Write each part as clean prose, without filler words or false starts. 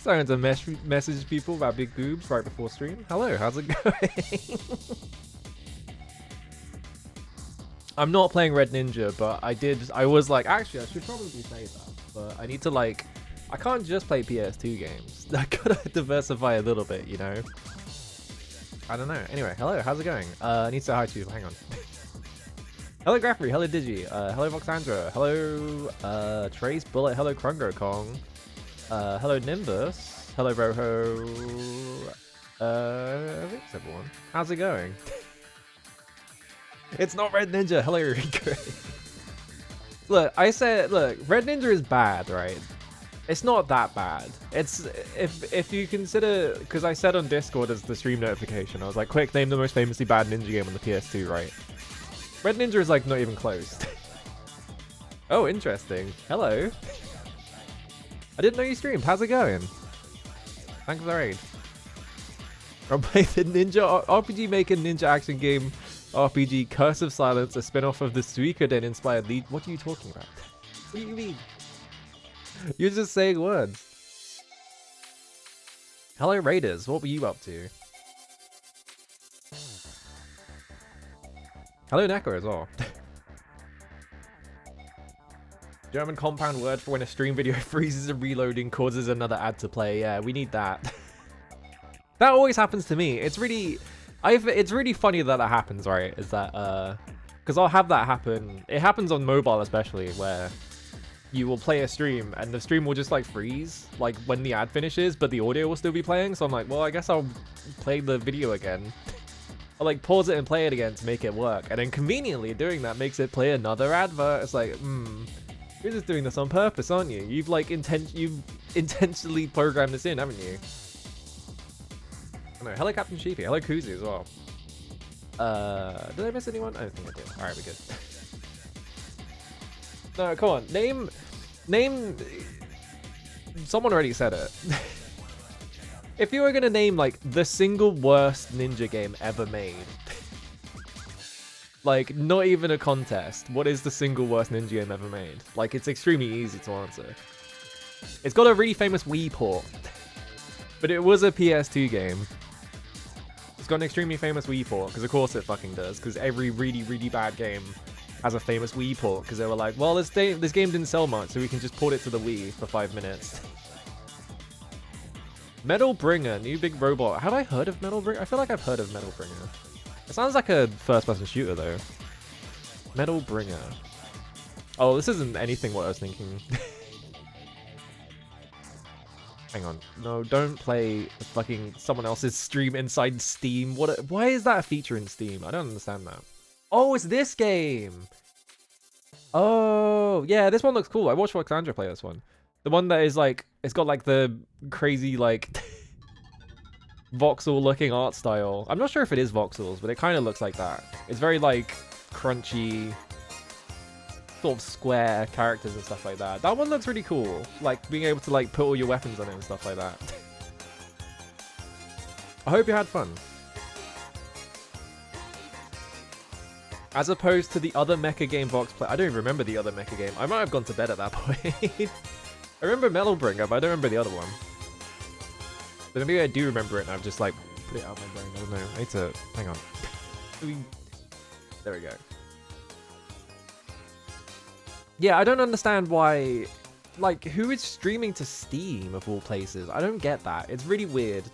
having to message people about big boobs right before stream. Hello, how's it going? I'm not playing Red Ninja, but I was like, actually, I should probably say that. But I need to like, I can't just play PS2 games. I gotta diversify a little bit, you know? I don't know. Anyway, hello, how's it going? I need to say hi to you. Hang on. Hello, Graffrey. Hello, Digi. Hello, Voxandra. Hello, Trace Bullet. Hello, Krungo Kong. Hello, Nimbus. Hello, Roho. I think it's everyone. How's it going? It's not Red Ninja. Hello, Rico. Look, Red Ninja is bad, right? It's not that bad. It's if you consider, because I said on Discord as the stream notification, I was like, quick, name the most famously bad ninja game on the PS2, right? Red Ninja is like not even close. Oh, interesting. Hello. I didn't know you streamed. How's it going? Thanks for the raid. I'll play the Ninja RPG Maker Ninja Action Game RPG Curse of Silence, a spin-off of the Suikoden inspired lead. What are you talking about? What do you mean? You're just saying words. Hello, Raiders. What were you up to? Hello, Neko as well. German compound word for when a stream video freezes and reloading causes another ad to play. Yeah, we need that. That always happens to me. It's really funny that happens, right? Is that because I'll have that happen. It happens on mobile especially, where you will play a stream and the stream will just like freeze like when the ad finishes, but the audio will still be playing. So I'm like, well, I guess I'll play the video again. I'll like pause it and play it again to make it work. And then conveniently doing that makes it play another advert. It's like, you're just doing this on purpose, aren't you? You've like intentionally programmed this in, haven't you? Oh, no. Hello, Captain Sheepy. Hello, Kuzu as well. Did I miss anyone? I don't think I did. Alright, we're good. No, come on. Name. Someone already said it. If you were gonna name like the single worst ninja game ever made, like not even a contest, what is the single worst ninja game ever made? Like it's extremely easy to answer. It's got a really famous Wii port, but it was a PS2 game. It's got an extremely famous Wii port, because of course it fucking does, because every really, really bad game has a famous Wii port, because they were like, well, this game didn't sell much, so we can just port it to the Wii for 5 minutes. Metal Bringer, new big robot. Have I heard of Metal Bringer? I feel like I've heard of Metal Bringer. It sounds like a first-person shooter, though. Metal Bringer. Oh, this isn't anything what I was thinking. Hang on. No, don't play fucking someone else's stream inside Steam. Why is that a feature in Steam? I don't understand that. Oh, it's this game. Oh, yeah, this one looks cool. I watched Alexandra play this one. The one that is like, it's got like the crazy like voxel looking art style. I'm not sure if it is voxels, but it kind of looks like that. It's very like crunchy, sort of square characters and stuff like that. That one looks really cool. Like being able to like put all your weapons on it and stuff like that. I hope you had fun. As opposed to the other mecha game Vox play. I don't even remember the other mecha game. I might have gone to bed at that point. I remember Metal Bringer, but I don't remember the other one. But maybe I do remember it and I've just like put it out of my brain. I don't know. I need to... Hang on. There we go. Yeah, I don't understand why... Like, who is streaming to Steam of all places? I don't get that. It's really weird.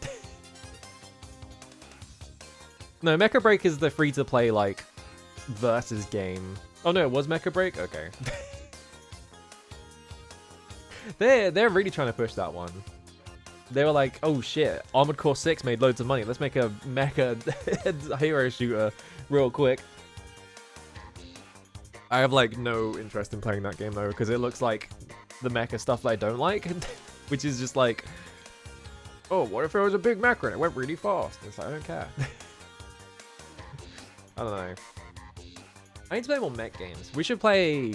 No, Mecha Break is the free-to-play, like, versus game. Oh no, it was Mecha Break? Okay. They're really trying to push that one. They were like, oh shit, Armored Core 6 made loads of money. Let's make a mecha hero shooter real quick. I have like no interest in playing that game though, because it looks like the mecha stuff that I don't like, which is just like, oh, what if there was a big mecha and it went really fast? It's like, I don't care. I don't know. I need to play more mech games. We should play...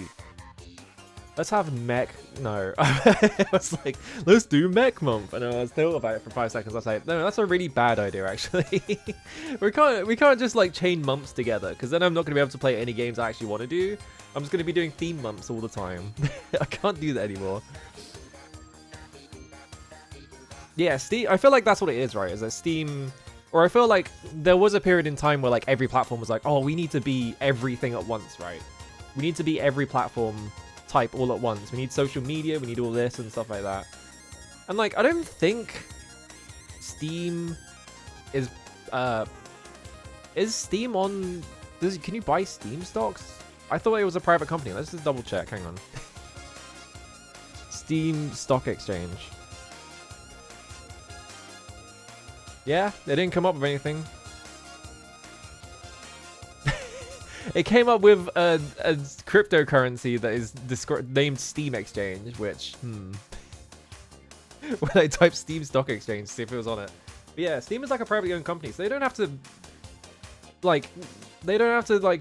Let's have mech... No. I was like, let's do mech month. And I was still about it for 5 seconds. I was like, no, that's a really bad idea, actually. we can't just like chain months together, because then I'm not going to be able to play any games I actually want to do. I'm just going to be doing theme months all the time. I can't do that anymore. Yeah, Steam. I feel like that's what it is, right? Is that Steam, or I feel like there was a period in time where like every platform was like, oh, we need to be everything at once, right? We need to be every platform type all at once. We need social media. We need all this and stuff like that. And like, I don't think Steam is Steam on? Can you buy Steam stocks? I thought it was a private company. Let's just double check. Hang on. Steam Stock Exchange. Yeah, they didn't come up with anything. It came up with a cryptocurrency that is named Steam Exchange, which, when I type Steam Stock Exchange, see if it was on it. But yeah, Steam is like a privately owned company, so they don't have to, like,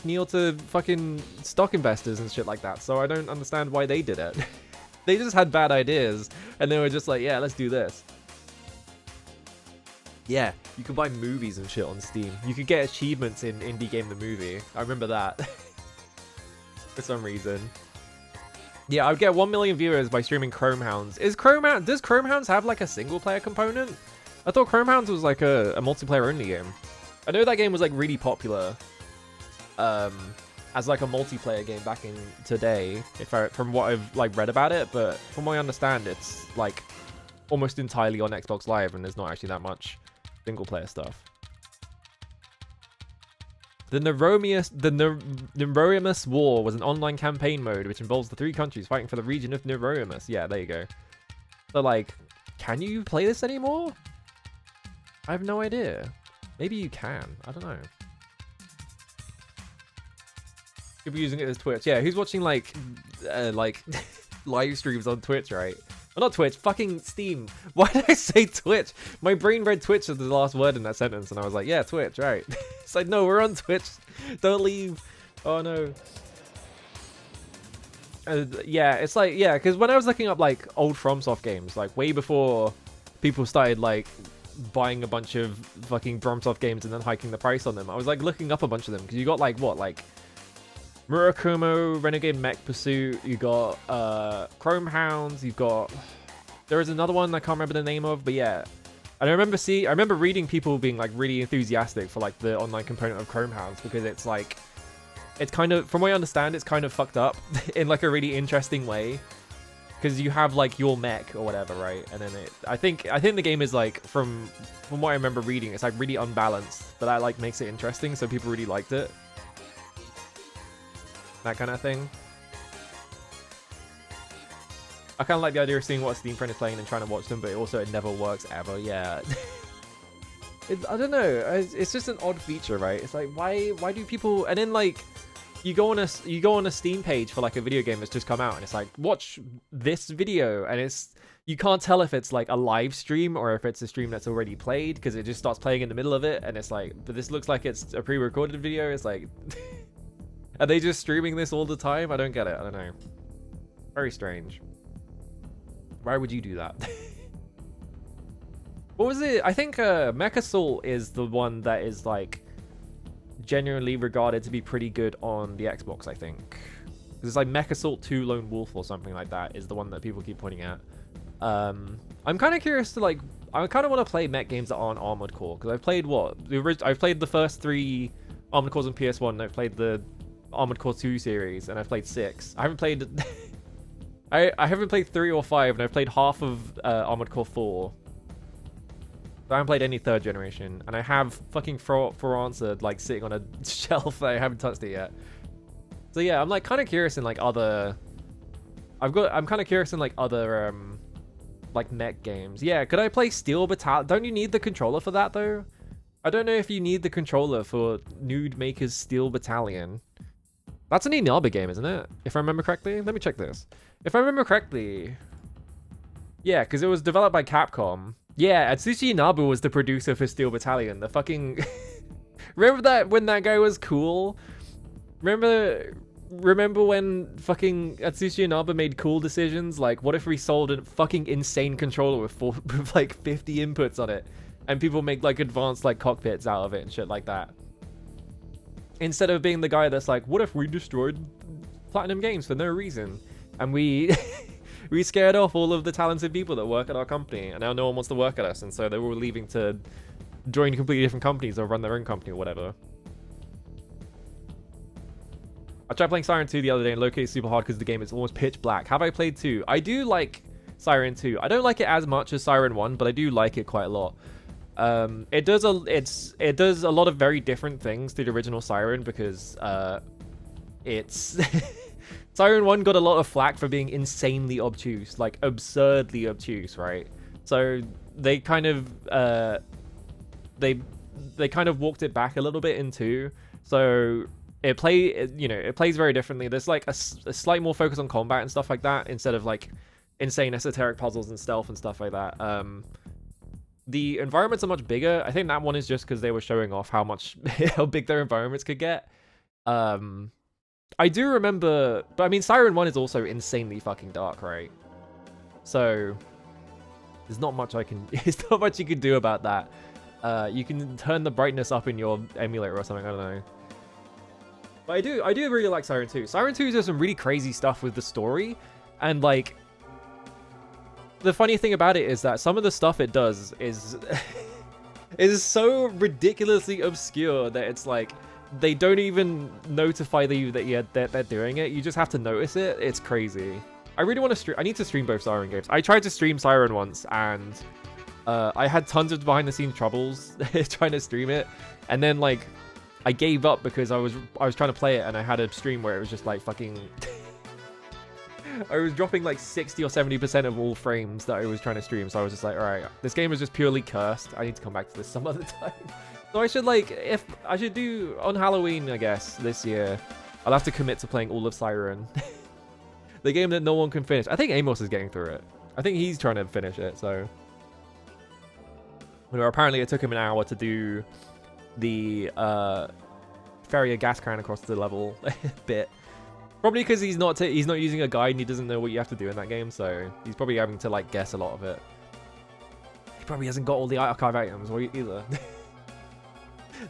kneel to fucking stock investors and shit like that. So I don't understand why they did it. They just had bad ideas, and they were just like, yeah, let's do this. Yeah, you can buy movies and shit on Steam. You could get achievements in Indie Game the Movie. I remember that. For some reason. Yeah, I would get 1 million viewers by streaming Chromehounds. Does Chromehounds have like a single player component? I thought Chromehounds was like a multiplayer only game. I know that game was like really popular as like a multiplayer game back in today, from what I've like read about it, but from what I understand, it's like almost entirely on Xbox Live and there's not actually that much single player stuff. The Neuromus War was an online campaign mode which involves the 3 countries fighting for the region of Neuromus. Yeah, there you go. So like, can you play this anymore? I have no idea. Maybe you can. I don't know. Could be using it as Twitch. Yeah, who's watching like live streams on Twitch, right? Well, not Twitch, fucking Steam. Why did I say Twitch? My brain read Twitch as the last word in that sentence, and I was like, yeah, Twitch, right. It's like, no, we're on Twitch. Don't leave. Oh, no. Yeah, it's like, yeah, because when I was looking up, like, old FromSoft games, like, way before people started, like, buying a bunch of fucking FromSoft games and then hiking the price on them, I was, like, looking up a bunch of them, because you got, like, what, like, Murakumo, Renegade Mech Pursuit, you got Chromehounds, you've got, there is another one I can't remember the name of, but yeah. And I remember reading people being like really enthusiastic for like the online component of Chromehounds because it's like, it's kind of, from what I understand, it's kind of fucked up in like a really interesting way. Because you have like your mech or whatever, right? And then I think the game is like, from what I remember reading, it's like really unbalanced, but that like makes it interesting, so people really liked it. That kind of thing. I kind of like the idea of seeing what a Steam friend is playing and trying to watch them, but it never works ever. Yeah. I don't know. It's just an odd feature, right? It's like, why do people? And then like, you go on a Steam page for like a video game that's just come out, and it's like, watch this video, and you can't tell if it's like a live stream or if it's a stream that's already played because it just starts playing in the middle of it, and it's like, but this looks like it's a pre-recorded video. It's like. Are they just streaming this all the time? I don't get it. I don't know. Very strange. Why would you do that? What was it? I think Mech Assault is the one that is like genuinely regarded to be pretty good on the Xbox, I think. It's like Mech Assault 2 Lone Wolf or something like that is the one that people keep pointing at. I'm kind of curious to like, I kind of want to play mech games that aren't Armored Core, because I've played I've played the first 3 Armored Cores on PS1, and I've played the Armored Core 2 series, and I've played 6. I haven't played I haven't played 3 or 5, and I've played half of Armored Core 4. I haven't played any 3rd generation, and I have fucking For Answered like sitting on a shelf that I haven't touched it yet. So yeah, I'm like kind of curious in like other I'm kind of curious in like other like mech games. Yeah, could I play Steel Battalion? Don't you need the controller for that though? I don't know if you need the controller for Nude Maker's Steel Battalion. That's an Inaba game, isn't it? If I remember correctly. Let me check this. If I remember correctly... Yeah, because it was developed by Capcom. Yeah, Atsushi Inabu was the producer for Steel Battalion. The fucking... Remember that when that guy was cool? Remember when fucking Atsushi Inabu made cool decisions? Like, what if we sold a fucking insane controller with like 50 inputs on it? And people make like advanced like cockpits out of it and shit like that. Instead of being the guy that's like, what if we destroyed Platinum Games for no reason? And we we scared off all of the talented people that work at our company, and now no one wants to work at us, and so they're all leaving to join completely different companies or run their own company or whatever. I tried playing Siren 2 the other day and located super hard because the game is almost pitch black. Have I played 2? I do like Siren 2. I don't like it as much as Siren 1, but I do like it quite a lot. It does a lot of very different things to the original Siren because it's Siren 1 got a lot of flack for being insanely obtuse, like absurdly obtuse, right? So they kind of they kind of walked it back a little bit in 2. So it plays very differently. There's like a slight more focus on combat and stuff like that instead of like insane esoteric puzzles and stealth and stuff like that. The environments are much bigger. I think that one is just because they were showing off how big their environments could get. I do remember, but I mean, Siren 1 is also insanely fucking dark, right? So there's not much there's not much you can do about that. You can turn the brightness up in your emulator or something, I don't know. But I do really like Siren 2. Siren 2 does some really crazy stuff with the story, and like the funny thing about it is that some of the stuff it does is is so ridiculously obscure that it's like they don't even notify you that they're doing it. You just have to notice it. It's crazy. I really want to stream. I need to stream both Siren games. I tried to stream Siren once, and I had tons of behind-the-scenes troubles trying to stream it, and then like I gave up because I was trying to play it, and I had a stream where it was just like fucking. I was dropping like 60 or 70% of all frames that I was trying to stream, so I was just like, all right, this game is just purely cursed. I need to come back to this some other time. So I should I should do on Halloween, I guess, this year. I'll have to commit to playing all of Siren. The game that no one can finish. I think Amos is getting through it. I think he's trying to finish it, so. Well, apparently it took him an hour to do the ferry a gas can across the level bit. Probably because he's not using a guide and he doesn't know what you have to do in that game, so he's probably having to like guess a lot of it. He probably hasn't got all the archive items either.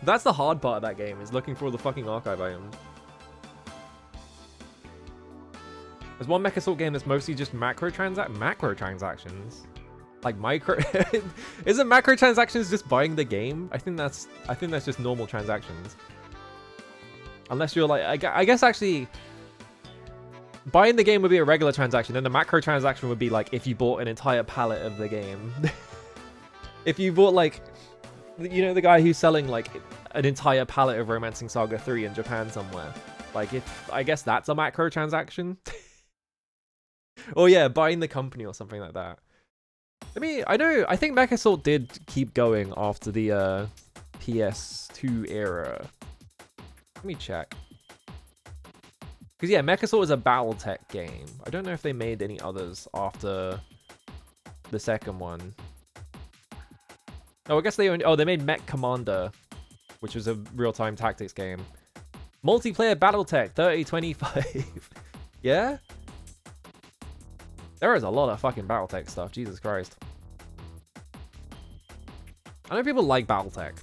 That's the hard part of that game, is looking for all the fucking archive items. There's one MechAssault game that's mostly just macrotransactions. Like micro isn't macrotransactions just buying the game? I think that's just normal transactions. Unless you're like I guess actually buying the game would be a regular transaction, then the macro transaction would be like if you bought an entire pallet of the game. If you bought like, you know, the guy who's selling like an entire pallet of Romancing Saga 3 in Japan somewhere. Like I guess that's a macro transaction. Or yeah, buying the company or something like that. I think MechAssault did keep going after the PS2 era. Let me check. Because yeah, MechAssault was a BattleTech game. I don't know if they made any others after the second one. Oh, I guess they made Mech Commander, which was a real-time tactics game. Multiplayer BattleTech 3025. Yeah? There is a lot of fucking BattleTech stuff, Jesus Christ. I know people like BattleTech.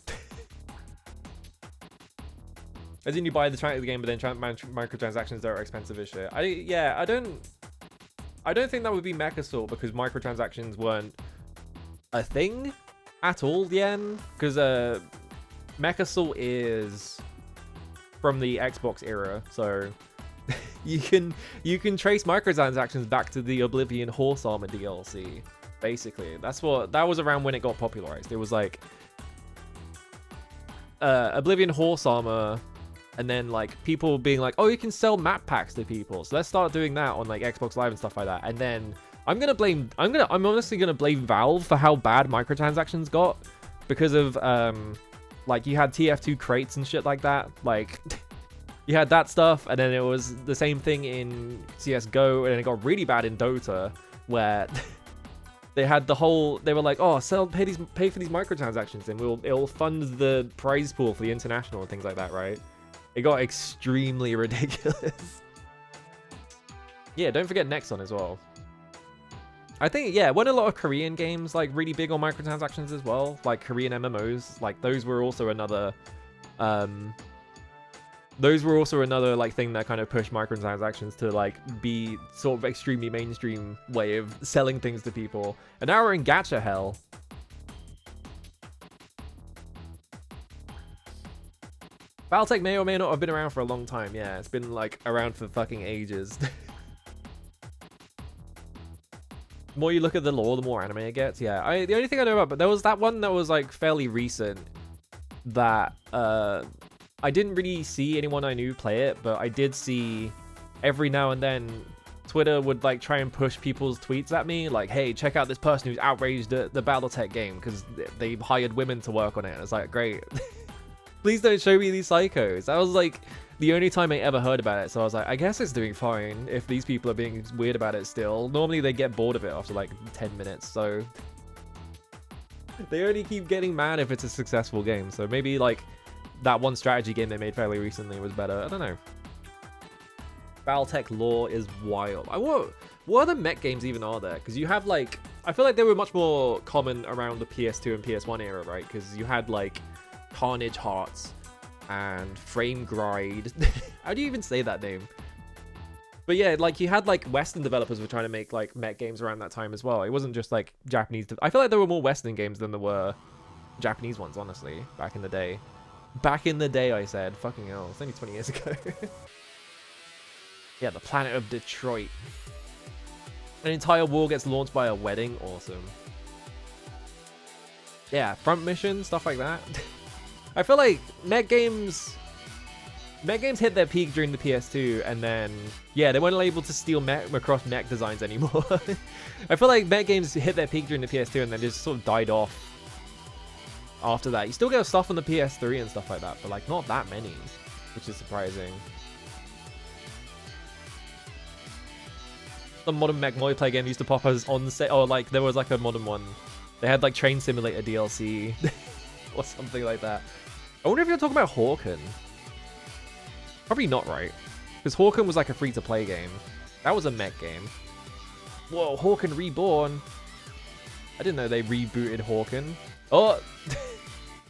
As in you buy the game, but then microtransactions are expensive as shit. I don't think that would be MechAssault because microtransactions weren't a thing at all then. Because MechAssault is from the Xbox era, so you can trace microtransactions back to the Oblivion Horse Armor DLC. Basically, that was around when it got popularized. It was like Oblivion Horse Armor. And then like people being like, oh, you can sell map packs to people, so let's start doing that on like Xbox Live and stuff like that. And then I'm honestly gonna blame Valve for how bad microtransactions got, because of like you had TF2 crates and shit like that. Like you had that stuff, and then it was the same thing in CS:GO, and it got really bad in Dota, where they were like, oh, pay for these microtransactions, and it'll fund the prize pool for the international and things like that, right? It got extremely ridiculous. Yeah, don't forget Nexon as well. I think, yeah, when a lot of Korean games like really big on microtransactions as well, like Korean MMOs, like those were also another those were also another like thing that kind of pushed microtransactions to like be sort of extremely mainstream way of selling things to people. And now we're in gacha hell. Battletech may or may not have been around for a long time. Yeah, it's been like around for fucking ages. The more you look at the lore, the more anime it gets. Yeah, the only thing I know about, but there was that one that was like fairly recent that I didn't really see anyone I knew play it, but I did see every now and then Twitter would like try and push people's tweets at me like, hey, check out this person who's outraged the Battletech game because they've hired women to work on it. And it's like, great. Please don't show me these psychos. That was like the only time I ever heard about it. So I was like, I guess it's doing fine if these people are being weird about it still. Normally they get bored of it after like 10 minutes. So they only keep getting mad if it's a successful game. So maybe like that one strategy game they made fairly recently was better. I don't know. Battletech lore is wild. What other mech games even are there? Because you have like, I feel like they were much more common around the PS2 and PS1 era, right? Because you had like Carnage Hearts and Frame Gride. How do you even say that name? But yeah, like you had like Western developers were trying to make like mech games around that time as well. It wasn't just like Japanese. I feel like there were more Western games than there were Japanese ones, honestly, back in the day. Back in the day, I said. Fucking hell, it's only 20 years ago. Yeah, the planet of Detroit. An entire war gets launched by a wedding. Awesome. Yeah, front mission, stuff like that. I feel like mech games hit their peak during the PS2, and then yeah, they weren't able to steal across mech designs anymore. I feel like mech games hit their peak during the PS2 and then just sort of died off after that. You still get stuff on the PS3 and stuff like that, but like not that many, which is surprising. The modern mech multiplayer game used to pop as on sale. Oh, like there was like a modern one. They had like Train Simulator DLC or something like that. I wonder if you're talking about Hawken. Probably not, right? Because Hawken was like a free-to-play game. That was a mech game. Whoa, Hawken Reborn. I didn't know they rebooted Hawken. Oh,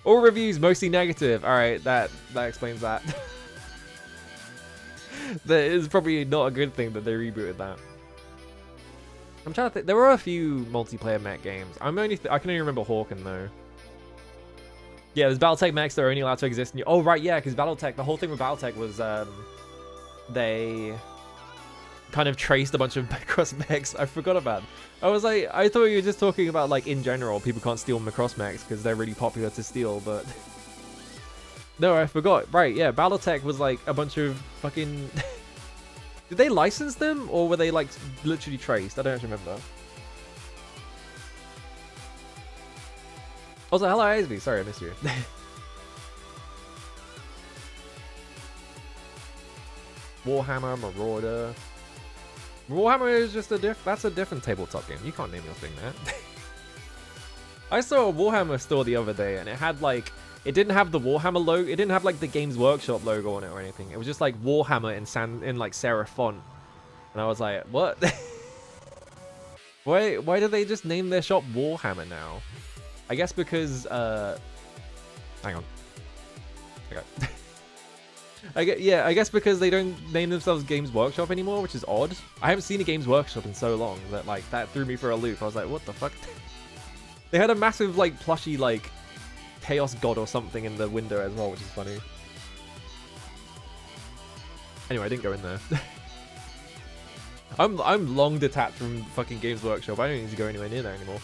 all reviews mostly negative. All right, that explains that. That is probably not a good thing that they rebooted that. I'm trying to think. There were a few multiplayer mech games. I can only remember Hawken though. Yeah, there's Battletech mechs that are only allowed to exist in... Oh, right, yeah, because Battletech... The whole thing with Battletech was they kind of traced a bunch of Macross mechs. I forgot about. I was like... I thought you were just talking about, like, in general, people can't steal Macross mechs because they're really popular to steal, but... No, I forgot. Right, yeah, Battletech was, like, a bunch of fucking... Did they license them, or were they, like, literally traced? I don't actually remember. Also, hello, Aisby. Sorry, I missed you. Warhammer, Marauder. Warhammer is just that's a different tabletop game. You can't name your thing that. I saw a Warhammer store the other day, and it had like, it didn't have the Warhammer logo. It didn't have like the Games Workshop logo on it or anything. It was just like Warhammer in like serif font, and I was like, what? Why did they just name their shop Warhammer now? I guess because, hang on. Okay. I guess because they don't name themselves Games Workshop anymore, which is odd. I haven't seen a Games Workshop in so long that, like, that threw me for a loop. I was like, what the fuck? They had a massive, like, plushy, like, Chaos God or something in the window as well, which is funny. Anyway, I didn't go in there. I'm long detached from fucking Games Workshop. I don't need to go anywhere near there anymore.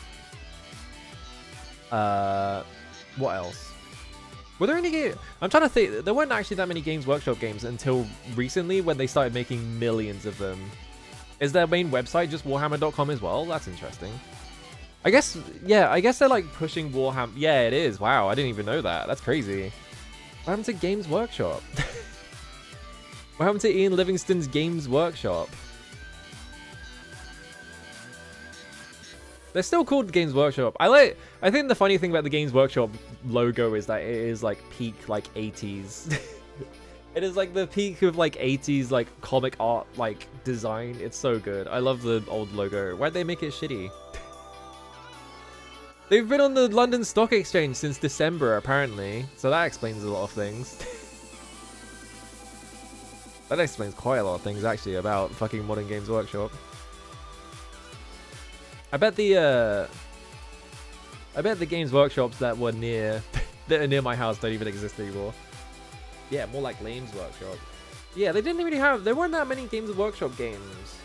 What else? Were there any games? I'm trying to think. There weren't actually that many Games Workshop games until recently when they started making millions of them. Is their main website just Warhammer.com as well? That's interesting. I guess, yeah, I guess they're like pushing Warhammer. Yeah, it is. Wow, I didn't even know that. That's crazy. What happened to Games Workshop? What happened to Ian Livingston's Games Workshop? They're still called Games Workshop. I think the funny thing about the Games Workshop logo is that it is like peak like 80s. It is like the peak of like 80s like comic art like design. It's so good. I love the old logo. Why'd they make it shitty? They've been on the London Stock Exchange since December apparently, so that explains a lot of things. That explains quite a lot of things actually about fucking Modern Games Workshop. I bet the Games Workshops that were near that are near my house don't even exist anymore. Yeah, more like Games Workshop. Yeah, they didn't really have, there weren't that many Games Workshop games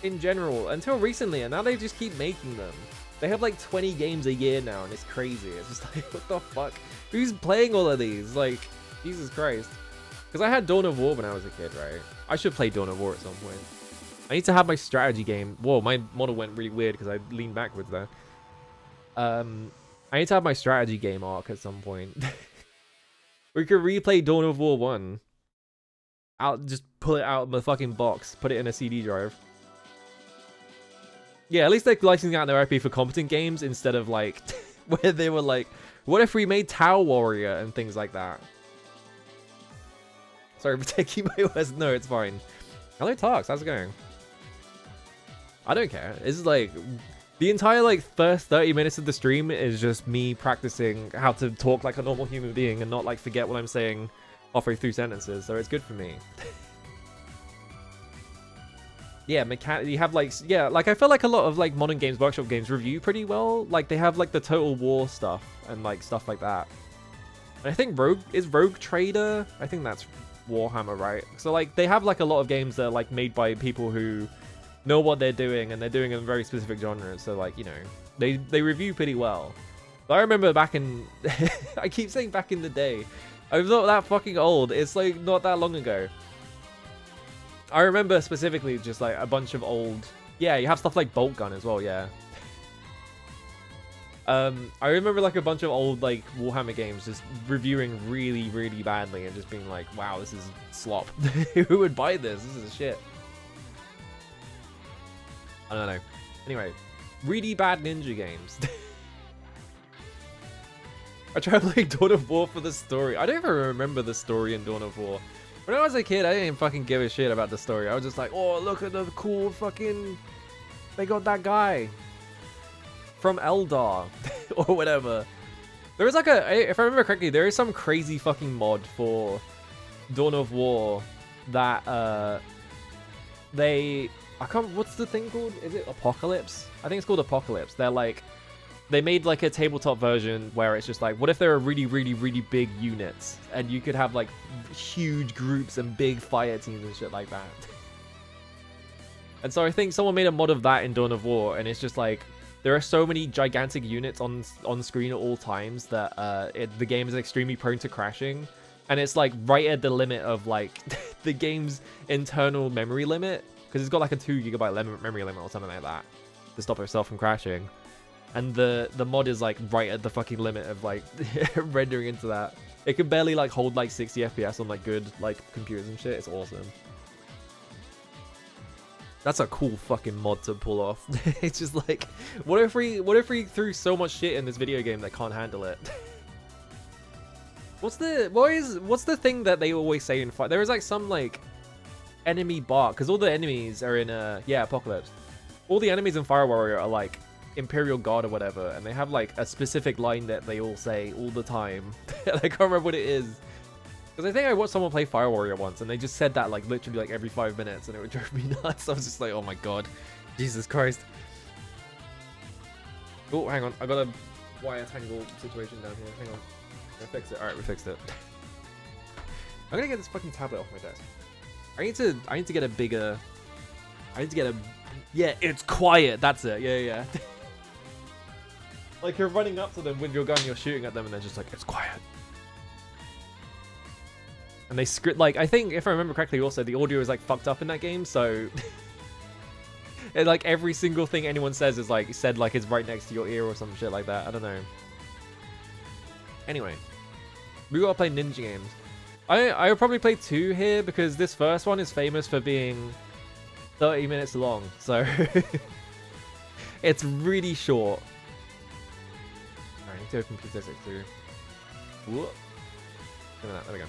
in general until recently, and now they just keep making them. They have like 20 games a year now, and it's crazy. It's just like, what the fuck? Who's playing all of these? Like, Jesus Christ. Because I had Dawn of War when I was a kid, right? I should play Dawn of War at some point. I need to have my strategy game. Whoa, my model went really weird because I leaned backwards there. I need to have my strategy game arc at some point. We could replay Dawn of War 1. Just pull it out of the fucking box. Put it in a CD drive. Yeah, at least they're licensing out their IP for competent games instead of like where they were like, what if we made Tau Warrior and things like that? Sorry for taking my words. No, it's fine. Hello, Tarks. How's it going? I don't care. It's like the entire like first 30 minutes of the stream is just me practicing how to talk like a normal human being and not like forget what I'm saying halfway through sentences. So it's good for me. Yeah, you have like, yeah, like I feel like a lot of like Modern Games Workshop games review pretty well. Like they have like the Total War stuff and like stuff like that. And I think Rogue Trader. I think that's Warhammer, right? So like they have like a lot of games that are like made by people who know what they're doing and they're doing in very specific genres. So like, you know, they review pretty well. But I remember back in, I keep saying back in the day. I'm not that fucking old. It's like not that long ago. I remember specifically just like a bunch of old, yeah, you have stuff like Bolt Gun as well, yeah. I remember like a bunch of old like Warhammer games just reviewing really, really badly and just being like, wow, this is slop. Who would buy this? This is shit. I don't know. Anyway, really bad ninja games. I tried playing Dawn of War for the story. I don't even remember the story in Dawn of War. When I was a kid, I didn't fucking give a shit about the story. I was just like, oh, look at the cool fucking... They got that guy from Eldar or whatever. There was like a... If I remember correctly, there is some crazy fucking mod for Dawn of War that they... I can't... What's the thing called? Is it Apocalypse? I think it's called Apocalypse. They're like... They made like a tabletop version where it's just like, what if there are really, really, really big units and you could have like huge groups and big fire teams and shit like that. And so I think someone made a mod of that in Dawn of War, and it's just like there are so many gigantic units on screen at all times that the game is extremely prone to crashing, and it's like right at the limit of like the game's internal memory limit, because it's got like a 2 GB memory limit or something like that to stop itself from crashing. And the mod is like right at the fucking limit of like rendering into that. It can barely like hold like 60 FPS on like good like computers and shit. It's awesome. That's a cool fucking mod to pull off. It's just like, what if we threw so much shit in this video game that can't handle it? What's the thing that they always say in fight? There is like some like enemy bark, because all the enemies are in Apocalypse. All the enemies in Fire Warrior are like Imperial Guard or whatever, and they have like a specific line that they all say all the time. I can't remember what it is, because I think I watched someone play Fire Warrior once and they just said that like literally like every 5 minutes, and it would drive me nuts. I was just like, oh my god, Jesus Christ. Oh, hang on, I got a wire tangle situation down here. Hang on, I fixed it. All right, we fixed it. I'm gonna get this fucking tablet off my desk. I need to get a bigger. I need to get a. Yeah, it's quiet. That's it. Yeah. Like you're running up to them with your gun, you're shooting at them, and they're just like, it's quiet. And they script like, I think if I remember correctly, also the audio is like fucked up in that game, so and, like every single thing anyone says is like said like it's right next to your ear or some shit like that. I don't know. Anyway, we gotta play ninja games. I'll probably play 2 here because this first one is famous for being 30 minutes long, so it's really short. Alright, I need to open P662. Whoop. There we go.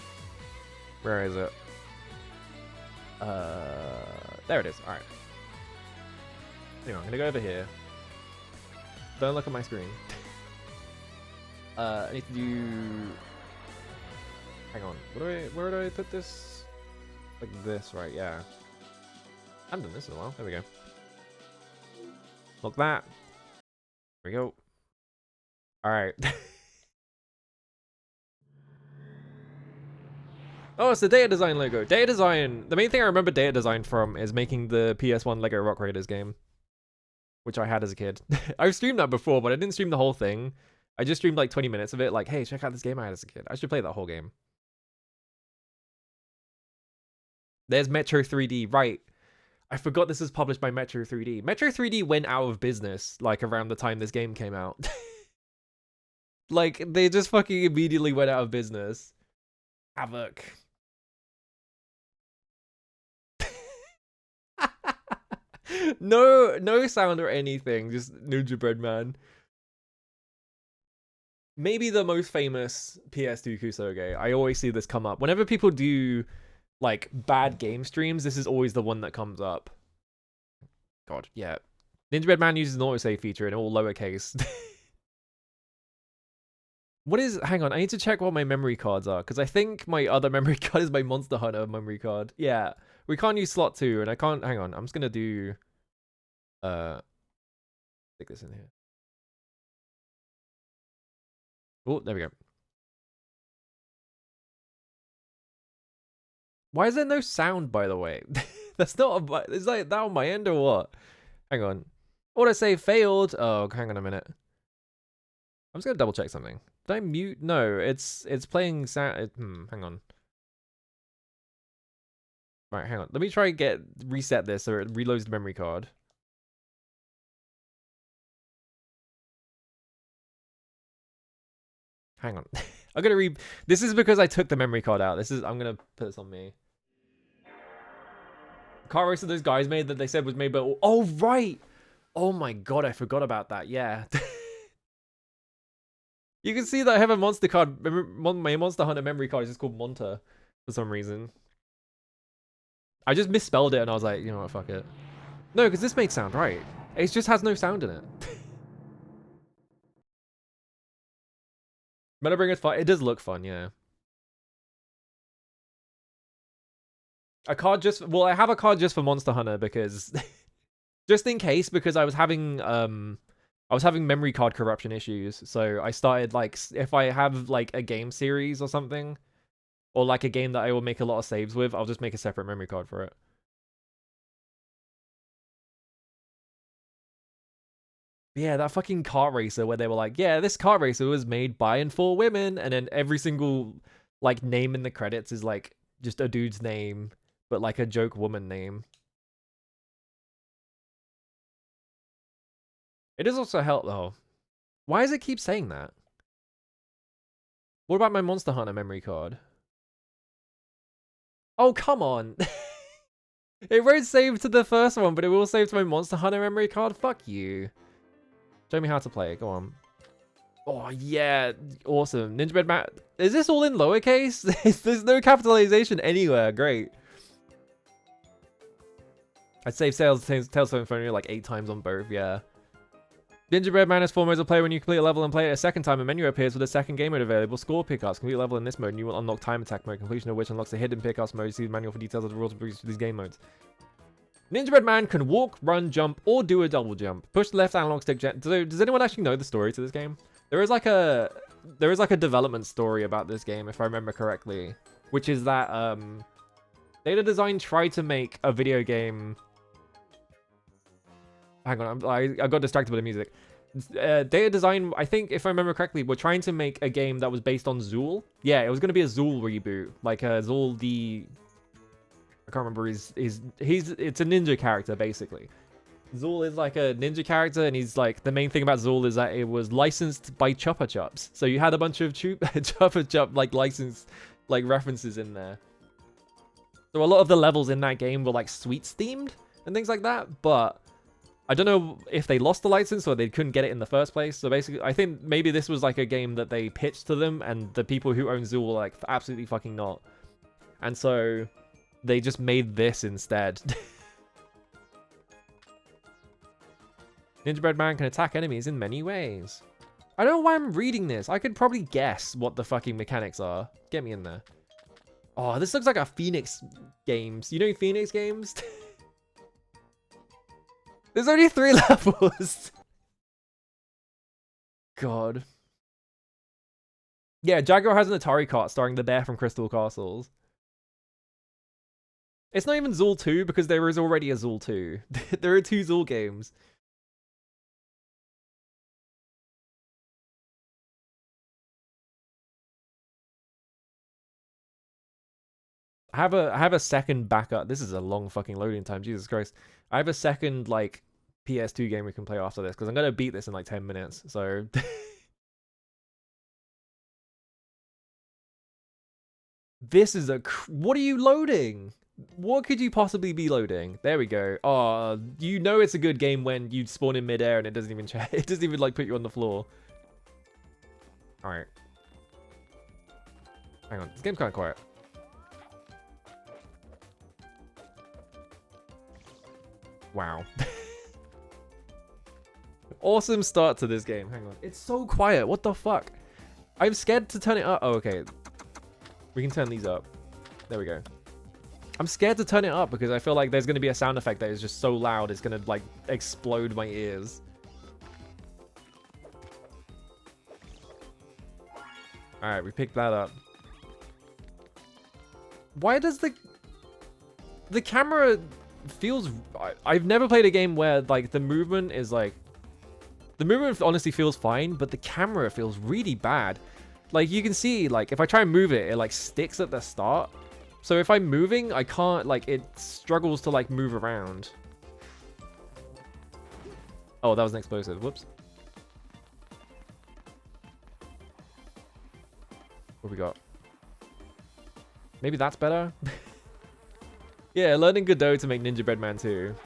Where is it? There it is. Alright. Anyway, I'm gonna go over here. Don't look at my screen. I need to do... Hang on. Where do I put this? Like this, right? Yeah. I haven't done this in a while. There we go. Look that. There we go. All right. Oh, it's the Data Design logo. Data Design. The main thing I remember Data Design from is making the PS1 Lego Rock Raiders game, which I had as a kid. I've streamed that before, but I didn't stream the whole thing. I just streamed like 20 minutes of it. Like, hey, check out this game I had as a kid. I should play that whole game. There's Metro 3D. Right. I forgot this is published by Metro 3D. Metro 3D went out of business like around the time this game came out. Like, they just fucking immediately went out of business. Havoc. No sound or anything, just Ninjabread Man. Maybe the most famous PS2 kusoge. I always see this come up. Whenever people do, like, bad game streams, this is always the one that comes up. God, yeah. Ninjabread Man uses an autosave feature in all lowercase. What is... Hang on, I need to check what my memory cards are, because I think my other memory card is my Monster Hunter memory card. Yeah, we can't use slot 2, and I can't... Hang on, I'm just going to do... Stick this in here. Oh, there we go. Why is there no sound, by the way? That's not... Is like that on my end or what? Hang on. Autosave failed. Oh, hang on a minute. I'm just going to double check something. Did I mute? No, it's playing sound. Hang on. Right, hang on. Let me try and reset this so it reloads the memory card. Hang on. I'm gonna this is because I took the memory card out. I'm gonna put this on me. Car racer those guys made that they said was made by... Oh, right! Oh my god, I forgot about that. Yeah. You can see that I have a monster card. My Monster Hunter memory card is just called Monta for some reason. I just misspelled it and I was like, you know what, fuck it. No, because this makes sound, right? It just has no sound in it. Metabringer's fun. It does look fun, yeah. A card just... Well, I have a card just for Monster Hunter because... just in case, because I was having memory card corruption issues. So I started, like, if I have, like, a game series or something, or, like, a game that I will make a lot of saves with, I'll just make a separate memory card for it. Yeah, that fucking kart racer where they were like, yeah, this kart racer was made by and for women, and then every single, like, name in the credits is, like, just a dude's name, but, like, a joke woman name. It does also help, though. Why does it keep saying that? What about my Monster Hunter memory card? Oh, come on. It won't save to the first one, but it will save to my Monster Hunter memory card? Fuck you. Show me how to play it. Go on. Oh, yeah. Awesome. Ninjabread Man. Is this all in lowercase? There's no capitalization anywhere. Great. I'd save Tailstone Phone like 8 times on both. Yeah. Ninjabread Man is 4 modes of play. When you complete a level and play it a second time, a menu appears with a second game mode available. Score pickups. Complete a level in this mode and you will unlock time attack mode, completion of which unlocks a hidden pickups mode. See the manual for details of the rules for these game modes. Ninjabread Man can walk, run, jump, or do a double jump. Push the left analog stick. Does anyone actually know the story to this game? There is like a development story about this game, if I remember correctly, which is that Data Design tried to make a video game. Hang on, I got distracted by the music. Data Design, I think, if I remember correctly, were trying to make a game that was based on Zool. Yeah, it was going to be a Zool reboot, like Zool the... I can't remember it's a ninja character, basically. Zool is like a ninja character, and he's like, the main thing about Zool is that it was licensed by Chupa Chups. So you had a bunch of Chupa Chup, like, licensed, like, references in there. So a lot of the levels in that game were, like, sweets themed and things like that, but I don't know if they lost the license or they couldn't get it in the first place. So basically, I think maybe this was, like, a game that they pitched to them, and the people who own Zool were like, absolutely fucking not. And so they just made this instead. Ninjabread Man can attack enemies in many ways. I don't know why I'm reading this. I could probably guess what the fucking mechanics are. Get me in there. Oh, this looks like a Phoenix Games. You know Phoenix Games? There's only 3 levels. God. Yeah, Jaguar has an Atari cart starring the bear from Crystal Castles. It's not even Zool 2 because there is already a Zool 2. There are 2 Zool games. I have a second backup. This is a long fucking loading time. Jesus Christ. I have a second like PS2 game we can play after this because I'm gonna beat this in like 10 minutes. So this is a. What are you loading? What could you possibly be loading? There we go. Oh, you know it's a good game when you spawn in midair and it doesn't even check. It doesn't even like put you on the floor. All right. Hang on. This game's kind of quiet. Wow. Awesome start to this game. Hang on. It's so quiet. What the fuck? I'm scared to turn it up. Oh, okay. We can turn these up. There we go. I'm scared to turn it up because I feel like there's going to be a sound effect that is just so loud it's going to like explode my ears. Alright, we picked that up. Why does the camera feels... I've never played a game where like the movement is like... The movement honestly feels fine, but the camera feels really bad. Like you can see, like if I try and move it, it like sticks at the start. So if I'm moving, I can't, like, it struggles to, like, move around. Oh, that was an explosive. Whoops. What we got? Maybe that's better? Yeah, learning Godot to make Ninjabread Man 2.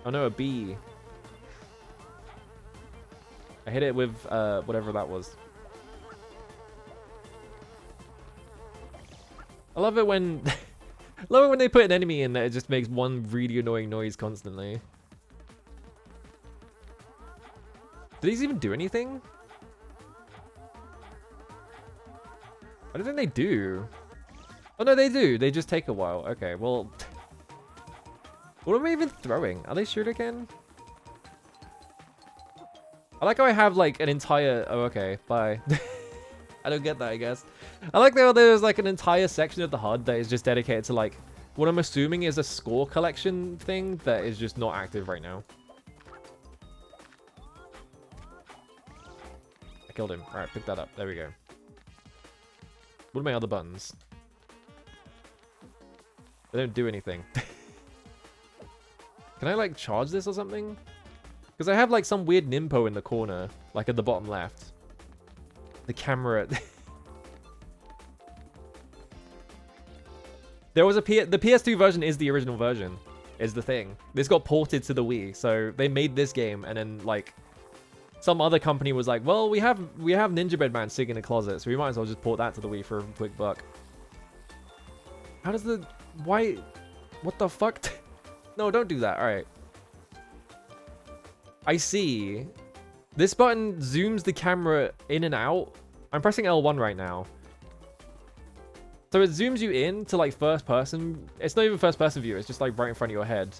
Oh no, a bee. I hit it with, whatever that was. I love it when they put an enemy in that it just makes one really annoying noise constantly. Do these even do anything? I don't think they do. Oh no, they do. They just take a while. Okay, well... What am I even throwing? Are they shuriken? I like how I have like an entire... Oh, okay. Bye. I don't get that, I guess. I like that there's like an entire section of the HUD that is just dedicated to like what I'm assuming is a score collection thing that is just not active right now. I killed him. Alright, pick that up. There we go. What are my other buttons? They don't do anything. Can I like charge this or something? Because I have like some weird nimpo in the corner, like at the bottom left. The camera... There was the PS2 version is the original version, is the thing. This got ported to the Wii, so they made this game, and then like some other company was like, well, we have Ninjabread Man sitting in a closet, so we might as well just port that to the Wii for a quick buck. How does the... Why... What the fuck? No, don't do that. All right. I see. This button zooms the camera in and out. I'm pressing L1 right now. So it zooms you in to like first person. It's not even first person view. It's just like right in front of your head.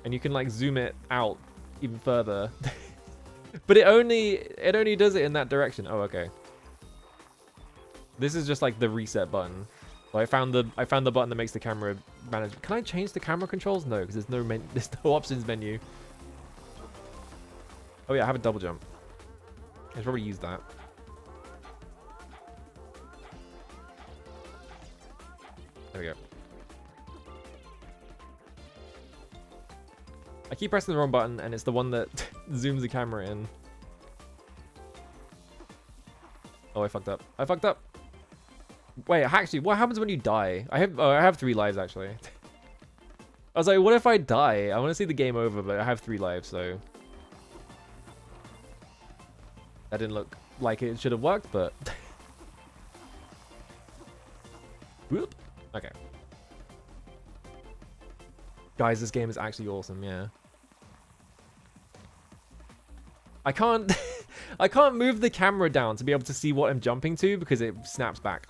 And you can like zoom it out even further. But it only does it in that direction. Oh, okay. This is just like the reset button. Well, I found the button that makes the camera manage. Can I change the camera controls? No, because there's no options menu. Oh yeah, I have a double jump. I should probably use that. There we go. I keep pressing the wrong button, and it's the one that zooms the camera in. Oh, I fucked up. I fucked up. Wait, actually, what happens when you die? I have 3 lives, actually. I was like, what if I die? I want to see the game over, but I have 3 lives, so... That didn't look like it should have worked, but... Whoop. Okay. Guys, this game is actually awesome, yeah. I can't... I can't move the camera down to be able to see what I'm jumping to because it snaps back.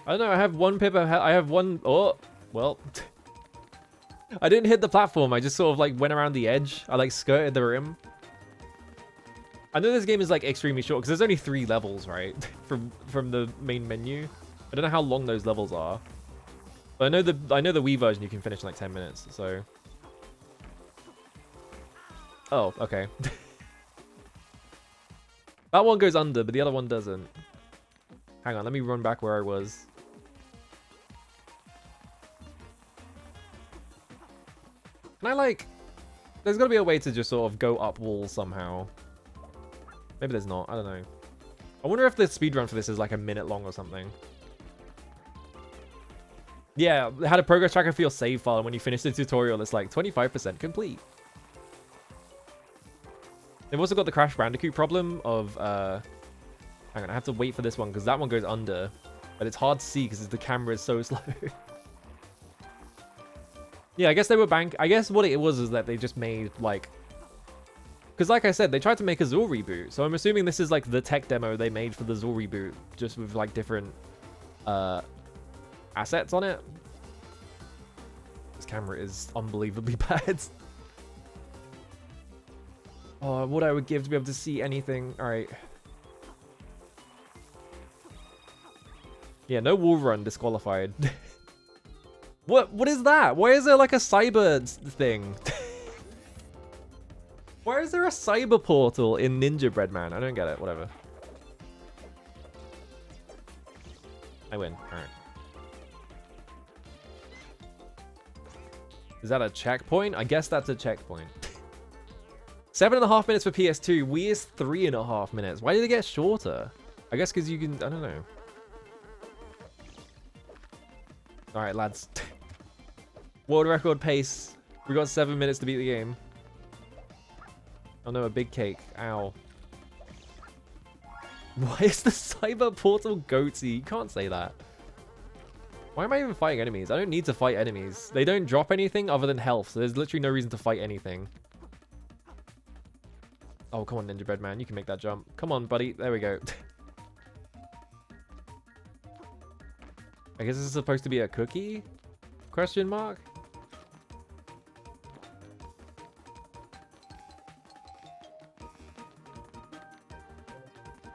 I don't know, I have one pip of I have one... Oh, well. I didn't hit the platform, I just sort of like went around the edge. I like skirted the rim. I know this game is like extremely short because there's only 3 levels, right? from the main menu. I don't know how long those levels are. But I know the Wii version you can finish in like 10 minutes, so... Oh, okay. That one goes under, but the other one doesn't. Hang on, let me run back where I was. Can I like... There's gotta be a way to just sort of go up walls somehow. Maybe there's not, I don't know. I wonder if the speedrun for this is like a minute long or something. Yeah, had a progress tracker for your save file, and when you finish the tutorial, it's like 25% complete. They've also got the Crash Bandicoot problem of, hang on, I have to wait for this one, because that one goes under. But it's hard to see, because the camera is so slow. Yeah, I guess they were I guess what it was is that they just made, like... Because like I said, they tried to make a Zool reboot, so I'm assuming this is, like, the tech demo they made for the Zool reboot, just with, like, different, assets on it. This camera is unbelievably bad. Oh, what I would give to be able to see anything. Alright. Yeah, no wall run disqualified. What is that? Why is there like a cyber thing? Why is there a cyber portal in Ninjabread Man? I don't get it. Whatever. I win. Alright. Is that a checkpoint? I guess that's a checkpoint. 7.5 minutes for PS2. Wii is 3.5 minutes. Why did it get shorter? I guess because you can... I don't know. Alright, lads. World record pace. We got 7 minutes to beat the game. Oh no, a big cake. Ow. Why is the cyber portal goatee? You can't say that. Why am I even fighting enemies? I don't need to fight enemies. They don't drop anything other than health, so there's literally no reason to fight anything. Oh, come on, Ninjabread Man. You can make that jump. Come on, buddy. There we go. I guess this is supposed to be a cookie? Question mark?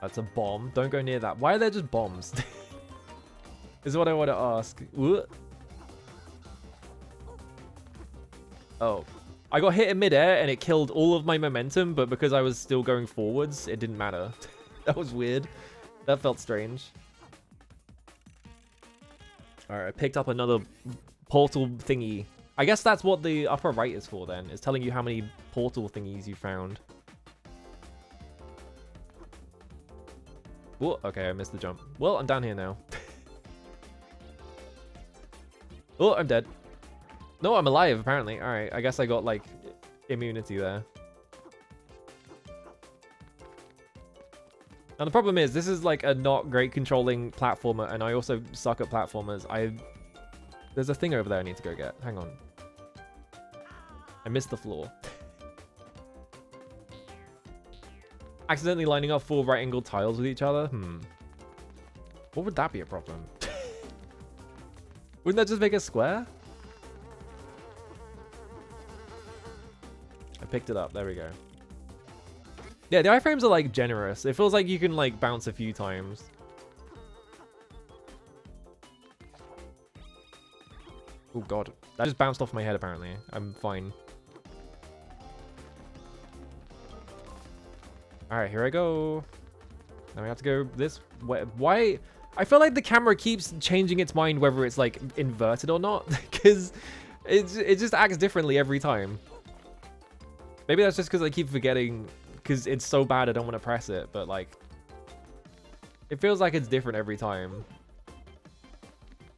That's a bomb. Don't go near that. Why are there just bombs? Is what I want to ask. Ooh. Oh. I got hit in midair and it killed all of my momentum, but because I was still going forwards, it didn't matter. That was weird. That felt strange. Alright, I picked up another portal thingy. I guess that's what the upper right is for then. It's telling you how many portal thingies you found. Oh, okay, I missed the jump. Well, I'm down here now. Oh, I'm dead. No, I'm alive, apparently. Alright, I guess I got, like, immunity there. And the problem is, this is, like, a not great controlling platformer, and I also suck at platformers. There's a thing over there I need to go get. Hang on. I missed the floor. Accidentally lining up 4 right-angled tiles with each other? What would that be a problem? Wouldn't that just make a square? I picked it up. There we go. Yeah, the iframes are, like, generous. It feels like you can, like, bounce a few times. Oh, God. That just bounced off my head, apparently. I'm fine. Alright, here I go. Now we have to go this way. Why? I feel like the camera keeps changing its mind whether it's, like, inverted or not. Because it just acts differently every time. Maybe that's just because I keep forgetting, because it's so bad I don't want to press it. But, like, it feels like it's different every time.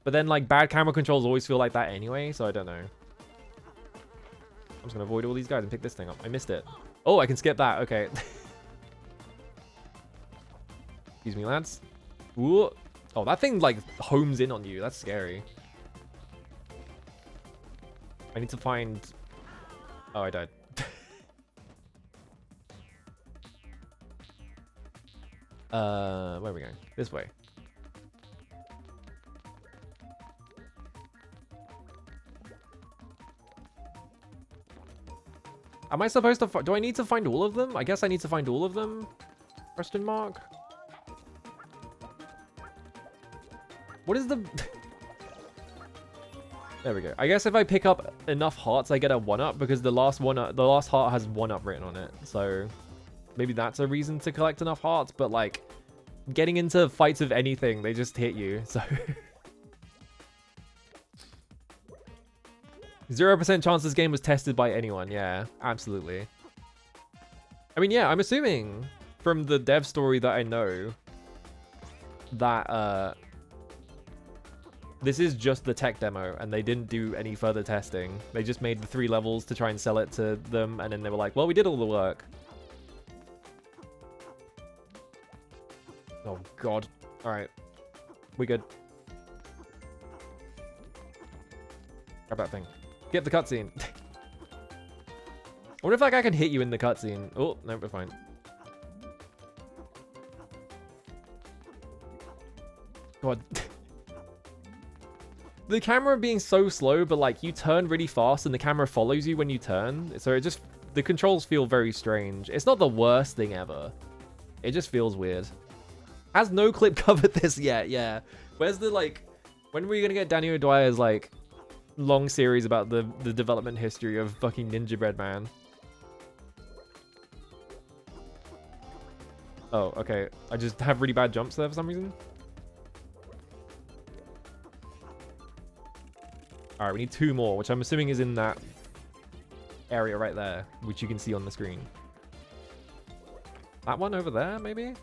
But then, like, bad camera controls always feel like that anyway, so I don't know. I'm just going to avoid all these guys and pick this thing up. I missed it. Oh, I can skip that. Okay. Excuse me, lads. Ooh. Oh, that thing, like, homes in on you. That's scary. I need to find... Oh, I died. Where are we going? This way. Am I supposed to... Do I need to find all of them? I guess I need to find all of them? Question mark? What is the... There we go. I guess if I pick up enough hearts, I get a 1-up because the last heart has 1-up written on it. So maybe that's a reason to collect enough hearts. But like getting into fights of anything, they just hit you. So 0% chance this game was tested by anyone. Yeah, absolutely. I mean, yeah, I'm assuming from the dev story that I know that this is just the tech demo and they didn't do any further testing. They just made the 3 levels to try and sell it to them, and then they were like, well, we did all the work. Oh god. Alright. We good. Grab that thing. Get the cutscene. I wonder if that guy can hit you in the cutscene. Oh, no, we're fine. God. The camera being so slow, but like you turn really fast and the camera follows you when you turn. So it just, the controls feel very strange. It's not the worst thing ever. It just feels weird. Has no clip covered this yet, yeah. Where's the like, when were you gonna get Danny O'Dwyer's like long series about the development history of fucking Ninjabread Man? Oh, okay. I just have really bad jumps there for some reason. Alright, we need 2 more, which I'm assuming is in that area right there, which you can see on the screen. That one over there, maybe?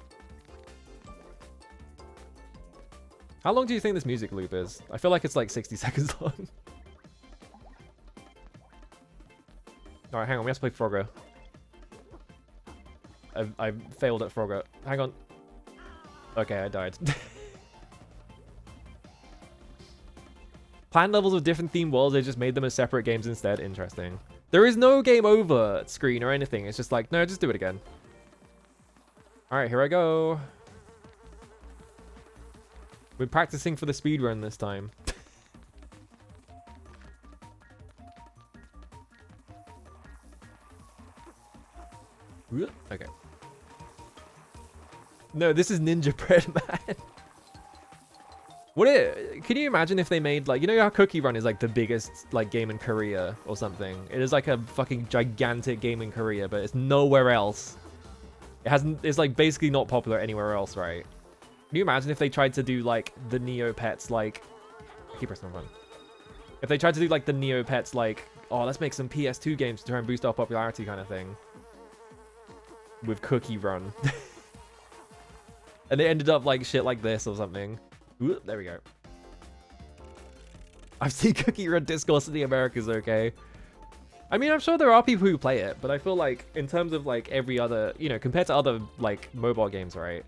How long do you think this music loop is? I feel like it's like 60 seconds long. Alright, hang on, we have to play Frogger. I failed at Frogger. Hang on. Okay, I died. Planned levels of different themed worlds, they just made them as separate games instead. Interesting. There is no game over screen or anything. It's just like, no, just do it again. Alright, here I go. We're practicing for the speedrun this time. Okay. No, this is Ninjabread Man. Can you imagine if they made like, you know how Cookie Run is like the biggest like game in Korea or something? It is like a fucking gigantic game in Korea, but it's nowhere else. It's like basically not popular anywhere else, right? Can you imagine if they tried to do like the Neopets like, I keep pressing the button. If they tried to do like the Neopets like, oh, let's make some PS2 games to try and boost our popularity kind of thing. With Cookie Run. And it ended up like shit like this or something. Ooh, there we go. I've seen Cookie Run discourse in the Americas, okay? I mean, I'm sure there are people who play it, but I feel like in terms of like every other, you know, compared to other like mobile games, right?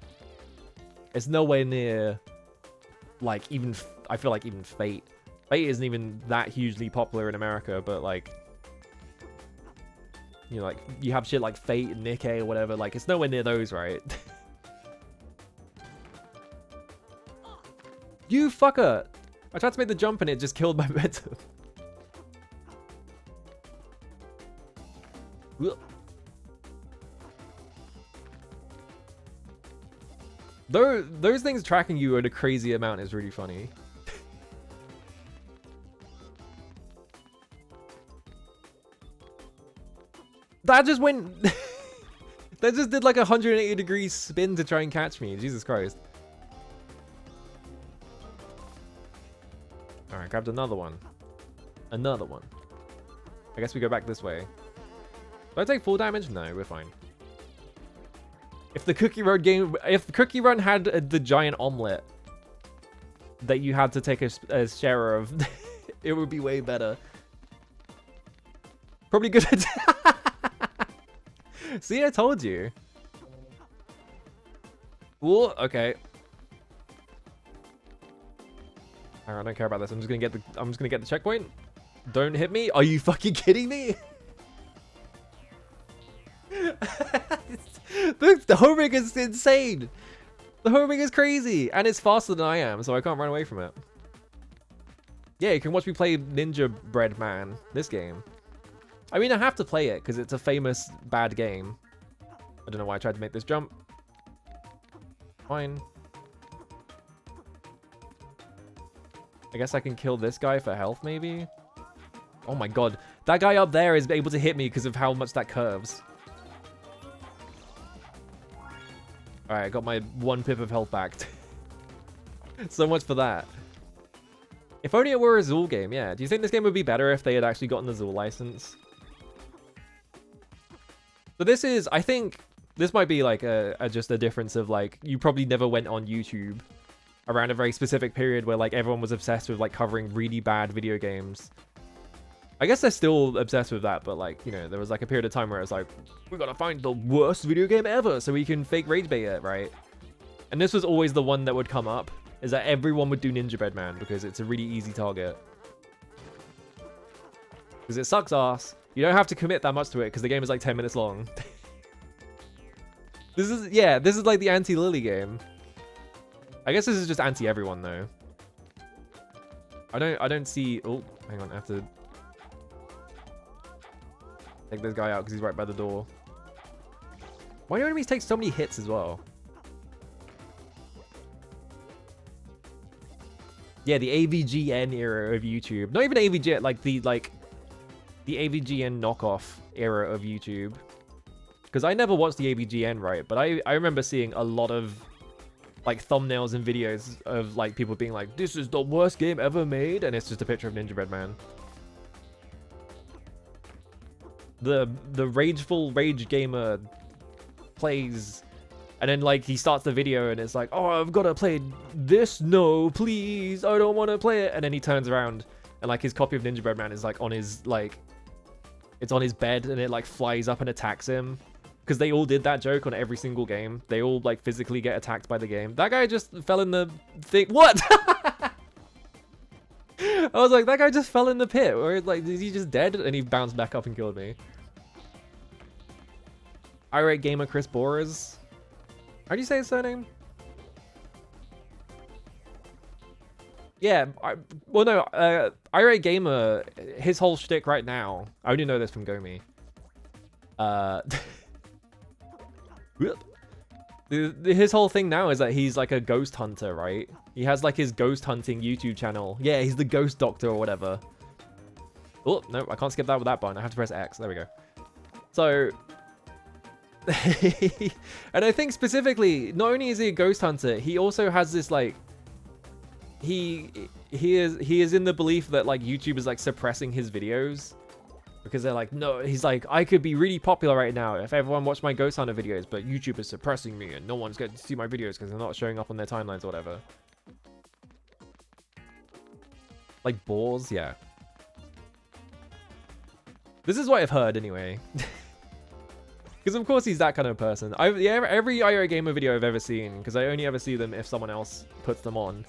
It's nowhere near like even, I feel like even Fate. Fate isn't even that hugely popular in America, but like, you know, like you have shit like Fate and Nikkei or whatever, like it's nowhere near those, right? You fucker! I tried to make the jump and it just killed my momentum. Those things tracking you at a crazy amount is really funny. That just went... That just did like a 180-degree spin to try and catch me. Jesus Christ. Alright, grabbed another one. Another one. I guess we go back this way. Do I take full damage? No, we're fine. If the Cookie Run game... If the Cookie Run had the giant omelet that you had to take a share of, it would be way better. Probably good at... See, I told you. Ooh, okay. Alright, I don't care about this. I'm just gonna get the checkpoint. Don't hit me. Are you fucking kidding me? The homing is insane. The homing is crazy, and it's faster than I am, so I can't run away from it. Yeah, you can watch me play Ninjabread Man. This game. I mean, I have to play it because it's a famous bad game. I don't know why I tried to make this jump. Fine. I guess I can kill this guy for health, maybe? Oh my god. That guy up there is able to hit me because of how much that curves. Alright, I got my 1 pip of health back. So much for that. If only it were a Zool game, yeah. Do you think this game would be better if they had actually gotten the Zool license? So this is, I think, this might be like just a difference of like, you probably never went on YouTube around a very specific period where like everyone was obsessed with like covering really bad video games. I guess they're still obsessed with that, but like, you know, there was like a period of time where it was like, we gotta find the worst video game ever so we can fake rage bait it, right? And this was always the one that would come up, is that everyone would do Ninjabread Man because it's a really easy target. Because it sucks ass. You don't have to commit that much to it because the game is like 10 minutes long. This is like the anti-Lily game. I guess this is just anti-everyone though. I don't see... Oh, hang on, I have to take this guy out because he's right by the door. Why do enemies take so many hits as well? Yeah, the AVGN era of YouTube. Not even AVGN, like the AVGN knockoff era of YouTube. Because I never watched the AVGN, right? But I remember seeing a lot of like thumbnails and videos of like people being like, this is the worst game ever made, and it's just a picture of Ninjabread Man. The rageful rage gamer plays, and then like he starts the video and it's like, oh, I've got to play this, no please, I don't want to play it, and then he turns around and like his copy of Ninjabread Man is like on his like, it's on his bed and it like flies up and attacks him. Because they all did that joke on every single game. They all like physically get attacked by the game. That guy just fell in the thing. What? I was like, that guy just fell in the pit. Or like, is he just dead? And he bounced back up and killed me. Irate Gamer Chris Boras. How do you say his surname? Yeah, well no, Irate Gamer, his whole shtick right now, I only know this from Gomi. His whole thing now is that he's like a ghost hunter, right? He has like his ghost hunting YouTube channel. Yeah, he's the ghost doctor or whatever. Oh, no, I can't skip that with that button. I have to press X. There we go. So, and I think specifically, not only is he a ghost hunter, he also has this like, he is in the belief that like YouTube is like suppressing his videos. Because they're like, no, he's like, I could be really popular right now if everyone watched my Ghost Hunter videos, but YouTube is suppressing me and no one's getting to see my videos because they're not showing up on their timelines or whatever. Like balls, yeah. This is what I've heard anyway. Because of course he's that kind of person. Every IO Gamer video I've ever seen, because I only ever see them if someone else puts them on.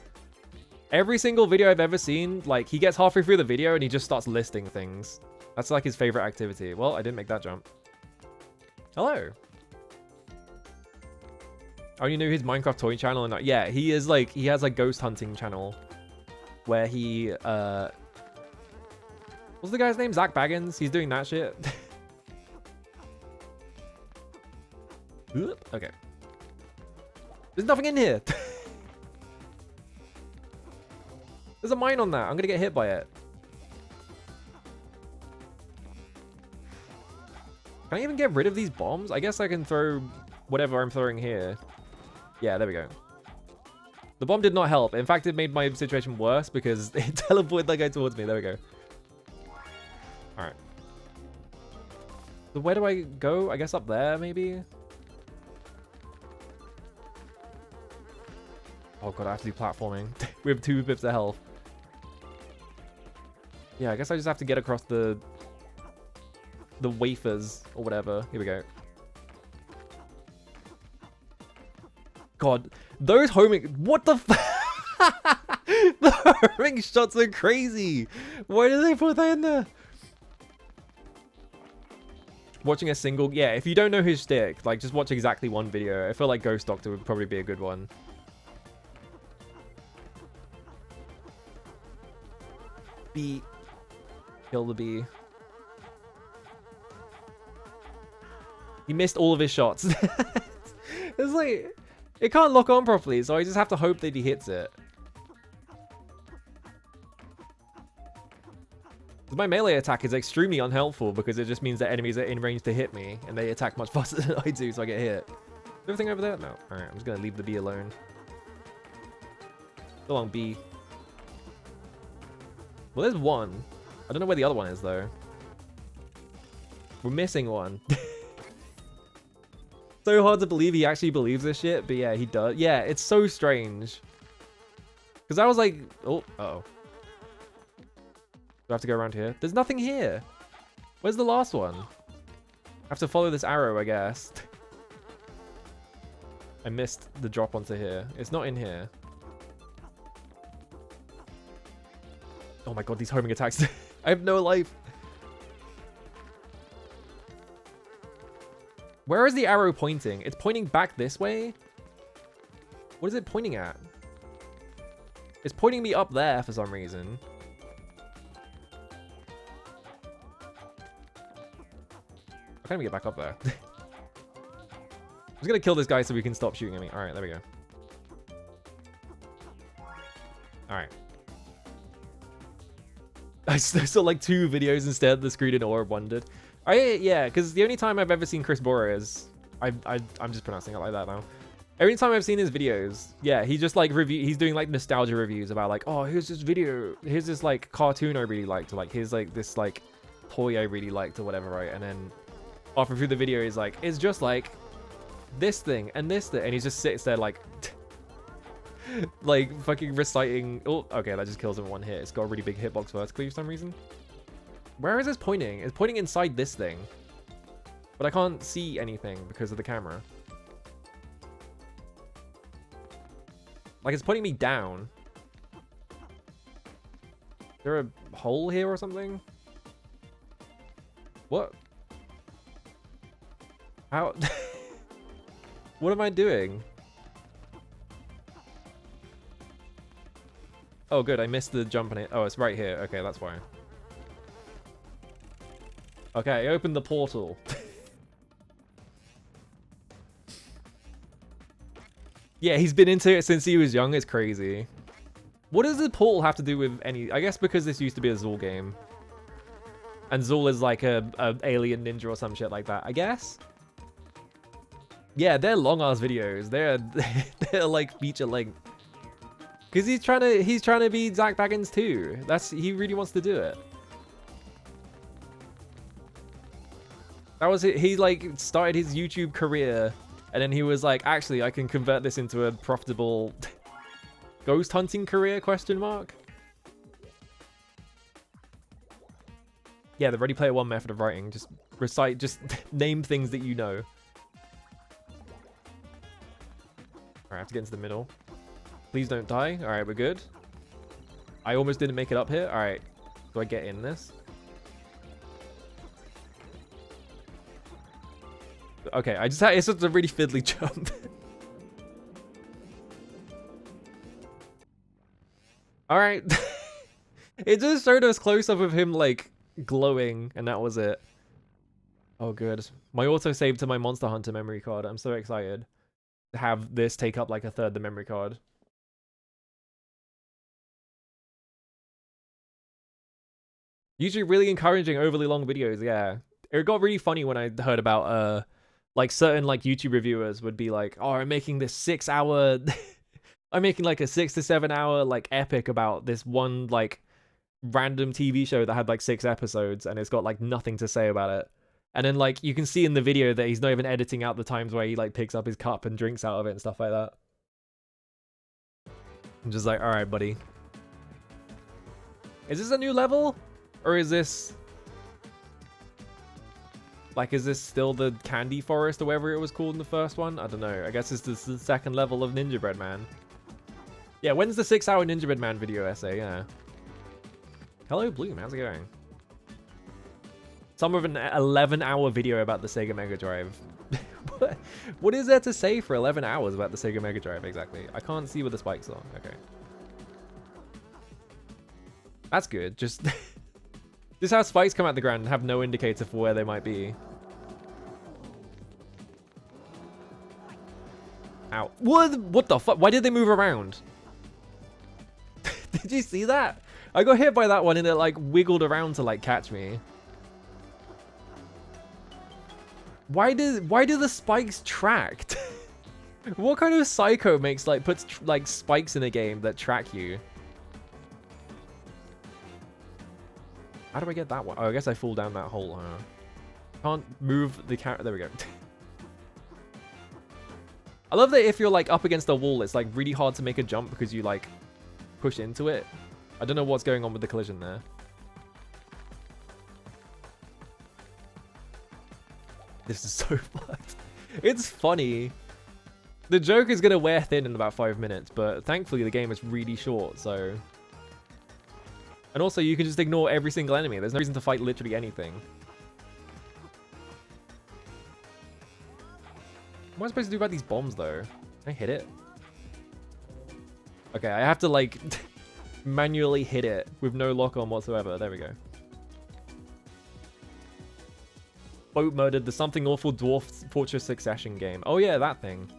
Every single video I've ever seen, like he gets halfway through the video and he just starts listing things. That's like his favorite activity. Well, I didn't make that jump. Hello. Oh, you knew his Minecraft toy channel and not? Yeah, he is like, he has like ghost hunting channel where he, what's the guy's name? Zach Baggins? He's doing that shit. Okay. There's nothing in here. There's a mine on that. I'm gonna get hit by it. Can I even get rid of these bombs? I guess I can throw whatever I'm throwing here. Yeah, there we go. The bomb did not help. In fact, it made my situation worse because it teleported that guy towards me. There we go. Alright. So where do I go? I guess up there, maybe? Oh god, I have to do platforming. We have 2 bits of health. Yeah, I guess I just have to get across the wafers or whatever. Here we go. God, those homing... What the The homing shots are crazy! Why did they put that in there? Watching a single... Yeah, if you don't know his shtick, like, just watch exactly one video. I feel like Ghost Doctor would probably be a good one. Bee. Kill the bee. He missed all of his shots. It's like, it can't lock on properly, so I just have to hope that he hits it. My melee attack is extremely unhelpful because it just means that enemies are in range to hit me, and they attack much faster than I do, so I get hit. Everything over there? No. Alright, I'm just gonna leave the B alone. Go on, B. Well, there's one. I don't know where the other one is, though. We're missing one. So hard to believe he actually believes this shit, but yeah, he does. Yeah, it's so strange. Because I was like, oh, uh-oh. Do I have to go around here? There's nothing here. Where's the last one? I have to follow this arrow, I guess. I missed the drop onto here. It's not in here. Oh my god, these homing attacks. I have no life. Where is the arrow pointing? It's pointing back this way? What is it pointing at? It's pointing me up there for some reason. How can we get back up there? I'm just gonna kill this guy so we can stop shooting at me. Alright, there we go. Alright. I saw like 2 videos instead. The screen and orb wondered. Yeah, because the only time I've ever seen Chris Bora is... I'm just pronouncing it like that now. Every time I've seen his videos, yeah, he just like he's doing like nostalgia reviews about like, oh, here's this video, here's this like cartoon I really liked, or like here's like this like toy I really liked or whatever, right? And then halfway through the video, he's like, it's just like this thing and this thing, and he just sits there like, like fucking reciting. Oh, okay, that just kills him in one hit. It's got a really big hitbox vertically for some reason. Where is this pointing? It's pointing inside this thing, but I can't see anything because of the camera. Like, it's pointing me down. Is there a hole here or something? What? How? What am I doing? Oh, good. I missed the jump on it. Oh, it's right here. Okay, that's why. Okay, I opened the portal. Yeah, he's been into it since he was young. It's crazy. What does the portal have to do with any... I guess because this used to be a Zool game. And Zool is like a alien ninja or some shit like that, I guess? Yeah, they're long-ass videos. They're like feature length. Because he's trying to be Zach Baggins too. He really wants to do it. That was it. He like started his YouTube career. And then he was like, actually, I can convert this into a profitable ghost hunting career, question mark? Yeah, the Ready Player One method of writing. Just recite, just name things that you know. Alright, I have to get into the middle. Please don't die. Alright, we're good. I almost didn't make it up here. Alright, do I get in this? Okay, it's just a really fiddly jump. Alright. It just showed us close-up of him, like, glowing, and that was it. Oh, good. My autosave to my Monster Hunter memory card. I'm so excited to have this take up, like, a third the memory card. Usually really encouraging overly long videos, yeah. It got really funny when I heard about, like certain like YouTube reviewers would be like, oh, I'm making this 6-hour, I'm making like a 6 to 7 hour like epic about this one like random TV show that had like 6 episodes and it's got like nothing to say about it. And then like you can see in the video that he's not even editing out the times where he like picks up his cup and drinks out of it and stuff like that. I'm just like, all right, buddy. Is this a new level? Or is this... like, is this still the Candy Forest or whatever it was called in the first one? I don't know. I guess it's the second level of Ninjabread Man. Yeah, when's the 6-hour Ninjabread Man video essay? Yeah. Hello, Bloom. How's it going? Some of an 11-hour video about the Sega Mega Drive. What is there to say for 11 hours about the Sega Mega Drive exactly? I can't see where the spikes are. Okay. That's good. Just... just how spikes come out the ground and have no indicator for where they might be. Ow. What the fuck? Why did they move around? Did you see that? I got hit by that one and it like wiggled around to like catch me. Why do the spikes track? What kind of psycho puts like spikes in a game that track you? How do I get that one? Oh, I guess I fall down that hole, huh? Can't move the camera. There we go. I love that if you're like up against a wall, it's like really hard to make a jump because you like push into it. I don't know what's going on with the collision there. This is so fucked. It's funny. The joke is gonna wear thin in about 5 minutes, but thankfully the game is really short, so... And also, you can just ignore every single enemy. There's no reason to fight literally anything. What am I supposed to do about these bombs, though? Can I hit it? Okay, I have to, like, manually hit it with no lock-on whatsoever. There we go. Boat murdered the Something Awful Dwarf Fortress Succession game. Oh, yeah, that thing.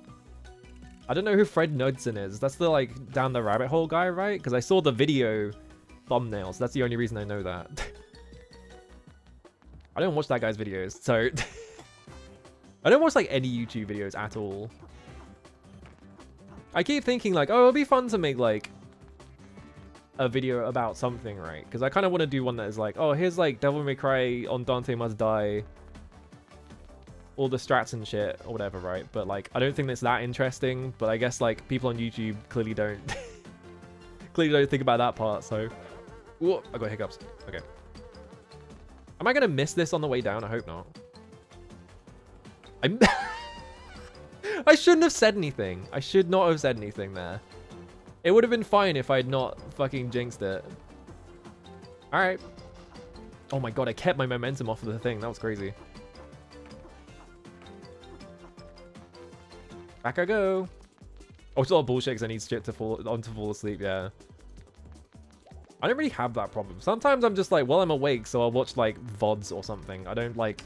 I don't know who Fred Knudsen is. That's the, like, down the rabbit hole guy, right? Because I saw the video thumbnails. That's the only reason I know that. I don't watch that guy's videos, so... I don't watch, like, any YouTube videos at all. I keep thinking, like, oh, it'll be fun to make, like, a video about something, right? Because I kind of want to do one that is like, oh, here's, like, Devil May Cry on Dante Must Die. All the strats and shit, or whatever, right? But, like, I don't think it's that interesting. But I guess, like, people on YouTube clearly don't... clearly don't think about that part, so... Whoa, I got hiccups. Okay. Am I going to miss this on the way down? I hope not. I shouldn't have said anything. I should not have said anything there. It would have been fine if I had not fucking jinxed it. Alright. Oh my god, I kept my momentum off of the thing. That was crazy. Back I go. Oh, it's a lot of bullshit because I need shit to fall asleep, yeah. I don't really have that problem. Sometimes I'm just like, well, I'm awake, so I'll watch like VODs or something. I don't like...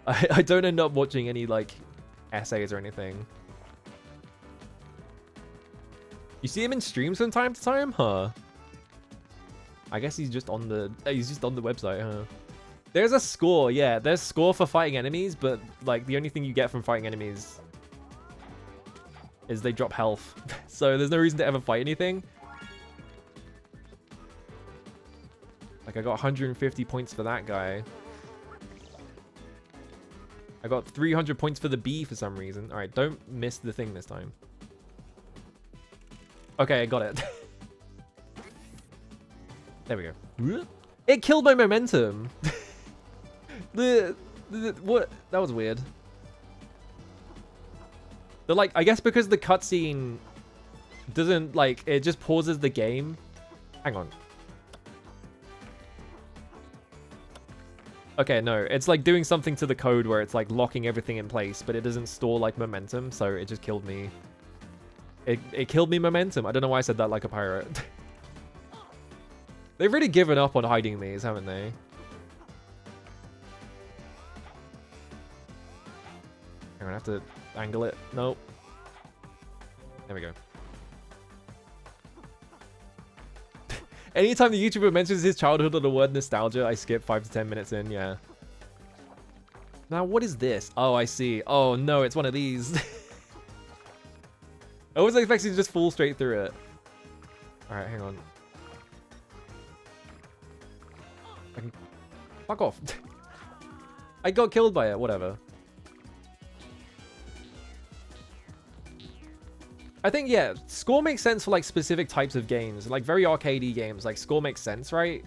I don't end up watching any like essays or anything. You see him in streams from time to time? Huh. I guess he's just on the website, huh? There's a score, yeah. There's score for fighting enemies, but like the only thing you get from fighting enemies is they drop health. So there's no reason to ever fight anything. Like I got 150 points for that guy. I got 300 points for the bee for some reason. All right, don't miss the thing this time. Okay, I got it. There we go. It killed my momentum. What? That was weird. Like, I guess because the cutscene doesn't, like, it just pauses the game. Hang on. Okay, no, it's like doing something to the code where it's like locking everything in place, but it doesn't store like momentum, so it just killed me. It killed me momentum. I don't know why I said that like a pirate. They've really given up on hiding these, haven't they? I'm gonna have to angle it. Nope. There we go. Anytime the YouTuber mentions his childhood or the word nostalgia, I skip 5 to 10 minutes in, yeah. Now, what is this? Oh, I see. Oh, no, it's one of these. I was expecting to just fall straight through it. Alright, hang on. I can... Fuck off. I got killed by it, whatever. I think, yeah, score makes sense for, like, specific types of games. Like, very arcadey games, like, score makes sense, right?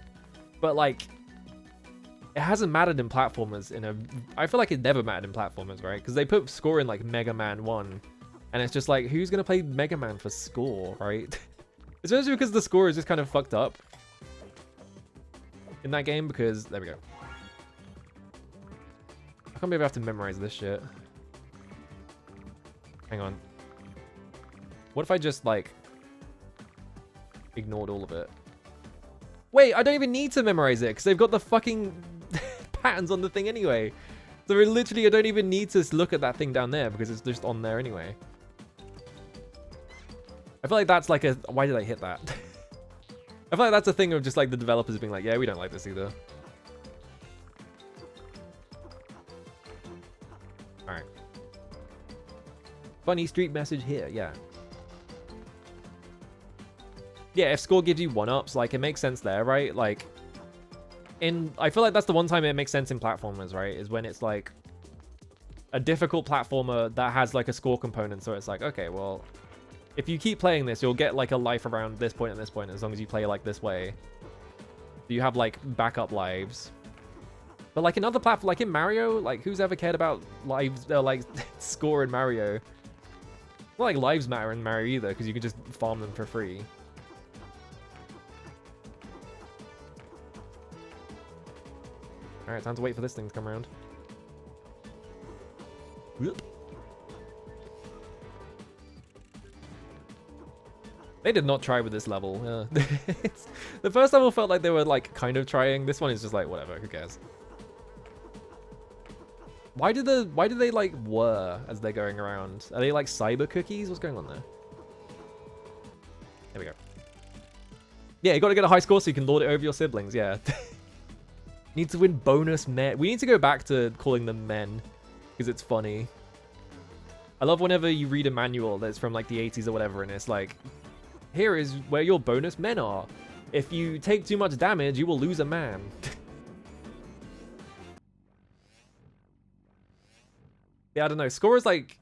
But, like, it hasn't mattered in platformers in a... I feel like it never mattered in platformers, right? Because they put score in, like, Mega Man 1. And it's just like, who's going to play Mega Man for score, right? Especially because the score is just kind of fucked up in that game, because... There we go. I can't believe I have to memorize this shit. Hang on. What if I just, like, ignored all of it? Wait, I don't even need to memorize it, because they've got the fucking patterns on the thing anyway. So literally, I don't even need to look at that thing down there, because it's just on there anyway. I feel like that's like a... Why did I hit that? I feel like that's a thing of just like the developers being like, yeah, we don't like this either. Alright. Funny street message here, yeah. Yeah, if score gives you 1-ups, like, it makes sense there, right? Like, I feel like that's the one time it makes sense in platformers, right? Is when it's like a difficult platformer that has like a score component. So it's like, okay, well, if you keep playing this, you'll get like a life around this point and this point, as long as you play like this way. You have like backup lives. But like in other platforms, like in Mario, like who's ever cared about lives, like score in Mario? Not like lives matter in Mario either, because you can just farm them for free. Alright, time to wait for this thing to come around. Whoop. They did not try with this level. The first level felt like they were like kind of trying. This one is just like whatever, who cares? Why do they like whir as they're going around? Are they like cyber cookies? What's going on there? There we go. Yeah, you gotta get a high score so you can lord it over your siblings, yeah. Need to win bonus men. We need to go back to calling them men, because it's funny. I love whenever you read a manual that's from like the 80s or whatever, and it's like, here is where your bonus men are. If you take too much damage, you will lose a man. Yeah, I don't know. Score is like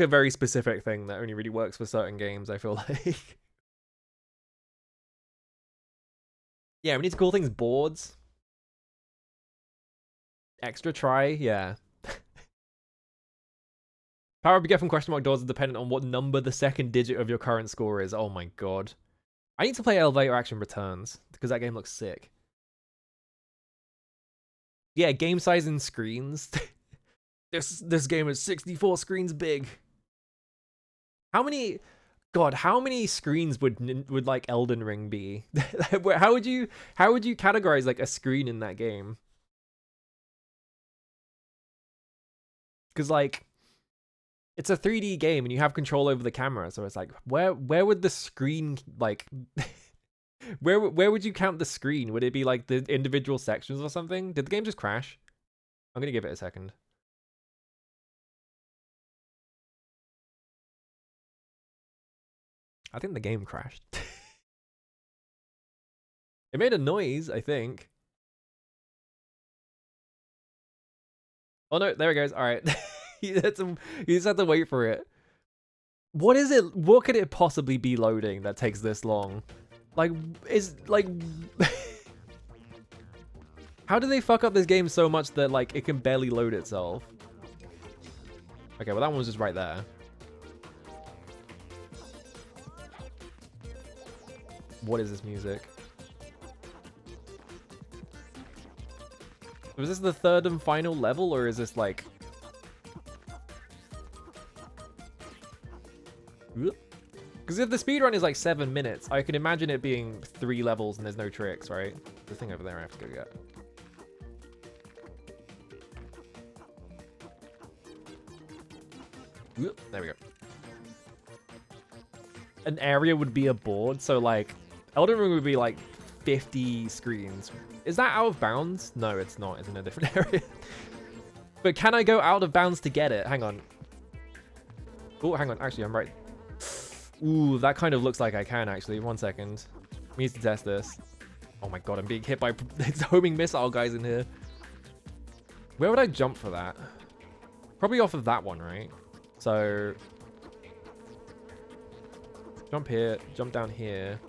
a very specific thing that only really works for certain games, I feel like. Yeah, we need to call things boards. Extra try, yeah. Power up you get from question mark doors is dependent on what number the second digit of your current score is. Oh my god. I need to play Elevator Action Returns, because that game looks sick. Yeah, game size in screens. This game is 64 screens big. How many... God, how many screens would like Elden Ring be? How would you categorize like a screen in that game? Because like it's a 3D game and you have control over the camera, so it's like where would the screen like where would you count the screen? Would it be like the individual sections or something? Did the game just crash? I'm gonna give it a second. I think the game crashed. It made a noise, I think. Oh no, there it goes. All right. You just have to wait for it. What is it? What could it possibly be loading that takes this long? Like, how do they fuck up this game so much that like it can barely load itself? Okay, well that one's just right there. What is this music? Was this the third and final level, or is this like... Because if the speedrun is like 7 minutes, I can imagine it being 3 levels and there's no tricks, right? The thing over there I have to go get. There we go. An area would be a board, so like... Elden Ring would be like 50 screens. Is that out of bounds? No, it's not. It's in a different area. But can I go out of bounds to get it? Hang on. Oh, hang on. Actually, I'm right. Ooh, that kind of looks like I can, actually. 1 second. We need to test this. Oh my god, I'm being hit by homing missile guys in here. Where would I jump for that? Probably off of that one, right? So... Jump here. Jump down here.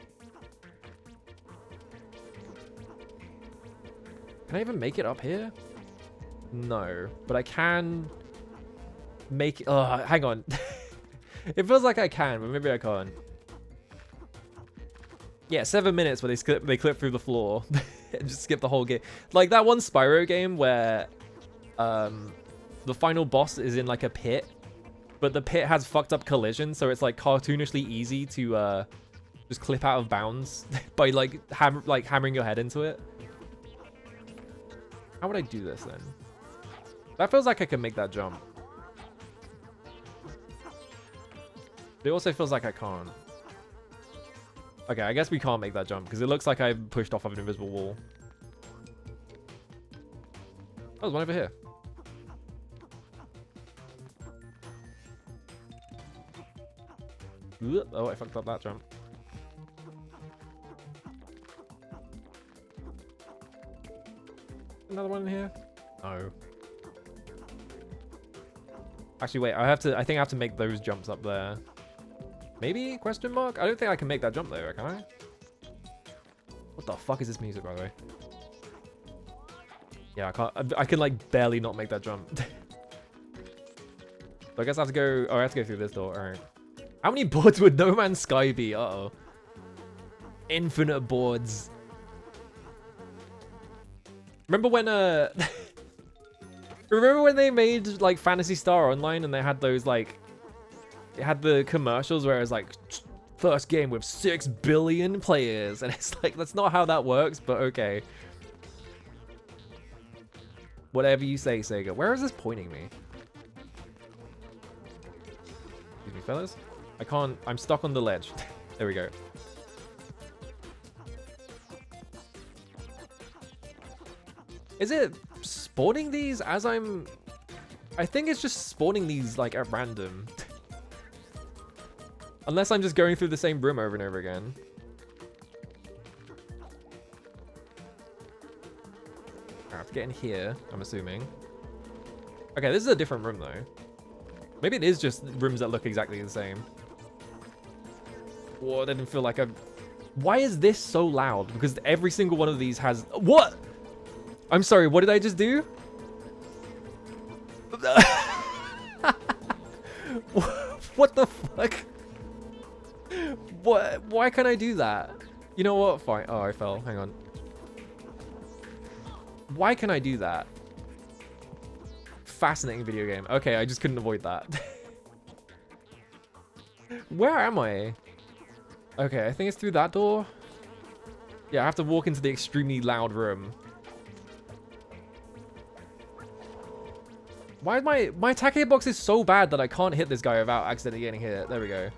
Can I even make it up here? No, but I can make it. Hang on. It feels like I can, but maybe I can't. Yeah, 7 minutes where they clip through the floor and just skip the whole game. Like that one Spyro game where the final boss is in like a pit, but the pit has fucked up collision, so it's like cartoonishly easy to just clip out of bounds by like hammering your head into it. How would I do this then? That feels like I can make that jump. It also feels like I can't. Okay, I guess we can't make that jump because it looks like I pushed off of an invisible wall. Oh, there's one over here. Oh, I fucked up that jump. Another one in here? No. Actually, wait, I think I have to make those jumps up there. Maybe? Question mark? I don't think I can make that jump there, can I? What the fuck is this music, by the way? Yeah, I can't. I can like barely not make that jump. So I guess I have to go. Oh, I have to go through this door. All right. How many boards would No Man's Sky be? Uh-oh. Infinite boards. Remember when remember when they made like Phantasy Star Online and they had those like it had the commercials where it was like first game with 6 billion players, and it's like that's not how that works, but okay. Whatever you say, Sega. Where is this pointing me? Excuse me, fellas. I can't. I'm stuck on the ledge. There we go. Is it spawning these as I'm... I think it's just spawning these like at random. Unless I'm just going through the same room over and over again. I have to get in here, I'm assuming. Okay, this is a different room though. Maybe it is just rooms that look exactly the same. Whoa, that didn't feel like a... Why is this so loud? Because every single one of these has... What? I'm sorry, what did I just do? What the fuck? What? Why can't I do that? You know what? Fine. Oh, I fell. Hang on. Why can I do that? Fascinating video game. Okay, I just couldn't avoid that. Where am I? Okay, I think it's through that door. Yeah, I have to walk into the extremely loud room. Why is my attack hitbox is so bad that I can't hit this guy without accidentally getting hit. There we go.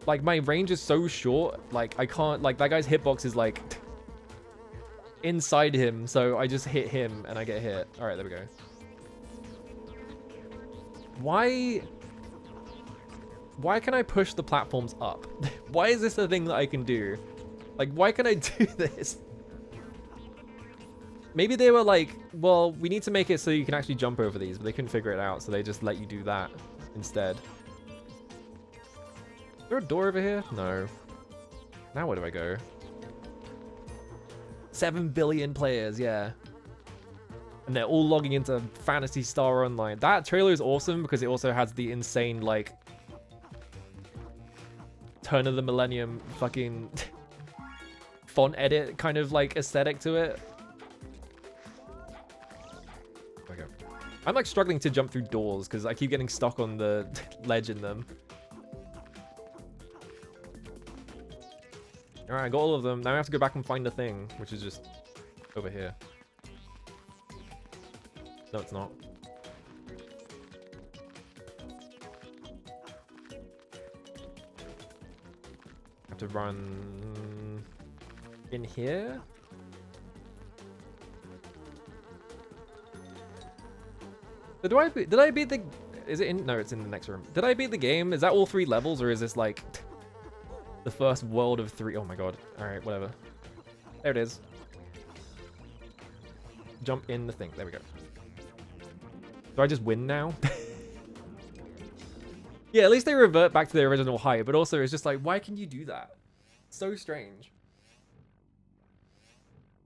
Like, my range is so short, like, I can't, like, that guy's hitbox is, like, inside him, so I just hit him and I get hit. Alright, there we go. Why can I push the platforms up? Why is this a thing that I can do? Like, why can I do this? Maybe they were like, well, we need to make it so you can actually jump over these, but they couldn't figure it out, so they just let you do that instead. Is there a door over here? No. Now where do I go? 7 billion players, yeah. And they're all logging into Phantasy Star Online. That trailer is awesome because it also has the insane, like, turn of the millennium fucking font edit kind of, like, aesthetic to it. Okay. I'm, like, struggling to jump through doors because I keep getting stuck on the ledge in them. Alright, I got all of them. Now I have to go back and find the thing, which is just over here. No, it's not. I have to run in here. Did I beat the... Is it in... No, it's in the next room. Did I beat the game? Is that all 3 levels, or is this like... the first world of 3. Oh my god. Alright, whatever. There it is. Jump in the thing. There we go. Do I just win now? Yeah, at least they revert back to their original height, but also it's just like, why can you do that? So strange.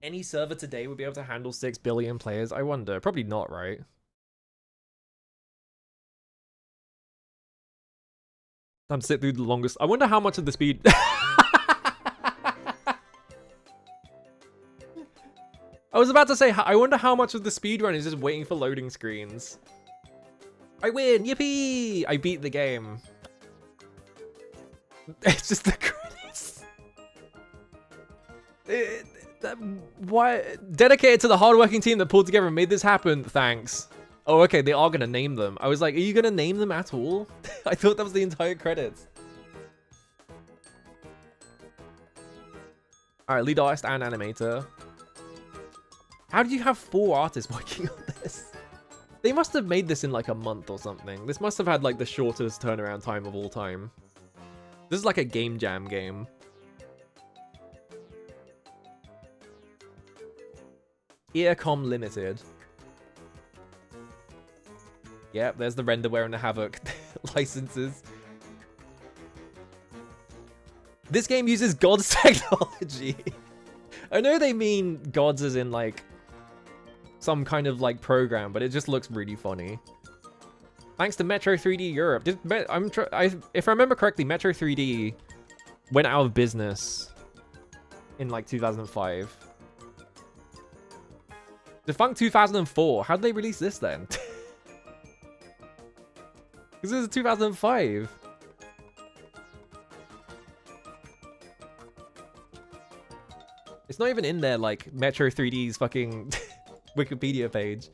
Any server today would be able to handle 6 billion players? I wonder. Probably not, right? Time to sit through the longest. I wonder how much of the speed. I was about to say, I wonder how much of the speedrun is just waiting for loading screens. I win! Yippee! I beat the game. It's just the credits. Why? Dedicated to the hardworking team that pulled together and made this happen. Thanks. Oh, okay, they are gonna name them. I was like, are you gonna name them at all? I thought that was the entire credits. Alright, lead artist and animator. How did you have 4 artists working on this? They must have made this in like a month or something. This must have had like the shortest turnaround time of all time. This is like a game jam game. Earcom Limited. Yep, there's the Renderware and the Havoc licenses. This game uses God's technology. I know they mean gods as in like some kind of like program, but it just looks really funny. Thanks to Metro 3D Europe. If I remember correctly, Metro 3D went out of business in like 2005. Defunct 2004. How did they release this then? Because this is 2005. It's not even in there like Metro 3D's fucking Wikipedia page.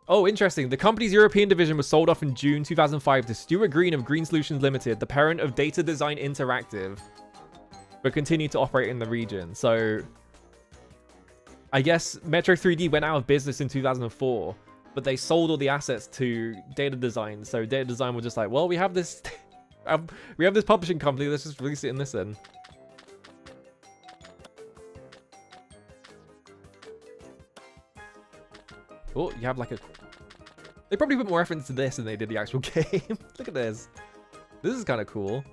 Oh, interesting. The company's European division was sold off in June 2005 to Stuart Green of Green Solutions Limited, the parent of Data Design Interactive, but continued to operate in the region. So I guess Metro 3D went out of business in 2004, but they sold all the assets to Data Design. So Data Design was just like, well, we have this we have this publishing company, let's just release it in this end. Oh, you have like a... They probably put more effort into this than they did the actual game. Look at this. This is kind of cool.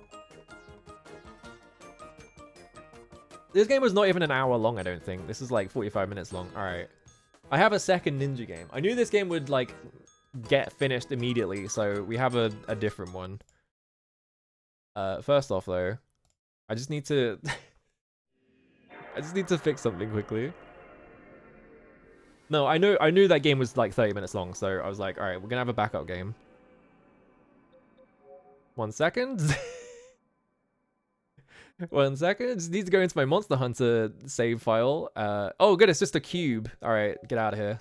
This game was not even an hour long, I don't think. This is like 45 minutes long. All right. I have a second Ninja game. I knew this game would like get finished immediately, so we have a different one. First off though, I just need to... I just need to fix something quickly. No, I knew that game was like 30 minutes long, so I was like, all right, we're gonna have a backup game. 1 second. 1 second. Just need to go into my Monster Hunter save file. Oh, good, it's just a cube. All right, get out of here.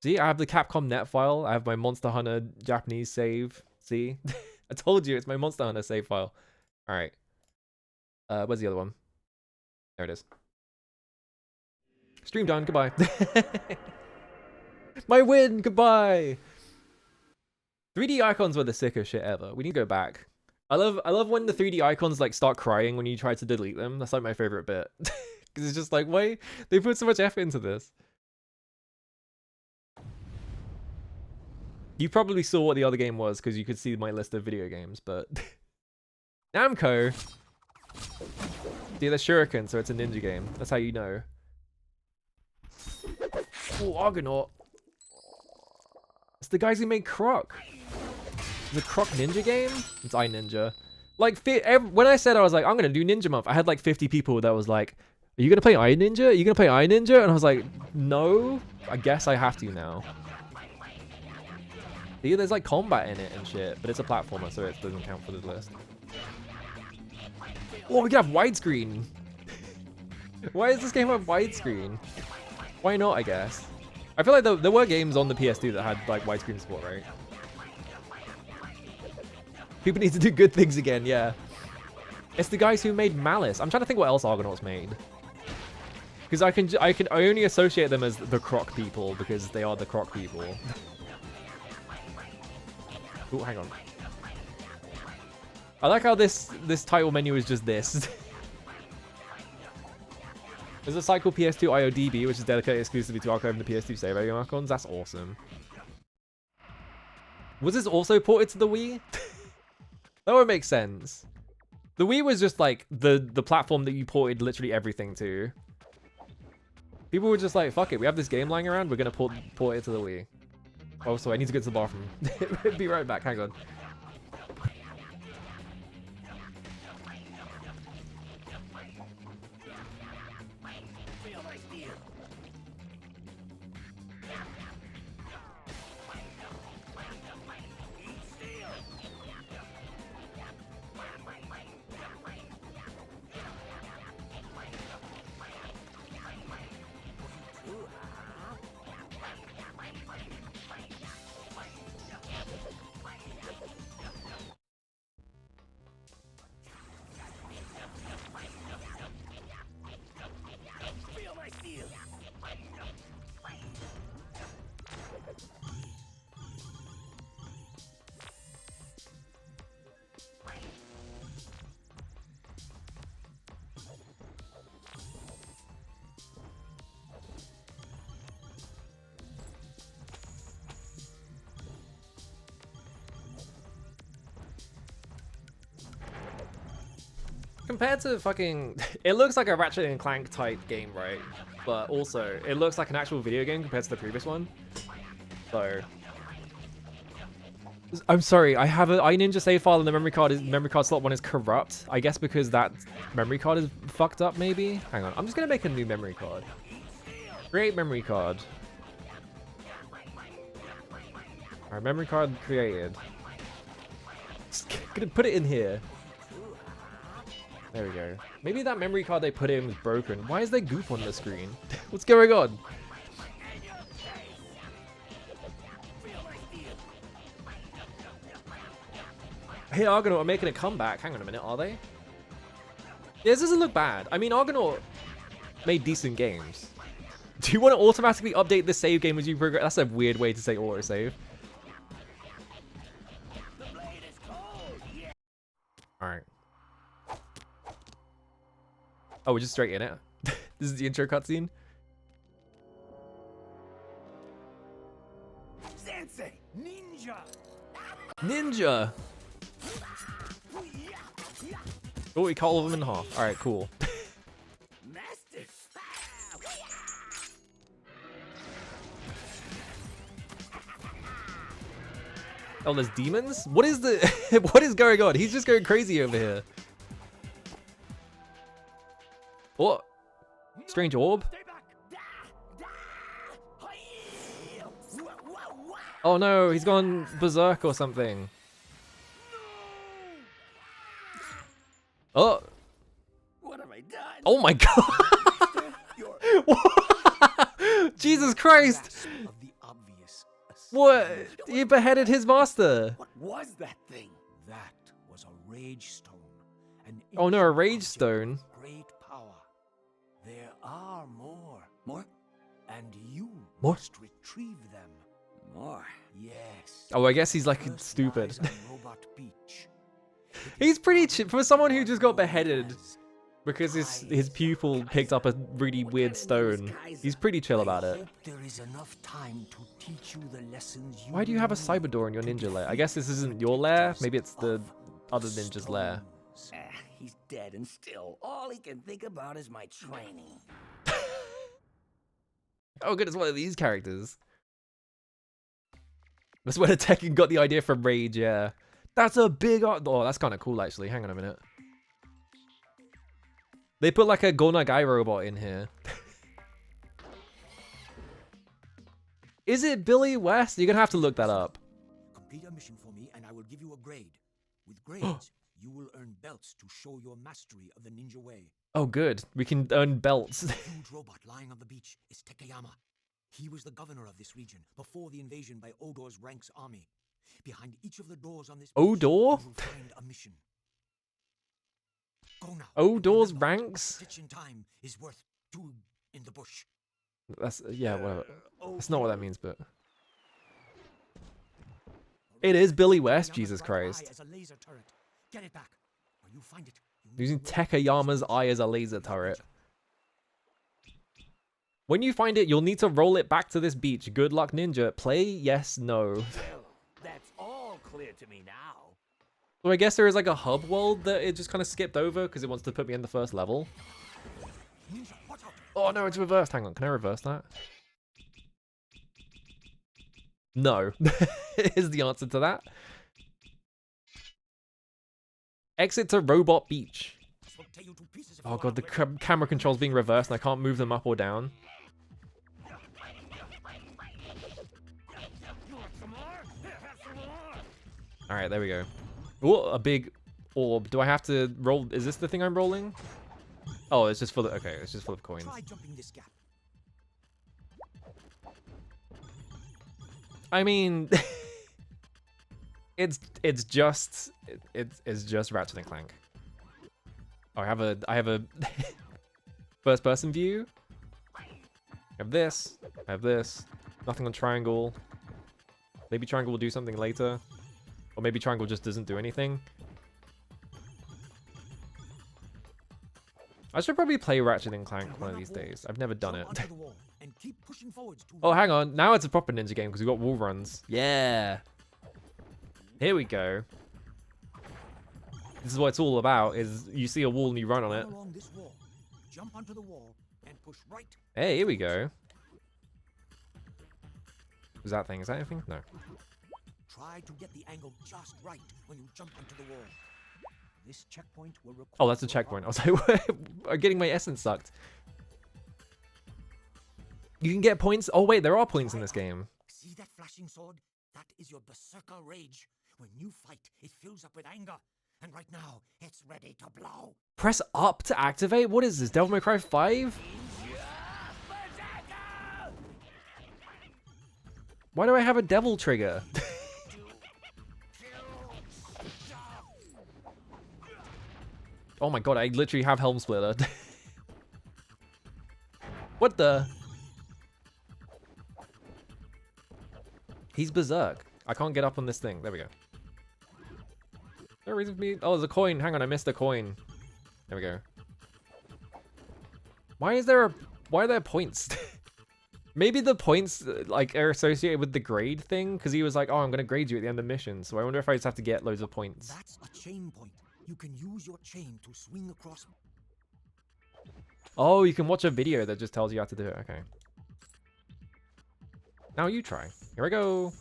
See, I have the Capcom net file. I have my Monster Hunter Japanese save. See, I told you it's my Monster Hunter save file. All right. Where's the other one? There it is. Stream done. Goodbye. My win. Goodbye. 3D icons were the sickest shit ever. We need to go back. I love when the 3D icons like start crying when you try to delete them. That's like my favorite bit. Because it's just like, wait, they put so much effort into this. You probably saw what the other game was because you could see my list of video games, but Namco. See, that's Shuriken, so it's a ninja game. That's how you know. Oh, Argonaut. It's the guys who made Croc. The Croc Ninja game? It's iNinja. Like, when I said I was like, I'm going to do Ninja Month, I had like 50 people that was like, are you going to play iNinja? Are you going to play iNinja? And I was like, no, I guess I have to now. See, there's like combat in it and shit, but it's a platformer, so it doesn't count for the list. Oh, we can have widescreen. Why does this game have widescreen? Why not, I guess? I feel like there were games on the PS2 that had like widescreen support, right? People need to do good things again, yeah. It's the guys who made Malice. I'm trying to think what else Argonauts made. Because I only associate them as the Croc people because they are the Croc people. Oh, hang on. I like how this title menu is just this. There's a site called PS2 IODB, which is dedicated exclusively to archiving the PS2 save icons. That's awesome. Was this also ported to the Wii? That would make sense. The Wii was just like the platform that you ported literally everything to. People were just like, fuck it, we have this game lying around, we're gonna port it to the Wii. Oh, sorry, I need to get to the bathroom. Be right back, hang on. compared to fucking... It looks like a Ratchet and Clank type game, right? But also, it looks like an actual video game compared to the previous one. So... I'm sorry, I have a iNinja save file and the memory card slot 1 is corrupt. I guess because that memory card is fucked up, maybe? Hang on, I'm just gonna make a new memory card. Create memory card. Alright, memory card created. Just gonna put it in here. There we go. Maybe that memory card they put in was broken. Why is there goop on the screen? What's going on? Hey, Argonaut are making a comeback. Hang on a minute, are they? Yeah, this doesn't look bad. I mean, Argonaut made decent games. Do you want to automatically update the save game as you progress? That's a weird way to say autosave. Alright. Oh, we're just straight in it. This is the intro cutscene. Sensei, ninja. Ninja! Oh, we cut all of them in half. Alright, cool. Master. Oh, there's demons? What is the... What is going on? He's just going crazy over here. What? Strange orb? Oh no, he's gone berserk or something. Oh. What have I done? Oh my god. Jesus Christ. Of the obvious. What? You beheaded his master. What was that thing? That was a rage stone. Oh no, a rage stone. Great power. There are more. More? And you More? must retrieve them. More? Yes. Oh, I guess he's like Earth stupid. lies on Robot Beach. He's pretty for someone who just got beheaded because his pupil picked up a really weird stone. He's pretty chill about it. There is enough time to teach you the lessons you Why do you have a cyber door in your ninja lair? I guess this isn't your lair. Maybe it's the other ninja's lair. He's dead and still. All he can think about is my training. Oh, good, it's one of these characters. That's where the Tekken got the idea from Rage, yeah. That's a big... Oh, that's kind of cool, actually. Hang on a minute. They put like a Go Nagai robot in here. Is it Billy West? You're going to have to look that up. Complete a mission for me and I will give you a grade. With grades, you will earn belts to show your mastery of the ninja way. Oh, good. We can earn belts. The huge robot lying on the beach is Takayama. He was the governor of this region before the invasion by Odor's Rank's army. Behind each of the doors on this beach, Odor? you will find a mission. Go now. Odor's Remember, Ranks? stitch in time is worth 2 in the bush. That's... Yeah, whatever. That's not what that means, but... It is Billy West, Takayama's Jesus right Christ. eye as a laser turret. Get it back. When you find it, you need Using to roll it Takayama's eye as a laser turret. When you find it, you'll need to roll it back to this beach. Good luck, ninja. Play yes, no. Well, that's all clear to me now. So I guess there is like a hub world that it just kind of skipped over because it wants to put me in the first level. Ninja, watch out. Oh no, it's reversed. Hang on, can I reverse that? No, is the answer to that. Exit to Robot Beach. Will tear you to pieces if Oh you god, the aren't ready. camera control's being reversed and I can't move them up or down. Alright, there we go. Oh, a big orb. Do I have to roll? Is this the thing I'm rolling? Oh, it's just full of... Okay, it's just full of coins. Try jumping this gap. I mean... it's just Ratchet and Clank. Oh, I have a first person view. I have this. I have this. Nothing on triangle. Maybe triangle will do something later. Or maybe triangle just doesn't do anything. I should probably play Ratchet and Clank one of these days. I've never done it. Oh, hang on. Now it's a proper ninja game because we've got wall runs. Yeah. Here we go. This is what it's all about, is you see a wall and you run on it. Along this wall, jump onto the wall and push right. Hey, here we go. Is that thing? Is that anything? No. Try to get the angle just right when you jump onto the wall. This checkpoint will require. Oh, that's a checkpoint. I was like, I'm getting my essence sucked. You can get points. Oh, wait, there are points in this game. See that flashing sword? That is your berserker rage. When you fight, it fills up with anger. And right now, it's ready to blow. Press up to activate? What is this? Devil May Cry 5? Why do I have a devil trigger? Oh my god, I literally have Helm Splitter. What the? He's berserk. I can't get up on this thing. There we go. No reason for me. Oh, there's a coin. Hang on, I missed a coin. There we go. Why are there points? Maybe the points like are associated with the grade thing, because he was like, "Oh, I'm gonna grade you at the end of the mission." So I wonder if I just have to get loads of points. That's a chain point. You can use your chain to swing across. Oh, you can watch a video that just tells you how to do it. Okay. Now you try. Here we go.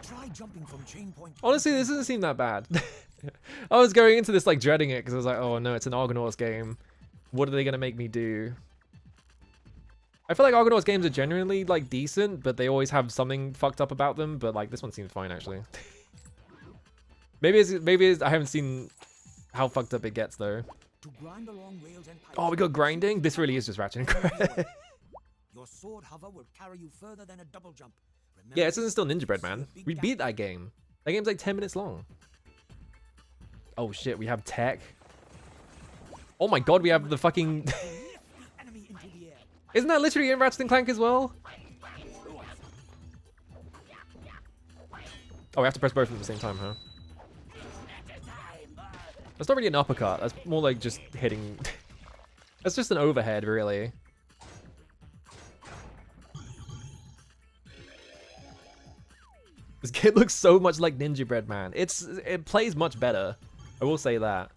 Try jumping from chain point. Honestly, this doesn't seem that bad. I was going into this like dreading it because I was like, "Oh no, it's an Argonauts game. What are they gonna make me do?" I feel like Argonauts games are genuinely like decent, but they always have something fucked up about them. But like this one seems fine actually. maybe I haven't seen how fucked up it gets though. To grind along rails and pipes. Oh, we got grinding. This really is just Ratchet and Clank. Your sword hover will carry you further than a double jump. Remember, Yeah, this isn't still Ninjabread Man. We beat that game. That game's like 10 minutes long. Oh shit, we have tech. Oh my god, we have the fucking. Isn't that literally in Ratchet and Clank as well? Oh, we have to press both of them at the same time, huh? That's not really an uppercut. That's more like just hitting. That's just an overhead, really. This game looks so much like Ninjabread Man. It plays much better. I will say that.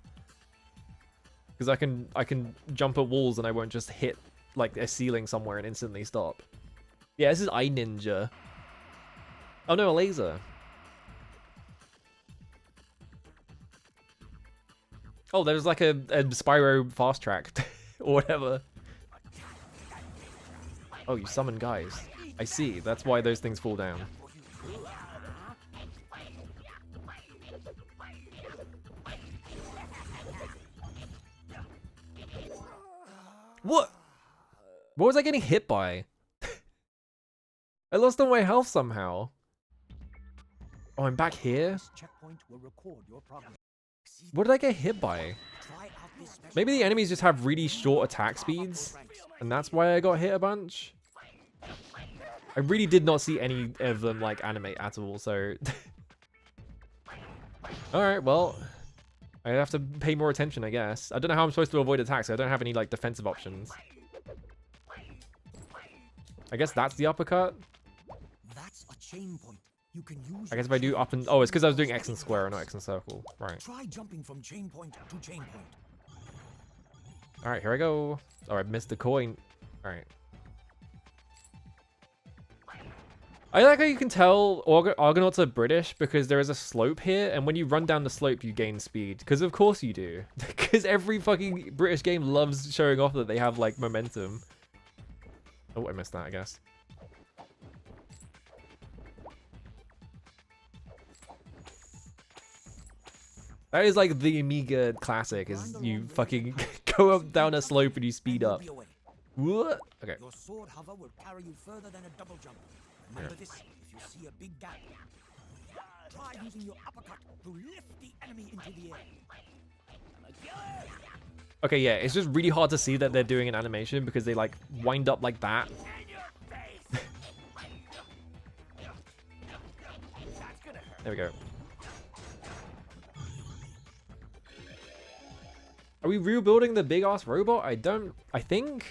Because I can jump at walls and I won't just hit like a ceiling somewhere and instantly stop. Yeah, this is iNinja. Oh no, a laser. Oh, there's like a Spyro fast track or whatever. Oh, you summon guys. I see. That's why those things fall down. What? What was I getting hit by? I lost all my health somehow. Oh, I'm back here? What did I get hit by? Maybe the enemies just have really short attack speeds, and that's why I got hit a bunch? I really did not see any of them like animate at all, so... Alright, well... I have to pay more attention, I guess. I don't know how I'm supposed to avoid attacks. I don't have any like defensive options. I guess that's the uppercut. That's a chain point. You can use. I guess if I do up and oh, it's because I was doing X and square, not X and circle. Right. Try jumping from chain point to chain point. All right, here I go. Oh, I missed the coin. All right. I like how you can tell Argonauts are British because there is a slope here, and when you run down the slope, you gain speed. Because of course you do. Because every fucking British game loves showing off that they have, like, momentum. Oh, I missed that, I guess. That is, like, the Amiga classic, is you fucking go up down a slope and you speed up. What? Okay. Your sword hover will carry you further than a double jump. Remember this, if you see a big gap, try using your uppercut to lift the enemy into the air. Okay, yeah, it's just really hard to see that they're doing an animation because they like wind up like that. There we go. Are we rebuilding the big ass robot? I think.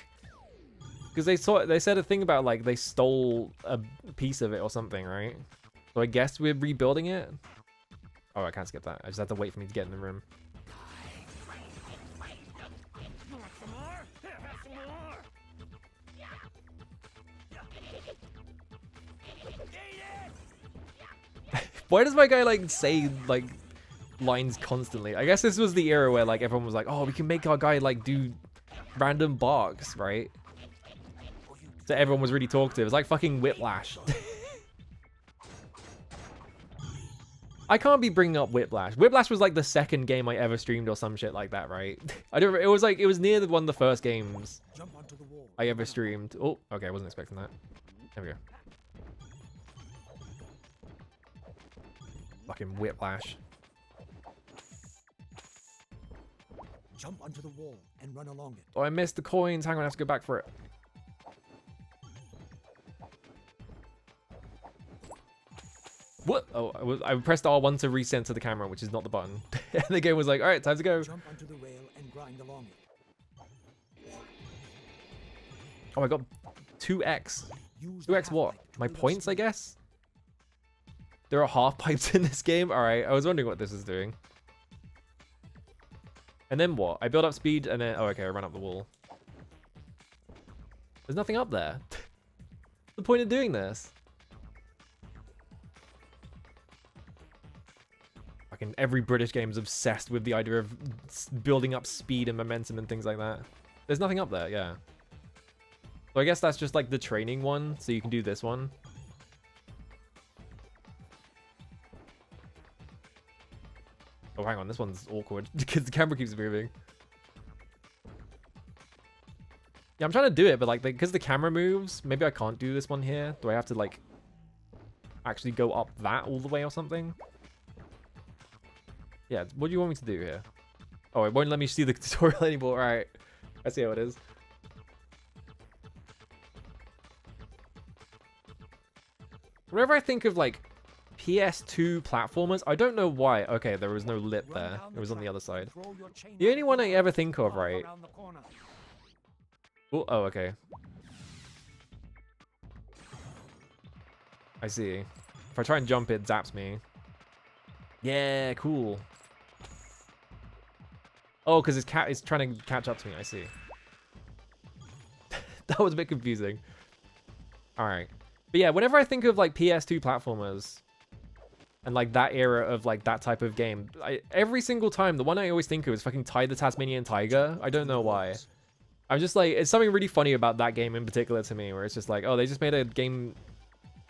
Because they said a thing about like they stole a piece of it or something, right? So I guess we're rebuilding it. Oh, I can't skip that. I just have to wait for me to get in the room. You want some more? Here, have some more. Eat it! Why does my guy like say like lines constantly? I guess this was the era where like everyone was like, oh, we can make our guy like do random barks, right? So everyone was really talkative. It was like fucking Whiplash. I can't be bringing up Whiplash. Whiplash was like the second game I ever streamed or some shit like that, right? I don't. It was like it was near one of the first games I ever streamed. Oh, okay, I wasn't expecting that. There we go. Fucking Whiplash. Jump onto the wall and run along it. Oh, I missed the coins. Hang on, I have to go back for it. What? Oh, I pressed R1 to recenter the camera, which is not the button. And the game was like, all right, time to go. Jump onto the rail and grind along it. Oh, I got 2x. 2x what? My points, I guess? There are half pipes in this game? All right, I was wondering what this is doing. And then what? I build up speed and then... Oh, okay, I run up the wall. There's nothing up there. What's the point of doing this? Fucking every British game is obsessed with the idea of building up speed and momentum and things like that. There's nothing up there, yeah. So I guess that's just like the training one, so you can do this one. Oh, hang on, this one's awkward because the camera keeps moving. Yeah, I'm trying to do it, but like, because the camera moves, maybe I can't do this one here. Do I have to like actually go up that all the way or something? Yeah, what do you want me to do here? Oh, it won't let me see the tutorial anymore. All right, I see how it is. Whenever I think of like PS2 platformers, I don't know why. Okay, there was no lip there. It was on the other side. The only one I ever think of, right? Oh, okay. I see. If I try and jump, it zaps me. Yeah, cool. Oh, because his cat is trying to catch up to me. I see. That was a bit confusing. All right. But yeah, whenever I think of like PS2 platformers and like that era of like that type of game, every single time, the one I always think of is fucking Ty the Tasmanian Tiger. I don't know why. I'm just like, it's something really funny about that game in particular to me, where it's just like, oh, they just made a game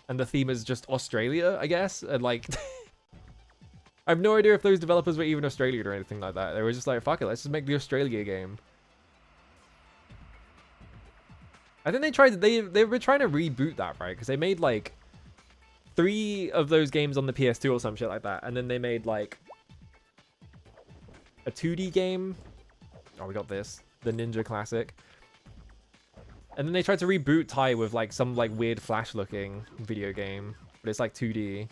and the theme is just Australia, I guess. And like, I have no idea if those developers were even Australian or anything like that. They were just like, fuck it, let's just make the Australia game. I think they were trying to reboot that, right? Because they made like 3 of those games on the PS2 or some shit like that. And then they made like a 2D game. Oh, we got this. The Ninja Classic. And then they tried to reboot Ty with like some like weird Flash looking video game. But it's like 2D.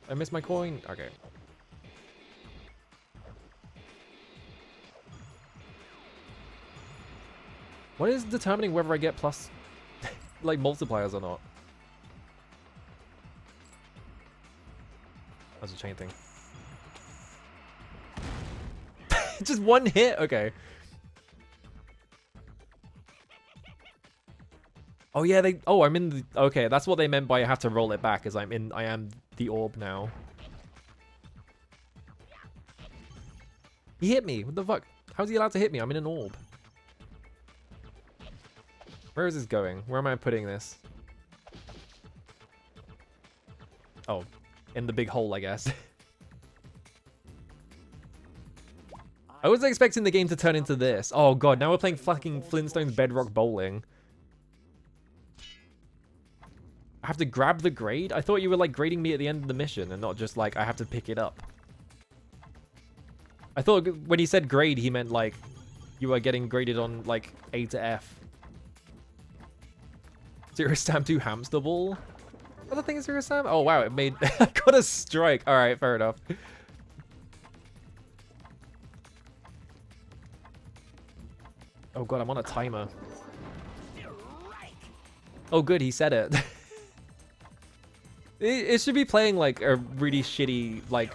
I missed my coin? Okay. What is determining whether I get plus like multipliers or not? That's a chain thing. Just one hit? Okay. Oh yeah, I'm in the, okay, that's what they meant by I have to roll it back, is I am the orb now. He hit me, what the fuck? How's he allowed to hit me? I'm in an orb. Where is this going? Where am I putting this? Oh, in the big hole, I guess. I wasn't expecting the game to turn into this. Oh god, now we're playing fucking Flintstones Bedrock Bowling. I have to grab the grade? I thought you were like grading me at the end of the mission and not just like I have to pick it up. I thought when he said grade, he meant like you were getting graded on like A to F. Zero Stam 2 Hamster Ball? What the thing is Zero Stam? Oh wow, it made... I got a strike. Alright, fair enough. Oh god, I'm on a timer. Oh good, he said it. It should be playing like a really shitty, like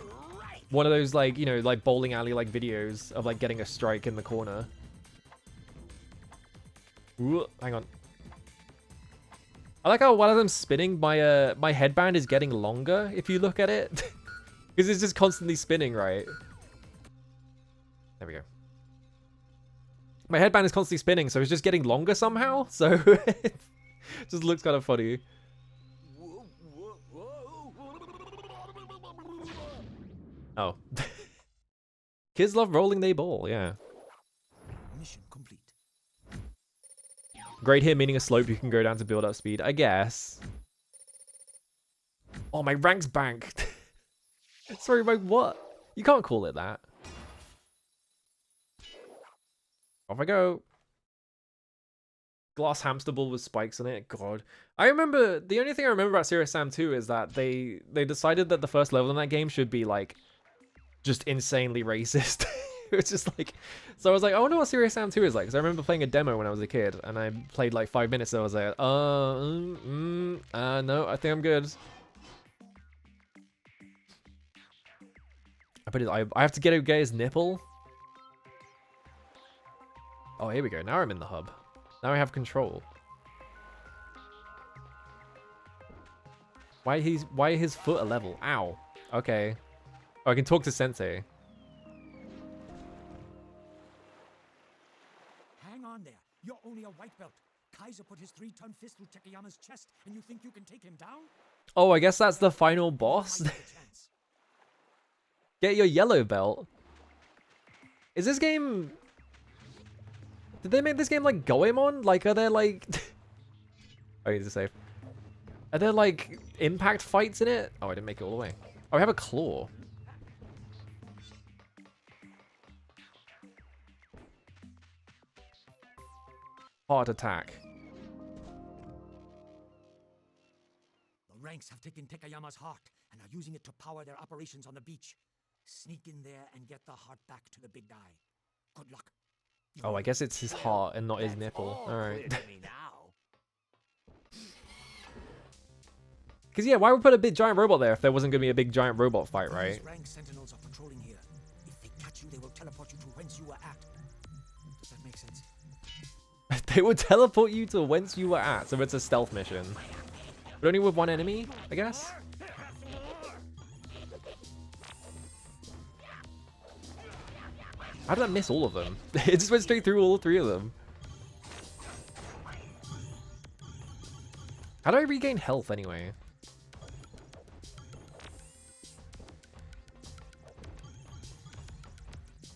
one of those like, you know, like bowling alley like videos of like getting a strike in the corner. Ooh, hang on. I like how one of them spinning, my headband is getting longer if you look at it. Because it's just constantly spinning, right? There we go. My headband is constantly spinning, so it's just getting longer somehow. So it just looks kind of funny. Oh. Kids love rolling they ball, yeah. Mission complete. Grade here meaning a slope you can go down to build up speed, I guess. Oh, my rank's banked. Sorry, my what? You can't call it that. Off I go. Glass hamster ball with spikes on it. God. I remember, the only thing I remember about Serious Sam 2 is that they decided that the first level in that game should be like just insanely racist. It was just like, so I was like, I wonder what Serious Sam 2 is like, because I remember playing a demo when I was a kid, and I played like 5 minutes, so I was like, no, I think I'm good. I have to get his nipple. Oh, here we go. Now I'm in the hub. Now I have control. Why his foot a level? Ow. Okay. Oh, I can talk to Sensei. Hang on there. You're only a white belt. Kaiser put his 3-ton fist through Takayama's chest, and you think you can take him down? Oh, I guess that's the final boss. Might have a chance. Get your yellow belt. Is this game... Did they make this game like Goemon? Like, are there like... Oh, he's safe. Are there like impact fights in it? Oh, I didn't make it all the way. Oh, I have a claw. Heart attack. The ranks have taken Takayama's heart and are using it to power their operations on the beach. Sneak in there and get the heart back to the big guy. Good luck. Oh, I guess it's his heart and not his nipple. Alright. Because, yeah, why would we put a big giant robot there if there wasn't going to be a big giant robot fight, right? These rank sentinels are patrolling here. If they catch you, they will teleport you to whence you were at. Does that make sense? They would teleport you to whence you were at, so it's a stealth mission. But only with one enemy, I guess? How did I miss all of them? It just went straight through all 3 of them. How do I regain health anyway?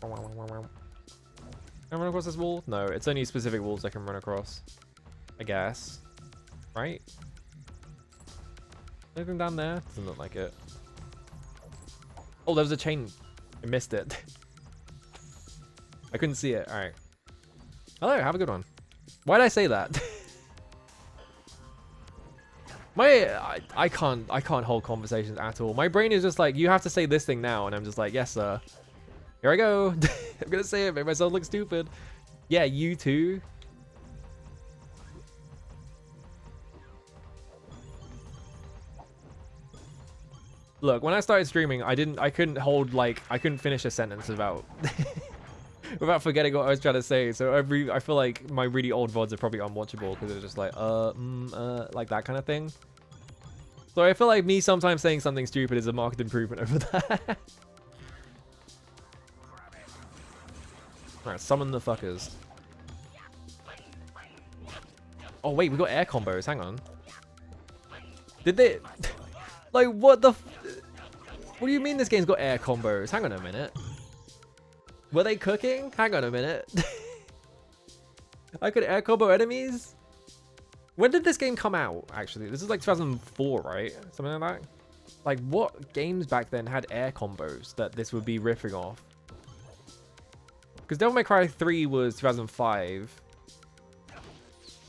Can I run across this wall? No, it's only specific walls I can run across. I guess. Right? Anything down there? Doesn't look like it. Oh, there was a chain. I missed it. I couldn't see it. Alright. Hello, have a good one. Why did I say that? I can't hold conversations at all. My brain is just like, you have to say this thing now, and I'm just like, yes sir. Here I go. I'm gonna say it, make myself look stupid. Yeah, you too. Look, when I started streaming, I couldn't finish a sentence without without forgetting what I was trying to say. So I feel like my really old VODs are probably unwatchable because it's just like like that kind of thing. So I feel like me sometimes saying something stupid is a marked improvement over that. Alright, summon the fuckers. Oh wait, we got air combos, hang on. Did they... Like, what the... What do you mean this game's got air combos? Hang on a minute. Were they cooking? Hang on a minute. I could air combo enemies? When did this game come out, actually? This is like 2004, right? Something like that? Like, what games back then had air combos that this would be riffing off? Because Devil May Cry 3 was 2005.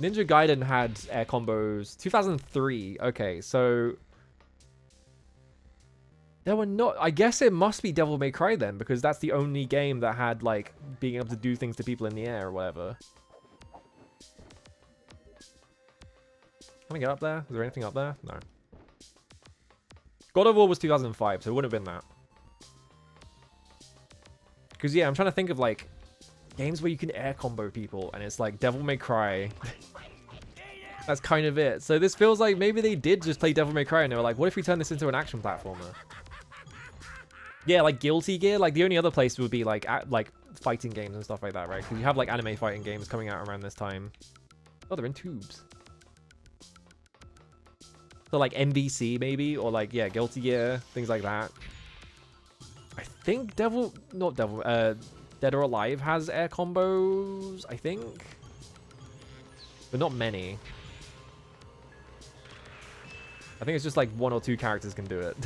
Ninja Gaiden had air combos 2003. Okay, so... There were not... I guess it must be Devil May Cry then, because that's the only game that had, like, being able to do things to people in the air or whatever. Can I get up there? Is there anything up there? No. God of War was 2005, so it wouldn't have been that. Because, yeah, I'm trying to think of, like, games where you can air combo people, and it's like Devil May Cry. That's kind of it. So this feels like maybe they did just play Devil May Cry, and they were like, what if we turn this into an action platformer? Yeah, like Guilty Gear. Like, the only other place would be, like, fighting games and stuff like that, right? Because you have, like, anime fighting games coming out around this time. Oh, they're in tubes. So, like, MVC, maybe? Or, like, yeah, Guilty Gear. Things like that. I think Dead or Alive has air combos, I think. But not many. I think it's just, like, 1 or 2 characters can do it.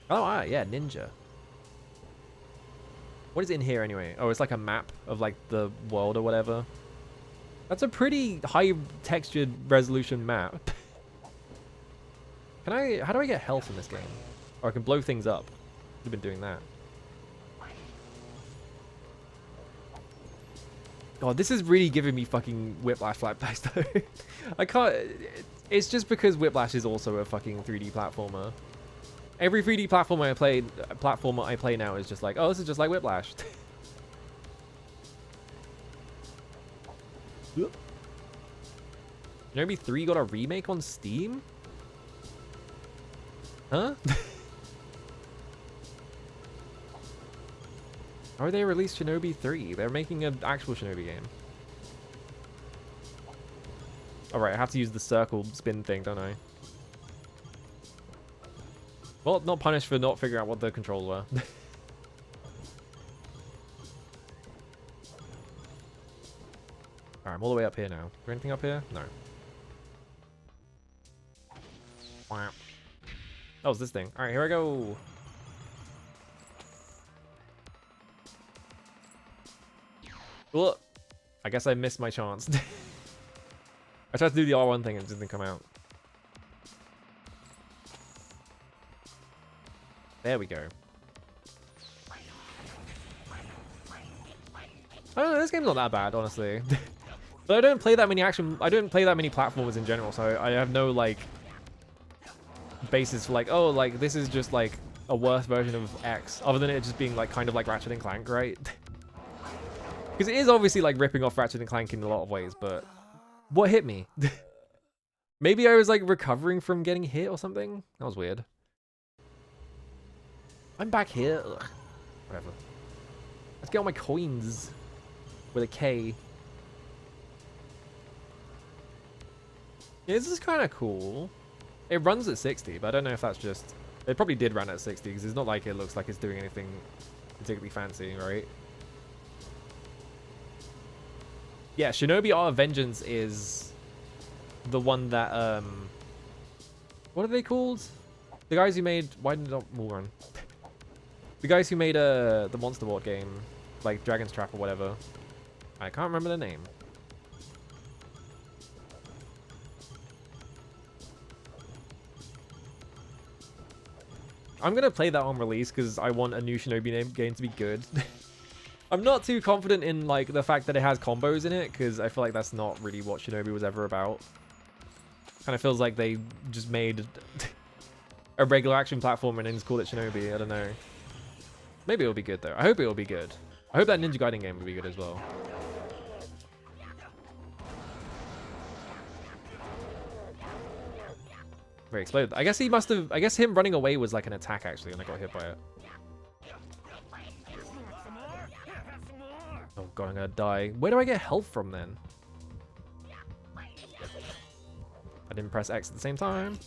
Oh, yeah, Ninja. What is in here anyway? Oh, it's like a map of like the world or whatever. That's a pretty high textured resolution map. How do I get health in this game? Or I can blow things up. I've been doing that. Oh, this is really giving me fucking Whiplash flashbacks though. I can't. It's just because Whiplash is also a fucking 3D platformer. Every 3D platformer I play now is just like, oh, this is just like Whiplash. Shinobi 3 got a remake on Steam? Huh? How are they released Shinobi 3? They're making an actual Shinobi game. Alright, I have to use the circle spin thing, don't I? Well, not punished for not figuring out what the controls were. Alright, I'm all the way up here now. Is there anything up here? No. Wow. Oh, it's this thing. Alright, here I go. Well, I guess I missed my chance. I tried to do the R1 thing and it didn't come out. There we go. I don't know, this game's not that bad, honestly. But I don't play that many platformers in general, so I have no, like, basis for, like, oh, like, this is just, like, a worse version of X, other than it just being, like, kind of like Ratchet and Clank, right? Because it is obviously, like, ripping off Ratchet and Clank in a lot of ways, but what hit me? Maybe I was, like, recovering from getting hit or something? That was weird. I'm back here. Ugh. Whatever. Let's get all my coins. With a K. Yeah, this is kind of cool. It runs at 60, but I don't know if that's just... It probably did run at 60, because it's not like it looks like it's doing anything particularly fancy, right? Yeah, Shinobi Art of Vengeance is the one that, what are they called? The guys who made... Why did it not run? The guys who made the Monster Ward game, like Dragon's Trap or whatever. I can't remember the name. I'm gonna play that on release because I want a new Shinobi game to be good. I'm not too confident in like the fact that it has combos in it because I feel like that's not really what Shinobi was ever about. Kind of feels like they just made a regular action platform and then just called it Shinobi. I don't know. Maybe it'll be good though. I hope it'll be good. I hope that Ninja Gaiden game will be good as well. Very exploded. I guess he must have. I guess him running away was like an attack actually, and I got hit by it. Oh god, I'm gonna die. Where do I get health from then? I didn't press X at the same time.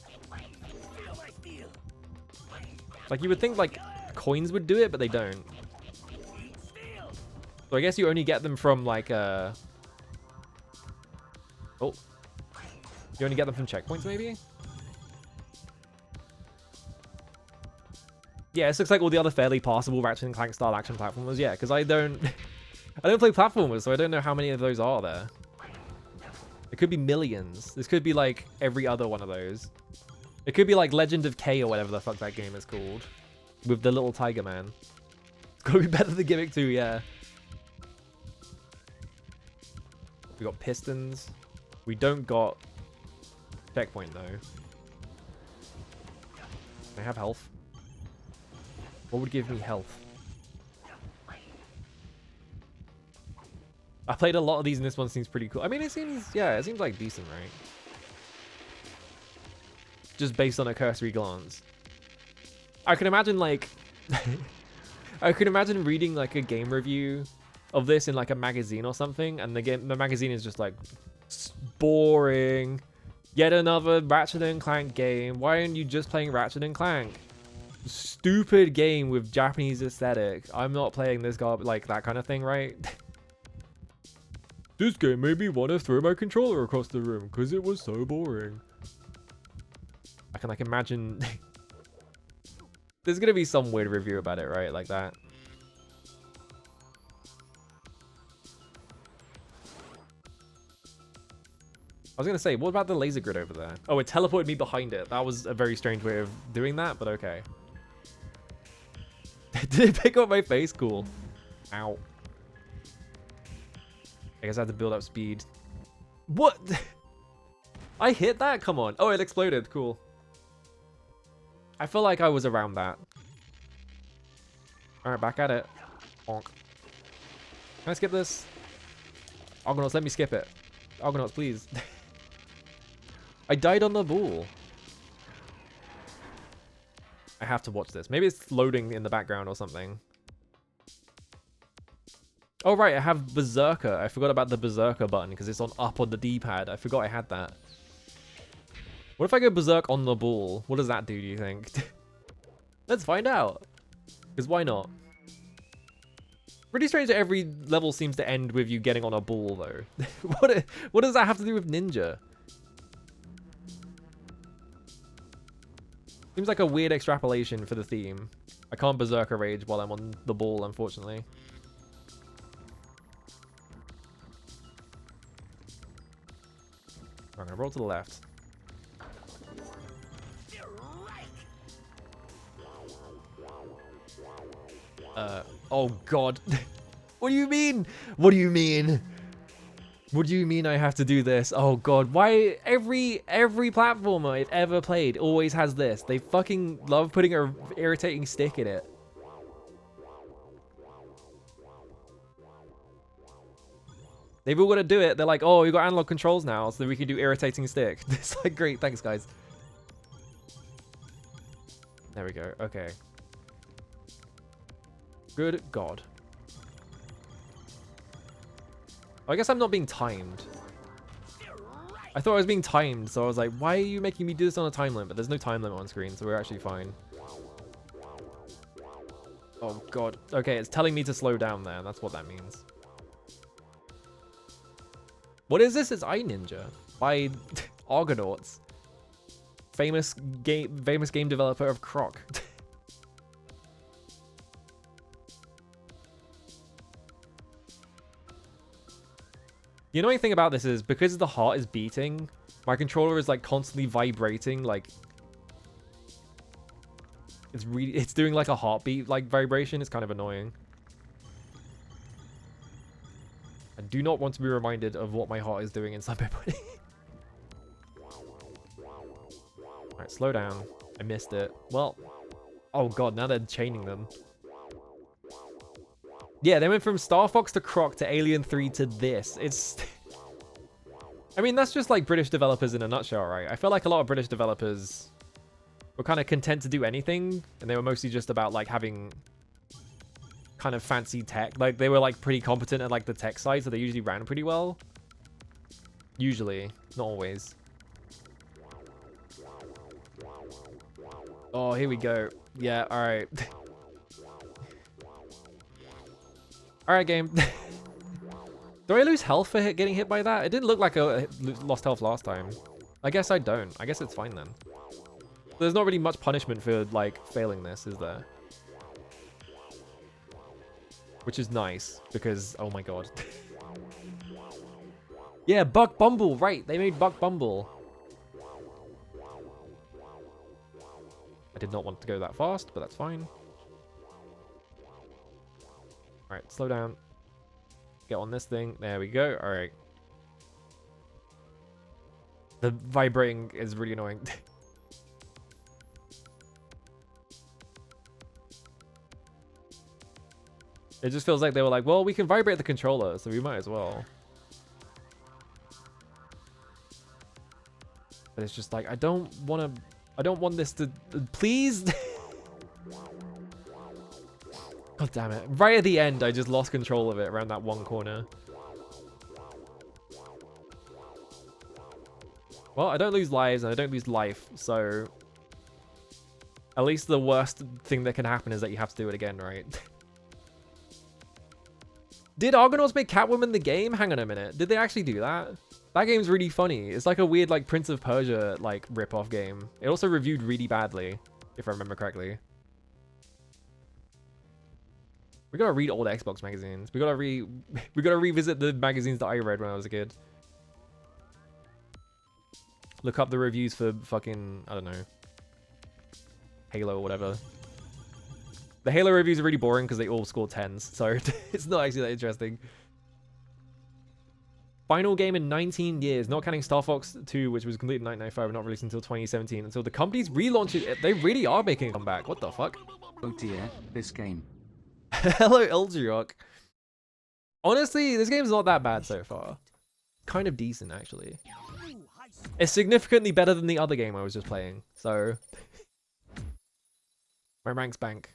Like you would think like coins would do it, but they don't. So I guess you only get them from like oh. You only get them from checkpoints maybe? Yeah, this looks like all the other fairly passable Ratchet and Clank style action platformers. Yeah, because I don't play platformers, so I don't know how many of those are there. It could be millions. This could be like every other one of those. It could be like Legend of K or whatever the fuck that game is called. With the little tiger man. It's gotta be better than Gimmick 2, yeah. We got pistons. We don't got checkpoint though. I have health. What would give me health? I played a lot of these and this one seems pretty cool. I mean, it seems, yeah, it seems like decent, right? Just based on a cursory glance. I can imagine like, I could imagine reading like a game review of this in like a magazine or something, and the magazine is just like, boring. Yet another Ratchet and Clank game. Why aren't you just playing Ratchet and Clank? Stupid game with Japanese aesthetic. I'm not playing this garbage, like that kind of thing, right? This game made me want to throw my controller across the room because it was so boring. I can like imagine there's gonna be some weird review about it, right? Like that. I was gonna say, what about the laser grid over there? Oh, it teleported me behind it. That was a very strange way of doing that, but okay. Did it pick up my face? Cool. Ow. I guess I had to build up speed. What? I hit that? Come on. Oh, it exploded. Cool. I feel like I was around that. Alright, back at it. Bonk. Can I skip this? Argonauts, let me skip it. Argonauts, please. I died on the ball. I have to watch this. Maybe it's loading in the background or something. Oh, right. I have Berserker. I forgot about the Berserker button because it's on up on the D-pad. I forgot I had that. What if I go Berserk on the ball? What does that do you think? Let's find out. Because why not? Pretty strange that every level seems to end with you getting on a ball, though. What does that have to do with Ninja? Seems like a weird extrapolation for the theme. I can't Berserker Rage while I'm on the ball, unfortunately. I'm gonna roll to the left. Oh god. What do you mean? What do you mean? What do you mean I have to do this? Oh god, why every platformer I've ever played always has this. They fucking love putting a irritating stick in it. They've all got to do it. They're like, oh, we got analog controls now, so we can do irritating stick. It's like, great, thanks, guys. There we go. Okay. Good God. I guess I'm not being timed. I thought I was being timed, so I was like, why are you making me do this on a time limit? But there's no time limit on screen, so we're actually fine. Oh God. Okay, it's telling me to slow down there. That's what that means. What is this? It's iNinja by Argonauts. Famous game developer of Croc. The annoying thing about this is because the heart is beating, my controller is like constantly vibrating, like it's doing like a heartbeat like vibration. It's kind of annoying. I do not want to be reminded of what my heart is doing inside my body. Alright, slow down. I missed it. Well, oh god, now they're chaining them. Yeah, they went from Star Fox to Croc to Alien 3 to this. It's... I mean, that's just like British developers in a nutshell, right? I feel like a lot of British developers were kind of content to do anything, and they were mostly just about like having kind of fancy tech. Like they were like pretty competent at like the tech side, so they usually ran pretty well. Usually, not always. Oh, here we go. Yeah, all right. All right, game. Do I lose health for getting hit by that? It didn't look like I lost health last time. I guess I don't. I guess it's fine then. There's not really much punishment for like failing this, is there? Which is nice because, oh my god. Yeah, Buck Bumble, right. They made Buck Bumble. I did not want to go that fast, but that's fine. Alright, slow down. Get on this thing. There we go. Alright. The vibrating is really annoying. It just feels like they were like, well, we can vibrate the controller, so we might as well. But it's just like, I don't want this to, please. God damn it. Right at the end, I just lost control of it around that one corner. Well, I don't lose lives and I don't lose life, so at least the worst thing that can happen is that you have to do it again, right? Did Argonauts make Catwoman the game? Hang on a minute. Did they actually do that? That game's really funny. It's like a weird like Prince of Persia like rip-off game. It also reviewed really badly, if I remember correctly. We gotta read old Xbox magazines. We gotta revisit the magazines that I read when I was a kid. Look up the reviews for fucking, I don't know, Halo or whatever. The Halo reviews are really boring because they all score 10s, so it's not actually that interesting. Final game in 19 years, not counting Star Fox 2, which was completed in 1995 and not released until 2017. Until the companies relaunch it, they really are making a comeback. What the fuck? Oh dear, this game. Hello, Eldriok. Honestly, this game's not that bad so far. Kind of decent, actually. It's significantly better than the other game I was just playing, so... My ranks bank.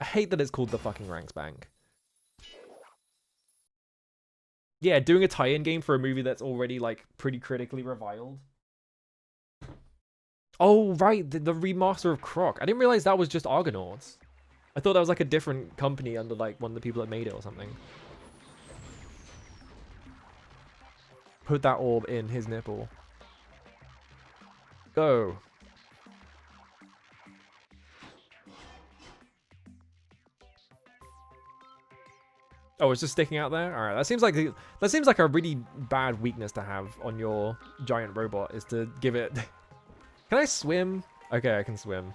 I hate that it's called the fucking ranks bank. Yeah, doing a tie-in game for a movie that's already, like, pretty critically reviled. Oh, right, the remaster of Croc. I didn't realize that was just Argonauts. I thought that was, like, a different company under, like, one of the people that made it or something. Put that orb in his nipple. Go. Oh, it's just sticking out there? Alright, that seems like a really bad weakness to have on your giant robot, is to give it... Can I swim? Okay, I can swim.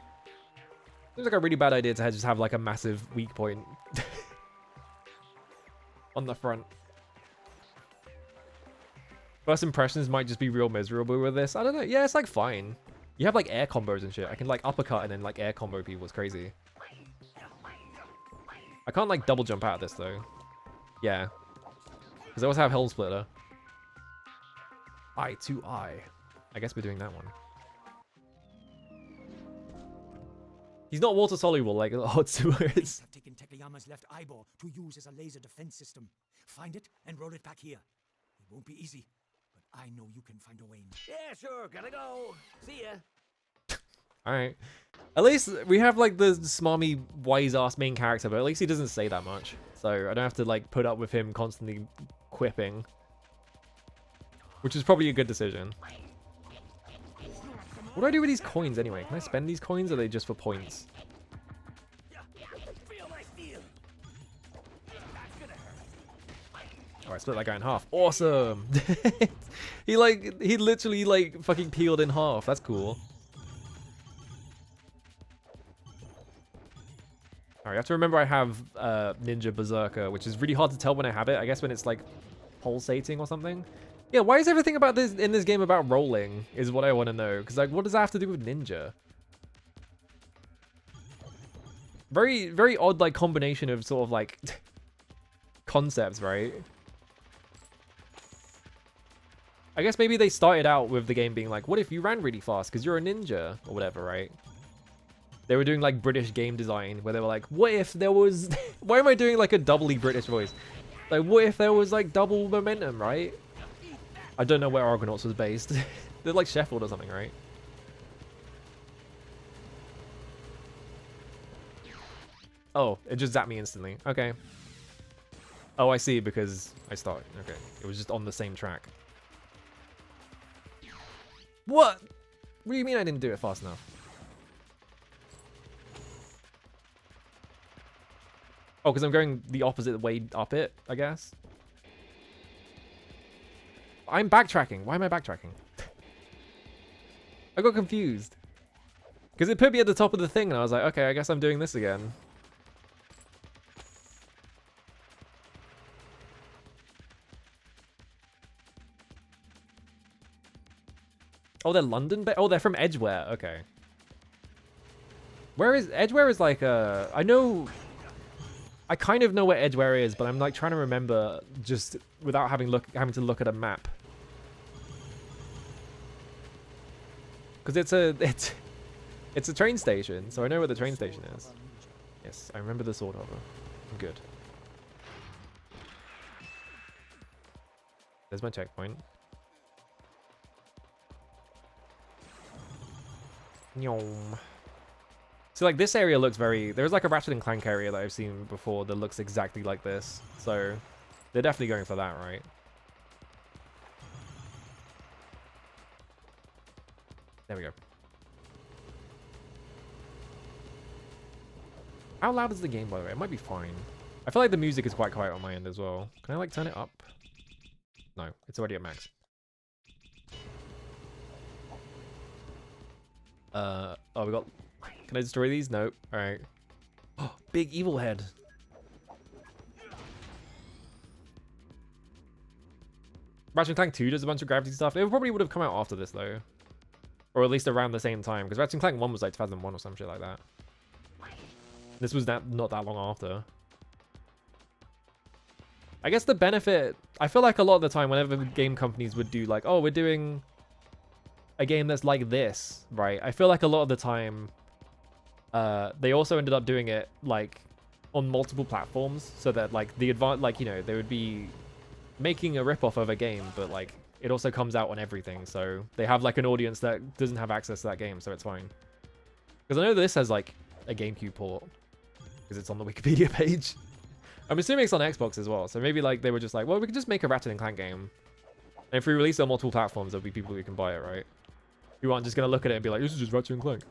Seems like a really bad idea to just have like a massive weak point on the front. First impressions might just be real miserable with this. I don't know. Yeah, it's like fine. You have like air combos and shit. I can like uppercut and then like air combo people. It's crazy. I can't like double jump out of this though. Yeah. Because I also have Hell Splitter. Eye to eye. I guess we're doing that one. He's not water soluble like Otsuwa is. I've taken Tekayama's left eyeball to use as a laser defense system. Find it and roll it back here. It won't be easy, but I know you can find a way. Yeah, sure. Gotta go. See ya. Alright. At least we have like the smarmy, wise-ass main character, but at least he doesn't say that much. So I don't have to like put up with him constantly quipping. Which is probably a good decision. What do I do with these coins anyway? Can I spend these coins or are they just for points? Alright, split that guy in half. Awesome! he literally like fucking peeled in half. That's cool. Alright, you have to remember I have Ninja Berserker, which is really hard to tell when I have it. I guess when it's like pulsating or something. Yeah, why is everything about this in this game about rolling is what I want to know. Because like, what does that have to do with Ninja? Very, very odd like combination of sort of like concepts, right? I guess maybe they started out with the game being like, what if you ran really fast because you're a ninja or whatever, right? They were doing like British game design where they were like, what if there was... Why am I doing like a doubly British voice? Like, what if there was like double momentum, right? I don't know where Argonauts was based. They're like Sheffield or something, right? Oh, it just zapped me instantly. Okay. Oh, I see, because I started. Okay. It was just on the same track. What? What do you mean I didn't do it fast enough? Oh, because I'm going the opposite way up it, I guess. I'm backtracking. Why am I backtracking? I got confused. Because it put me at the top of the thing, and I was like, okay, I guess I'm doing this again. Oh, they're London? Oh, they're from Edgware. Okay. Where is... Edgware is like I know... I kind of know where Edgeware is, but I'm like trying to remember just without having to look at a map. Because it's a train station, so I know where the train station is. Yes, I remember the sword hopper. I'm good. There's my checkpoint. Nyom. So like this area looks very... There's like a Ratchet and Clank area that I've seen before that looks exactly like this. So they're definitely going for that, right? There we go. How loud is the game, by the way? It might be fine. I feel like the music is quite quiet on my end as well. Can I like turn it up? No, it's already at max. Oh, we got... Can I destroy these? Nope. Alright. Oh, big evil head. Ratchet and Clank 2 does a bunch of gravity stuff. It probably would have come out after this, though. Or at least around the same time. Because Ratchet and Clank 1 was like 2001 or some shit like that. This was not that long after. I guess the benefit... I feel like a lot of the time, whenever game companies would do like, oh, we're doing a game that's like this, right? I feel like a lot of the time, they also ended up doing it like on multiple platforms, so that like the like, you know, they would be making a ripoff of a game, but like it also comes out on everything, so they have like an audience that doesn't have access to that game, so it's fine. Because I know this has like a GameCube port, because it's on the Wikipedia page. I'm assuming it's on Xbox as well, so maybe like they were just like, well, we could just make a Ratchet and Clank game, and if we release it on multiple platforms, there'll be people who can buy it, right? You aren't just gonna look at it and be like, this is just Ratchet and Clank.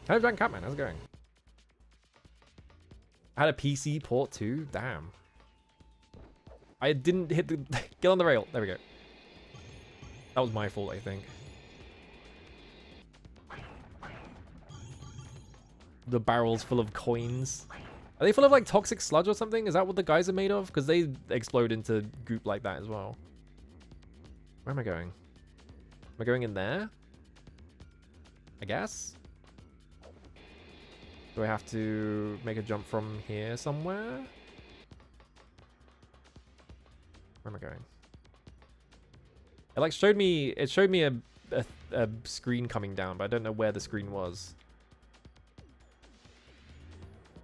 Hello, Giant Catman, how's it going? I had a PC port too? Damn. I didn't hit the... Get on the rail. There we go. That was my fault, I think. The barrel's full of coins. Are they full of like toxic sludge or something? Is that what the guys are made of? Because they explode into goop like that as well. Where am I going? Am I going in there? I guess? Do I have to make a jump from here somewhere? Where am I going? It like showed me... It showed me a screen coming down, but I don't know where the screen was.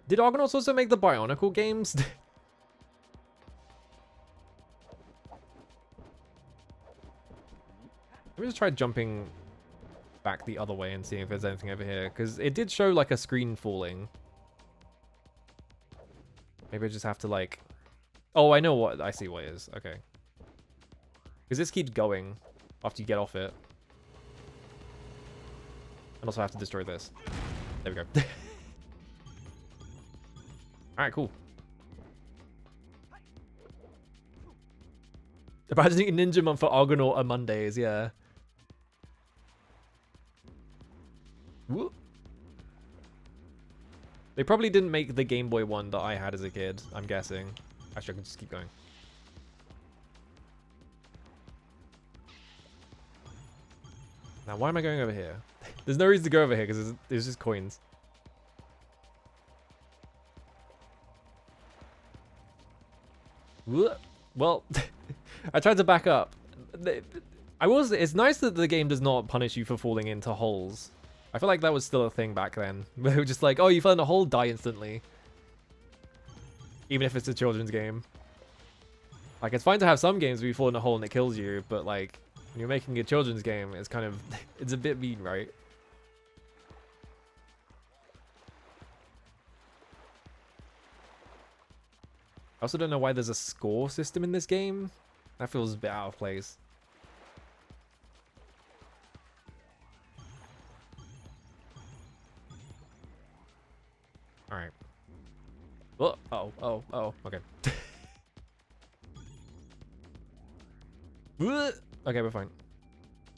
Did Argonauts also make the Bionicle games? Let me just try jumping back the other way and see if there's anything over here. Because it did show like a screen falling. Maybe I just have to like... Oh, I know what... I see what it is. Okay. Because this keeps going after you get off it. And also have to destroy this. There we go. Alright, cool. Imagining a Ninja Month for Argonaut on Mondays, yeah. Whoop. They probably didn't make the Game Boy one that I had as a kid, I'm guessing. Actually, I can just keep going. Now, why am I going over here? There's no reason to go over here because there's just coins. Well, I tried to back up. It's nice that the game does not punish you for falling into holes. I feel like that was still a thing back then. They were just like, oh, you fell in a hole, die instantly. Even if it's a children's game. Like, it's fine to have some games where you fall in a hole and it kills you, but like, when you're making a children's game, it's kind of, it's a bit mean, right? I also don't know why there's a score system in this game. That feels a bit out of place. Alright. Oh, okay. Okay, we're fine.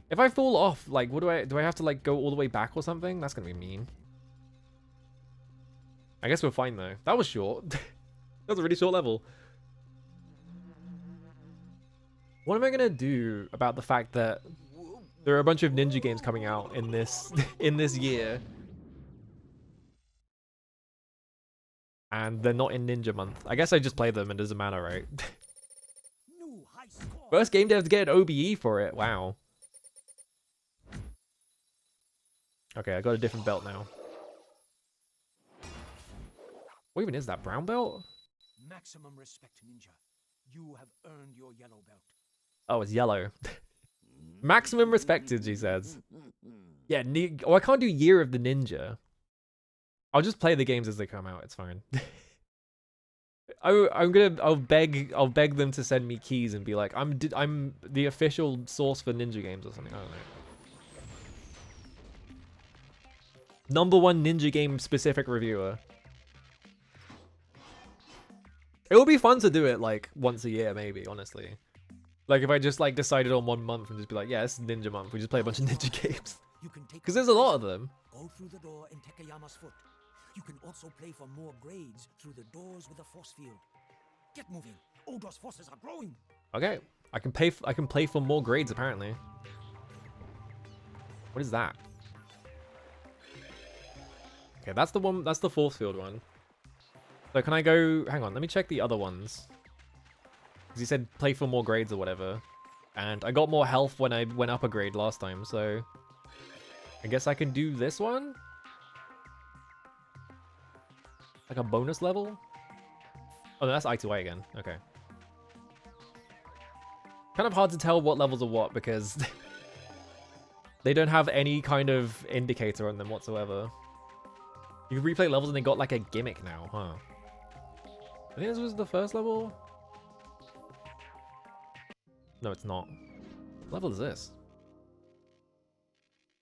If I fall off, like, what do I have to, like, go all the way back or something? That's gonna be mean. I guess we're fine, though. That was short. That was a really short level. What am I gonna do about the fact that there are a bunch of ninja games coming out in this year? And they're not in Ninja Month. I guess I just play them and it doesn't matter, right? New high score. First game dev to get an OBE for it. Wow. Okay, I got a different belt now. What even is that? Brown belt? Maximum respect, Ninja. You have earned your yellow belt. Oh, it's yellow. Maximum respected, she says. Yeah, oh, I can't do Year of the Ninja. I'll just play the games as they come out. It's fine. I'll beg them to send me keys and be like, I'm the official source for Ninja games or something. I don't know. #1 Ninja game specific reviewer. It would be fun to do it like once a year, maybe. Honestly, like if I just like decided on 1 month and just be like, yeah, this is Ninja Month. We just play a bunch of Ninja games because there's a lot of them. Go through the door in Takayama's foot. You can also play for more grades through the doors with a force field. Get moving. Odo's forces are growing. Okay, I can play for more grades apparently. What is that? Okay, that's the one. That's the force field one. So can I go? Hang on, let me check the other ones. Because he said play for more grades or whatever, and I got more health when I went up a grade last time. So I guess I can do this one. Like a bonus level? Oh, no, that's I2A again. Okay. Kind of hard to tell what levels are what because they don't have any kind of indicator on them whatsoever. You can replay levels and they got like a gimmick now, huh? I think this was the first level? No, it's not. What level is this?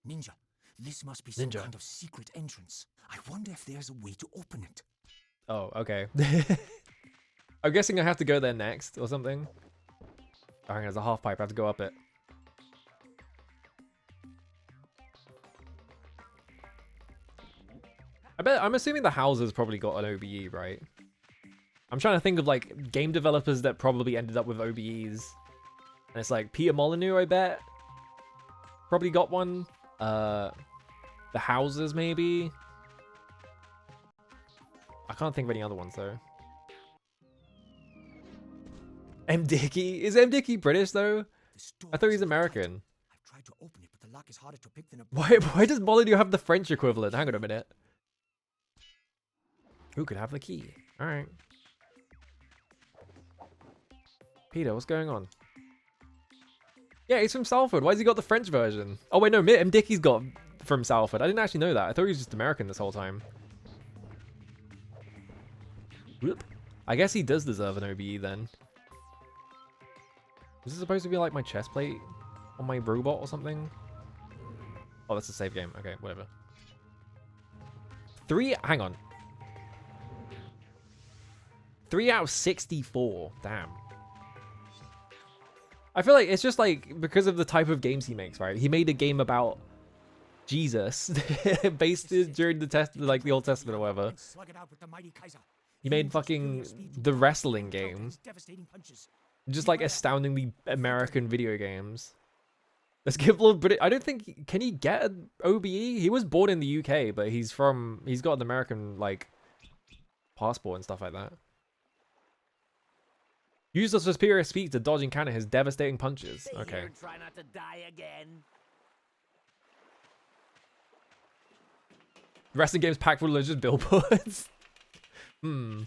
Ninja, this must be some Ninja. kind of secret entrance. I wonder if there's a way to open it. Oh, okay. I'm guessing I have to go there next or something. Oh, hang on, there's a half pipe. I have to go up it. I'm assuming the houses probably got an OBE, right? I'm trying to think of like game developers that probably ended up with OBEs. And it's like Peter Molyneux, I bet. Probably got one. The houses, maybe. I can't think of any other ones though. M. Dickey? Is M. Dickey British though? I thought he's American. I've tried to open it, but the lock is harder to pick than a Why does Molyneux have the French equivalent? Hang on a minute. Who could have the key? Alright. Peter, what's going on? Yeah, he's from Salford. Why's he got the French version? Oh wait, no, M. Dickey's got from Salford. I didn't actually know that. I thought he was just American this whole time. Whoop. I guess he does deserve an OBE then. Is this supposed to be like my chest plate on my robot or something? Oh, that's a save game. Okay, whatever. Hang on. 3 out of 64. Damn. I feel like it's just like because of the type of games he makes, right? He made a game about Jesus based during the Old Testament or whatever. Slug it out with the mighty Kaiser. He made fucking the wrestling game. Devastating punches. Just like astoundingly American video games. Let's give a little British. I don't think can he get an OBE? He was born in the UK, but he's got an American like passport and stuff like that. Use the superior speed to dodge and counter his devastating punches. Stay Okay. here and try not to die again. Wrestling games packed full of just billboards. Ooh.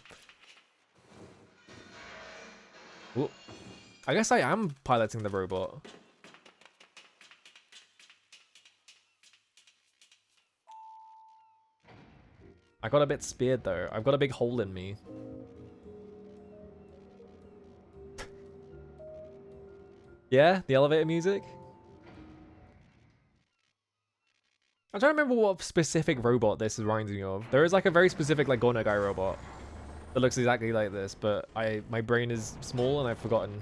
I guess I am piloting the robot. I got a bit speared though. I've got a big hole in me. Yeah, the elevator music. I'm trying to remember what specific robot this reminds me of. There is like a very specific like Gono guy robot that looks exactly like this, but my brain is small and I've forgotten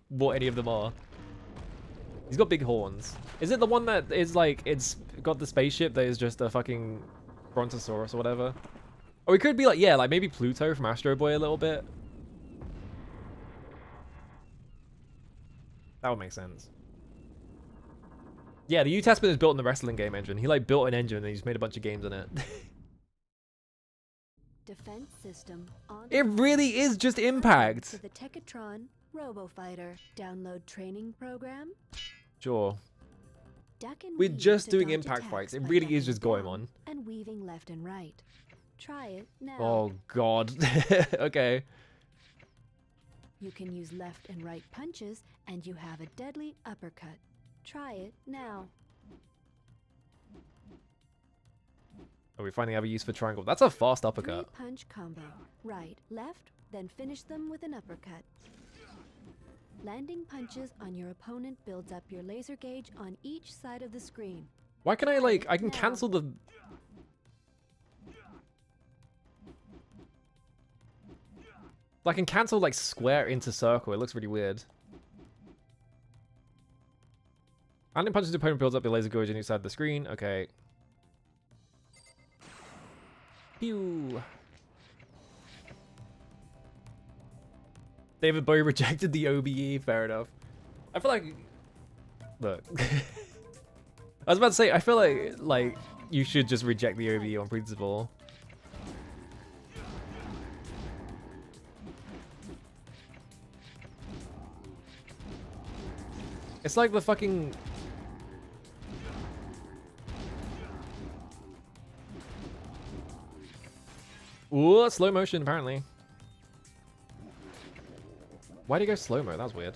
what any of them are. He's got big horns. Is it the one that is like it's got the spaceship that is just a fucking Brontosaurus or whatever? Or it could be like, yeah, like maybe Pluto from Astro Boy a little bit. That would make sense. Yeah, the U Testament is built in the wrestling game engine. He like built an engine and he just made a bunch of games in it. Defense system on. It really is just impact. For the Tekatron Robofighter download training program. Sure. Duck and We're weave just to doing dodge impact attacks fights. It by really is ducking just going down on. and weaving left and right. Try it now. Oh god. Okay. You can use left and right punches, and you have a deadly uppercut. Try it now. Are we finally have a use for triangle? That's a fast uppercut. Three-punch combo. Right, left, then finish them with an uppercut. Landing punches on your opponent builds up your laser gauge on each side of the screen. Why can I like, I can cancel the... I can cancel like square into circle. It looks really weird. Landing punches the opponent builds up your laser gauge on each side of the screen. Okay. Pew. David Bowie rejected the OBE. Fair enough. I feel like... Look. I was about to say, I feel like you should just reject the OBE on principle. It's like the fucking... Ooh, slow motion apparently. Why'd he go slow-mo? That was weird.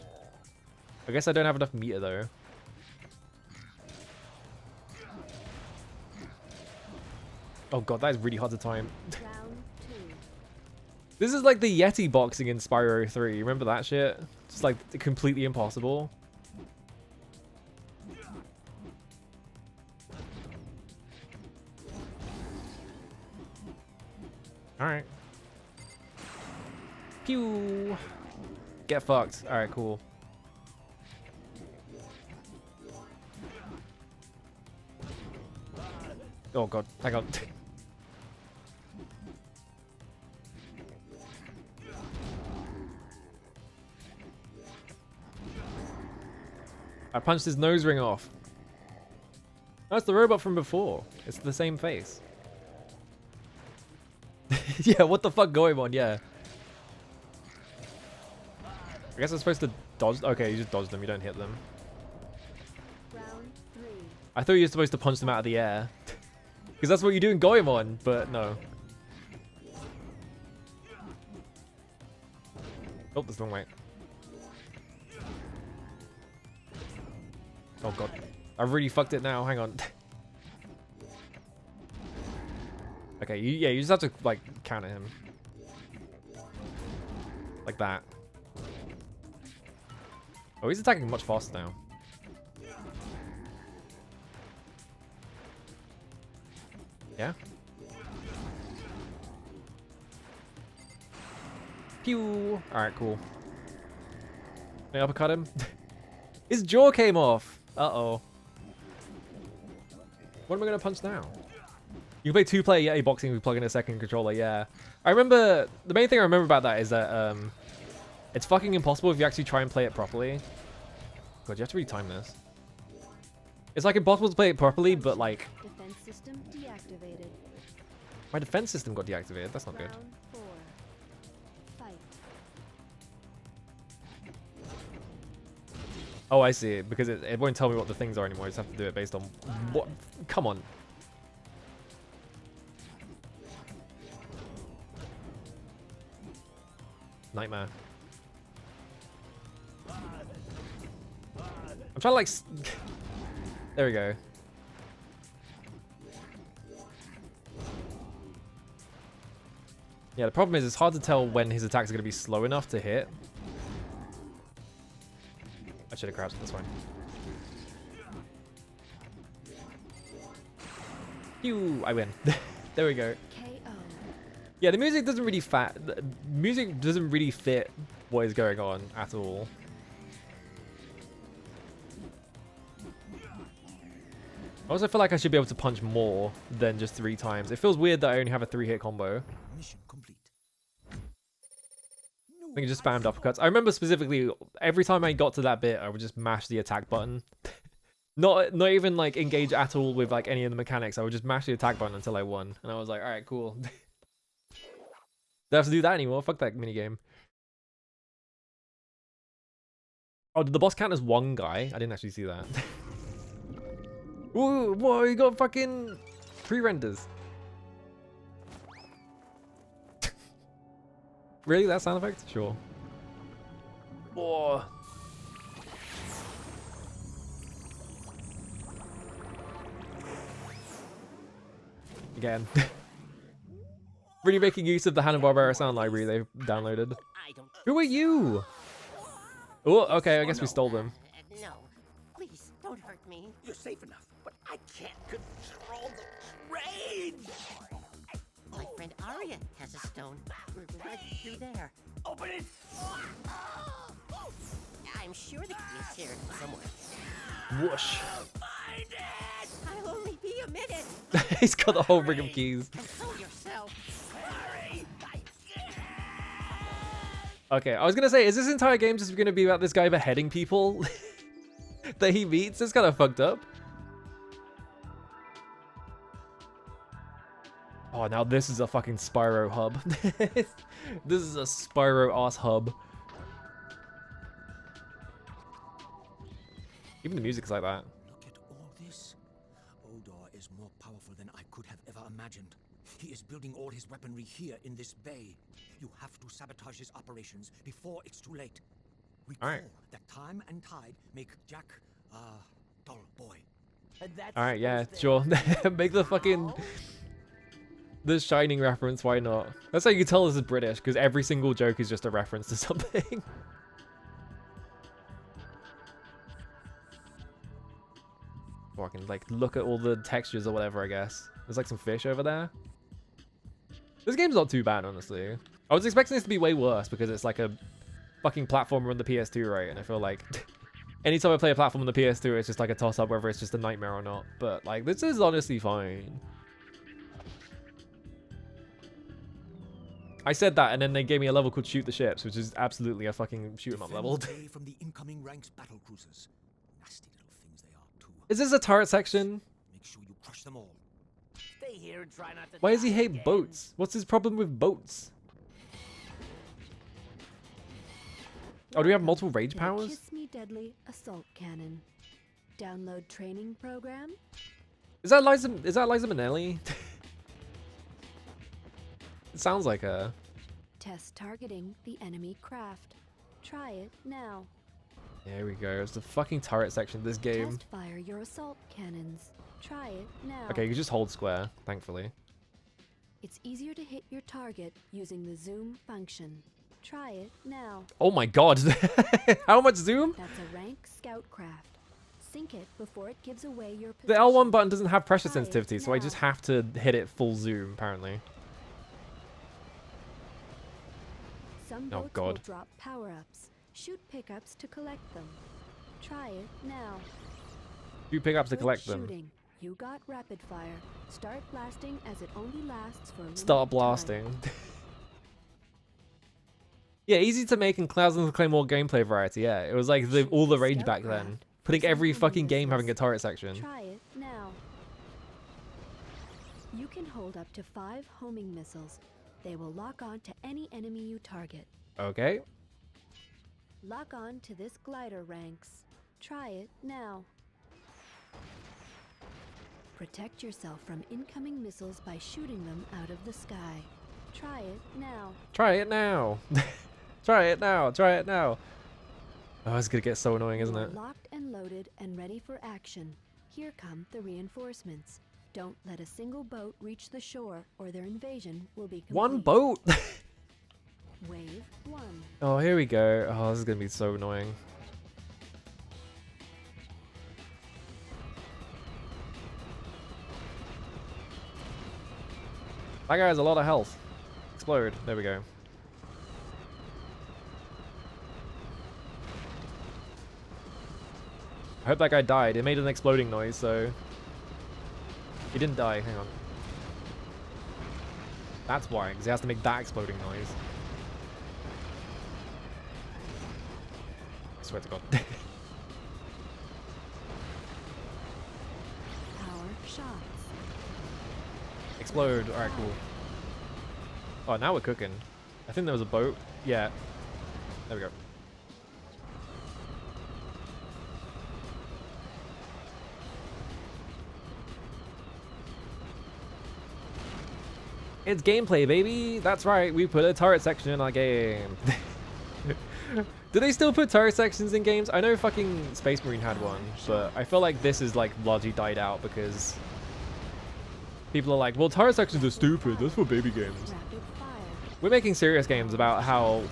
I guess I don't have enough meter though. Oh god, that is really hard to time. Round 2. This is like the Yeti boxing in Spyro 3. Remember that shit? Just like completely impossible. Alright. Pew! Get fucked. Alright, cool. Oh god, hang on. I punched his nose ring off. That's the robot from before. It's the same face. Yeah, what the fuck going on? Yeah. I guess I'm supposed to dodge. Okay, you just dodge them. You don't hit them. Round 3. I thought you were supposed to punch them out of the air. Because that's what you do in Goemon, but no. Oh, that's the wrong way. Oh god. I really fucked it now. Hang on. Okay, yeah, you just have to, like, counter him. Like that. Oh, he's attacking much faster now. Yeah? Pew! Alright, cool. Can I uppercut him? His jaw came off! Uh-oh. What am I gonna punch now? You can play two-player Yeti boxing if you plug in a second controller, yeah. I remember... The main thing I remember about that is that, it's fucking impossible if you actually try and play it properly. God, you have to retime this. It's like impossible to play it properly, but like... Defense system deactivated. My defense system got deactivated, that's not good. Round 4. Fight. Oh, I see, because it won't tell me what the things are anymore, I just have to do it based on... What? Come on. Nightmare. I'm trying to like... There we go. Yeah, the problem is it's hard to tell when his attacks are going to be slow enough to hit. I should have crouched, that's fine. Phew, I win. There we go. KO. Yeah, the music doesn't really the music doesn't really fit what is going on at all. I also feel like I should be able to punch more than just 3 times. It feels weird that I only have a 3-hit combo. Mission complete. I think I just spammed uppercuts. I remember specifically every time I got to that bit, I would just mash the attack button. Not even like engage at all with like any of the mechanics. I would just mash the attack button until I won, and I was like, all right, cool. Don't have to do that anymore. Fuck that minigame. Oh, did the boss count as one guy? I didn't actually see that. Ooh, whoa, you got fucking pre-renders. Really? That sound effect? Sure. Whoa. Again. Really making use of the Hanna-Barbera sound library they've downloaded. I don't. Who are you? Oh, okay, I guess we stole them. No, please don't hurt me. You're safe enough, but I can't control the rage. My friend Arya has a stone. We're right through there. Open it. I'm sure the key is here somewhere. Whoosh. Find it. I'll only be a minute. He's got the whole ring of keys. Control yourself. Hurry. I can't. Okay, I was gonna say, is this entire game just gonna be about this guy beheading people that he meets? It's kind of fucked up. Oh, now this is a fucking Spyro hub. This is a Spyro ass hub. Even the music's like that. Look at all this. Odor is more powerful than I could have ever imagined. He is building all his weaponry here in this bay. You have to sabotage his operations before it's too late. Recall Alright. that time and tide make Jack a dull boy. Alright, yeah, sure. Make the fucking... The Shining reference, why not? That's how you can tell this is British, because every single joke is just a reference to something. Or I can, like, look at all the textures or whatever, I guess. There's, like, some fish over there. This game's not too bad, honestly. I was expecting this to be way worse, because it's, like, a fucking platformer on the PS2, right? And I feel like... anytime I play a platform on the PS2, it's just, like, a toss-up, whether it's just a nightmare or not. But, like, this is honestly fine. I said that, and then they gave me a level called Shoot the Ships, which is absolutely a fucking shoot 'em up level. Defend the bay from the incoming ranks battle cruisers. Nasty little things they are too. Is this a turret section? Make sure you crush them all. Stay here and try not to. Why does he die hate again. boats? What's his problem with boats? Oh, do we have multiple rage to the powers? Kiss Me Deadly Assault Cannon. Download training program. Is that Liza Minnelli? It sounds like her. Test targeting the enemy craft. Try it now. There we go. It's the fucking turret section of this game. Test fire your assault cannons. Try it now. Okay, you can just hold square, thankfully. It's easier to hit your target using the zoom function. Try it now. Oh my god. How much zoom? That's a rank scout craft. Sink it before it gives away your The position. L1 button doesn't have pressure Try it sensitivity, so I now. just have to hit it full zoom, apparently. Some Oh, boats God. will drop power-ups. Shoot pickups to collect them. Try it now. You pick up to Good collect them. shooting. You got rapid fire. Start blasting as it only lasts for a limited Start time. blasting. Yeah, easy to make in Clouds of the Claymore gameplay variety, yeah. It was like all the rage back then. Putting every fucking game having a turret section. Try it now. You can hold up to 5 homing missiles. They will lock on to any enemy you target. Okay. Lock on to this glider ranks. Try it now. Protect yourself from incoming missiles by shooting them out of the sky. Try it now. Try it now. Try it now. Try it now. Oh, it's gonna get so annoying, isn't You are it? locked and loaded and ready for action. Here come the reinforcements. Don't let a single boat reach the shore or their invasion will be complete. One boat? Wave 1. Oh, here we go. Oh, this is gonna be so annoying. That guy has a lot of health. Explode. There we go. I hope that guy died. It made an exploding noise, so... He didn't die. Hang on. That's why, because he has to make that exploding noise. I swear to God. Power shots. Explode. Alright, cool. Oh, now we're cooking. I think there was a boat. Yeah. There we go. It's gameplay, baby. That's right. We put a turret section in our game. Do they still put turret sections in games? I know fucking Space Marine had one, but I feel like this is like largely died out because people are like, well, turret sections are stupid. That's for baby games. We're making serious games about how,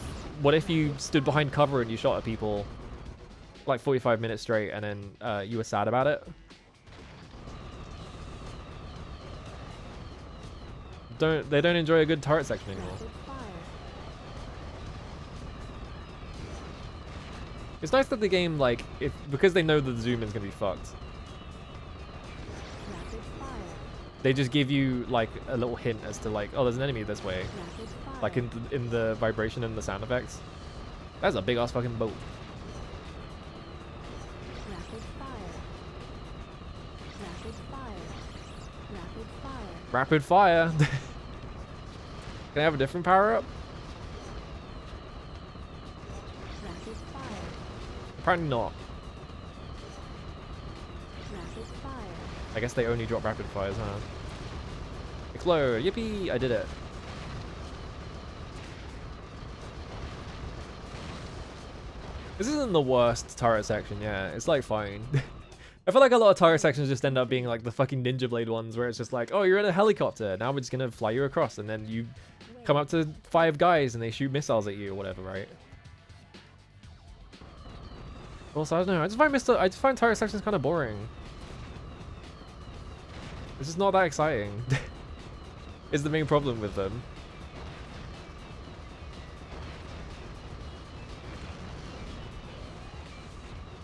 what if you stood behind cover and you shot at people like 45 minutes straight and then you were sad about it? They don't enjoy a good turret section anymore. It's nice that the game, like, because they know that the zoom is gonna be fucked. They just give you like a little hint as to like, oh, there's an enemy this way, like in the vibration and the sound effects. That's a big ass fucking boat. Rapid fire. Rapid fire. Rapid fire. Rapid fire. Can I have a different power up? Rapid fire. Apparently not. Rapid fire. I guess they only drop rapid fires, huh? Explode! Yippee! I did it. This isn't the worst turret section, yeah. It's like fine. I feel like a lot of turret sections just end up being like the fucking Ninjablade ones where it's just like, oh, you're in a helicopter. Now we're just gonna fly you across, and then you come up to 5 guys and they shoot missiles at you or whatever, right? Also, I don't know. I just find turret sections kind of boring. This is not that exciting. Is the main problem with them.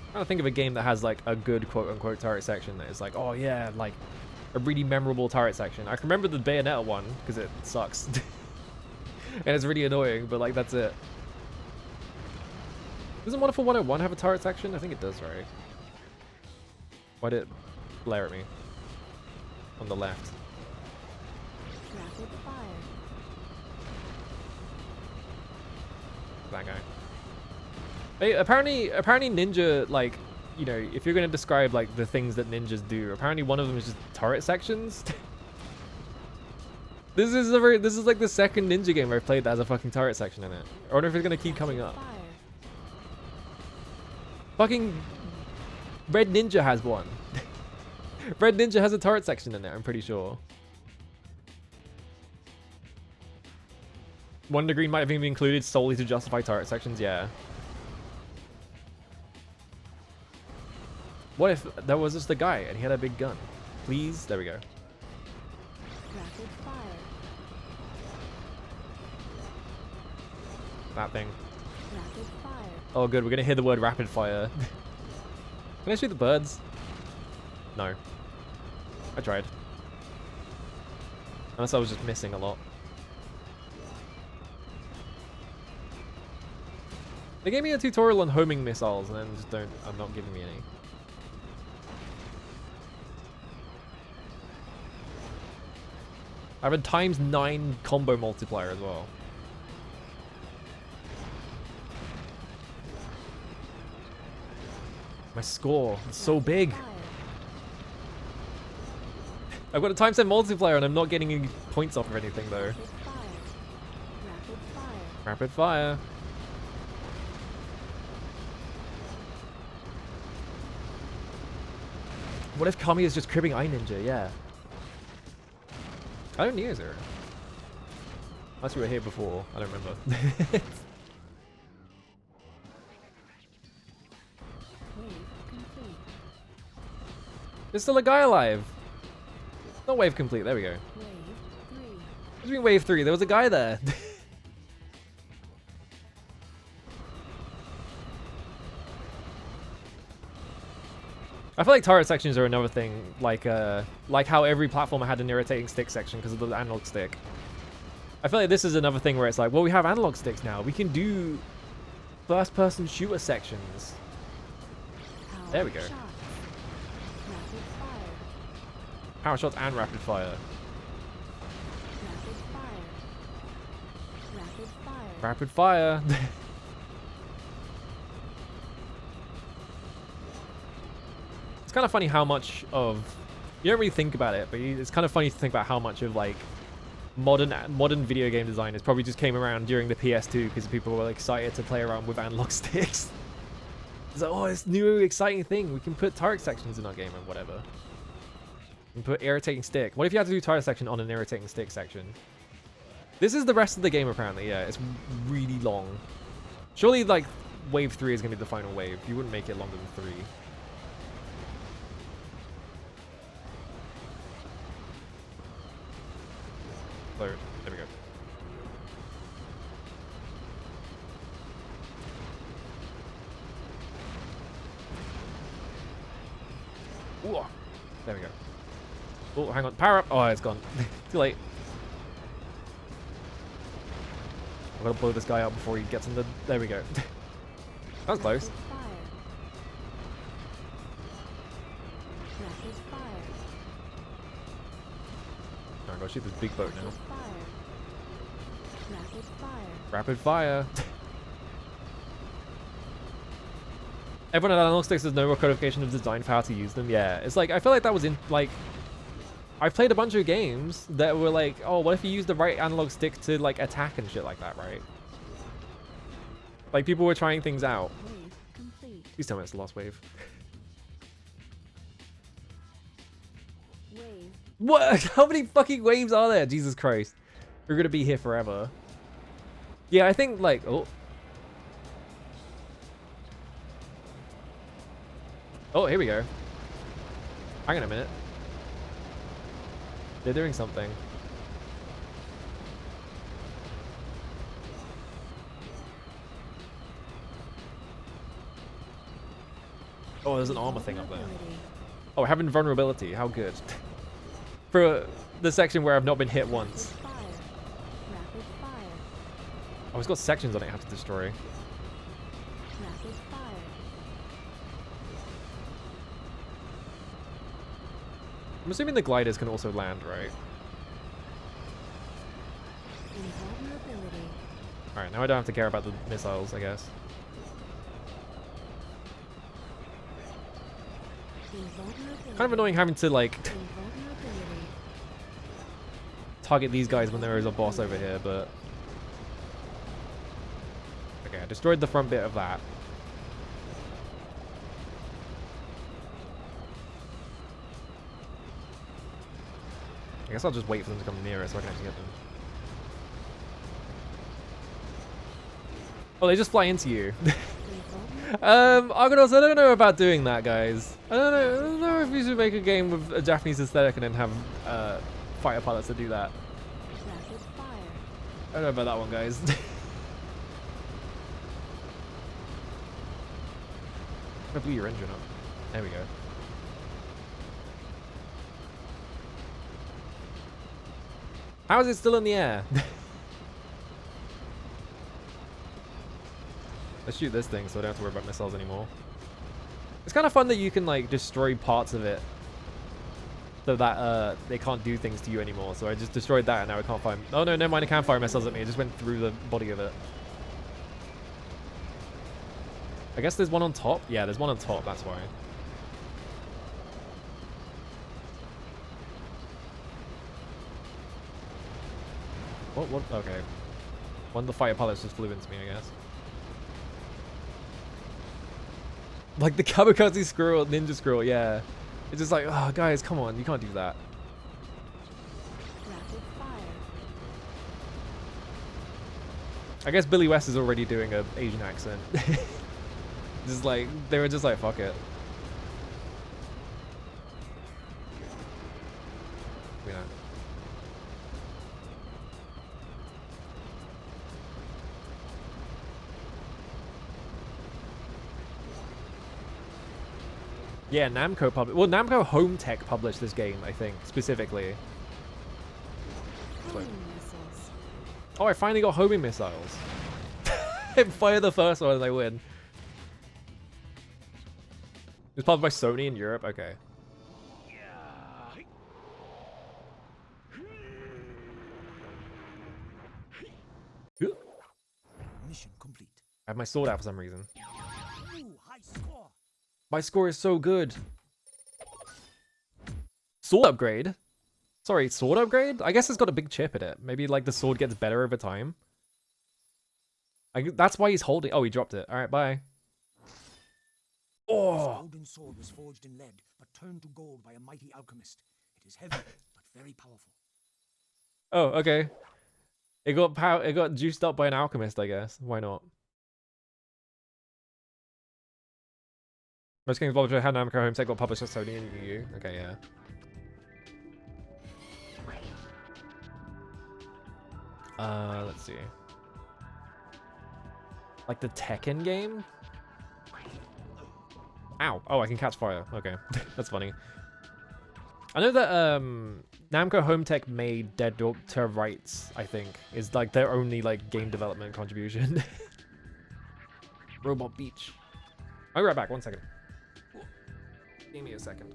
I'm trying to think of a game that has like a good quote-unquote turret section that is like, oh yeah, like a really memorable turret section. I can remember the Bayonetta one because it sucks. And it's really annoying, but like that's it. Doesn't Wonderful 101 have a turret section? I think it does, right? Why did it glare at me? On the left. Rapid fire. That guy. Hey, apparently Ninja, like, you know, if you're gonna describe like the things that ninjas do, apparently one of them is just turret sections. This is like the second Ninja game I've played that has a fucking turret section in it. I wonder if it's gonna keep coming up. Fire. Fucking Red Ninja has one. Red Ninja has a turret section in it, I'm pretty sure. Wonder Green might have even been included solely to justify turret sections, yeah. What if that was just the guy and he had a big gun? Please? There we go. Rapid fire. That thing. Rapid fire. Oh good, we're gonna hear the word rapid fire. Can I shoot the birds? No. I tried. Unless I was just missing a lot. They gave me a tutorial on homing missiles and then just I'm not giving me any. I have a ×9 combo multiplier as well. My score is so big. Fire. I've got a ×10 multiplier and I'm not getting any points off of anything though. Rapid fire. Rapid fire. Rapid fire. What if Kami is just cribbing Eye Ninja? Yeah. I don't need a zero. Unless you were here before. I don't remember. Wave complete. There's still a guy alive. Not wave complete. There we go. Wave 3. What do you mean wave 3? There was a guy there. I feel like turret sections are another thing, like how every platformer had an irritating stick section because of the analog stick. I feel like this is another thing where it's like, well, we have analog sticks now. We can do first-person shooter sections. Power There we go. shots. Rapid fire. Power shots and rapid fire. Rapid fire. Rapid fire. Rapid fire. It's kind of funny how much of, you don't really think about it, but it's kind of funny to think about how much of like modern video game designers probably just came around during the PS2 because people were excited to play around with analog sticks. It's like, oh, this new exciting thing. We can put turret sections in our game and whatever. We can put irritating stick. What if you had to do turret section on an irritating stick section? This is the rest of the game apparently. Yeah, it's really long. Surely like wave 3 is going to be the final wave. You wouldn't make it longer than 3. There we go. Ooh, there we go. Oh, hang on. Power up. Oh, it's gone. Too late. I'm gonna blow this guy up before he gets in the... There we go. That was close. Rapid fire. Rapid fire. I'm gonna shoot this big boat now. Rapid fire. Rapid fire. Rapid fire. Everyone at analog sticks has no more codification of design for how to use them. Yeah, it's like, I feel like that was in, like, I've played a bunch of games that were like, oh, what if you use the right analog stick to, like, attack and shit like that, right? Like, people were trying things out. Wave complete. Please tell me it's the last wave. Wave. What? How many fucking waves are there? Jesus Christ. We're gonna be here forever. Yeah, I think, like, oh. Oh, here we go. Hang on a minute. They're doing something. Oh, there's an armor thing up there. Oh, having vulnerability. How good. For the section where I've not been hit once. Rapid fire. Rapid fire. Oh, it's got sections on it I have to destroy. Rapid fire. I'm assuming the gliders can also land, right? Invulnerability. Alright, now I don't have to care about the missiles, I guess. Invulnerability. Kind of annoying having to, like, Invulnerability. target these guys when there is a boss over here, but... Okay, I destroyed the front bit of that. I guess I'll just wait for them to come nearer so I can actually get them. Oh, they just fly into you. Argonauts, I don't know about doing that, guys. I don't know if you should make a game with a Japanese aesthetic and then have fighter pilots to do that. Rapid fire. I don't know about that one, guys. I blew your engine up. There we go. How is it still in the air? Let's shoot this thing so I don't have to worry about missiles anymore. It's kind of fun that you can like destroy parts of it so that they can't do things to you anymore. So I just destroyed that and now I can't fire... Oh no, never mind, I can't fire missiles at me. It just went through the body of it. I guess there's one on top? Yeah, there's one on top, that's why. What? Okay. One of the fighter pilots just flew into me, I guess. Like the kamikaze squirrel, ninja squirrel, yeah. It's just like, oh, guys, come on, you can't do that. Rapid fire. I guess Billy West is already doing an Asian accent. Just like, they were just like, fuck it. You know. Yeah, Namco published. Well, Namco Home Tech published this game, I think, specifically. Homing missiles. Oh, I finally got homing missiles. Fire the first one and I win. It's published by Sony in Europe? Okay. Good. Mission complete. I have my sword out for some reason. Ooh, high score. My score is so good. Sword upgrade? Sorry, sword upgrade? I guess it's got a big chip in it. Maybe like the sword gets better over time. That's why he's holding. Oh, he dropped it. All right, bye. This Oh, golden sword was forged in lead, but turned to gold by a mighty alchemist. It is heavy, but very powerful. oh, okay. It got juiced up by an alchemist, I guess. Why not? Most games involved with Namco Home Tech got published by Sony and EU. Okay, yeah. Let's see. Like the Tekken game? Ow. Oh, I can catch fire. Okay. That's funny. I know that Namco Home Tech made Dead to Rights, I think, is like their only like game development contribution. Robot Beach. I'll be right back, 1 second. Give me a second.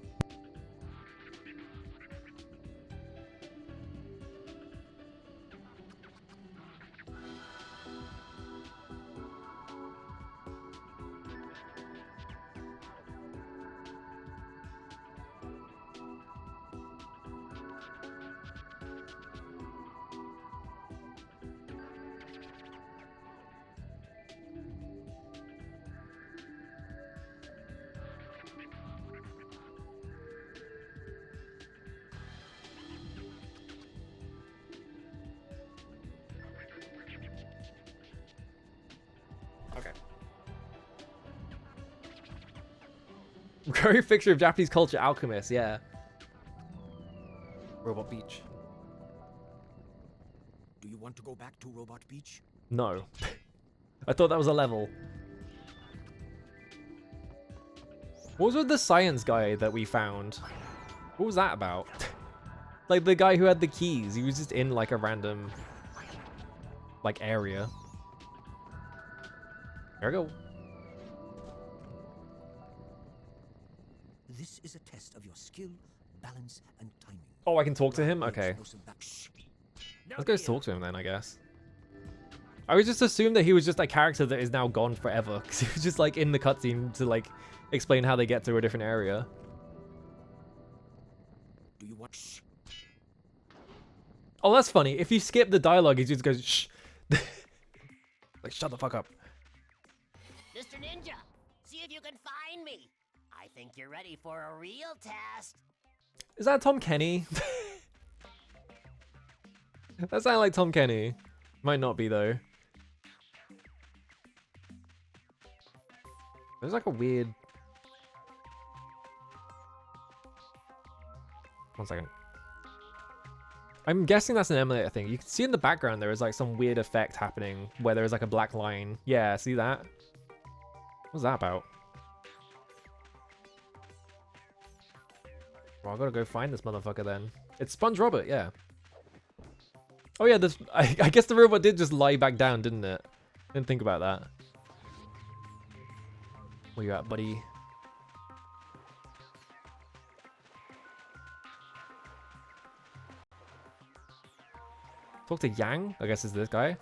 Okay. Recurring fixture of Japanese culture, alchemist, yeah. Robot Beach. Do you want to go back to Robot Beach? No. I thought that was a level. What was with the science guy that we found? What was that about? Like the guy who had the keys, he was just in like a random like area. There we go. This is a test of your skill, balance, and timing. Oh, I can talk to him? Okay. Shh. Let's go talk to him then, I guess. I would just assume that he was just a character that is now gone forever, because he was just like in the cutscene to like explain how they get to a different area. Do you want? Shh. Oh, that's funny. If you skip the dialogue, he just goes shh. Like shut the fuck up. Mr. Ninja, see if you can find me. I think you're ready for a real test. Is that Tom Kenny? That sounded like Tom Kenny. Might not be though. There's like a weird... 1 second. I'm guessing that's an emulator thing. You can see in the background there is like some weird effect happening where there is like a black line. Yeah, see that? What's that about? Well, I gotta go find this motherfucker then. It's Sponge Robert, yeah. Oh yeah, this. I guess the robot did just lie back down, didn't it? Didn't think about that. Where you at, buddy? Talk to Yang? I guess it's this guy.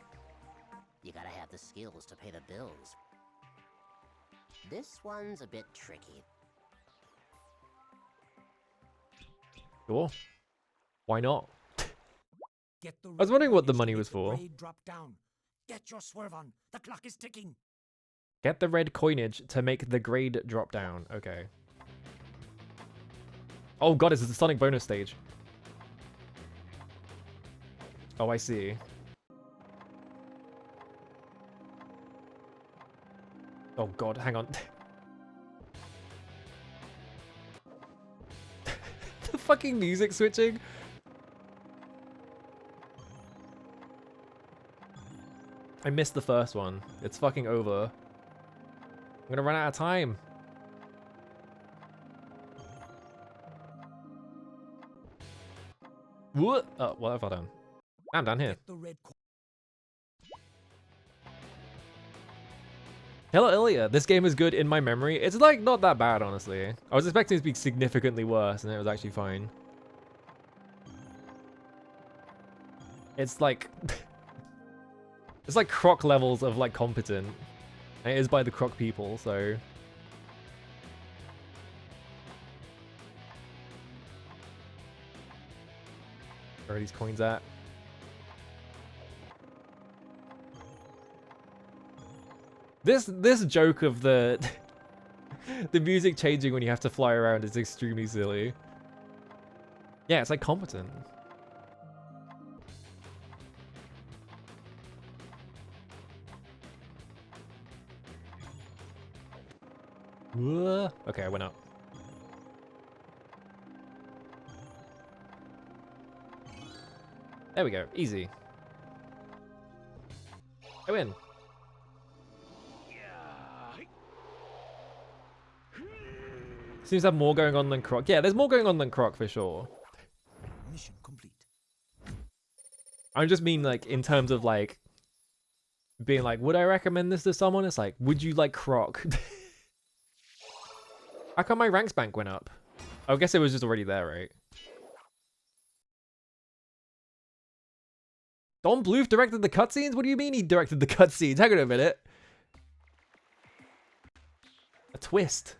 You gotta have the skills to pay the bills. This one's a bit tricky. Sure. Why not? Get the I was wondering what the red money coinage was to make for. the grade drop down. Get your swerve on. The clock is ticking. Get the red coinage to make the grade drop down. Okay. Oh god, it's the Sonic bonus stage. Oh, I see. Oh god, hang on. The fucking music switching. I missed the first one. It's fucking over. I'm gonna run out of time. What? Oh, what have I done? I'm down here. Get the red coin. Hello, Ilya. This game is good in my memory. It's like not that bad, honestly. I was expecting it to be significantly worse, and it was actually fine. It's like... It's like Croc levels of like competent. And it is by the Croc people, so. Where are these coins at? This joke of the the music changing when you have to fly around is extremely silly. Yeah, it's like competent. Okay, I went up. There we go. Easy. I win. Seems to have more going on than Croc. Yeah, there's more going on than Croc for sure. Mission complete. I just mean like in terms of like being like, would I recommend this to someone? It's like, would you like Croc? How come my ranks bank went up? I guess it was just already there, right? Don Bluth directed the cutscenes? What do you mean he directed the cutscenes? Hang on a minute. A twist.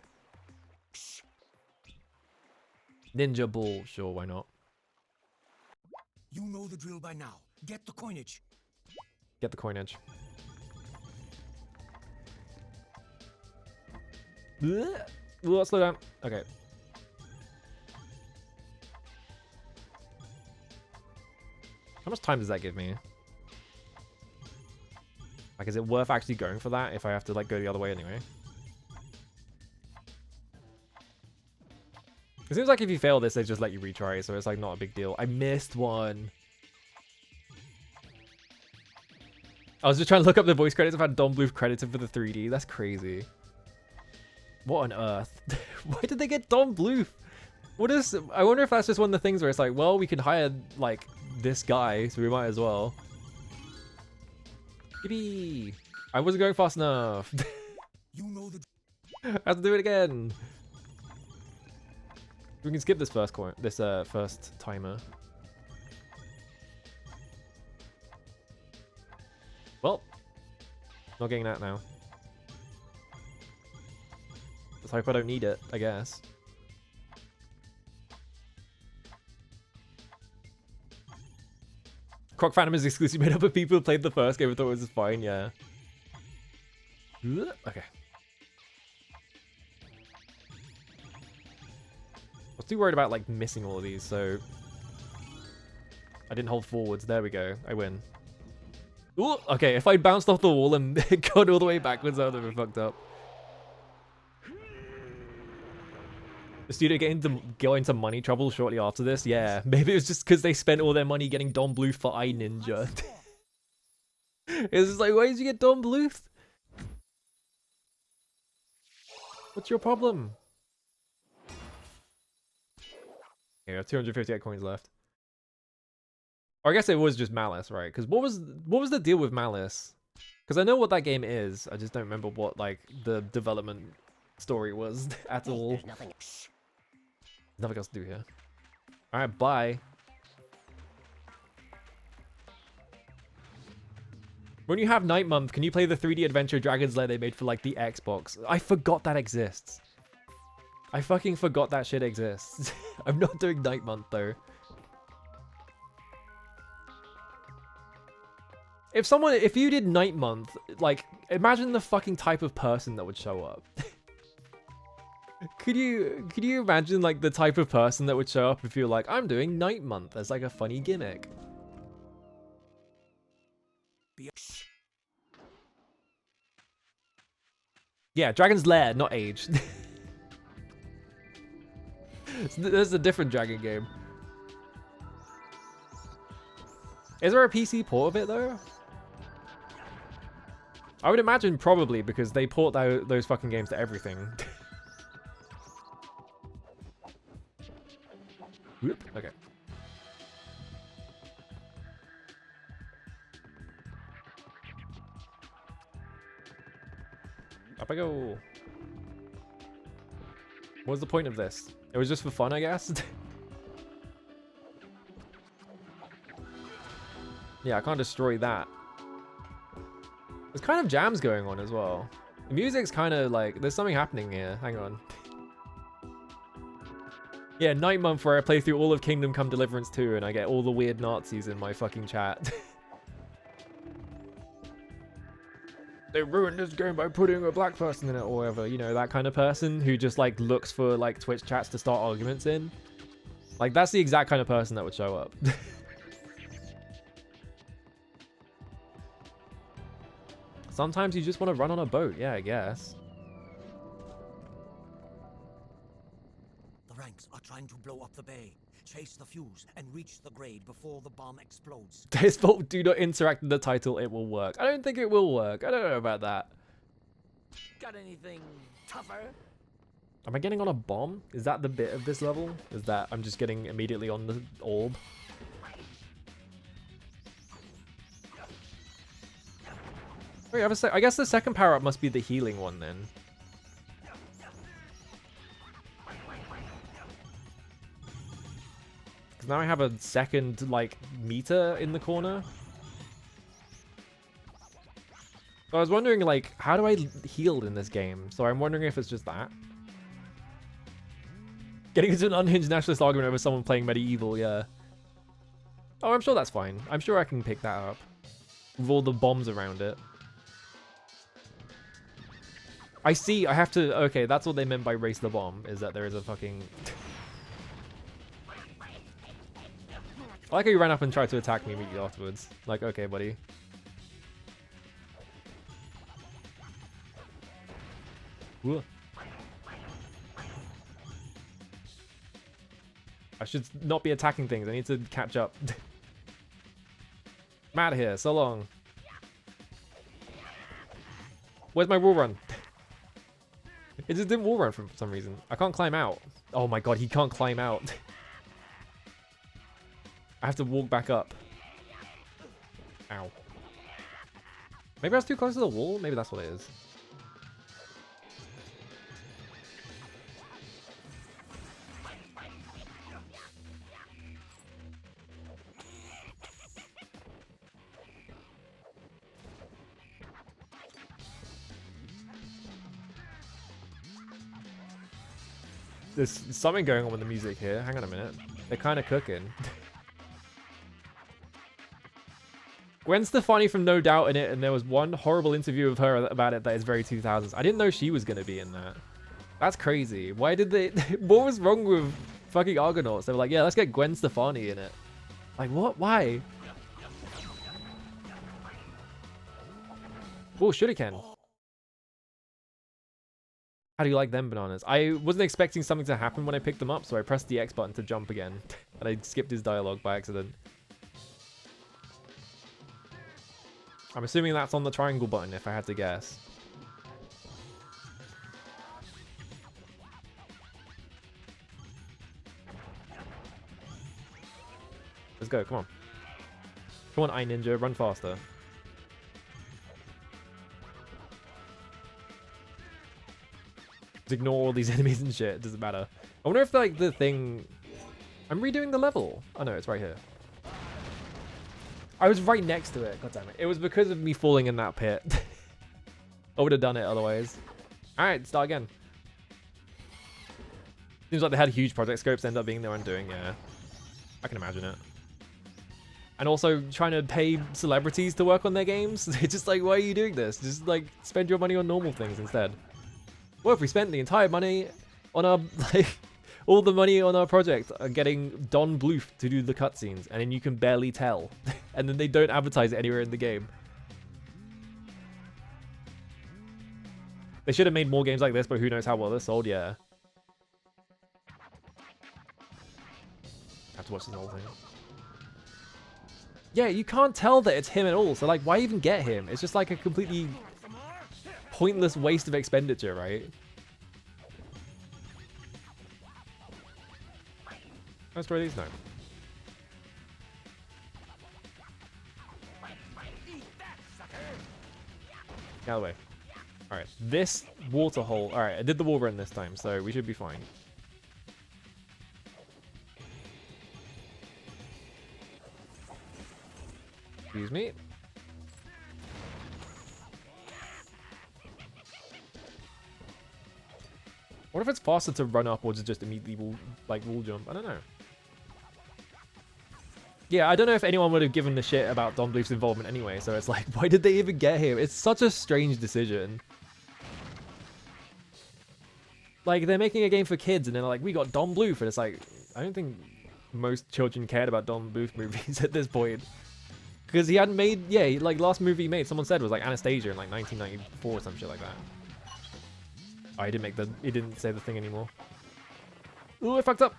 Ninja Ball. Sure, why not? You know the drill by now. Get the coinage. Get the coinage. Ooh, slow down. Okay. How much time does that give me? Like, is it worth actually going for that if I have to, like, go the other way anyway? It seems like if you fail this, they just let you retry, so it's, like, not a big deal. I missed one. I was just trying to look up the voice credits. I've had Don Bluth credited for the 3D. That's crazy. What on earth? Why did they get Don Bluth? What is... I wonder if that's just one of the things where it's like, well, we can hire, like, this guy, so we might as well. Yippee! I wasn't going fast enough. You know the... I have to do it again. We can skip this first coin, this first timer. Well, not getting that now. Let's hope I don't need it, I guess. Croc Phantom is exclusively made up of people who played the first game and thought it was fine, yeah. Okay. I was too worried about, like, missing all of these, so... I didn't hold forwards. There we go. I win. Ooh, okay, if I bounced off the wall and gone all the way backwards, I would have been fucked up. The studio got into money trouble shortly after this? Yeah, maybe it was just because they spent all their money getting Don Bluth for iNinja. It's just like, why did you get Don Bluth? What's your problem? Okay, I have 258 coins left. Or I guess it was just Malice, right? Because what was the deal with Malice? Because I know what that game is. I just don't remember what, like, the development story was at all. There's nothing. Nothing else to do here. Alright, bye. When you have Night Month, can you play the 3D adventure Dragon's Lair they made for, like, the Xbox? I forgot that exists. I fucking forgot that shit exists. I'm not doing Night Month, though. If you did Night Month, like, imagine the fucking type of person that would show up. Could you imagine, like, the type of person that would show up if you're like, I'm doing Night Month as, like, a funny gimmick? Yeah, Dragon's Lair, not Age. This is a different dragon game. Is there a PC port of it, though? I would imagine probably, because they port those fucking games to everything. Whoop, okay. Up I go. What's the point of this? It was just for fun, I guess? Yeah, I can't destroy that. There's kind of jams going on as well. The music's kind of like, there's something happening here. Hang on. Yeah, Night Month where I play through all of Kingdom Come Deliverance 2 and I get all the weird Nazis in my fucking chat. They ruined this game by putting a black person in it or whatever. You know, that kind of person who just like looks for like Twitch chats to start arguments in. Like, that's the exact kind of person that would show up. Sometimes you just want to run on a boat. Yeah, I guess. The ranks are trying to blow up the bay. Chase the fuse and reach the grade before the bomb explodes. This fault, do not interact in the title. It will work. I don't think it will work. I don't know about that. Got anything tougher? Am I getting on a bomb? Is that the bit of this level? Is that I'm just getting immediately on the orb? Wait, I guess the second power-up must be the healing one then. Because now I have a second, like, meter in the corner. So I was wondering, like, how do I heal in this game? So I'm wondering if it's just that. Getting into an unhinged nationalist argument over someone playing medieval, yeah. Oh, I'm sure that's fine. I'm sure I can pick that up. With all the bombs around it. I see, I have to... Okay, that's what they meant by race the bomb, is that there is a fucking... I like how you ran up and tried to attack me immediately afterwards. Like, okay, buddy. Ooh. I should not be attacking things. I need to catch up. I'm out of here. So long. Where's my wall run? It just didn't wall run for some reason. I can't climb out. Oh my god, he can't climb out. I have to walk back up. Ow. Maybe I was too close to the wall? Maybe that's what it is. There's something going on with the music here. Hang on a minute. They're kind of cooking. Gwen Stefani from No Doubt in it, and there was one horrible interview of her about it that is very 2000s. I didn't know she was going to be in that. That's crazy. Why did they... What was wrong with fucking Argonauts? They were like, yeah, let's get Gwen Stefani in it. Like, what? Why? Oh, shuriken. How do you like them bananas? I wasn't expecting something to happen when I picked them up, so I pressed the X button to jump again. And I skipped his dialogue by accident. I'm assuming that's on the triangle button, if I had to guess. Let's go, come on. Come on, iNinja, run faster. Just ignore all these enemies and shit, it doesn't matter. I wonder if, like, the thing... I'm redoing the level. Oh no, it's right here. I was right next to it, god damn it. It was because of me falling in that pit. I would have done it otherwise. Alright, start again. Seems like they had huge project scopes, end up being their undoing, yeah. I can imagine it. And also trying to pay celebrities to work on their games. It's just like, why are you doing this? Just like spend your money on normal things instead. What if we spent the entire money on our, like, all the money on our project getting Don Bluth to do the cutscenes, and then you can barely tell. And then they don't advertise it anywhere in the game. They should have made more games like this, but who knows how well they're sold, yeah. I have to watch this whole thing. Yeah, you can't tell that it's him at all, so like, why even get him? It's just like a completely pointless waste of expenditure, right? Let's try these now. Get out of the way. Alright, this water hole. Alright, I did the wall run this time, so we should be fine. Excuse me. What if it's faster to run up or to just immediately wall jump? I don't know. Yeah, I don't know if anyone would have given the shit about Don Bluth's involvement anyway, so it's like, why did they even get him? It's such a strange decision. Like, they're making a game for kids, and they're like, we got Don Bluth, and it's like, I don't think most children cared about Don Bluth movies at this point. Because he hadn't made, yeah, like, last movie he made, someone said, was like Anastasia in like 1994 or some shit like that. Oh, he didn't say the thing anymore. Ooh, I fucked up.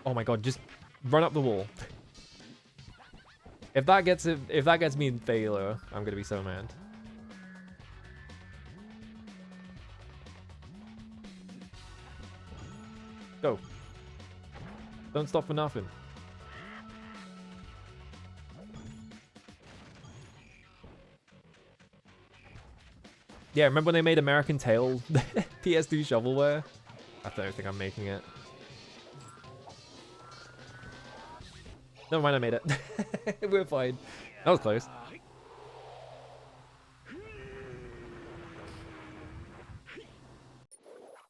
Oh my god, just run up the wall. If that gets me in failure, I'm gonna be so mad. Go. Don't stop for nothing. Yeah, remember when they made American Tail PS2 shovelware? I don't think I'm making it. Never mind, I made it. We're fine. That was close.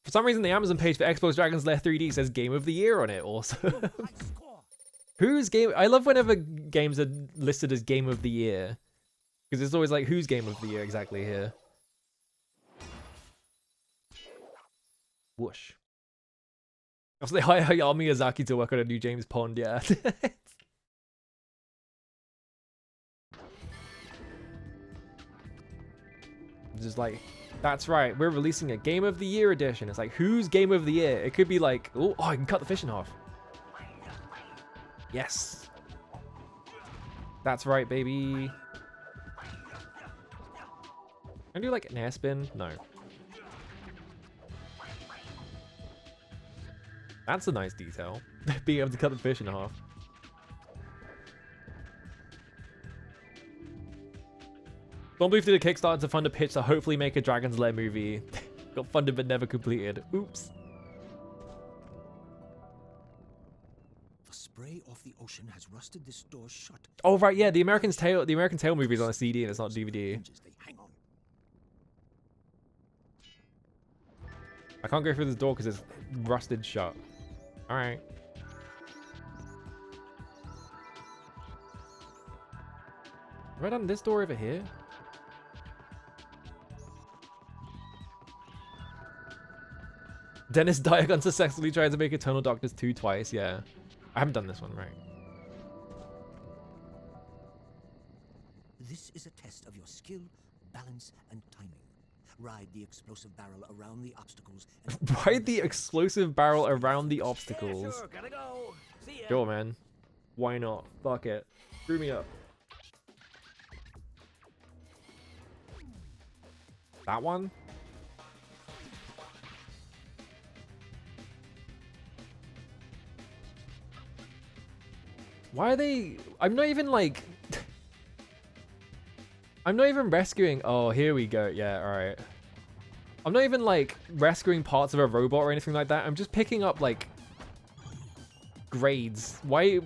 For some reason, the Amazon page for Xbox Dragon's Lair 3D says Game of the Year on it also. Whose game? I love whenever games are listed as Game of the Year. Because it's always like, whose Game of the Year exactly here? Whoosh. Also, they hire Hayao Miyazaki to work on a new James Bond, yeah. Just like, that's right, we're releasing a Game of the Year edition. It's like, whose Game of the Year? It could be like, oh, I can cut the fish in half. Yes. That's right, baby. Can I do like an air spin? No. That's a nice detail. Being able to cut the fish in half. Don Bluth did a Kickstarter to fund a pitch to hopefully make a Dragon's Lair movie. Got funded but never completed. Oops. The spray off the ocean has rusted this door shut. Oh right, yeah, the American Tail movie is on a CD and it's not DVD. Hang on. I can't go through this door because it's rusted shut. All right. Have I done this door over here? Dennis Dyack unsuccessfully tried to make Eternal Darkness 2 twice, yeah. I haven't done this one, right. This is a test of your skill, balance, and timing. Ride the explosive barrel around the obstacles. Ride the explosive barrel around the obstacles. Yeah, sure, gotta go. See ya. Sure, man. Why not? Fuck it. Screw me up. That one? Why are they... I'm not even like... I'm not even rescuing... Oh, here we go. Yeah, alright. I'm not even like rescuing parts of a robot or anything like that. I'm just picking up like... grades. Why...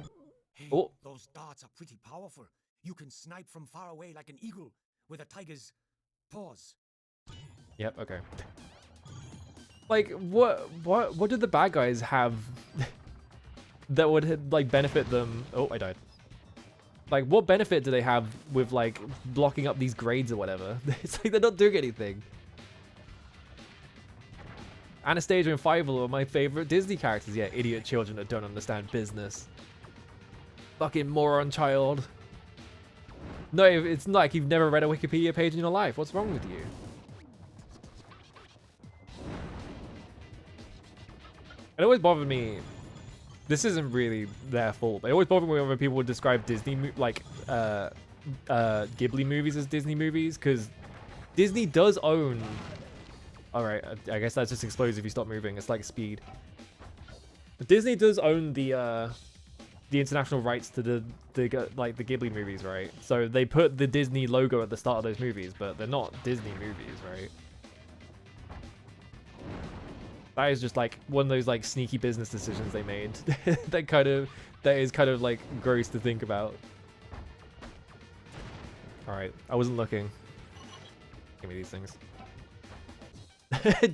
Hey, oh. those darts are pretty powerful. You can snipe from far away like an eagle with a tiger's paws. Yep, okay. Like, what did the bad guys have that would like benefit them? Oh, I died. Like, what benefit do they have with like blocking up these grades or whatever? It's like they're not doing anything. Anastasia and Fievel are my favorite Disney characters. Yeah, idiot children that don't understand business. Fucking moron child. No, it's not like you've never read a Wikipedia page in your life. What's wrong with you? It always bothered me. This isn't really their fault, but it always bothered me when people would describe Disney, Ghibli movies as Disney movies, because Disney does own... Alright, I guess that's just explodes if you stop moving. It's like speed. But Disney does own the international rights to the Ghibli movies, right? So they put the Disney logo at the start of those movies, but they're not Disney movies, right? That is just like one of those like sneaky business decisions they made. that is kind of like gross to think about. All right, I wasn't looking. Give me these things.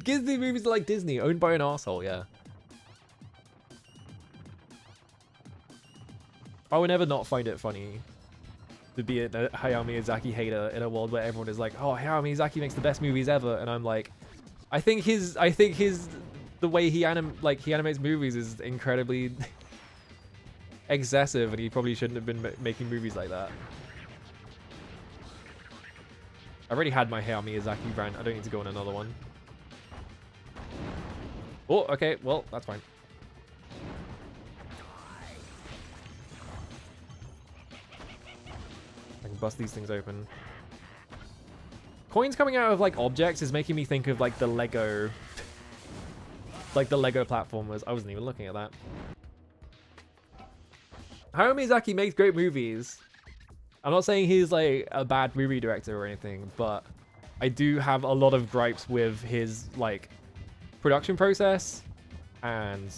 Disney movies are like Disney, owned by an asshole, yeah. I would never not find it funny to be a Hayao Miyazaki hater in a world where everyone is like, oh, Hayao Miyazaki makes the best movies ever, and I'm like, I think the way he animates movies is incredibly excessive, and he probably shouldn't have been making movies like that. I already had my Hayao Miyazaki rant. I don't need to go on another one. Oh, okay. Well, that's fine. I can bust these things open. Coins coming out of like objects is making me think of like the Lego platformers. I wasn't even looking at that. Hayao Miyazaki makes great movies. I'm not saying he's like a bad movie director or anything, but I do have a lot of gripes with his like production process and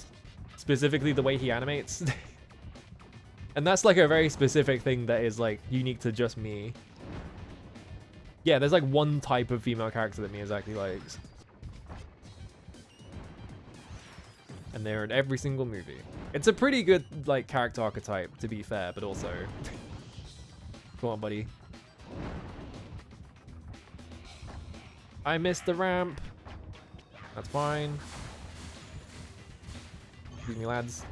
specifically the way he animates. And that's like a very specific thing that is like unique to just me. Yeah, there's like one type of female character that Miyazaki likes. And they're in every single movie. It's a pretty good like character archetype, to be fair, but also... Come on, buddy. I missed the ramp. That's fine. Excuse me, lads.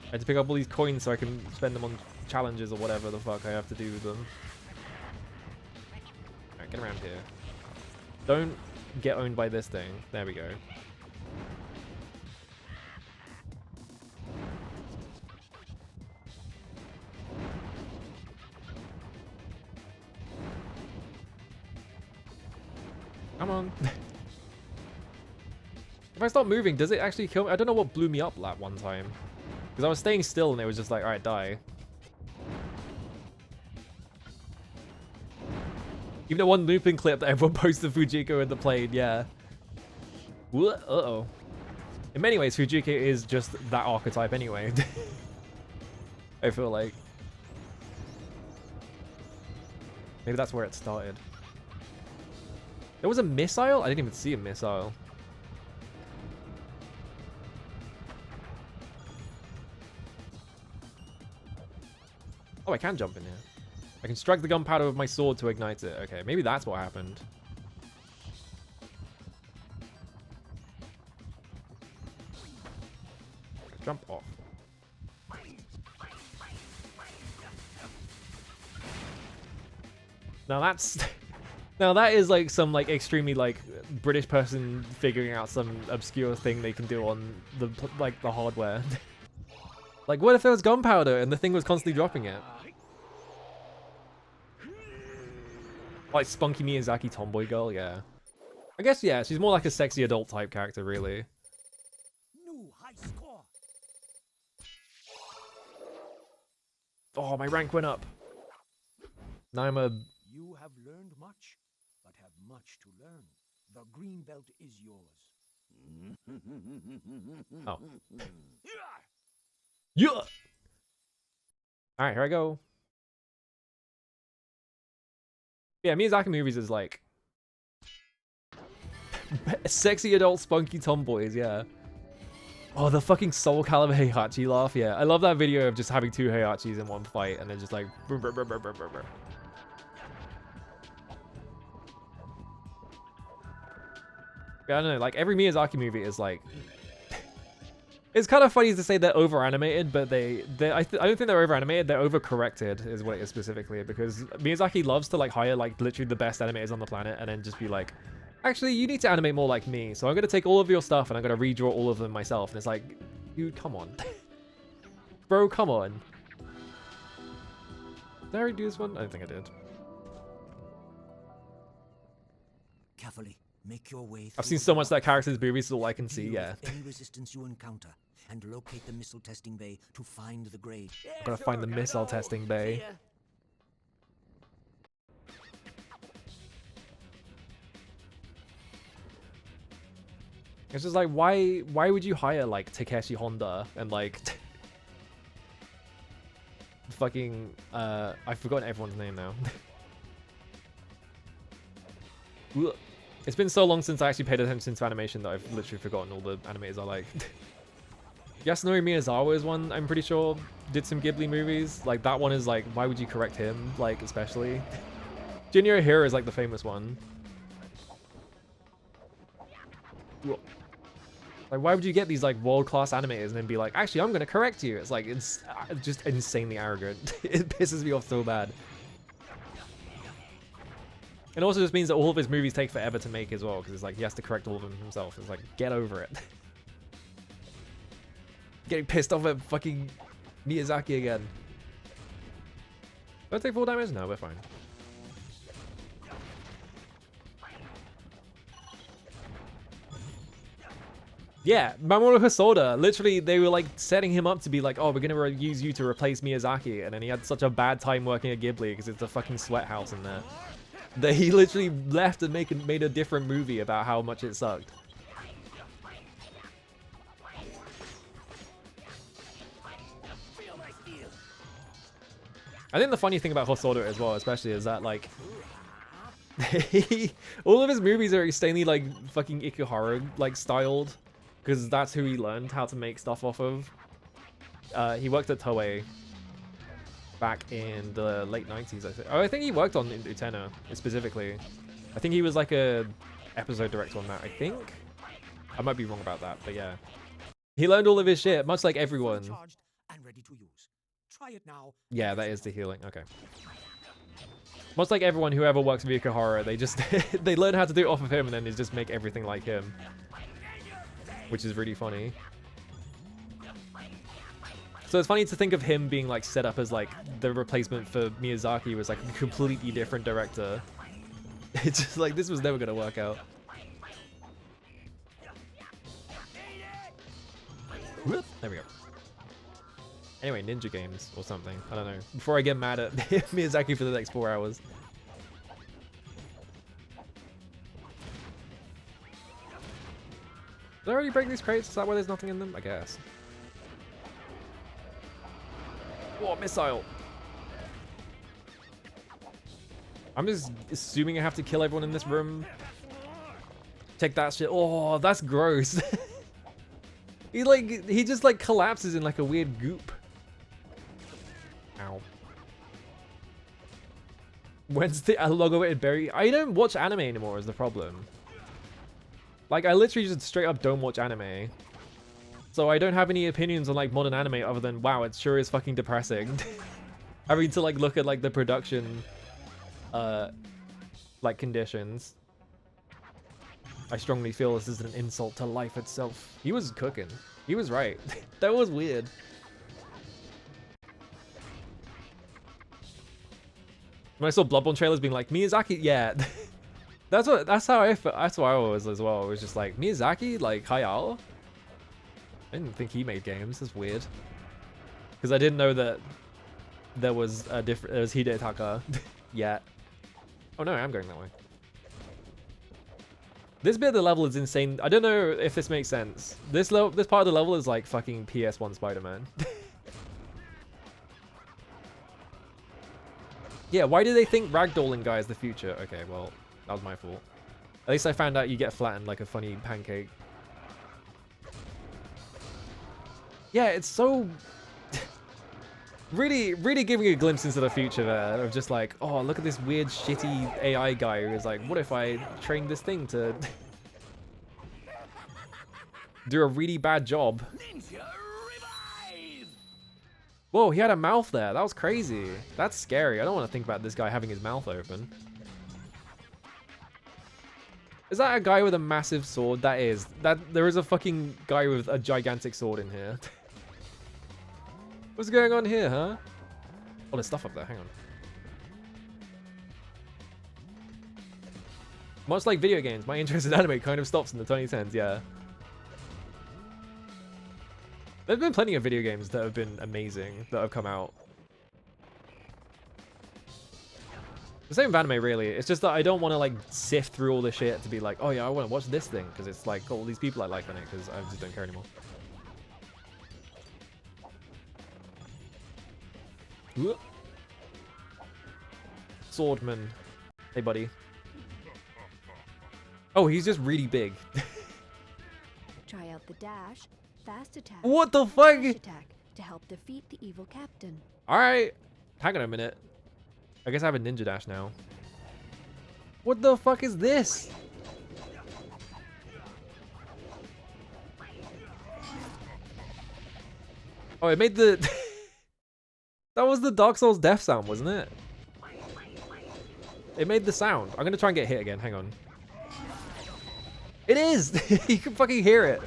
I had to pick up all these coins so I can spend them on challenges or whatever the fuck I have to do with them. Alright, get around here. Don't get owned by this thing. There we go. Come on. If I stop moving, does it actually kill me? I don't know what blew me up that one time. Because I was staying still and it was just like, alright, die. Even that one looping clip that everyone posted Fujiko in the plane, yeah. Uh-oh. In many ways, Fujiko is just that archetype anyway. I feel like. Maybe that's where it started. There was a missile? I didn't even see a missile. Oh, I can jump in here. I can strike the gunpowder with my sword to ignite it. Okay, maybe that's what happened. Jump off. Now that's... Now that is like some like extremely like British person figuring out some obscure thing they can do on the like the hardware. Like what if there was gunpowder and the thing was constantly dropping it? Like spunky Miyazaki tomboy girl, yeah. I guess yeah, she's more like a sexy adult type character really. New high score. Oh, my rank went up. Now I'm a... You have learned much, but have much to learn. The green belt is yours. Oh. Yeah! Alright, here I go. Yeah, Miyazaki movies is like... sexy adult spunky tomboys, yeah. Oh, the fucking Soul Calibur Heihachi laugh, yeah. I love that video of just having two Heihachis in one fight and then just like... Brr, brr, brr, brr, brr, brr. I don't know, like every Miyazaki movie is like... It's kind of funny to say they're over-animated, but I don't think they're over-animated, they're over-corrected is what it is specifically, because Miyazaki loves to like hire like literally the best animators on the planet and then just be like, actually, you need to animate more like me, so I'm going to take all of your stuff and I'm going to redraw all of them myself, and it's like, dude, come on. Bro, come on. Did I already do this one? I don't think I did. Carefully. Make your way I've seen so much that character's movies, so all I can see, Deal yeah. with any resistance you encounter, and locate the missile testing bay to find the grade. I'm gonna find the missile testing bay. It's just like, why would you hire like Takeshi Honda and like fucking I've forgotten everyone's name now. It's been so long since I actually paid attention to animation that I've literally forgotten all the animators I like. Yasunori Miyazawa is one I'm pretty sure did some Ghibli movies. Like that one is like, why would you correct him? Like especially. Junior Hero is like the famous one. Like why would you get these like world-class animators and then be like, actually I'm gonna correct you? It's like, it's just insanely arrogant. It pisses me off so bad. It also just means that all of his movies take forever to make as well, because it's like he has to correct all of them himself. It's like, get over it. Getting pissed off at fucking Miyazaki again. Do I take full damage? No, we're fine. Yeah, Mamoru Hosoda, literally they were like setting him up to be like, oh, we're gonna use you to replace Miyazaki, and then he had such a bad time working at Ghibli because it's a fucking sweat house in there. That he literally left and made a different movie about how much it sucked. I think the funny thing about Hosoda as well, especially, is that like all of his movies are extremely like fucking Ikuhara like styled, because that's who he learned how to make stuff off of. He worked at Toei back in the late 90s, I think. Oh, I think he worked on Utena specifically. I think he was like a episode director on that, I think. I might be wrong about that, but yeah. He learned all of his shit, much like everyone. And ready to use. Try it now. Yeah, that is the healing. Okay. Much like everyone who ever works with Ikuhara, they just they learn how to do it off of him and then they just make everything like him. Which is really funny. So it's funny to think of him being like set up as like the replacement for Miyazaki was like a completely different director. It's just like, this was never gonna work out. Whoop, there we go. Anyway, Ninja games or something. I don't know. Before I get mad at Miyazaki for the next 4 hours. Did I already break these crates? Is that why there's nothing in them? I guess. Whoa, missile! I'm just assuming I have to kill everyone in this room. Check that shit. Oh, that's gross. He just like collapses in like a weird goop. Ow. When's the elongated berry? I don't watch anime anymore is the problem. Like I literally just straight up don't watch anime. So I don't have any opinions on like modern anime other than, wow, it sure is fucking depressing. Having to like look at like the production like conditions. I strongly feel this is an insult to life itself. He was cooking. He was right. That was weird. When I saw Bloodborne trailers being like, Miyazaki, yeah. that's how I felt. That's why I was as well. It was just like, Miyazaki, like Hayao? I didn't think he made games. That's weird. Because I didn't know that there was a different. There was Hidetaka yet. Oh no, I am going that way. This bit of the level is insane. I don't know if this makes sense. This part of the level is like fucking PS1 Spider-Man. Yeah, why do they think ragdolling guy is the future? Okay, well, that was my fault. At least I found out you get flattened like a funny pancake. Yeah, it's so... really giving a glimpse into the future there, of just like, oh, look at this weird, shitty AI guy who's like, what if I trained this thing to do a really bad job? Ninja revive! Whoa, he had a mouth there. That was crazy. That's scary. I don't want to think about this guy having his mouth open. Is that a guy with a massive sword? That is. There is a fucking guy with a gigantic sword in here. What's going on here, huh? Oh, there's stuff up there. Hang on. Much like video games, my interest in anime kind of stops in the 2010s, yeah. There's been plenty of video games that have been amazing that have come out. The same with anime, really. It's just that I don't want to like sift through all this shit to be like, oh yeah, I want to watch this thing because it's like got all these people I like on it, because I just don't care anymore. Whoop. Swordman. Hey, buddy. Oh, he's just really big. Try out the dash, fast attack, What the fuck? dash attack to help defeat the evil captain. Alright. Hang on a minute. I guess I have a ninja dash now. What the fuck is this? Oh, it made the... That was the Dark Souls death sound, wasn't it? It made the sound. I'm gonna try and get hit again. Hang on. It is! You can fucking hear it.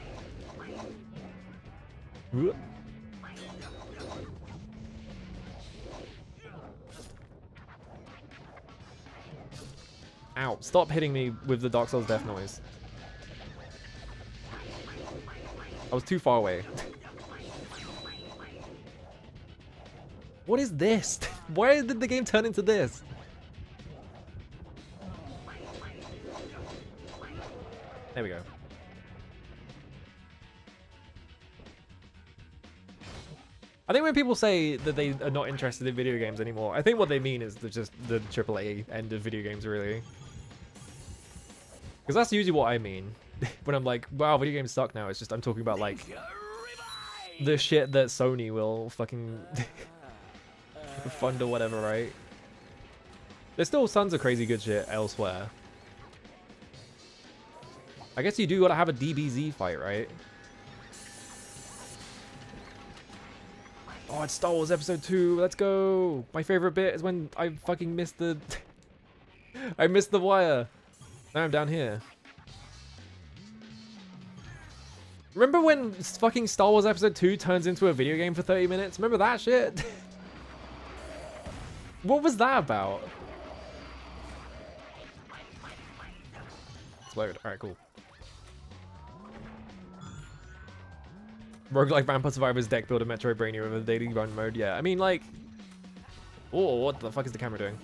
Ow. Stop hitting me with the Dark Souls death noise. I was too far away. What is this? Why did the game turn into this? There we go. I think when people say that they are not interested in video games anymore, I think what they mean is just the AAA end of video games, really. Because that's usually what I mean. When I'm like, wow, video games suck now. It's just I'm talking about, like, the shit that Sony will fucking fund or whatever, right? There's still tons of crazy good shit elsewhere. I guess you do gotta have a DBZ fight, right? Oh, it's Star Wars Episode 2. Let's go. My favorite bit is when I fucking missed the... I missed the wire. Now I'm down here. Remember when fucking Star Wars Episode 2 turns into a video game for 30 minutes? Remember that shit? What was that about? It's load. Alright, cool. Roguelike Vampire Survivors deck builder Metroidvania with a daily run mode. Yeah, I mean, like... Oh, what the fuck is the camera doing?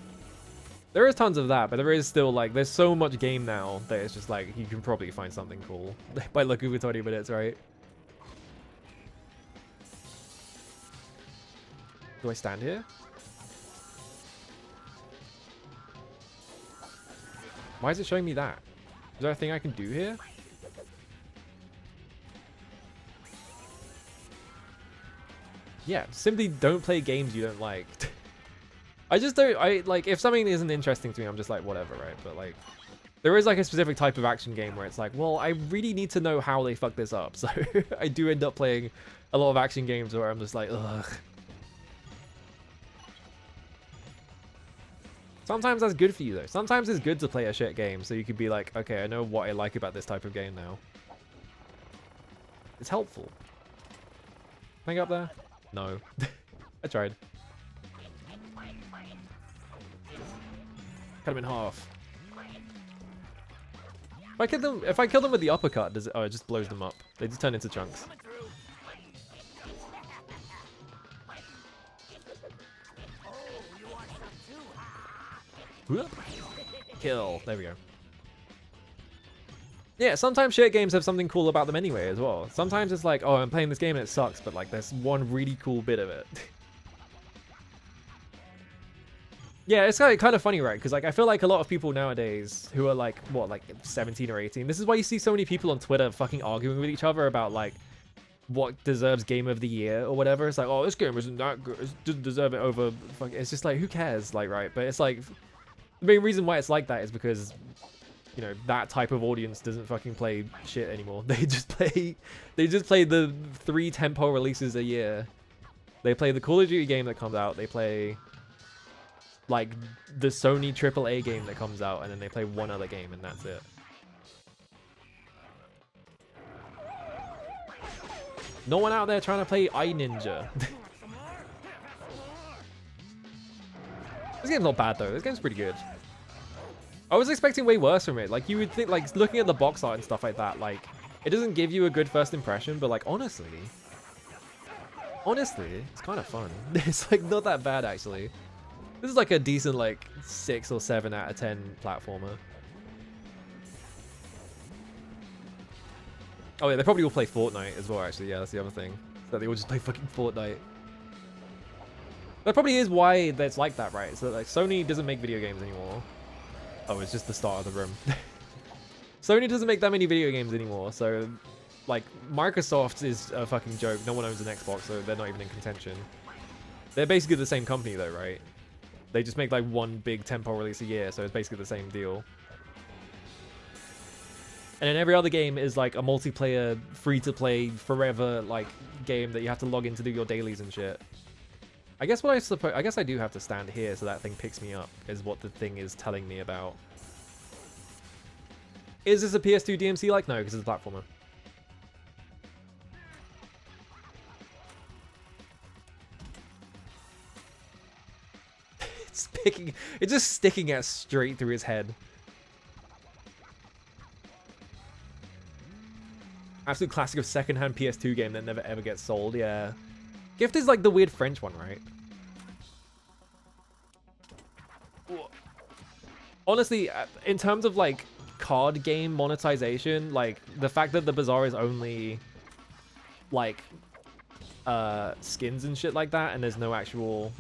There is tons of that, but there is still, like, there's so much game now that it's just, like, you can probably find something cool by looking for 20 minutes, right? Do I stand here? Why is it showing me that? Is there a thing I can do here? Yeah, simply don't play games you don't like. I just don't, like, if something isn't interesting to me, I'm just like, whatever, right? But, like, there is, like, a specific type of action game where it's like, well, I really need to know how they fuck this up. So I do end up playing a lot of action games where I'm just like, ugh. Sometimes that's good for you, though. Sometimes it's good to play a shit game so you could be like, okay, I know what I like about this type of game now. It's helpful. Hang up there? No. I tried. Cut him in half. If I kill them with the uppercut, does it? Oh, it just blows them up. They just turn into chunks. Kill. There we go. Yeah, sometimes shit games have something cool about them anyway as well. Sometimes it's like, oh, I'm playing this game and it sucks, but like there's one really cool bit of it. Yeah, it's kind of funny, right? Because like I feel like a lot of people nowadays who are like, what, like 17 or 18, this is why you see so many people on Twitter fucking arguing with each other about like what deserves Game of the Year or whatever. It's like, oh, this game isn't that good. It doesn't deserve it over. It's just like, who cares? Like, right? But it's like, the main reason why it's like that is because, you know, that type of audience doesn't fucking play shit anymore. They just play the 3 tentpole releases a year. They play the Call of Duty game that comes out. They play like the Sony AAA game that comes out, and then they play one other game, and that's it. No one out there trying to play iNinja. This game's not bad though. This game's pretty good. I was expecting way worse from it. Like, you would think, like, looking at the box art and stuff like that, like, it doesn't give you a good first impression, but, like, honestly, it's kind of fun. It's, like, not that bad, actually. This is, like, a decent, like, 6 or 7 out of 10 platformer. Oh, yeah, they probably all play Fortnite as well, actually. Yeah, that's the other thing. So they all just play fucking Fortnite. That probably is why it's like that, right? So, like, Sony doesn't make video games anymore. Oh, it's just the start of the room. Sony doesn't make that many video games anymore, so like Microsoft is a fucking joke. No one owns an Xbox, so they're not even in contention. They're basically the same company though, right? They just make like one big tentpole release a year, so it's basically the same deal. And then every other game is like a multiplayer, free-to-play, forever like game that you have to log in to do your dailies and shit. I guess I guess I do have to stand here so that thing picks me up, is what the thing is telling me about. Is this a PS2 DMC like? No, because it's a platformer. It's just sticking it straight through his head. Absolute classic of secondhand PS2 game that never ever gets sold, yeah. Gift is like the weird French one, right? Honestly, in terms of like card game monetization, like the fact that the Bazaar is only like skins and shit like that, and there's no actual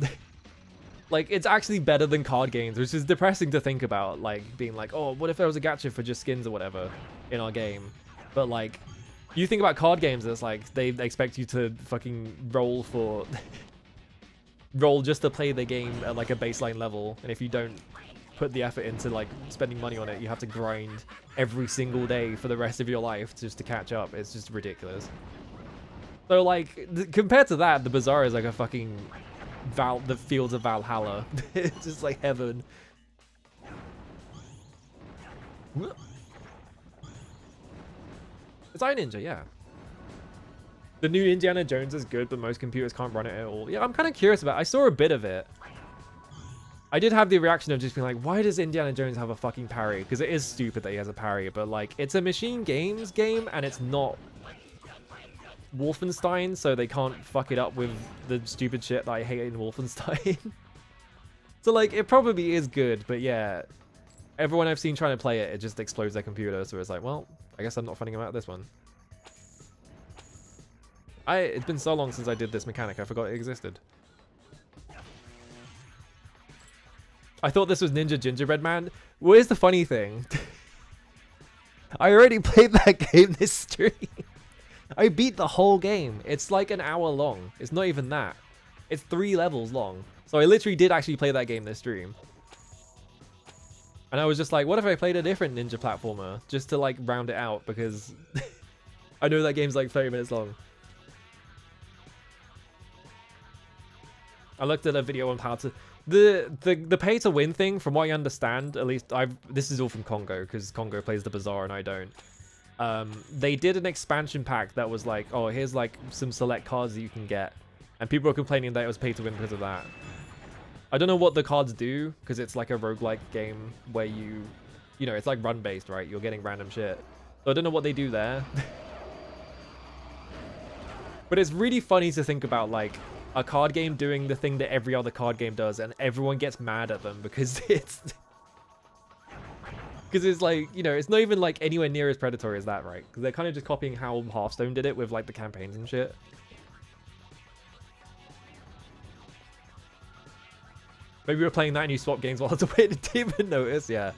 like, it's actually better than card games, which is depressing to think about, like being like, oh, what if there was a gacha for just skins or whatever in our game? But like, you think about card games, it's like they expect you to fucking roll for roll just to play the game at like a baseline level, and if you don't put the effort into like spending money on it, you have to grind every single day for the rest of your life just to catch up. It's just ridiculous. So like, compared to that, the Bazaar is like a fucking the fields of Valhalla. It's just like heaven. It's iNinja, yeah. The new Indiana Jones is good, but most computers can't run it at all. Yeah, I'm kind of curious about it. I saw a bit of it. I did have the reaction of just being like, why does Indiana Jones have a fucking parry? Because it is stupid that he has a parry, but like, it's a Machine Games game, and it's not Wolfenstein, so they can't fuck it up with the stupid shit that I hate in Wolfenstein. So like, it probably is good, but yeah, everyone I've seen trying to play it, it just explodes their computer, so it's like, well, I guess I'm not finding out this one. It's been so long since I did this mechanic, I forgot it existed. I thought this was Ninjabread Man. Well, here's the funny thing. I already played that game this stream. I beat the whole game. It's like an hour long. It's not even that. It's 3 levels long. So I literally did actually play that game this stream. And I was just like, what if I played a different ninja platformer? Just to like round it out, because I know that game's like 30 minutes long. I looked at a video on how to... The pay to win thing, from what I understand, at least this is all from Congo, because Congo plays the Bazaar and I don't. They did an expansion pack that was like, oh, here's like some select cards that you can get, and people were complaining that it was pay to win because of that. I don't know what the cards do, because it's like a roguelike game where you know, it's like run based, right? You're getting random shit. So I don't know what they do there. But it's really funny to think about like a card game doing the thing that every other card game does, and everyone gets mad at them because it's like, you know, it's not even like anywhere near as predatory as that, right? Because they're kind of just copying how Hearthstone did it with like the campaigns and shit. Maybe we were playing that and you swap games while it's away and didn't even notice. Yeah.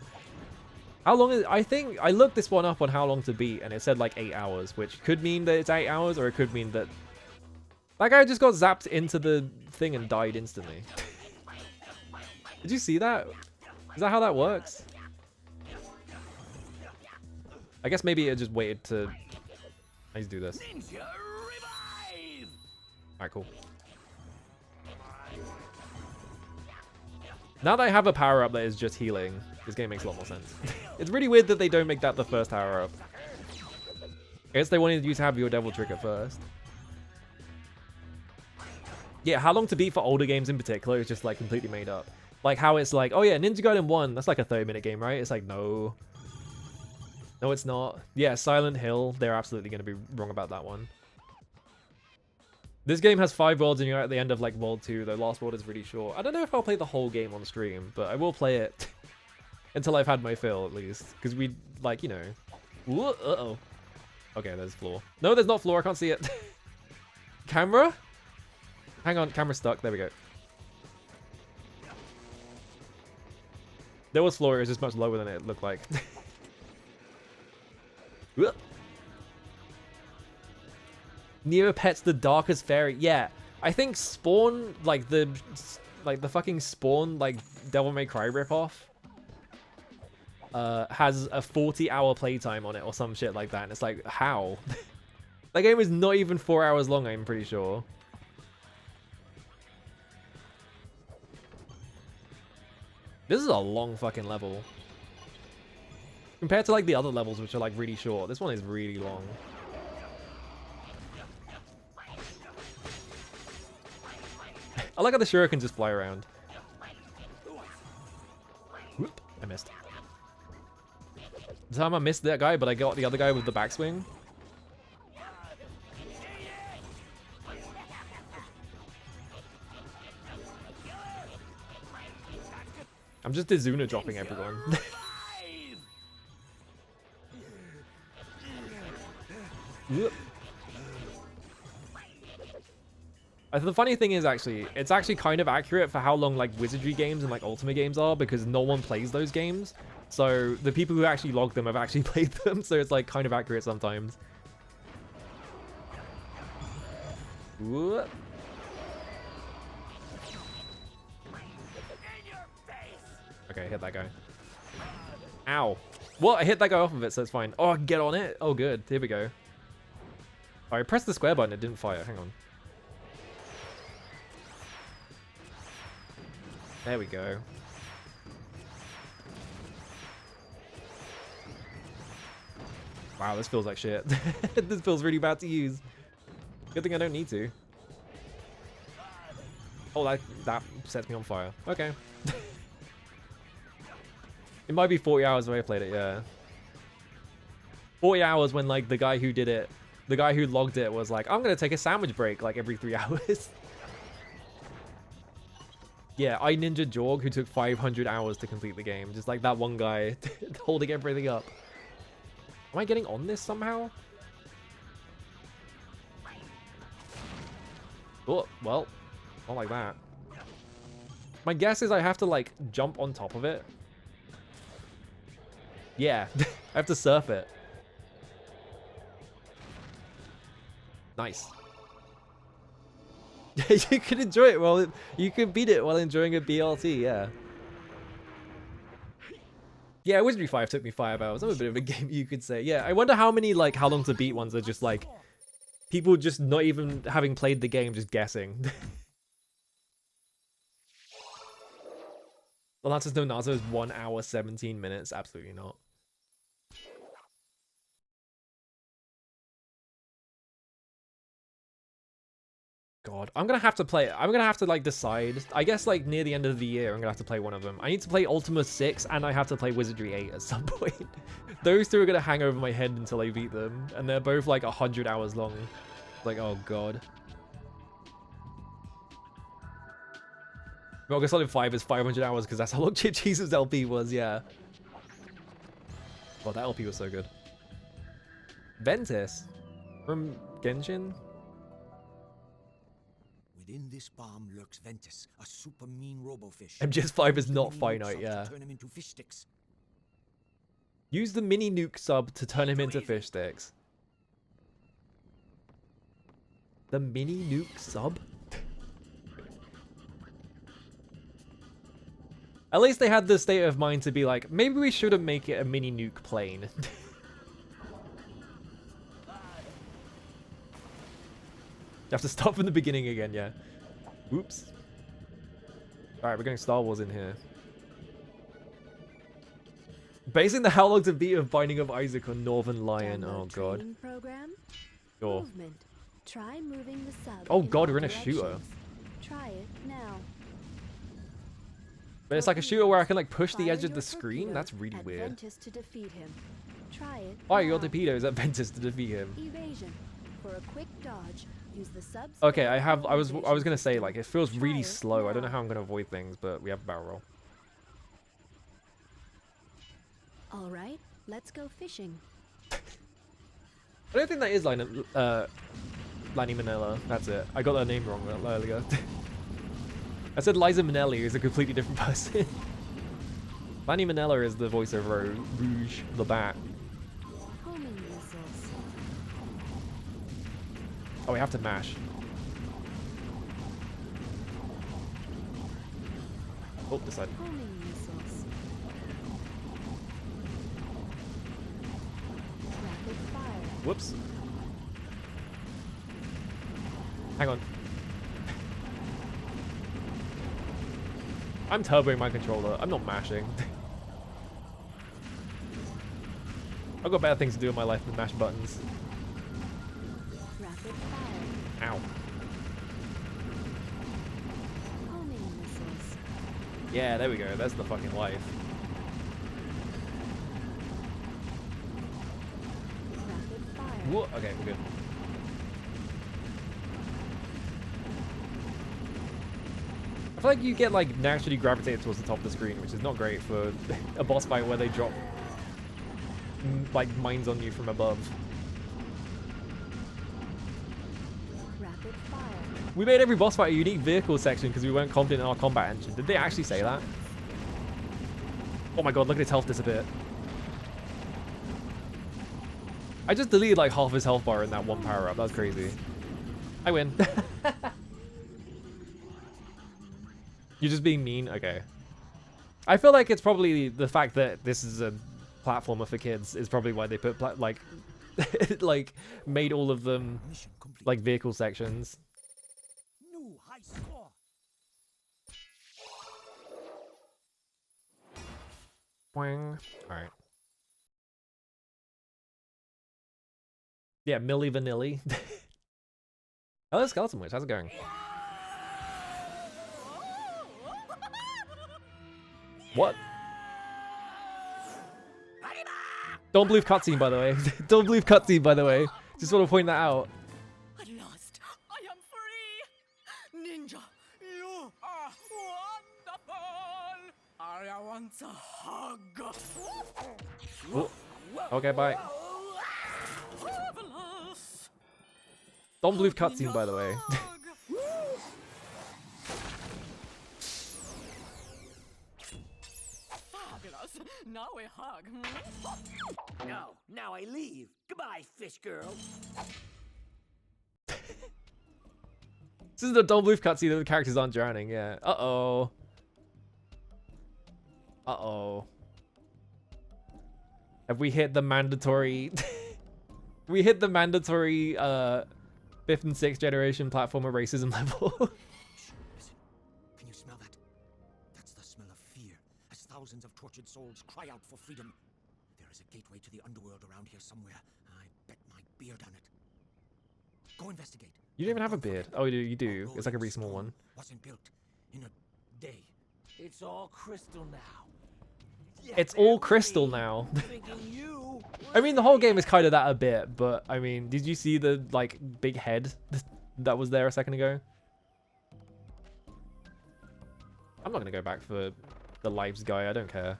How long is... I think I looked this one up on how long to beat, and it said like 8 hours, which could mean that it's 8 hours, or it could mean that that guy just got zapped into the thing and died instantly. Did you see that? Is that how that works? I guess maybe it just waited to... Let's do this. Alright, cool. Now that I have a power-up that is just healing, this game makes a lot more sense. It's really weird that they don't make that the first power-up. I guess they wanted you to have your devil trick at first. Yeah, how long to beat for older games in particular is just like completely made up. Like how it's like, oh yeah, Ninja Gaiden 1, that's like a 30-minute game, right? It's like, no. No, it's not. Yeah, Silent Hill, they're absolutely going to be wrong about that one. This game has 5 worlds and you're at the end of like world 2. The last world is really short. I don't know if I'll play the whole game on stream, but I will play it until I've had my fill at least. Because we, like, you know. Uh-oh. Okay, there's floor. No, there's not floor. I can't see it. Camera? Hang on, camera's stuck. There we go. There was floor. It was just much lower than it looked like. Whoop. Neopet's the darkest fairy. Yeah, I think Spawn, like the fucking Spawn, like Devil May Cry ripoff, has a 40-hour playtime on it or some shit like that. And it's like, how? That game is not even 4 hours long, I'm pretty sure. This is a long fucking level. Compared to like the other levels, which are like really short, this one is really long. I like how the shuriken just fly around. Whoop, I missed. This time I missed that guy, but I got the other guy with the backswing. I'm just Izuna dropping everyone. Whoop. The funny thing is, actually, it's actually kind of accurate for how long like wizardry games and like Ultimate games are, because no one plays those games. So the people who actually log them have actually played them, so it's like kind of accurate sometimes. Whoop. Okay, hit that guy. Ow. What? I hit that guy off of it, so it's fine. Oh, I can get on it. Oh, good. Here we go. Oh, I pressed the square button. It didn't fire. Hang on. There we go. Wow, this feels like shit. This feels really bad to use. Good thing I don't need to. Oh, that sets me on fire. Okay. It might be 40 hours when I played it, yeah. 40 hours when, like, the guy who did it, the guy who logged it was like, I'm gonna take a sandwich break, like, every 3 hours. Yeah, I Ninja Jorg, who took 500 hours to complete the game. Just like that one guy holding everything up. Am I getting on this somehow? Oh, well, not like that. My guess is I have to, like, jump on top of it. Yeah, I have to surf it. Nice. You can enjoy it while you can beat it while enjoying a BLT, yeah. Yeah, Wizardry 5 took me 5 hours. I'm a bit of a game, you could say. Yeah, I wonder how many, like, how long to beat ones are just, like, people just not even having played the game, just guessing. Atlantis no Nazo is 1 hour, 17 minutes. Absolutely not. God, I'm gonna have to play it. I'm gonna have to, like, decide. I guess, like, near the end of the year, I'm gonna have to play one of them. I need to play Ultima 6, and I have to play Wizardry 8 at some point. Those two are gonna hang over my head until I beat them, and they're both, like, 100 hours long. Like, oh, God. Metal Gear Solid 5 is 500 hours, because that's how long Chip Jesus LP was, yeah. Well, that LP was so good. Ventus. From Genshin? Within this bomb lurks Ventus, a super mean robofish. MGS5 is not Use the finite, mini-nuke yeah. sub to turn him into fish sticks. Use the mini nuke sub to turn him into fish sticks. The mini nuke sub? At least they had the state of mind to be like, maybe we shouldn't make it a mini nuke plane. You have to start from the beginning again, yeah. Oops. Alright, we're getting Star Wars in here. Basing the How Long to Beat of Binding of Isaac on Northern Lion. Download Oh, God. training program. Sure. Movement. Try moving the sub. Oh, in God, all we're in a shooter. directions. Try it now. But it's like a shooter where I can, like, push the Fire edge of your the screen? torpedo That's really at weird. Ventus to defeat him. Try it. Fire your now. torpedoes at Ventus to defeat him. Evasion. For a quick dodge, use the sub. Okay, I was gonna say, like, it feels really Try it slow. I don't know now. how I'm gonna avoid things, but we have a barrel roll. All right, let's go fishing. I don't think that is Lani Manila. That's it. I got that name wrong earlier. I said Liza Minnelli, who's a completely different person. Lani Manila is the voice of Rouge the Bat. Homing the Oh, we have to mash. Oh, this side. Homing missiles. Rapid fire. Whoops. Hang on. I'm turboing my controller. I'm not mashing. I've got better things to do in my life than mash buttons. Rapid fire. Ow. Homing missiles. Yeah, there we go. That's the fucking life. Rapid fire. Whoa. Okay, we're good. I feel like you get like naturally gravitated towards the top of the screen, which is not great for a boss fight where they drop like mines on you from above. Rapid fire. We made every boss fight a unique vehicle section because we weren't confident in our combat engine. Did they actually say that? Oh my god, look at his health disappear. I just deleted like half his health bar in that one power up. That was crazy. I win. You're just being mean? Okay. I feel like it's probably the fact that this is a platformer for kids is probably why they put like like made all of them Mission complete. like vehicle sections. New high score. Boing. All right. Yeah, Milli Vanilli. Hello, Skeleton Witch. How's it going? What? Don't believe cutscene, by the way. Don't believe cutscene, by the way. Just want to point that out. At last, I am free! Ninja, you are wonderful! I want a hug! Oh. Okay, bye. Marvelous! Don't believe cutscene, by the way. Hug. Fabulous! Now we hug. No, now I leave. Goodbye, fish girl. This is the don't believe cutscene that the characters aren't drowning. Yeah. Uh-oh. Uh-oh. Have we hit the mandatory... we hit the mandatory 5th and 6th generation platformer racism level. Shh, listen. Can you smell that? That's the smell of fear, as thousands of tortured souls cry out for freedom. There is a gateway to the underworld around here somewhere. I bet my beard on it. Go investigate. You don't even have a beard. Oh, you do. Our It's like a rolling reasonable stone one. Wasn't built in a day. It's all crystal now. Yeah, It's all bear with crystal me. now. Thinking you I mean, the whole game is kind of that a bit, but I mean, did you see the like big head that was there a second ago? I'm not gonna go back for the lives guy. I don't care.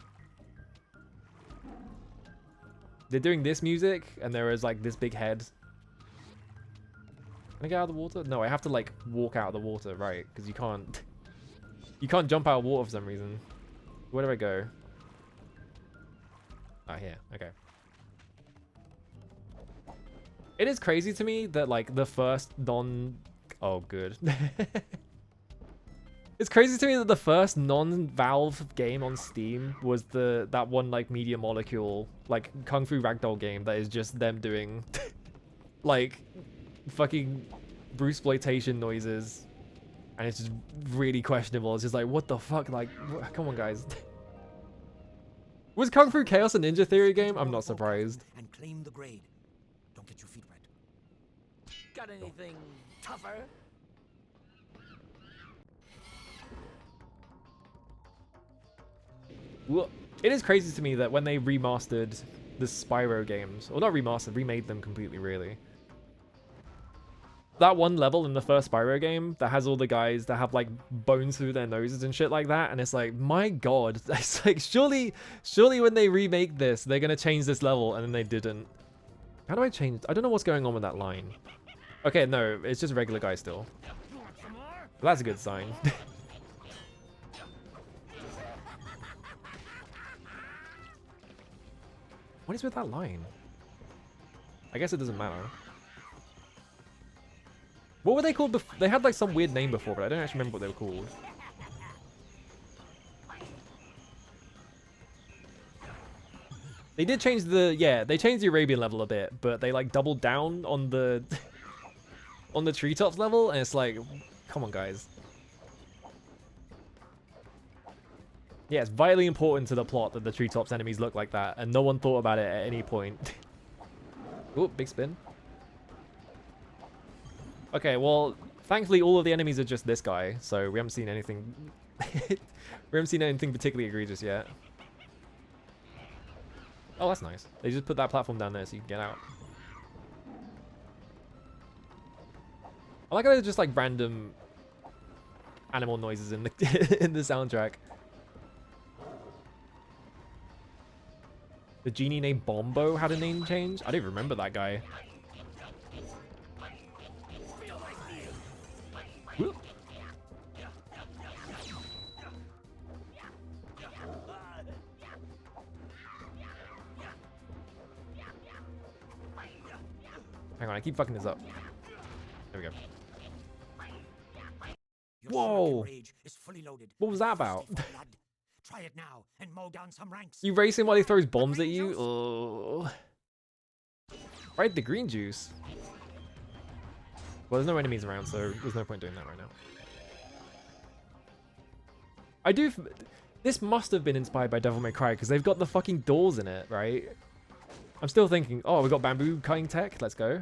They're doing this music, and there is like this big head. Can I get out of the water? No, I have to like walk out of the water, right? Because you can't jump out of water for some reason. Where do I go? Ah, here. Okay. It is crazy to me that like the first oh, good. It's crazy to me that the first non-Valve game on Steam was that one like Media Molecule like Kung Fu Ragdoll game that is just them doing like fucking Bruceploitation noises, and it's just really questionable. It's just like, what the fuck? Like, come on, guys. Was Kung Fu Chaos a Ninja Theory game? I'm not surprised. And claim the grade. Don't get your feet wet. got anything tougher? Well, it is crazy to me that when they remastered the Spyro games, or not remastered, remade them completely, really. That one level in the first Spyro game that has all the guys that have like bones through their noses and shit like that, and it's like, my god, it's like, surely when they remake this, they're gonna change this level, and then they didn't. How do I change? I don't know what's going on with that line. Okay, no, it's just regular guy still. But that's a good sign. What is with that line? I guess it doesn't matter. What were they called before? They had like some weird name before, but I don't actually remember what they were called. They did change the, yeah, they changed the Arabian level a bit, but they like doubled down on the on the treetops level, and it's like, come on, guys. Yeah, it's vitally important to the plot that the treetops enemies look like that, and no one thought about it at any point. Oh, big spin. Okay, well, thankfully all of the enemies are just this guy, so we haven't seen anything. We haven't seen anything particularly egregious yet. Oh, that's nice. They just put that platform down there so you can get out. I like how there's just like random animal noises in the in the soundtrack. The genie named Bombo had a name change? I don't even remember that guy. Whoop. Hang on, I keep fucking this up. There we go. Whoa! Is fully loaded. What was that about? Try it now and mow down some ranks. You race him while he throws bombs at you? Oh. Right, the green juice. Well, there's no enemies around, so there's no point doing that right now. This must have been inspired by Devil May Cry, because they've got the fucking doors in it, right? I'm still thinking, oh, we got bamboo cutting tech? Let's go.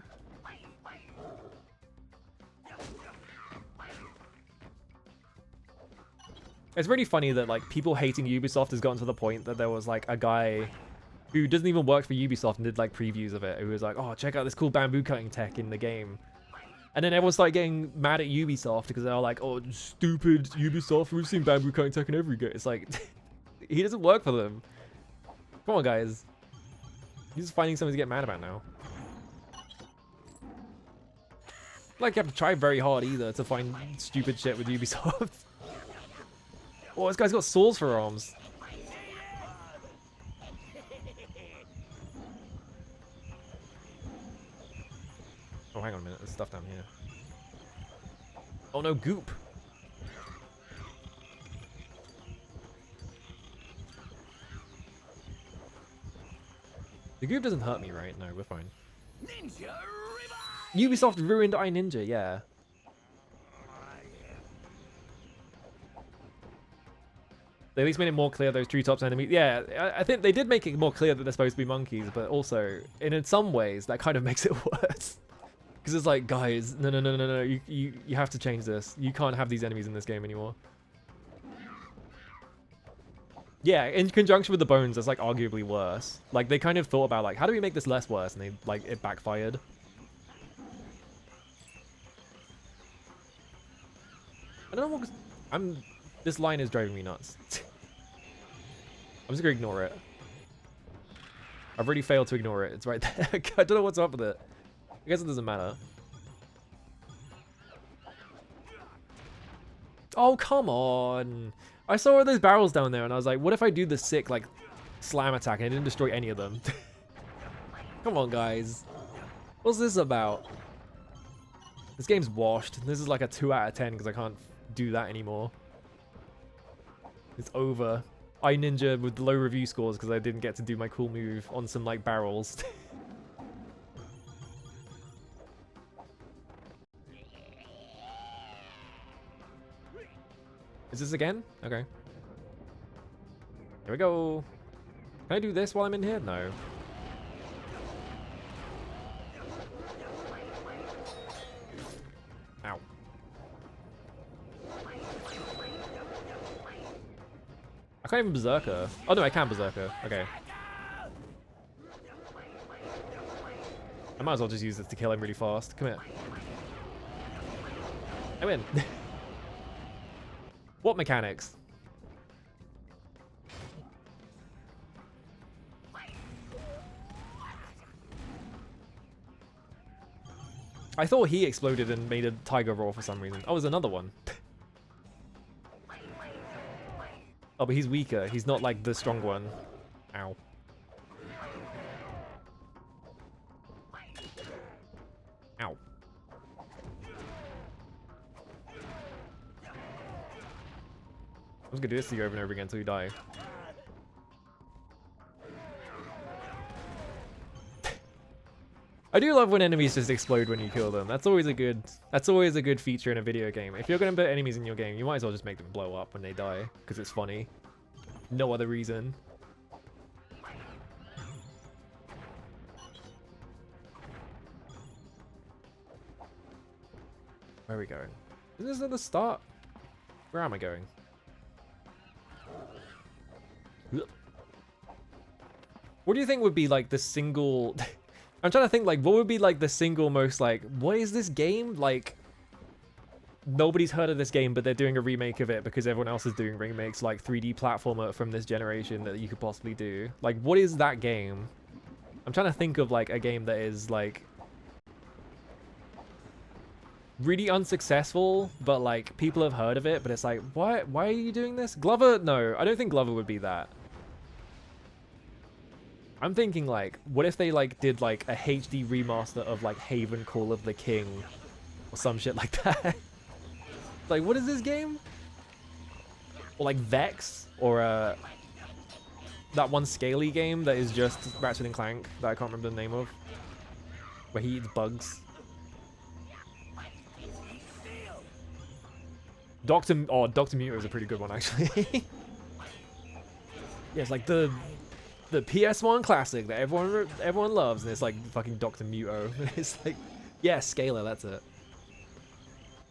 It's really funny that like people hating Ubisoft has gotten to the point that there was like a guy who doesn't even work for Ubisoft and did like previews of it, who was like, oh, check out this cool bamboo cutting tech in the game. And then everyone started getting mad at Ubisoft because they were like, oh, stupid Ubisoft, we've seen bamboo cutting tech in every game. It's like, he doesn't work for them. Come on, guys. He's just finding something to get mad about now. Like, you have to try very hard either to find stupid shit with Ubisoft. Oh, this guy's got swords for arms. Oh, hang on a minute. There's stuff down here. Oh no, goop. The goop doesn't hurt me, right? No, we're fine. Ubisoft ruined iNinja, yeah. They at least made it more clear those treetops enemies. Yeah, I think they did make it more clear that they're supposed to be monkeys, but also, in some ways, that kind of makes it worse. Because it's like, guys, no, you have to change this. You can't have these enemies in this game anymore. Yeah, in conjunction with the bones, that's like arguably worse. Like, they kind of thought about like, how do we make this less worse? And they, like, it backfired. I don't know what... This line is driving me nuts. I'm just gonna ignore it. I've already failed to ignore it. It's right there. I don't know what's up with it. I guess it doesn't matter. Oh, come on. I saw all those barrels down there and I was like, what if I do the sick, like, slam attack and I didn't destroy any of them? Come on, guys. What's this about? This game's washed. This is like a 2 out of 10 because I can't do that anymore. It's over. I ninja with low review scores because I didn't get to do my cool move on some like barrels. Is this again? Okay. Here we go. Can I do this while I'm in here? No. Ow. I can't even berserker. Oh no, I can berserker. Okay. I might as well just use this to kill him really fast. Come here. I win. What mechanics? I thought he exploded and made a tiger roar for some reason. Oh, there's another one. Oh, but he's weaker. He's not like the strong one. Ow. Ow. I'm just gonna do this to you over and over again until you die. I do love when enemies just explode when you kill them. That's always a good feature in a video game. If you're gonna put enemies in your game, you might as well just make them blow up when they die, because it's funny. No other reason. Where are we going? Is this at the start? Where am I going? What do you think would be like the single... I'm trying to think, like, what would be like the single most, like, what is this game? Like, nobody's heard of this game, but they're doing a remake of it because everyone else is doing remakes, like 3D platformer from this generation that you could possibly do. Like, what is that game? I'm trying to think of like a game that is like really unsuccessful, but like people have heard of it, but it's like, why are you doing this? Glover? No, I don't think Glover would be that. I'm thinking like, what if they like did like a HD remaster of like Haven Call of the King or some shit like that? Like, what is this game? Or like Vex, or that one Scaly game that is just Ratchet and Clank that I can't remember the name of, where he eats bugs. Dr. Muto is a pretty good one actually. Yeah, it's like the PS1 classic that everyone loves, and it's like fucking Dr. Muto. It's like, yeah, Scalar, that's it.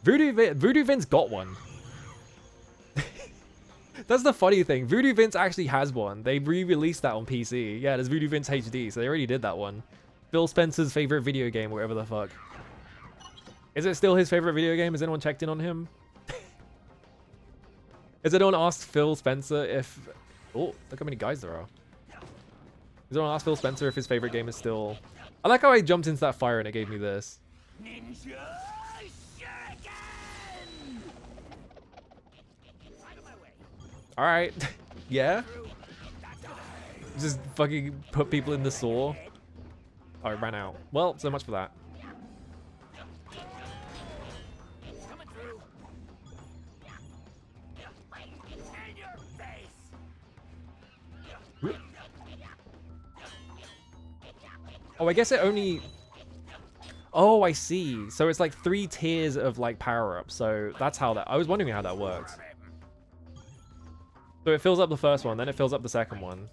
Voodoo Vince got one. That's the funny thing. Voodoo Vince actually has one. They re-released that on PC. Yeah, there's Voodoo Vince HD, so they already did that one. Phil Spencer's favorite video game, whatever the fuck. Is it still his favorite video game? Has anyone checked in on him? Has anyone asked Phil Spencer if... Oh, look how many guys there are. Has anyone asked Phil Spencer if his favorite game is still... I like how I jumped into that fire and it gave me this. Ninja Shuriken! Alright. Yeah? Just fucking put people in the saw. Oh, it ran out. Well, so much for that. Coming through. In your face. Oh, I guess it only... Oh, I see. So it's like 3 tiers of like power-ups. So that's how that... I was wondering how that works. So it fills up the first one, then it fills up the second one.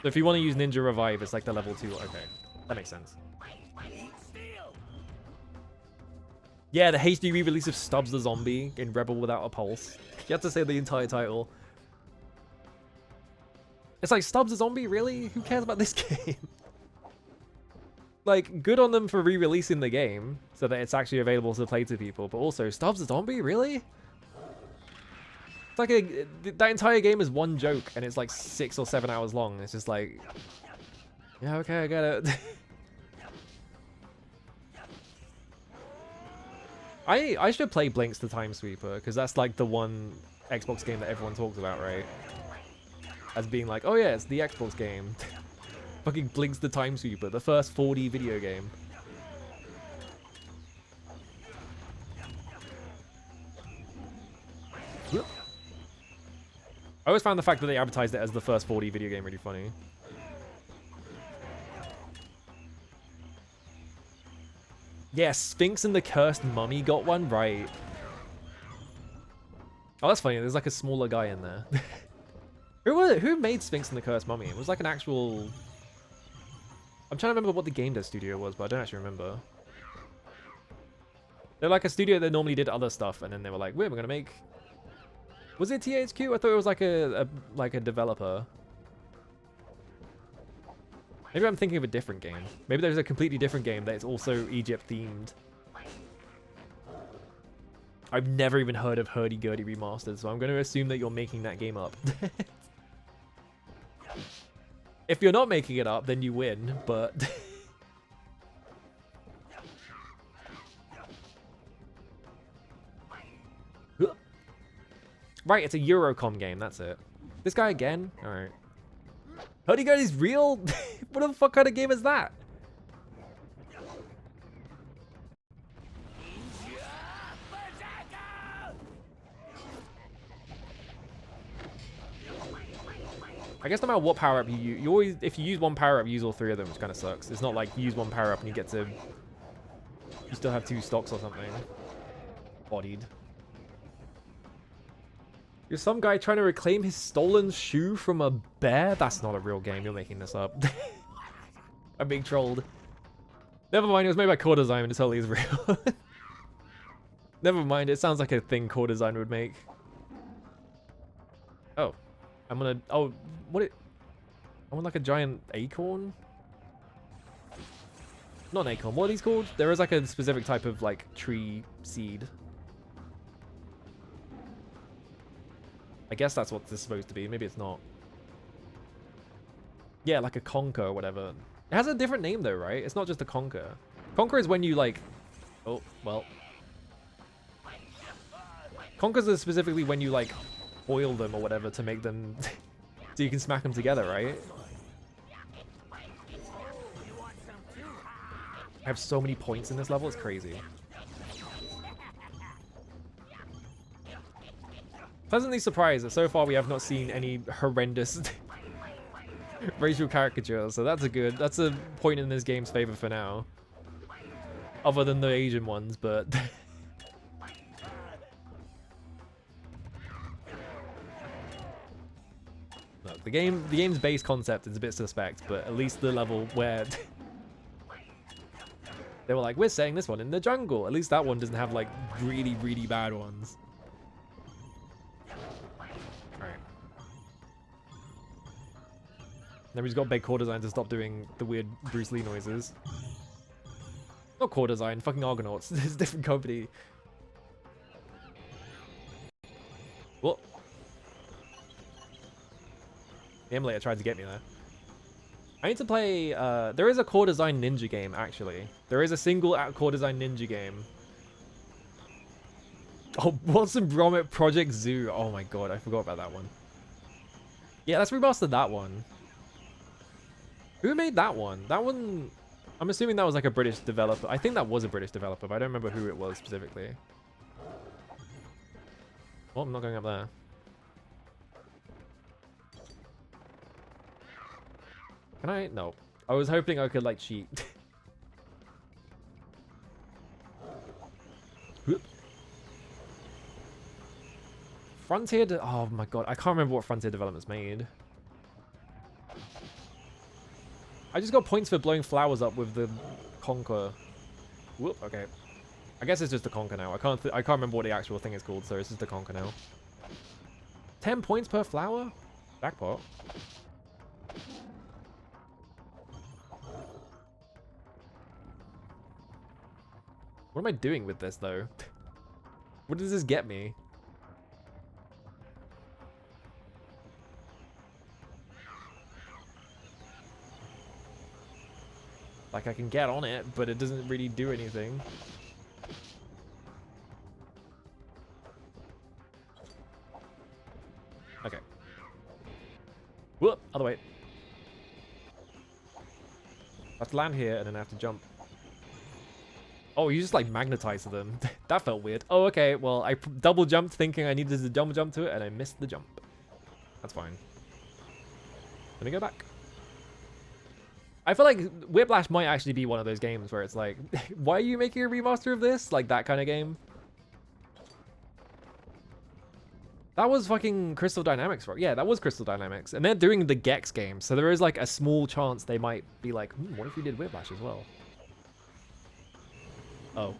So if you want to use Ninja Revive, it's like the level 2. Okay, that makes sense. Yeah, the HD re-release of Stubbs the Zombie in Rebel Without a Pulse. You have to say the entire title. It's like, Stubbs the Zombie? Really? Who cares about this game? Like, good on them for re-releasing the game so that it's actually available to play to people, but also, Stubbs the Zombie? Really? It's like that entire game is one joke and it's like 6 or 7 hours long. It's just like, yeah, okay, I get it. I should play Blinks the Time Sweeper, because that's like the one Xbox game that everyone talks about, right? As being like, oh yeah, it's the Xbox game. Fucking Blinks the Time Sweeper, the first 4D video game. I always found the fact that they advertised it as the first 4D video game really funny. Yeah, Sphinx and the Cursed Mummy got one, right? Oh, that's funny. There's like a smaller guy in there. Who made Sphinx and the Cursed Mummy? It was like an actual... I'm trying to remember what the game dev studio was, but I don't actually remember. They're like a studio that normally did other stuff, and then they were like, we're gonna make... Was it THQ? I thought it was like a developer. Maybe I'm thinking of a different game. Maybe there's a completely different game that is also Egypt themed. I've never even heard of Hurdy Gurdy Remastered, so I'm going to assume that you're making that game up. If you're not making it up, then you win, but... Right, it's a Eurocom game, that's it. This guy again? Alright. Hurdy Gurdy's real? What the fuck kind of game is that? I guess no matter what power up you use, you always, if you use one power up, you use all three of them, which kind of sucks. It's not like you use one power up and you get to, you still have 2 stocks or something. Bodied. You're some guy trying to reclaim his stolen shoe from a bear? That's not a real game. You're making this up. I'm being trolled. Never mind, it was made by Core Design and it totally is real. Never mind, it sounds like a thing Core Design would make. Oh. I'm gonna... Oh, what it... I want like a giant acorn? Not an acorn, what are these called? There is like a specific type of like tree seed. I guess that's what this is supposed to be. Maybe it's not. Yeah, like a conker or whatever. It has a different name though, right? It's not just a conker. Conker is when you like... Oh, well. Conkers are specifically when you like boil them or whatever to make them... so you can smack them together, right? I have so many points in this level, it's crazy. Pleasantly surprised that so far we have not seen any horrendous racial caricatures, so that's a point in this game's favor for now. Other than the Asian ones, but... Look, the game's base concept is a bit suspect, but at least the level where... they were like, we're setting this one in the jungle. At least that one doesn't have like really, really bad ones. Alright. Then we just got big Core Design to stop doing the weird Bruce Lee noises. Not Core Design, fucking Argonauts. It's a different company. What? The emulator tried to get me there. I need to play, there is a Core Design Ninja game, actually. There is a single Core Design Ninja game. Oh, Watson Bromwich Project Zoo. Oh my god, I forgot about that one. Yeah, let's remaster that one. Who made that one? That one... I'm assuming that was like a British developer. I think that was a British developer, but I don't remember who it was specifically. Oh, I'm not going up there. Can I? No. I was hoping I could like cheat. Frontier... Oh my god, I can't remember what Frontier Developments made. I just got points for blowing flowers up with the conker. Whoop, okay. I guess it's just a conker now. I can't remember what the actual thing is called, so it's just a conker now. 10 points per flower? Jackpot. What am I doing with this, though? What does this get me? Like, I can get on it, but it doesn't really do anything. Okay. Whoop! Other way. I have to land here, and then I have to jump. Oh, you just like magnetize them. That felt weird. Oh, okay. Well, I double jumped thinking I needed to double jump to it, and I missed the jump. That's fine. Let me go back. I feel like Whiplash might actually be one of those games where it's like, why are you making a remaster of this? Like that kind of game. That was fucking Crystal Dynamics, right? Yeah, that was Crystal Dynamics. And they're doing the Gex game, so there is like a small chance they might be like, what if we did Whiplash as well? Oh.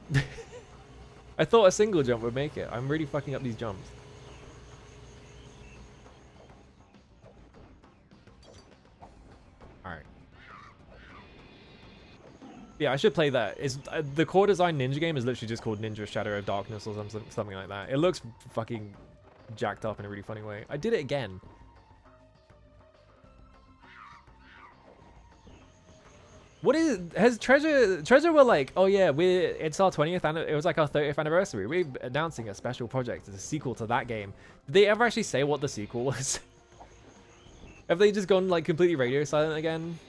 I thought a single jump would make it. I'm really fucking up these jumps. Alright. Yeah, I should play that. It's, the Core Design Ninja game is literally just called Ninja Shadow of Darkness or something like that. It looks fucking jacked up in a really funny way. I did it again. What is has Treasure were like, oh yeah, it's our 20th and it was like our 30th anniversary. We're announcing a special project as a sequel to that game. Did they ever actually say what the sequel was? Have they just gone like completely radio silent again?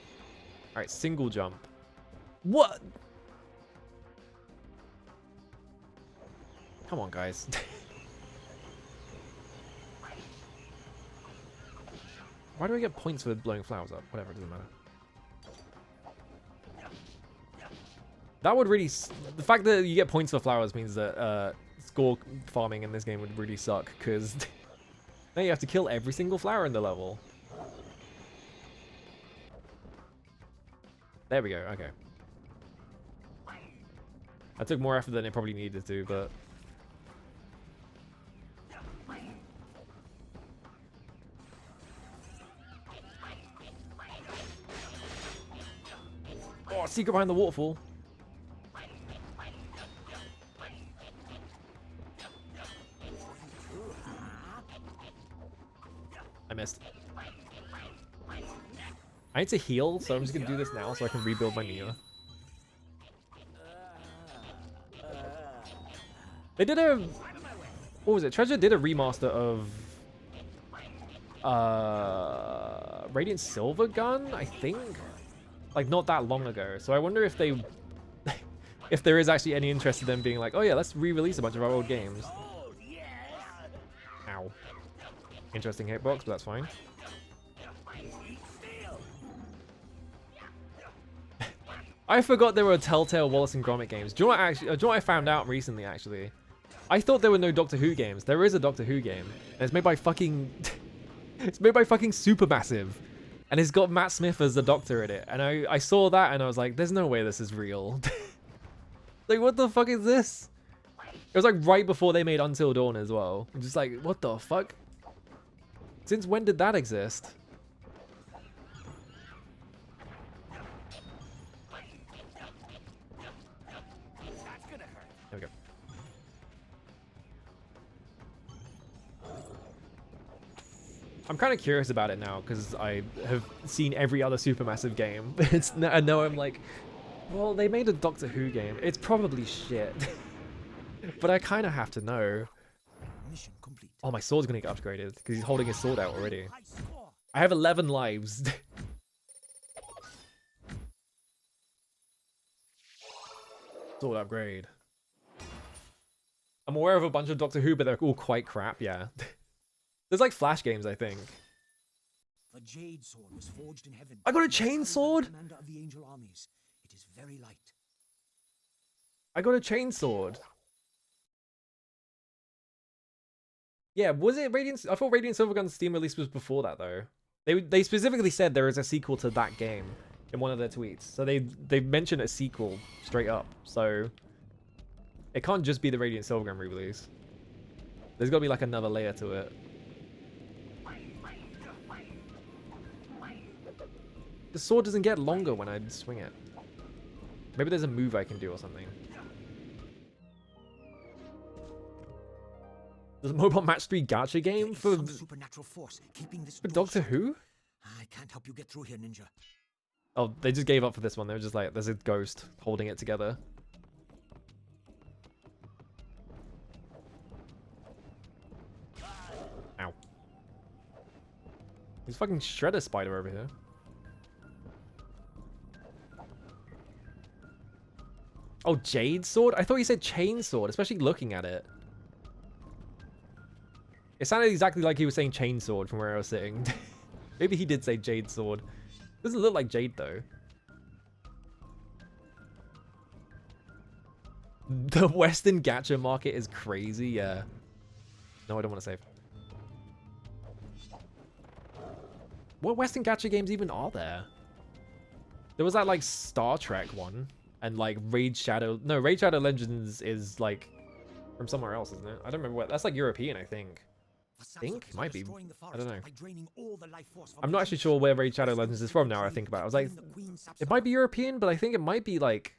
All right, single jump. What? Come on, guys. Why do I get points for blowing flowers up? Whatever, it doesn't matter. That would really... The fact that you get points for flowers means that score farming in this game would really suck, because now you have to kill every single flower in the level. There we go, okay. I took more effort than it probably needed to, but... Oh, secret behind the waterfall. I missed. I need to heal, so I'm just gonna do this now so I can rebuild my Mia. They did a... What was it? Treasure did a remaster of... Radiant Silver Gun, I think? Like, not that long ago. So I wonder if they... if there is actually any interest in them being like, oh yeah, let's re-release a bunch of our old games. Ow. Interesting hitbox, but that's fine. I forgot there were Telltale Wallace and Gromit games. Do you know what, do you know what I found out recently, actually? I thought there were no Doctor Who games. There is a Doctor Who game. And it's made by fucking... it's made by fucking Supermassive. And it's got Matt Smith as the Doctor in it. And I saw that and I was like, there's no way this is real. Like, what the fuck is this? It was like right before they made Until Dawn as well. I'm just like, what the fuck? Since when did that exist? There we go. I'm kind of curious about it now because I have seen every other Supermassive game. I know I'm like, well, they made a Doctor Who game. It's probably shit. But I kind of have to know. Mission complete. Oh, my sword's going to get upgraded because he's holding his sword out already. I have 11 lives. Sword upgrade. I'm aware of a bunch of Doctor Who, but they're all quite crap, yeah. There's like Flash games, I think. The Jade Sword was forged in heaven. I got a chain sword? Commander of the angel armies. It is very light. I got a chain sword. Yeah, was it Radiant? I thought Radiant Silvergun's Steam release was before that, though. They specifically said there is a sequel to that game in one of their tweets. So they mentioned a sequel straight up. So it can't just be the Radiant Silvergun re-release. There's got to be like another layer to it. The sword doesn't get longer when I swing it. Maybe there's a move I can do or something. There's a mobile match 3 gacha game for supernatural force keeping this Doctor Who? I can't help you get through here, Ninja. Oh, they just gave up for this one. They were just like, there's a ghost holding it together. Ow. There's fucking Shredder Spider over here. Oh, Jade Sword? I thought you said Chain Sword, especially looking at it. It sounded exactly like he was saying Chain Sword from where I was sitting. Maybe he did say Jade Sword. Doesn't look like Jade, though. The Western gacha market is crazy, yeah. No, I don't want to save. What Western gacha games even are there? There was that, like, Star Trek one. And, like, Raid Shadow... No, Raid Shadow Legends is, like, from somewhere else, isn't it? I don't remember what... That's, like, European, I think. It might be. I don't know. I'm not actually sure where Raid Shadow Legends is from now I think about it. I was like, it might be European, but I think it might be, like...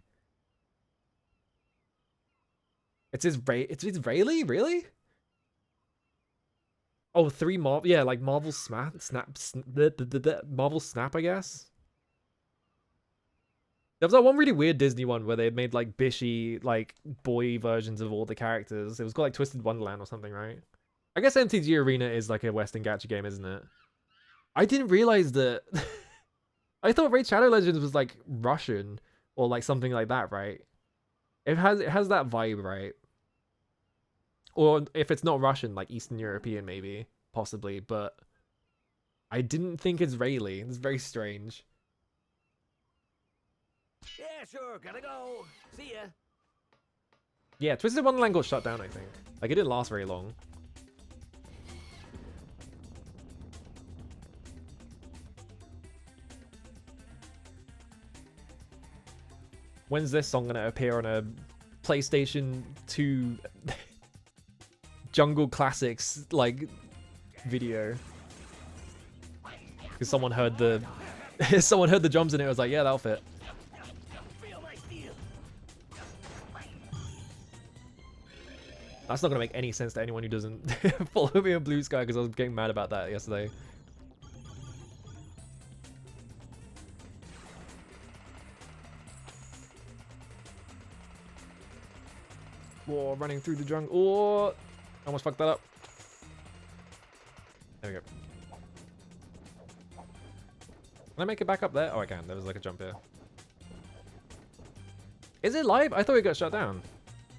It's Israeli? Really? Oh, 3 Marvel... Yeah, like, Marvel Marvel Snap, I guess? There was that one really weird Disney one where they made like bishy, like boy versions of all the characters. It was called like Twisted Wonderland or something, right? I guess MTG Arena is like a Western gacha game, isn't it? I didn't realize that. I thought Raid Shadow Legends was like Russian or like something like that, right? It has that vibe, right? Or if it's not Russian, like Eastern European maybe, possibly, but I didn't think it's Rayleigh. It's very strange. Yeah, sure. Gotta go. See ya. Yeah, Twisted Wonderland got shut down, I think. Like, it didn't last very long. When's this song gonna appear on a PlayStation 2 Jungle Classics, like, video? Because someone heard the... someone heard the drums in it and was like, yeah, that'll fit. That's not gonna make any sense to anyone who doesn't follow me on Blue Sky, because I was getting mad about that yesterday. Whoa, running through the jungle. Oh, almost fucked that up. There we go. Can I make it back up there? Oh, I can. There was like a jump here. Is it live? I thought it got shut down.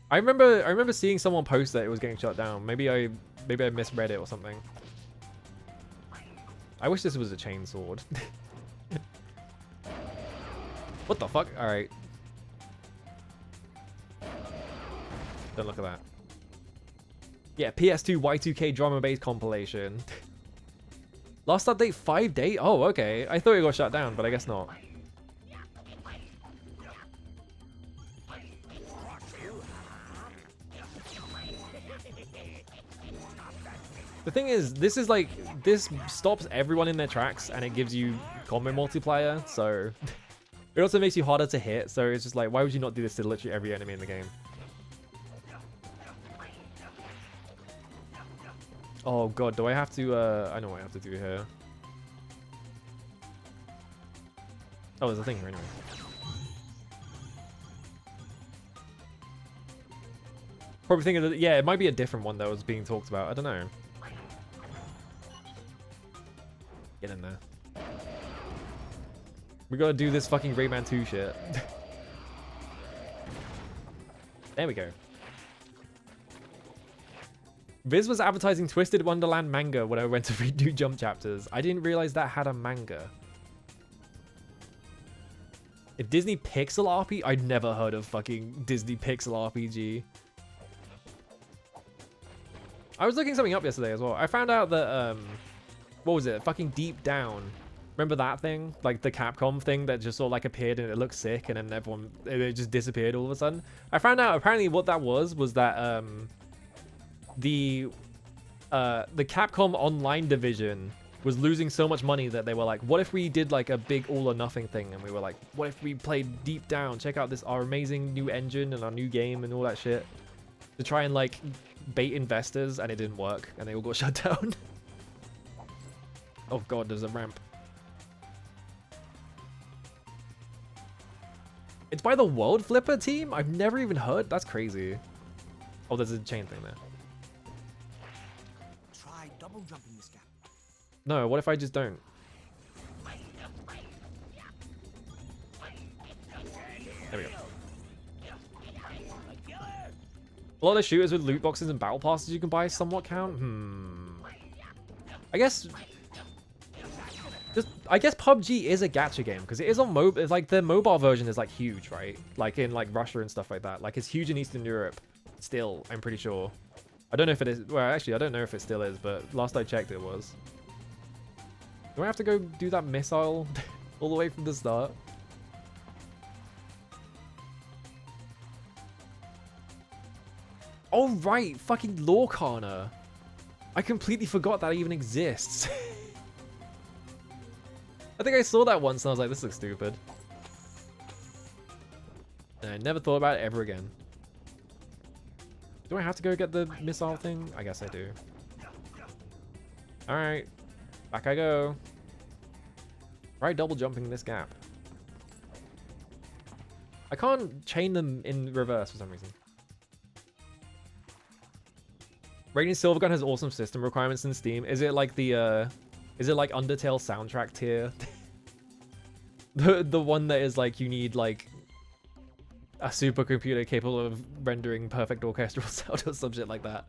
I remember seeing someone post that it was getting shut down. Maybe I misread it or something. I wish this was a chainsword. What the fuck? All right. Don't look at that. Yeah, PS2 Y2K drama based compilation. Last update 5 days. Oh, okay. I thought it got shut down, but I guess not. The thing is, this stops everyone in their tracks and it gives you combo multiplier, so it also makes you harder to hit, so it's just like, why would you not do this to literally every enemy in the game? Oh god, do I have to, I know what I have to do here. Oh, there's a thing here anyway. Probably thinking that, yeah, it might be a different one that was being talked about, I don't know. Get in there. We gotta do this fucking Rayman 2 shit. There we go. Viz was advertising Twisted Wonderland manga when I went to read new Jump chapters. I didn't realize that had a manga. If Disney Pixel RPG, I'd never heard of fucking Disney Pixel RPG. I was looking something up yesterday as well. I found out that, what was it? Fucking Deep Down. Remember that thing? Like the Capcom thing that just sort of like appeared and it looked sick and then it just disappeared all of a sudden. I found out apparently what that was that, the Capcom Online division was losing so much money that they were like, what if we did like a big all or nothing thing? And we were like, what if we played Deep Down? Check out our amazing new engine and our new game and all that shit. To try and like bait investors, and it didn't work and they all got shut down. Oh god, there's a ramp. It's by the World Flipper team? I've never even heard. That's crazy. Oh, there's a chain thing there. Try double jumping this gap. No, what if I just don't? There we go. A lot of shooters with loot boxes and battle passes you can buy somewhat count. I guess PUBG is a gacha game because it is on mobile. It's like the mobile version is like huge, right? Like in like Russia and stuff like that. Like it's huge in Eastern Europe. Still, I'm pretty sure. I don't know if it is. Well, actually, I don't know if it still is, but last I checked, it was. Do I have to go do that missile all the way from the start? Oh, right. Fucking Lorcana. I completely forgot that even exists. I think I saw that once and I was like, this looks stupid. And I never thought about it ever again. Do I have to go get the missile thing? I guess I do. Alright. Back I go. Try double jumping this gap. I can't chain them in reverse for some reason. Radiant Silvergun has awesome system requirements in Steam. Is it like the is it like Undertale soundtrack tier? the one that is like you need like a supercomputer capable of rendering perfect orchestral sound or some shit like that.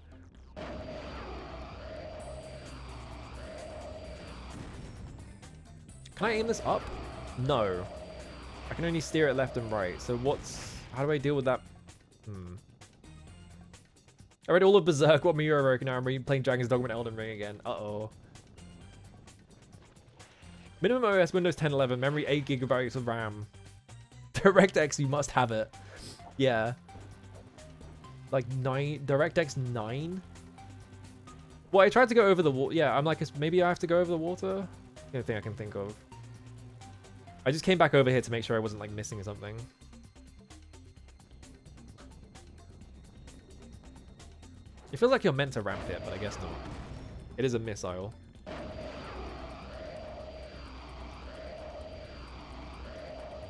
Can I aim this up? No. I can only steer it left and right. So how do I deal with that? I read all of Berserk, what Miura wrote, now I'm playing Dragon's Dogma and Elden Ring again. Uh-oh. Minimum OS Windows 10 11, memory 8 gigabytes of RAM. DirectX, you must have it. Yeah. Like 9, DirectX 9? Well, I tried to go over the water. Yeah, I'm like, maybe I have to go over the water? The only thing I can think of. I just came back over here to make sure I wasn't like missing something. It feels like you're meant to ramp it, but I guess not. It is a missile.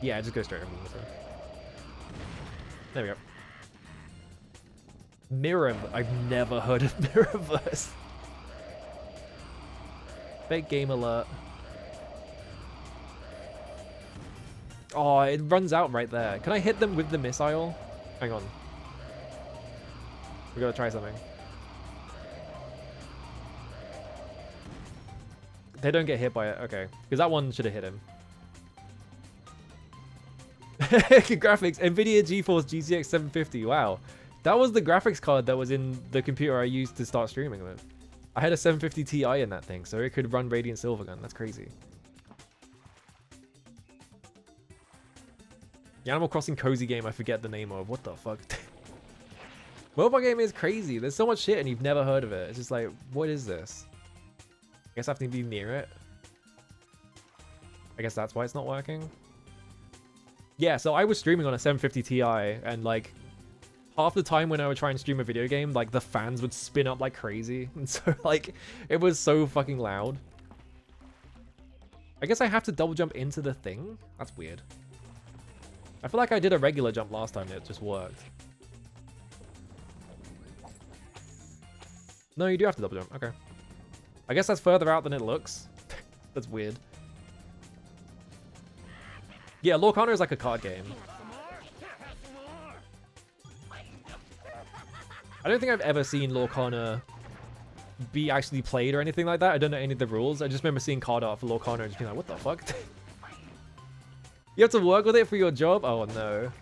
Yeah, just go straight over the water. There we go. Mirror. I've never heard of Mirrorverse. Fake game alert. Oh, it runs out right there. Can I hit them with the missile? Hang on. We gotta try something. They don't get hit by it. Okay. Because that one should have hit him. Graphics. NVIDIA GeForce GTX 750. Wow. That was the graphics card that was in the computer I used to start streaming with. I had a 750 Ti in that thing, so it could run Radiant Silvergun. That's crazy. The Animal Crossing cozy game I forget the name of. What the fuck? Mobile game is crazy. There's so much shit and you've never heard of it. It's just like, what is this? I guess I have to be near it. I guess that's why it's not working. Yeah, so I was streaming on a 750 Ti and like half the time when I would try and stream a video game, like the fans would spin up like crazy. And so like it was so fucking loud. I guess I have to double jump into the thing. That's weird. I feel like I did a regular jump last time and it just worked. No, you do have to double jump. Okay. I guess that's further out than it looks. That's weird. Yeah, Lorcana is like a card game. I don't think I've ever seen Lorcana be actually played or anything like that. I don't know any of the rules. I just remember seeing card art for Lorcana and just being like, what the fuck? You have to work with it for your job? Oh no.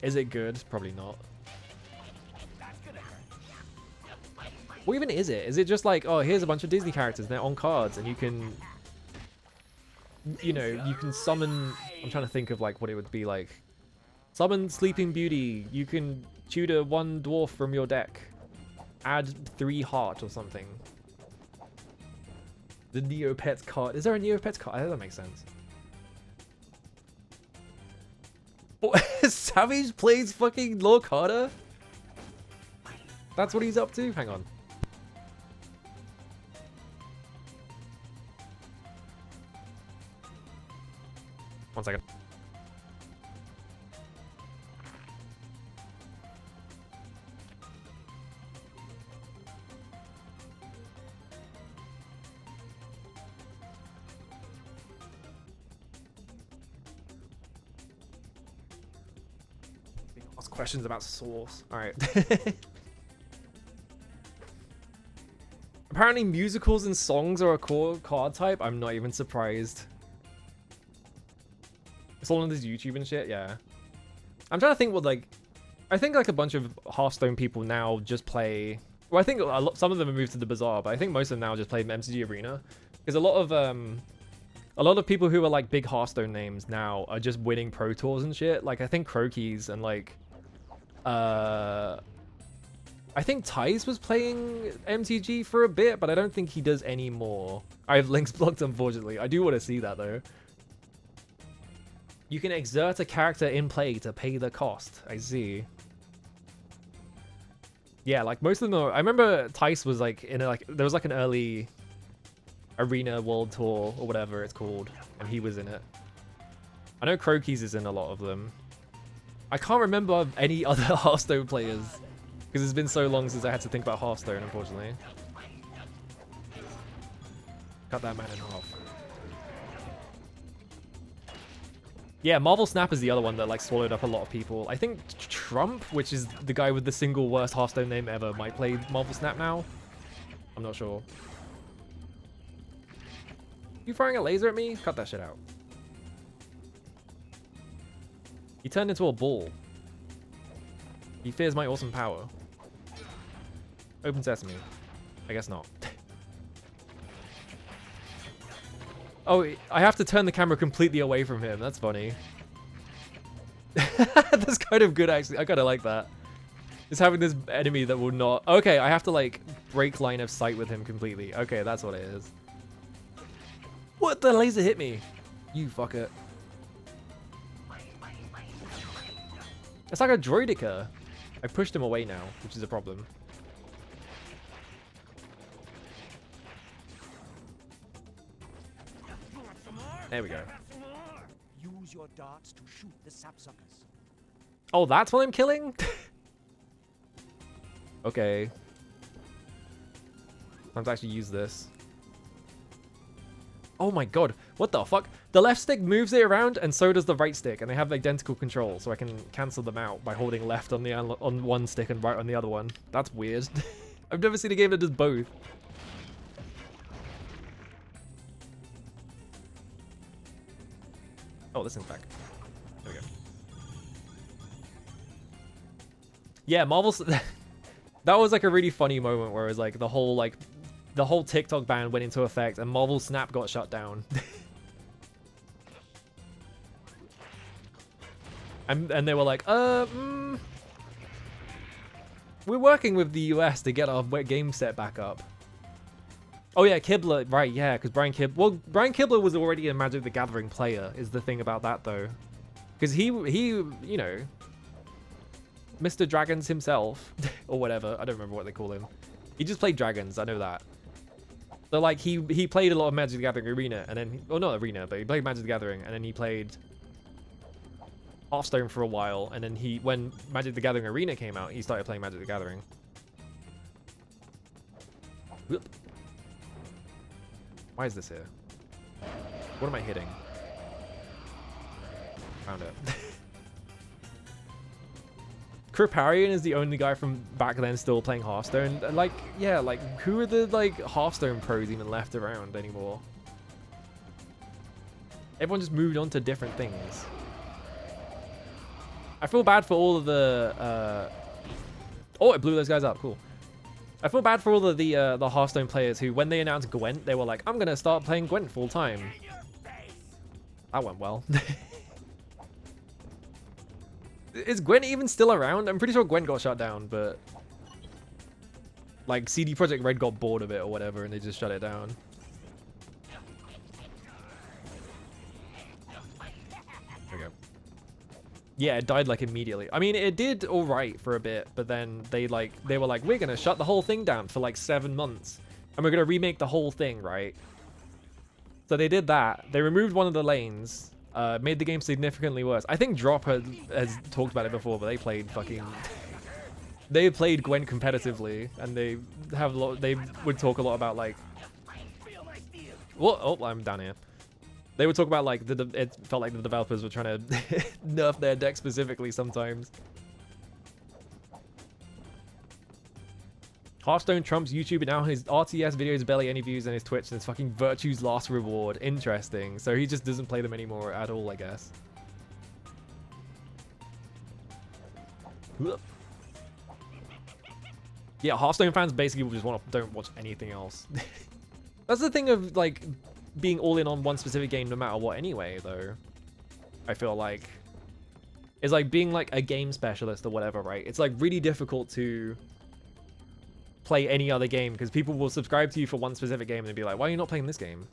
Is it good? Probably not. What even is it? Is it just like, oh, here's a bunch of Disney characters, they're on cards, and you can, you know, you can summon, I'm trying to think of like what it would be like. Summon Sleeping Beauty, you can tutor one dwarf from your deck. Add 3 heart or something. The Neopets card. Is there a Neopets card? That makes sense. Oh, Savage plays fucking Lorcana? That's what he's up to? Hang on. One second. Ask questions about Source. Alright. Apparently musicals and songs are a core card type. I'm not even surprised. It's all on this YouTube and shit, yeah. I'm trying to think what, like... I think, like, a bunch of Hearthstone people now just play... Well, I think some of them have moved to the Bazaar, but I think most of them now just play MCG Arena. Because a lot of people who are, like, big Hearthstone names now are just winning Pro Tours and shit. Like, I think Crokies and, like... I think Tice was playing MTG for a bit, but I don't think he does anymore. I have links blocked, unfortunately. I do want to see that, though. You can exert a character in play to pay the cost. I see. Yeah, like most of them are, I remember Tice was like in a, like there was like an early Arena World Tour or whatever it's called, and he was in it. I know Crokies is in a lot of them. I can't remember any other Hearthstone players because it's been so long since I had to think about Hearthstone, unfortunately. Cut that man in half. Yeah, Marvel Snap is the other one that like swallowed up a lot of people. I think Trump, which is the guy with the single worst Hearthstone name ever, might play Marvel Snap now. I'm not sure. You firing a laser at me? Cut that shit out. He turned into a ball. He fears my awesome power. Open sesame. I guess not. Oh, I have to turn the camera completely away from him. That's funny. That's kind of good, actually. I kind of like that. Just having this enemy that will not... Okay, I have to, like, break line of sight with him completely. Okay, that's what it is. What? The laser hit me. You fucker. It's like a droidica. I pushed him away now, which is a problem. There we go. Use your darts to shoot the sapsuckers. Oh, that's what I'm killing? Okay. Time to actually use this. Oh my god, what the fuck? The left stick moves it around and so does the right stick, and they have identical control, so I can cancel them out by holding left on the on one stick and right on the other one. That's weird. I've never seen a game that does both. Oh, this thing's back. There we go. Yeah, Marvel's... That was like a really funny moment where it was like the whole TikTok ban went into effect and Marvel Snap got shut down. and they were like, we're working with the US to get our game set back up. Oh yeah, Kibler, right, yeah, because Brian Kibler was already a Magic the Gathering player, is the thing about that though. Because he, you know, Mr. Dragons himself, or whatever, I don't remember what they call him. He just played Dragons, I know that. So like, he played a lot of Magic the Gathering Arena, and then, well not Arena, but he played Magic the Gathering, and then he played Hearthstone for a while, and then when Magic the Gathering Arena came out, he started playing Magic the Gathering. Whoop. Why is this here? What am I hitting? Found it. Kriparian is the only guy from back then still playing Hearthstone. Like, yeah, like, who are the, like, Hearthstone pros even left around anymore? Everyone just moved on to different things. I feel bad for all of the, Oh, it blew those guys up. Cool. I feel bad for all of the Hearthstone players who, when they announced Gwent, they were like, I'm gonna start playing Gwent full time. That went well. Is Gwent even still around? I'm pretty sure Gwent got shut down, but like CD Projekt Red got bored of it or whatever, and they just shut it down. There we go. Yeah, it died like immediately. I mean, it did all right for a bit, but then they were like, we're gonna shut the whole thing down for like 7 months, and we're gonna remake the whole thing, right? So they did that. They removed one of the lanes, made the game significantly worse. I think Drop has talked about it before, but they played fucking... They played Gwent competitively, and they would talk a lot about like... What? Oh, I'm down here. They would talk about like it felt like the developers were trying to nerf their deck specifically sometimes. Hearthstone trumps YouTube, and now his RTS videos barely any views on his Twitch, and it's fucking Virtue's last reward. Interesting. So he just doesn't play them anymore at all, I guess. Yeah, Hearthstone fans basically just don't watch anything else. That's the thing of like being all in on one specific game no matter what anyway, though. I feel like it's like being like a game specialist or whatever, right? It's like really difficult to play any other game because people will subscribe to you for one specific game and they'll be like, why are you not playing this game?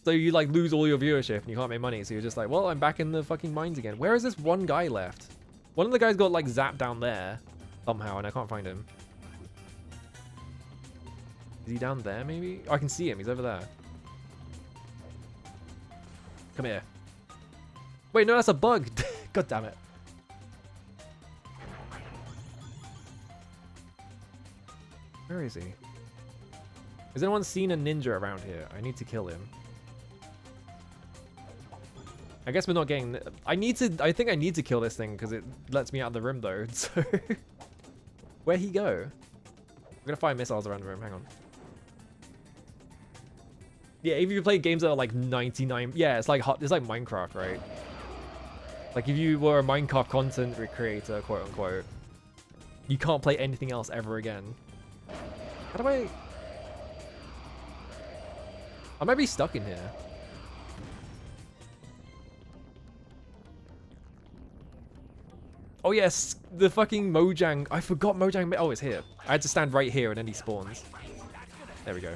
So you like lose all your viewership and you can't make money, so you're just like, well, I'm back in the fucking mines again. Where is this one guy left? One of the guys got like zapped down there somehow and I can't find him. Is he down there, maybe? Oh, I can see him. He's over there. Come here. Wait, no, that's a bug. God damn it. Where is he? Has anyone seen a ninja around here? I need to kill him. I guess we're not getting... I think I need to kill this thing because it lets me out of the room, though. So... Where'd he go? I'm going to fire missiles around the room. Hang on. Yeah, if you play games that are like 99, yeah, it's like Minecraft, right? Like if you were a Minecraft content creator, quote unquote, you can't play anything else ever again. How do I might be stuck in here. Oh yes, the fucking Mojang. I forgot Mojang. Oh, it's here. I had to stand right here and then he spawns. There we go.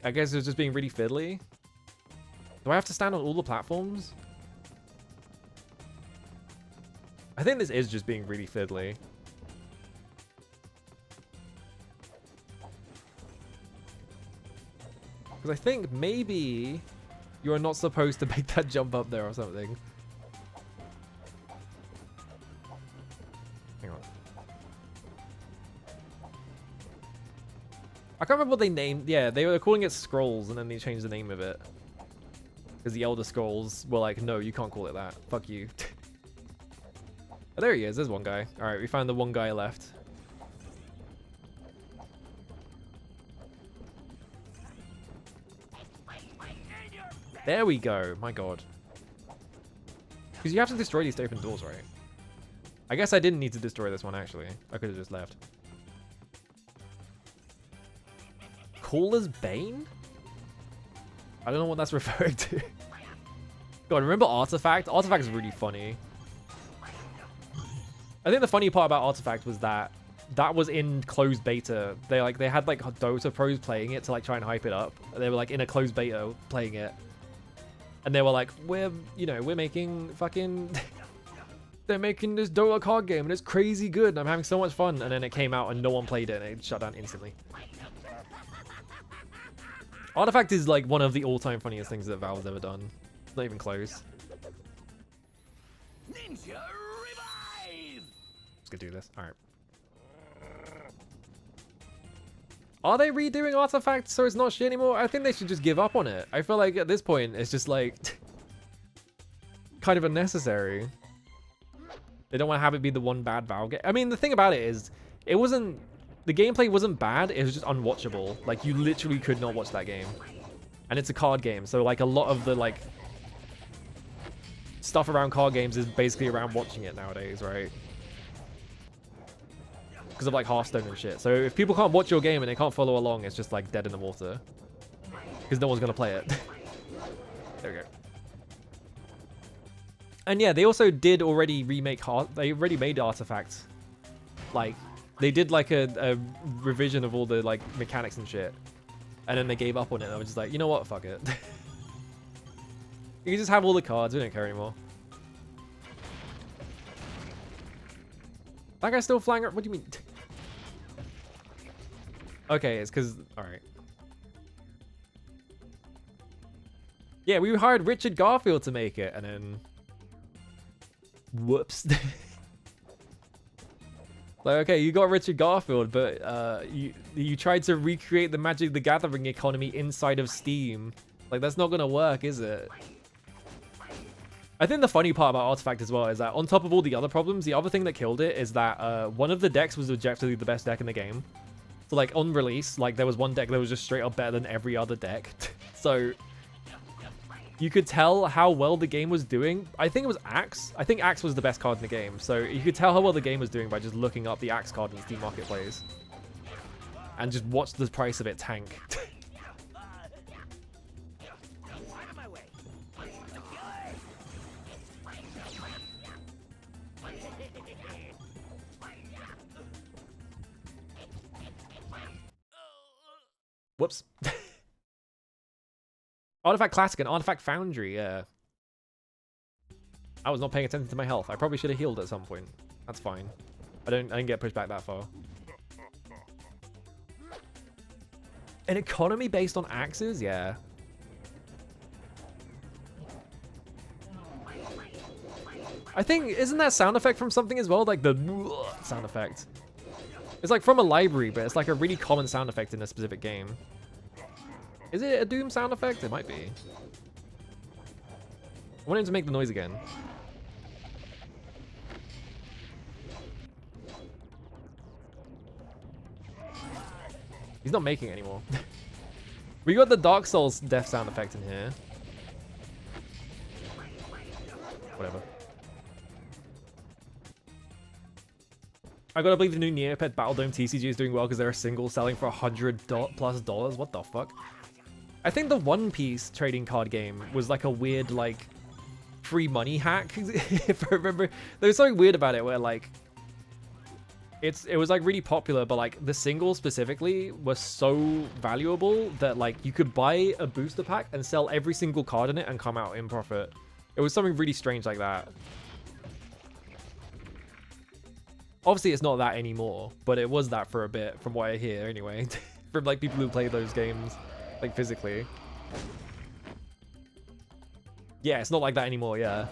I guess it's just being really fiddly. Do I have to stand on all the platforms? I think this is just being really fiddly. Because I think maybe you're not supposed to make that jump up there or something. Hang on. I can't remember what they named. Yeah, they were calling it Scrolls and then they changed the name of it. Because the Elder Scrolls were like, no, you can't call it that. Fuck you. Oh, there he is. There's one guy. Alright, we found the one guy left. There we go. My god. Because you have to destroy these to open doors, right? I guess I didn't need to destroy this one, actually. I could have just left. Caller's Bane? I don't know what that's referring to. God, remember Artifact? Artifact is really funny. I think the funny part about Artifact was that that was in closed beta. They had like Dota pros playing it to like try and hype it up. They were like in a closed beta playing it. And they were like, we're making fucking they're making this Dota card game and it's crazy good and I'm having so much fun. And then it came out and no one played it and it shut down instantly. Artifact is like one of the all-time funniest things that Valve's ever done. Not even close. Ninja revive! Let's go do this. All right. Are they redoing Artifact so it's not shit anymore? I think they should just give up on it. I feel like at this point it's just like kind of unnecessary. They don't want to have it be the one bad Valve game. I mean, the thing about it is the gameplay wasn't bad, it was just unwatchable. Like you literally could not watch that game. And it's a card game, so like a lot of the like stuff around card games is basically around watching it nowadays, right? Because of like Hearthstone and shit. So if people can't watch your game and they can't follow along, it's just like dead in the water. Because no one's gonna play it. There we go. And yeah, they also did already remake they already made Artifact. Like, they did like a revision of all the like mechanics and shit. And then they gave up on it. I was just like, you know what? Fuck it. You can just have all the cards. We don't care anymore. That guy's still flying around. What do you mean? Okay, it's because... Alright. Yeah, we hired Richard Garfield to make it, and then... Whoops. Like, okay, you got Richard Garfield, but you tried to recreate the Magic the Gathering economy inside of Steam. Like, that's not gonna work, is it? I think the funny part about Artifact as well is that on top of all the other problems, the other thing that killed it is that one of the decks was objectively the best deck in the game. So like on release, like there was one deck that was just straight up better than every other deck. So you could tell how well the game was doing. I think it was Axe. I think Axe was the best card in the game. So you could tell how well the game was doing by just looking up the Axe card in Steam Marketplace. And just watch the price of it tank. Whoops. Artifact Classic and Artifact Foundry, yeah. I was not paying attention to my health. I probably should have healed at some point. That's fine. I didn't get pushed back that far. An economy based on axes? Yeah. I think, isn't that sound effect from something as well? Like the sound effect. It's like from a library, but it's like a really common sound effect in a specific game. Is it a Doom sound effect? It might be. I want him to make the noise again. He's not making it anymore. We got the Dark Souls death sound effect in here. Whatever. I gotta believe the new Neopet Battle Dome TCG is doing well because they're a single selling for $100+ What the fuck? I think the One Piece trading card game was like a weird, like, free money hack. If I remember, there was something weird about it where, like, it was like really popular, but like the singles specifically were so valuable that like you could buy a booster pack and sell every single card in it and come out in profit. It was something really strange like that. Obviously it's not that anymore, but it was that for a bit from what I hear anyway. From like people who play those games like physically. Yeah, it's not like that anymore, yeah.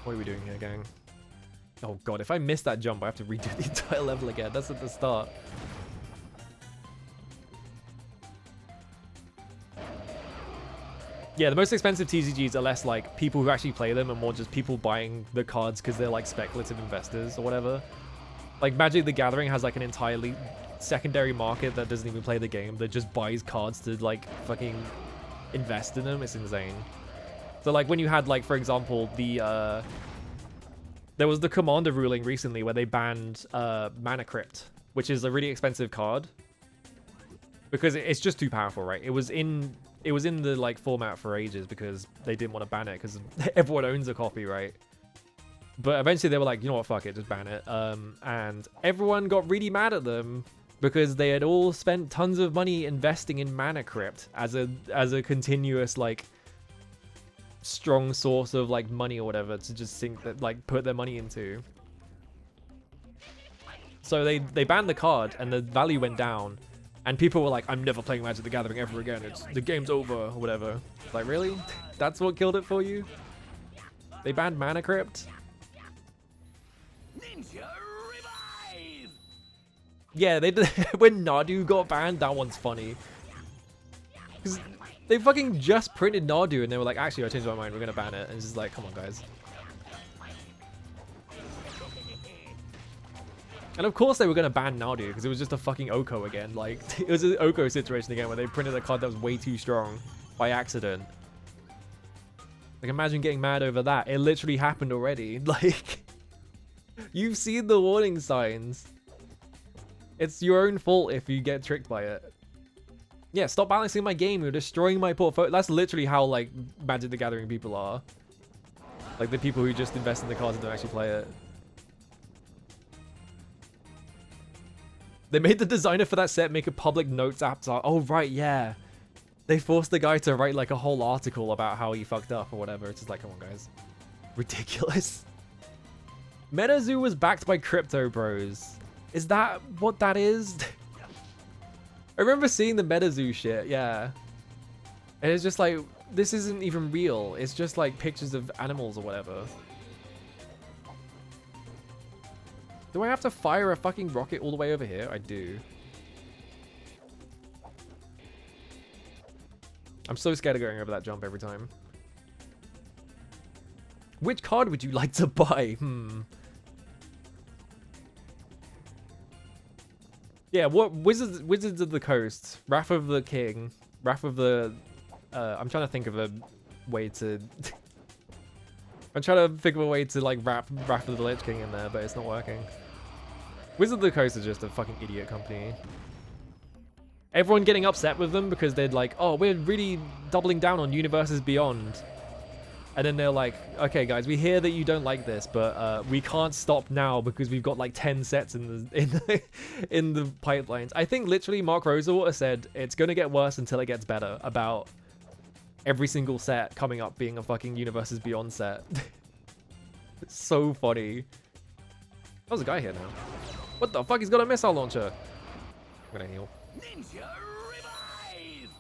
What are we doing here, gang? Oh god, if I miss that jump, I have to redo the entire level again. That's at the start. Yeah, the most expensive TCGs are less like people who actually play them and more just people buying the cards because they're like speculative investors or whatever. Like Magic the Gathering has like an entirely secondary market that doesn't even play the game, that just buys cards to like fucking invest in them. It's insane. So like when you had like, for example, the there was the Commander ruling recently where they banned Mana Crypt, which is a really expensive card because it's just too powerful, right? It was in the like format for ages because they didn't want to ban it because everyone owns a copy, right? But eventually they were like, you know what, fuck it, just ban it. And everyone got really mad at them because they had all spent tons of money investing in Mana Crypt as a continuous like strong source of like money or whatever to just think that like put their money into. So they banned the card and the value went down and people were like, I'm never playing Magic the Gathering ever again, the game's over or whatever. Like, really? That's what killed it for you? They banned Mana Crypt? Ninja revive! Yeah, they did. When Nadu got banned, that one's funny. Because they fucking just printed Nadu and they were like, actually, I changed my mind, we're gonna ban it. And it's just like, come on, guys. And of course they were gonna ban Nadu because it was just a fucking Oko again. Like, it was an Oko situation again where they printed a card that was way too strong by accident. Like, imagine getting mad over that. It literally happened already. Like, you've seen the warning signs. It's your own fault if you get tricked by it. Yeah, stop balancing my game. You're destroying my portfolio. That's literally how, like, Magic the Gathering people are. Like, the people who just invest in the cards and don't actually play it. They made the designer for that set make a public notes app. Oh, right, yeah. They forced the guy to write, like, a whole article about how he fucked up or whatever. It's just like, come on, guys. Ridiculous. MetaZoo was backed by Crypto Bros. Is that what that is? I remember seeing the MetaZoo shit, yeah. And it's just like, this isn't even real. It's just like pictures of animals or whatever. Do I have to fire a fucking rocket all the way over here? I do. I'm so scared of going over that jump every time. Which card would you like to buy? Yeah, what Wizards of the Coast, Wrath of the King, Wrath of the I'm trying to think of a way to I'm trying to think of a way to like wrap Wrath of the Lich King in there, but it's not working. Wizards of the Coast is just a fucking idiot company. Everyone getting upset with them because they're like, oh, we're really doubling down on Universes Beyond. And then they're like, okay, guys, we hear that you don't like this, but we can't stop now because we've got like 10 sets in the pipelines. I think literally Mark Rosewater said it's going to get worse until it gets better about every single set coming up being a fucking Universes Beyond set. It's so funny. There's a guy here now. What the fuck? He's got a missile launcher. I'm gonna heal. Ninja revive!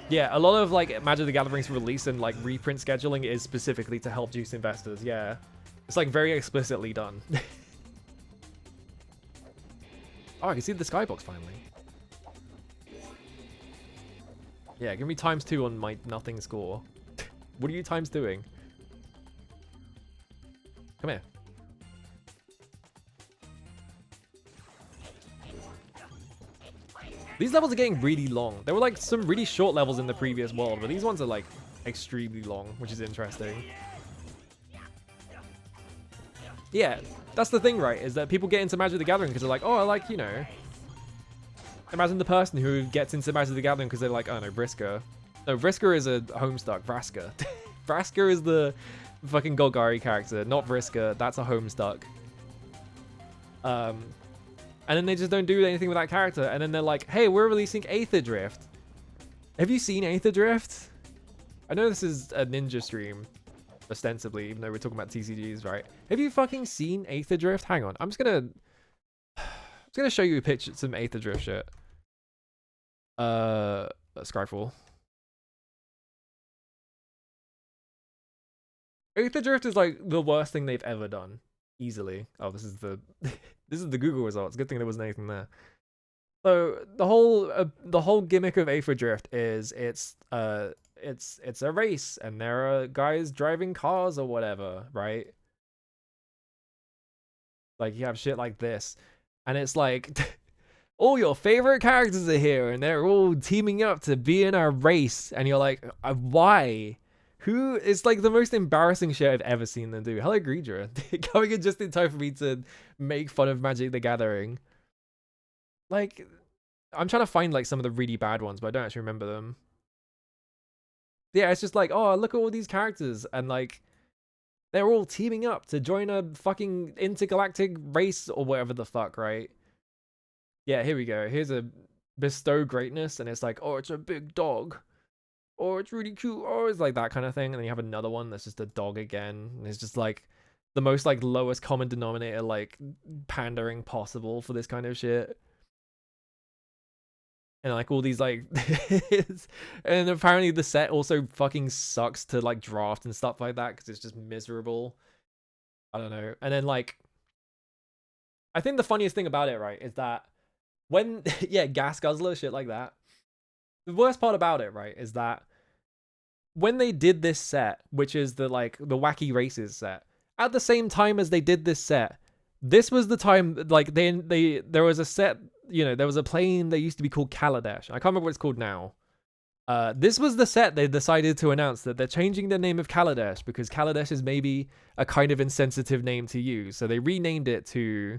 Yeah, a lot of like Magic the Gathering's release and like reprint scheduling is specifically to help juice investors. Yeah, it's like very explicitly done. Oh, I can see the skybox finally. Yeah, give me ×2 on my nothing score. What are you times doing? These levels are getting really long. There were like some really short levels in the previous world, but these ones are like extremely long, which is interesting. Yeah, that's the thing, right? Is that people get into Magic the Gathering because they're like, oh, I like, you know. Imagine the person who gets into Magic the Gathering because they're like, oh no, Vriska. No, Vriska is a Homestuck. Vraska. Vraska is the fucking Golgari character, not Vriska. That's a Homestuck. And then they just don't do anything with that character. And then they're like, hey, we're releasing Aether Drift. Have you seen Aether Drift? I know this is a ninja stream, ostensibly, even though we're talking about TCGs, right? Have you fucking seen Aether Drift? Hang on, I'm just gonna show you a picture, some Aether Drift shit. Skyfall. Aether Drift is like the worst thing they've ever done, easily. Oh, this is the this is the Google results. Good thing there wasn't anything there. So the whole gimmick of Aether Drift is it's a race and there are guys driving cars or whatever, right? Like you have shit like this, and it's like all your favorite characters are here and they're all teaming up to be in a race, and you're like, why? Who? It's like the most embarrassing shit I've ever seen them do. Hello, Greedra. Coming in just in time for me to make fun of Magic the Gathering. Like, I'm trying to find like some of the really bad ones, but I don't actually remember them. Yeah, it's just like, oh, look at all these characters, and like, they're all teaming up to join a fucking intergalactic race or whatever the fuck, right? Yeah, here we go. Here's a bestow greatness, and it's like, oh, it's a big dog. Oh, it's really cute. Oh, it's like that kind of thing. And then you have another one that's just a dog again. And it's just like the most like lowest common denominator, like pandering possible for this kind of shit. And like all these like, and apparently the set also fucking sucks to like draft and stuff like that because it's just miserable. I don't know. And then like, I think the funniest thing about it, right, is that when, yeah, gas guzzler, shit like that. The worst part about it, right, is that when they did this set, which is the like the Wacky Races set, at the same time as they did this set, this was the time like there was a set, you know, there was a plane that used to be called Kaladesh. I can't remember what it's called now. This was the set they decided to announce that they're changing the name of Kaladesh because Kaladesh is maybe a kind of insensitive name to use. So they renamed it to,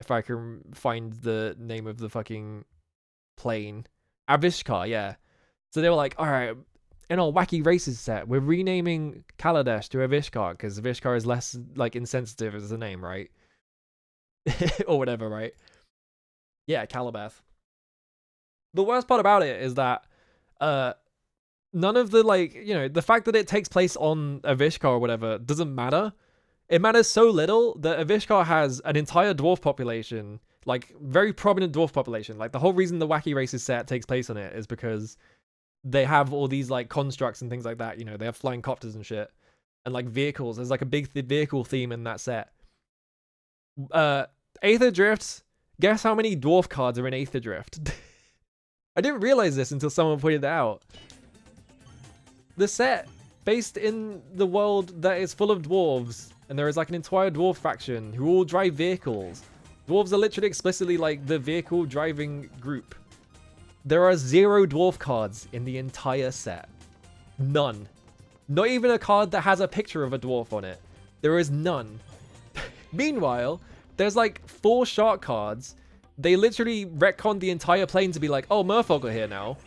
if I can find the name of the fucking plane, Avishkar, yeah. So they were like, all right, in our Wacky Races set, we're renaming Kaladesh to Avishkar because Avishkar is less like insensitive as a name, right? Or whatever, right? Yeah, Calabeth. The worst part about it is that none of the like, you know, the fact that it takes place on Avishkar or whatever doesn't matter. It matters so little that Avishkar has an entire dwarf population, like very prominent dwarf population. Like the whole reason the Wacky Races set takes place on it is because they have all these like constructs and things like that. You know, they have flying copters and shit, and like vehicles. There's like a big vehicle theme in that set. Aether Drift. Guess how many dwarf cards are in Aether Drift? I didn't realize this until someone pointed it out. The set based in the world that is full of dwarves, and there is like an entire dwarf faction who all drive vehicles. Dwarves are literally explicitly like the vehicle driving group. There are 0 dwarf cards in the entire set. None. Not even a card that has a picture of a dwarf on it. There is none. Meanwhile, there's like 4 shark cards. They literally retconned the entire plane to be like, oh, Merfolk are here now.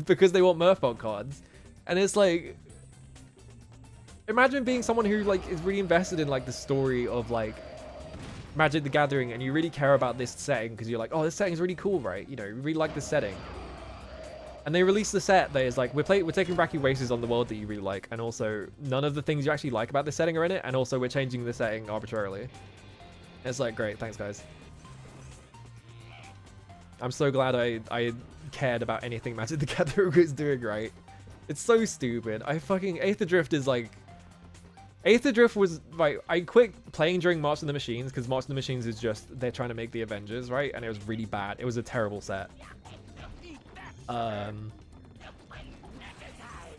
Because they want Merfolk cards. And it's like, imagine being someone who like is really invested in like the story of like Magic the Gathering, and you really care about this setting because you're like, oh, this setting is really cool, right? You know, you really like this setting. And they release the set that is like, we're taking Wacky Races on the world that you really like, and also none of the things you actually like about this setting are in it, and also we're changing the setting arbitrarily. And it's like, great, thanks guys. I'm so glad I cared about anything Magic the Gathering was doing right. It's so stupid. Aether Drift is like, Aether Drift was like, I quit playing during March of the Machines because March of the Machines is just, they're trying to make the Avengers, right? And it was really bad. It was a terrible set. The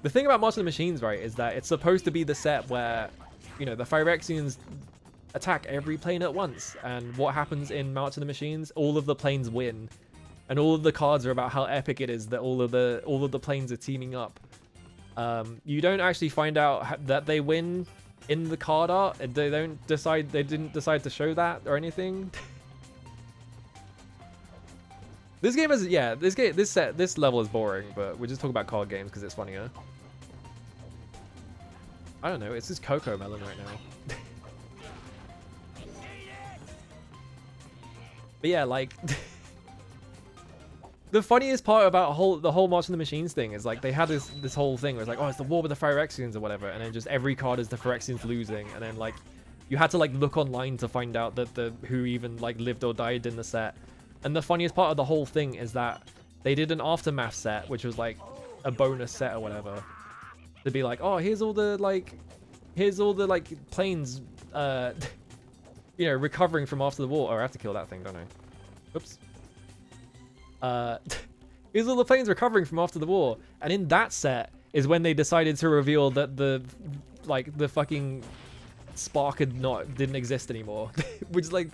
thing about March of the Machines, right, is that it's supposed to be the set where, you know, the Phyrexians attack every plane at once. And what happens in March of the Machines? All of the planes win. and all of the cards are about how epic it is that all of the planes are teaming up. You don't actually find out that they win in the card art. They didn't decide to show that or anything. This game is, yeah, this level is boring, but we just talk about card games because it's funnier. I don't know, it's just Cocoa Melon right now. But yeah, like the funniest part about the whole March of the Machines thing is like they had this whole thing where it's like, oh, it's the war with the Phyrexians or whatever, and then just every card is the Phyrexians losing, and then like you had to like look online to find out that who even like lived or died in the set. And the funniest part of the whole thing is that they did an Aftermath set, which was like a bonus set or whatever, to be like, oh, here's all the planes, you know, recovering from after the war. Oh, I have to kill that thing, don't I? Oops. Here's all the planes recovering from after the war. And in that set is when they decided to reveal that the fucking spark didn't exist anymore. Which is like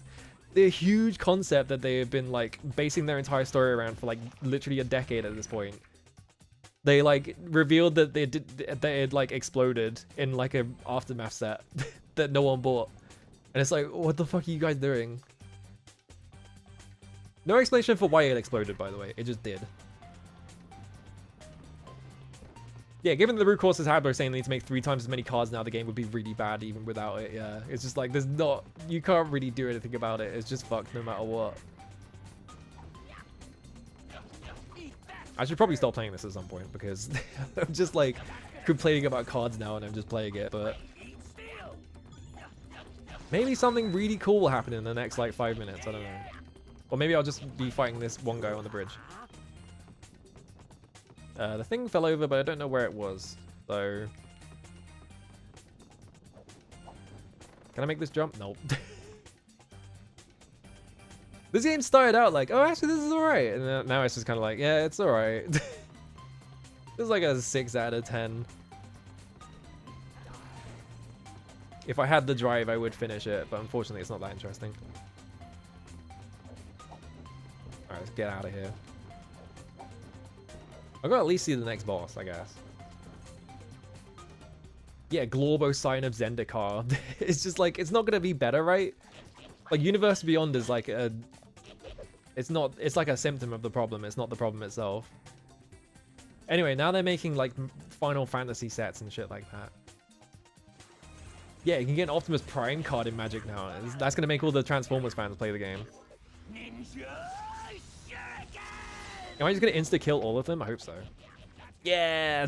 the huge concept that they have been like basing their entire story around for like literally a decade at this point. They like revealed that they had like exploded in like a Aftermath set that no one bought. And it's like, what the fuck are you guys doing? No explanation for why it exploded, by the way. It just did. Yeah, given the root cause is Habler saying they need to make 3 times as many cards now, the game would be really bad even without it. Yeah, it's just like you can't really do anything about it. It's just fucked no matter what. I should probably stop playing this at some point because I'm just like complaining about cards now and I'm just playing it, but maybe something really cool will happen in the next like 5 minutes. I don't know. Or maybe I'll just be fighting this one guy on the bridge. The thing fell over, but I don't know where it was. So, can I make this jump? Nope. This game started out like, oh, actually, this is alright. And then, now it's just kind of like, yeah, it's alright. This is like a 6 out of 10. If I had the drive, I would finish it, but unfortunately, it's not that interesting. Alright, let's get out of here. I've got to at least see the next boss, I guess. Yeah, Glorbo Sign of Zendikar. It's just like, it's not going to be better, right? Like, Universe Beyond is like a... It's like a symptom of the problem. It's not the problem itself. Anyway, now they're making like Final Fantasy sets and shit like that. Yeah, you can get an Optimus Prime card in Magic now. That's going to make all the Transformers fans play the game. Am I just going to insta-kill all of them? I hope so. Yeah!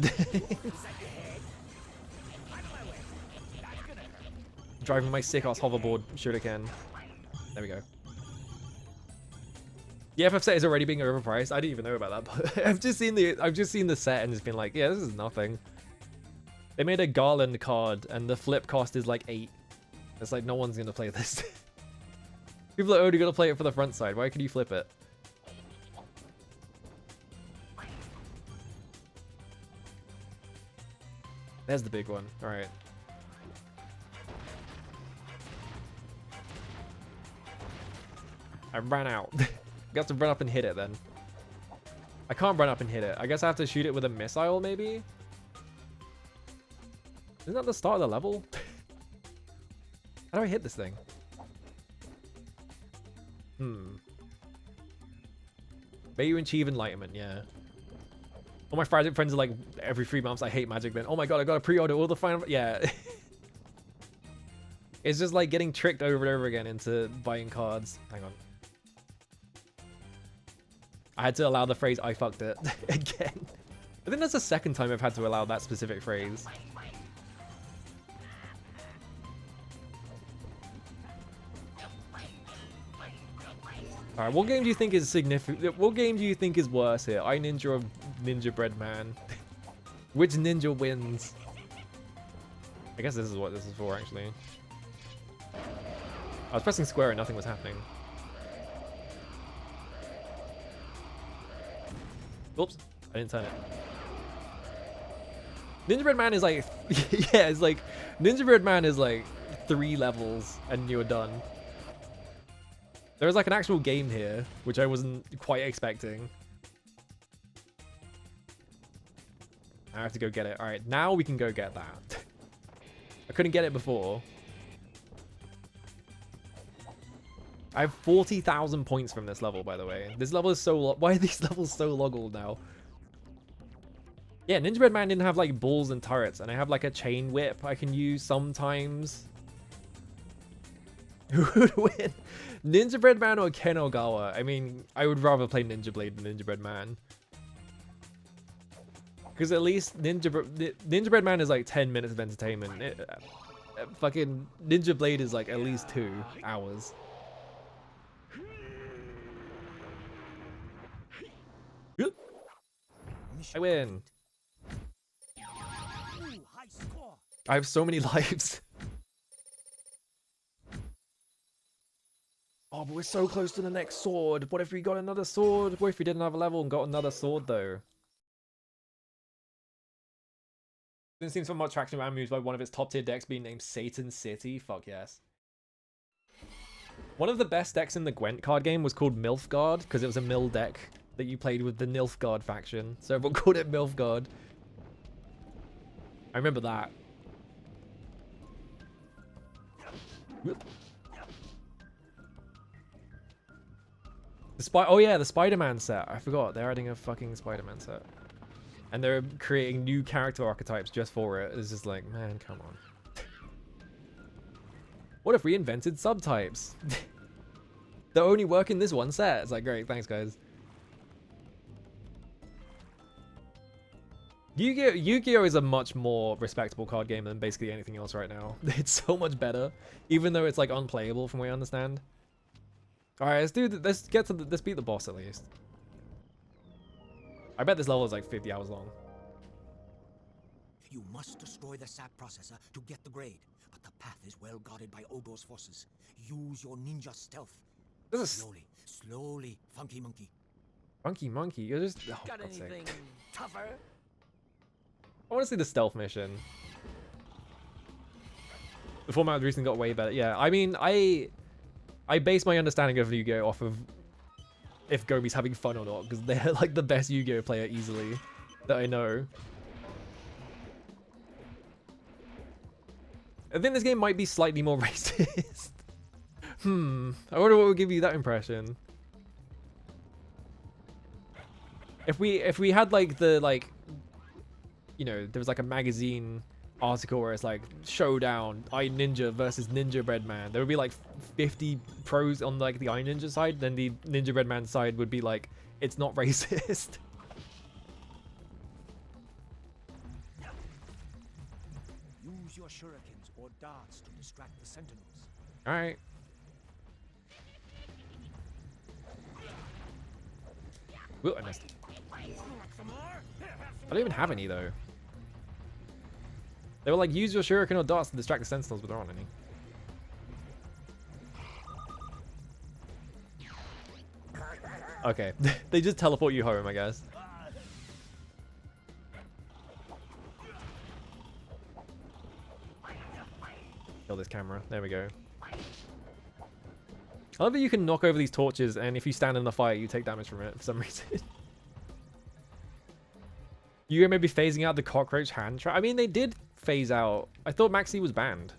Driving my sick-ass hoverboard shuriken. There we go. The FF set is already being overpriced. I didn't even know about that, but I've just seen the set and just been like, yeah, this is nothing. They made a Garland card and the flip cost is like 8. It's like no one's gonna play this. People are only gonna play it for the front side. Why could you flip it? There's the big one. All right. I ran out. I have to run up and hit it then. I can't run up and hit it. I guess I have to shoot it with a missile, maybe? Isn't that the start of the level? How do I hit this thing? May you achieve enlightenment, yeah. All my friends are like, every 3 months I hate Magic then. Oh my god, I gotta pre-order all the final... Yeah. It's just like getting tricked over and over again into buying cards. Hang on. I had to allow the phrase, I fucked it, again. I think that's the second time I've had to allow that specific phrase. Alright, what game do you think is significant? What game do you think is worse here? I Ninja or Ninjabread Man? Which ninja wins? I guess this is what this is for, actually. I was pressing square and nothing was happening. Oops, I didn't turn it. Ninjabread Man is like, yeah, it's like, Ninjabread Man is like 3 levels and you're done. There is like an actual game here, which I wasn't quite expecting. I have to go get it. All right, now we can go get that. I couldn't get it before. I have 40,000 points from this level, by the way. This level is so why are these levels so loggled now? Yeah, Ninjabread Man didn't have like balls and turrets, and I have like a chain whip I can use sometimes. Who would win? Ninjabread Man or Ken Ogawa? I mean, I would rather play Ninjablade than Ninjabread Man. Because at least Ninjabread Man is like 10 minutes of entertainment. Fucking Ninjablade is like at least 2 hours. I win. Ooh, high score. I have so many lives. Oh, but we're so close to the next sword. What if we got another sword? What if we did another level and got another sword, though? Didn't seem so much traction around moves by one of its top tier decks being named Satan City. Fuck yes. One of the best decks in the Gwent card game was called Milfgard, because it was a mill deck that you played with the Nilfgaard faction. So everyone called it Milfgard. I remember that. Oh yeah, the Spider-Man set. I forgot. They're adding a fucking Spider-Man set. And they're creating new character archetypes just for it. It's just like, man, come on. What if we invented subtypes? They only work in this one set. It's like, great, thanks guys. Yu-Gi-Oh is a much more respectable card game than basically anything else right now. It's so much better, even though it's like unplayable from what I understand. All right, let's beat the boss at least. I bet this level is like 50 hours long. You must destroy the sap processor to get the grade, but the path is well guarded by Odo's forces. Use your ninja stealth. This is Slowly, Funky Monkey. Funky Monkey. You're just Got anything tougher? I want to see the stealth mission. The format recently got way better. Yeah, I mean, I base my understanding of Yu-Gi-Oh off of if Gobi's having fun or not, because they're like the best Yu-Gi-Oh player easily that I know. I think this game might be slightly more racist. I wonder what would give you that impression. If we had like you know, there was like a magazine article where it's like showdown I Ninja versus Ninjabread Man, there would be like 50 pros on like the I Ninja side, then the Ninjabread Man side would be like, it's not racist. Use your shurikens or darts to distract the sentinels. All right. Whoa, I missed. I don't even have any though. They were like, use your shuriken or darts to distract the sentinels, but there aren't any. Okay, they just teleport you home, I guess. Kill this camera. There we go. I love that you can knock over these torches, and if you stand in the fight, you take damage from it for some reason. You may be phasing out the cockroach hand trap. I mean, they did phase out. I thought Maxi was banned.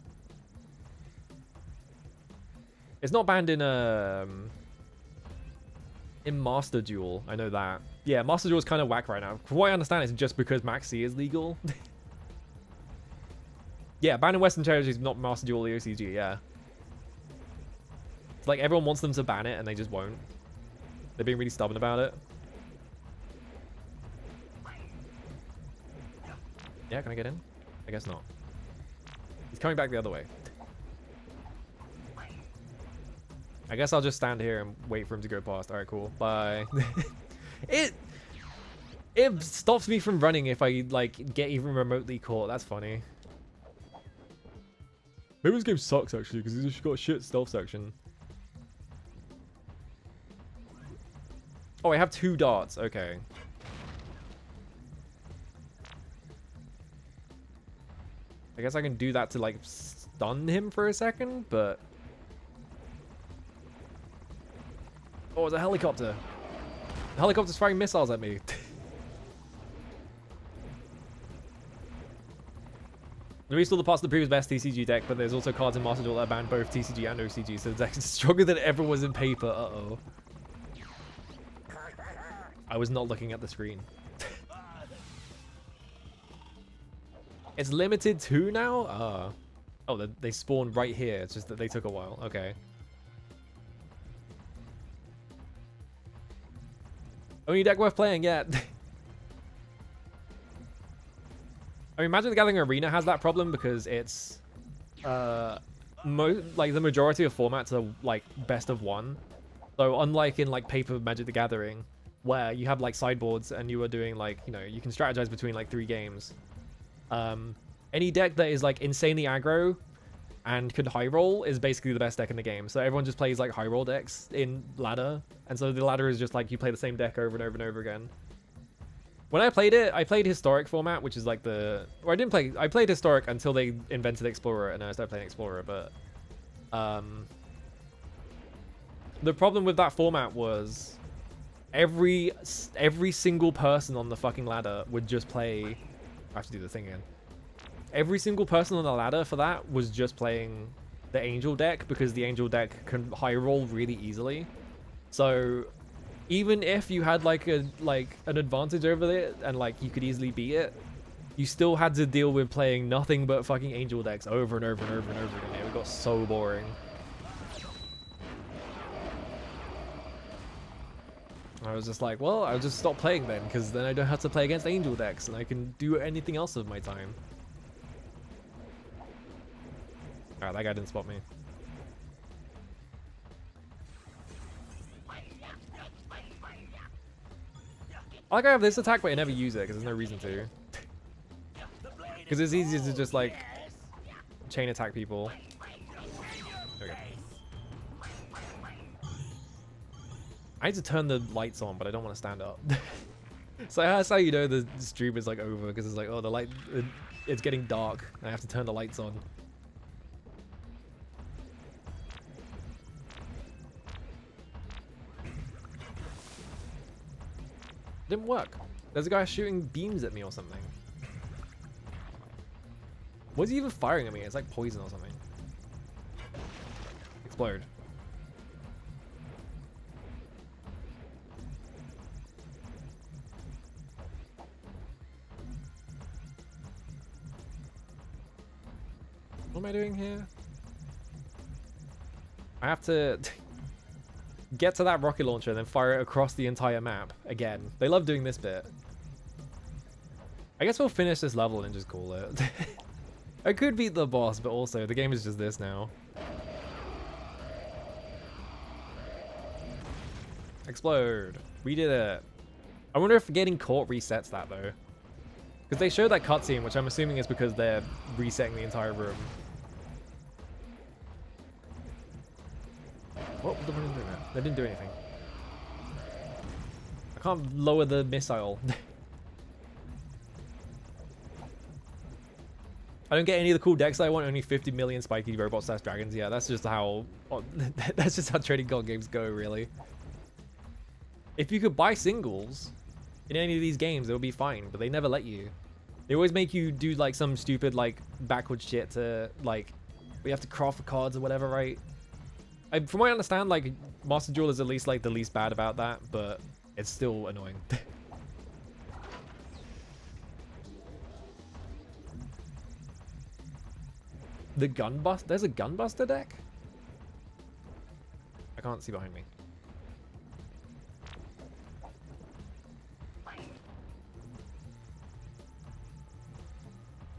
It's not banned in Master Duel. I know that. Yeah, Master Duel is kind of whack right now. From what I understand, it's just because Maxi is legal. Yeah, banned in Western territories, not Master Duel or the OCG. Yeah. It's like everyone wants them to ban it, and they just won't. They're being really stubborn about it. Yeah, can I get in? I guess not. He's coming back the other way. I guess I'll just stand here and wait for him to go past. Alright, cool. Bye. It stops me from running if I like get even remotely caught. That's funny. Maybe this game sucks actually because it's just got a shit stealth section. Oh, I have 2 darts. Okay. I guess I can do that to like stun him for a second, but Oh, it's a helicopter. The helicopter's firing missiles at me. We restore the parts of the previous best TCG deck, but there's also cards in Master Duel that ban both TCG and OCG, so the deck is stronger than ever was in paper. Uh-oh. I was not looking at the screen. It's limited to now? Oh, they spawned right here. It's just that they took a while. Okay. Only deck worth playing yet. I mean, Magic the Gathering Arena has that problem because it's like the majority of formats are like best of one. So unlike in like paper Magic the Gathering, where you have like sideboards and you are doing like, you know, you can strategize between like 3 games. Any deck that is like insanely aggro and could high roll is basically the best deck in the game. So everyone just plays like high roll decks in ladder, and so the ladder is just like you play the same deck over and over and over again. When I played it, I played Historic format, which is like the... Or I played Historic until they invented Explorer, and then I started playing Explorer, but... the problem with that format was... Every single person on the fucking ladder would just play... I have to do the thing again. Every single person on the ladder for that was just playing the Angel deck, because the Angel deck can high roll really easily. So... Even if you had like an advantage over it and like you could easily beat it, you still had to deal with playing nothing but fucking Angel decks over and over and over and over again. It got so boring. I was just like, well, I'll just stop playing then, because then I don't have to play against Angel decks and I can do anything else with my time. Alright, that guy didn't spot me. I like I have this attack, but I never use it because there's no reason to. Because it's easier to just like chain attack people. There we go. I need to turn the lights on, but I don't want to stand up. So that's how you know the stream is like over, because it's like, oh, the light, it's getting dark. I have to turn the lights on. Didn't work. There's a guy shooting beams at me or something. What's he even firing at me? It's like poison or something. Explode. What am I doing here? I have to get to that rocket launcher and then fire it across the entire map again. They love doing this bit. I guess we'll finish this level and just call it. I could beat the boss, but also the game is just this now. Explode. We did it. I wonder if getting caught resets that though. Because they showed that cutscene, which I'm assuming is because they're resetting the entire room. What was the one doing that? They didn't do anything. I can't lower the missile. I don't get any of the cool decks I want, only 50 million spiky robots / dragons. Yeah, that's just how that's just how trading card games go, really. If you could buy singles in any of these games, it would be fine, but they never let you. They always make you do like some stupid like backwards shit to like we have to craft the cards or whatever, right? From what I understand, like Master Duel is at least like the least bad about that, but it's still annoying. The Gunbuster? There's a Gunbuster deck? I can't see behind me.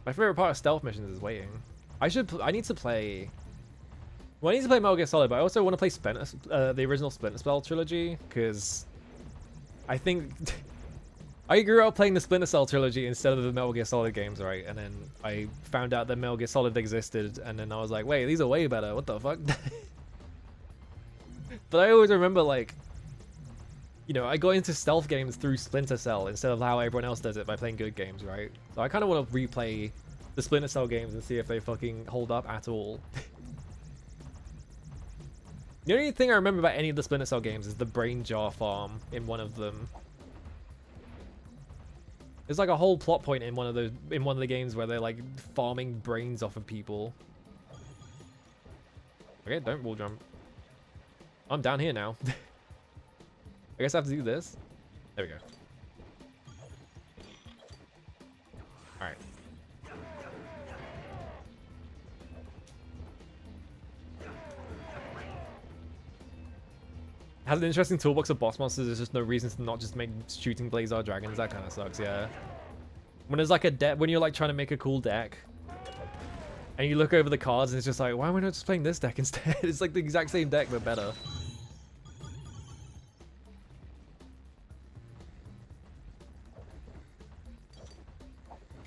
My favorite part of stealth missions is waiting. I need to play... Well, I need to play Metal Gear Solid, but I also want to play the original Splinter Cell trilogy, because I think... I grew up playing the Splinter Cell trilogy instead of the Metal Gear Solid games, right? And then I found out that Metal Gear Solid existed, and then I was like, wait, these are way better, what the fuck? But I always remember, like, you know, I got into stealth games through Splinter Cell instead of how everyone else does it by playing good games, right? So I kind of want to replay the Splinter Cell games and see if they fucking hold up at all. The only thing I remember about any of the Splinter Cell games is the brain jar farm in one of them. There's like a whole plot point in one of the games where they're like farming brains off of people. Okay, don't wall jump. I'm down here now. I guess I have to do this. There we go. Alright. Has an interesting toolbox of boss monsters. There's just no reason to not just make shooting Blazar dragons. That kind of sucks, yeah. When there's like a deck, when you're like trying to make a cool deck, and you look over the cards and it's just like, why am I not just playing this deck instead? It's like the exact same deck but better.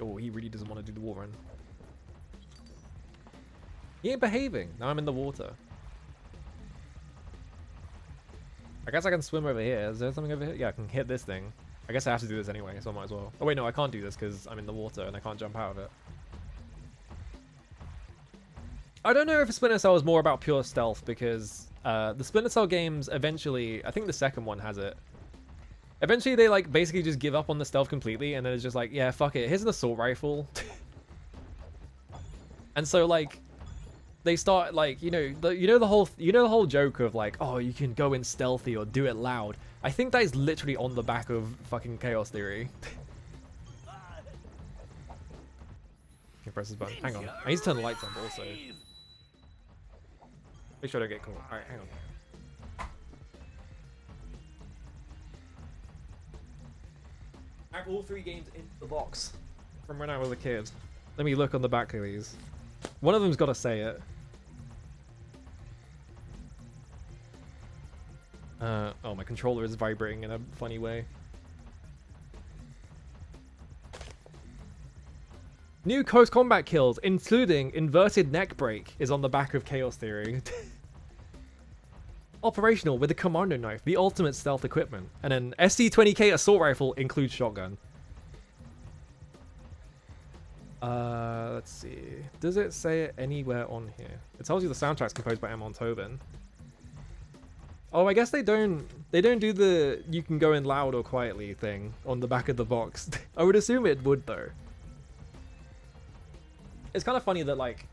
Oh, he really doesn't want to do the wall run. He ain't behaving. Now I'm in the water. I guess I can swim over here. Is there something over here? Yeah, I can hit this thing. I guess I have to do this anyway, so I might as well. Oh wait, no, I can't do this because I'm in the water and I can't jump out of it. I don't know if Splinter Cell is more about pure stealth because the Splinter Cell games eventually, I think the second one has it. Eventually they like basically just give up on the stealth completely and then it's just like, yeah, fuck it. Here's an assault rifle. And so like they start like, you know the whole joke of like, oh, you can go in stealthy or do it loud. I think that is literally on the back of fucking Chaos Theory. Okay, press this button. Hang on. I need to turn the lights on also. Make sure I don't get caught. Alright, hang on. I have all 3 games in the box from when I was a kid. Let me look on the back of these. One of them's got to say it. Oh, my controller is vibrating in a funny way. New close combat kills, including inverted neck break, is on the back of Chaos Theory. Operational with a commando knife, the ultimate stealth equipment, and an SC-20K assault rifle includes shotgun. Let's see. Does it say it anywhere on here? It tells you the soundtrack's composed by Amon Tobin. Oh, I guess they don't do the you can go in loud or quietly thing on the back of the box. I would assume it would though. It's kind of funny that like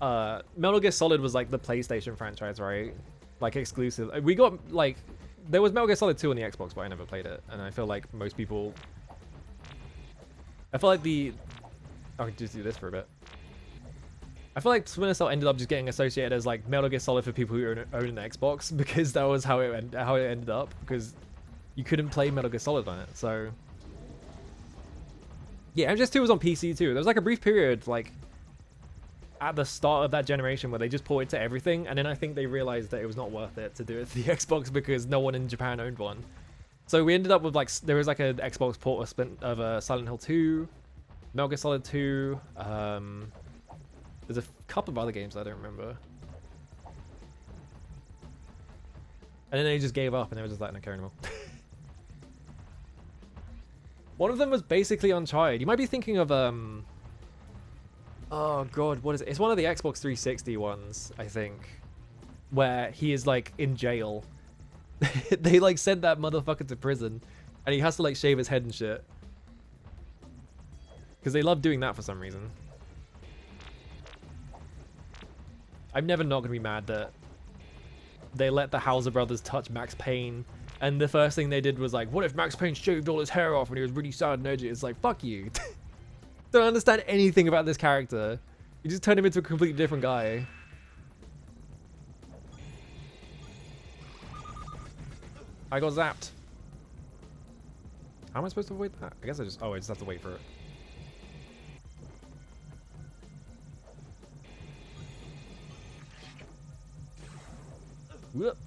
Metal Gear Solid was like the PlayStation franchise, right? Like exclusive. We got like there was Metal Gear Solid 2 on the Xbox, but I never played it, and I feel like most people I feel like I could just do this for a bit. I feel like Splinter Cell ended up just getting associated as like Metal Gear Solid for people who own an Xbox because that was how it ended up, because you couldn't play Metal Gear Solid on it. So yeah, MGS2 was on PC too. There was like a brief period like at the start of that generation where they just ported to everything, and then I think they realized that it was not worth it to do it to the Xbox because no one in Japan owned one. So we ended up with like there was like an Xbox port of Silent Hill 2, Metal Gear Solid 2. There's a couple of other games I don't remember. And then they just gave up and they were just like, no, care anymore. One of them was basically Uncharted. You might be thinking of, oh god, what is it? It's one of the Xbox 360 ones, I think. Where he is like in jail. They like sent that motherfucker to prison. And he has to like shave his head and shit. Because they love doing that for some reason. I'm never not going to be mad that they let the Hauser brothers touch Max Payne, and the first thing they did was like, what if Max Payne shaved all his hair off and he was really sad and edgy? It's like, fuck you. Don't understand anything about this character. You just turned him into a completely different guy. I got zapped. How am I supposed to avoid that? I guess I just have to wait for it.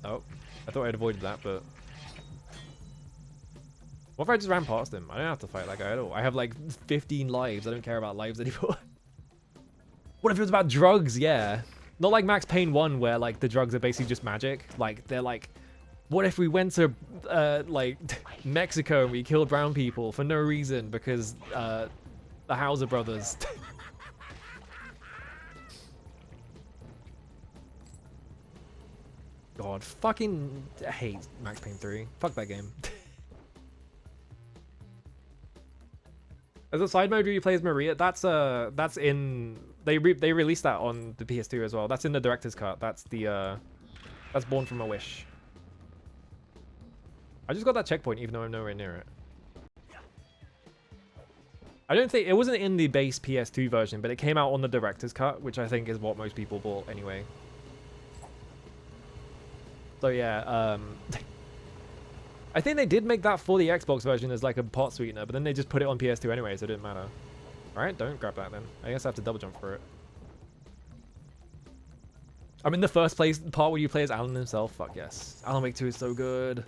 Oh, I thought I'd avoided that, but what if I just ran past him? I don't have to fight that guy at all. I have like 15 lives. I don't care about lives anymore. What if it was about drugs? Yeah. Not like Max Payne 1 where like the drugs are basically just magic. Like they're like, what if we went to like Mexico and we killed brown people for no reason because the Hauser brothers. God, fucking hate Max Payne 3. Fuck that game. As a side mode where you play as Maria, that's in they released that on the PS2 as well. That's in the director's cut. That's that's Born from a Wish. I just got that checkpoint even though I'm nowhere near it. I don't think it wasn't in the base PS2 version, but it came out on the director's cut, which I think is what most people bought anyway. So yeah, I think they did make that for the Xbox version as like a pot sweetener, but then they just put it on PS2 anyway, so it didn't matter. Alright, don't grab that then. I guess I have to double jump for it. I'm in the first part where you play as Alan himself. Fuck yes. Alan Wake 2 is so good.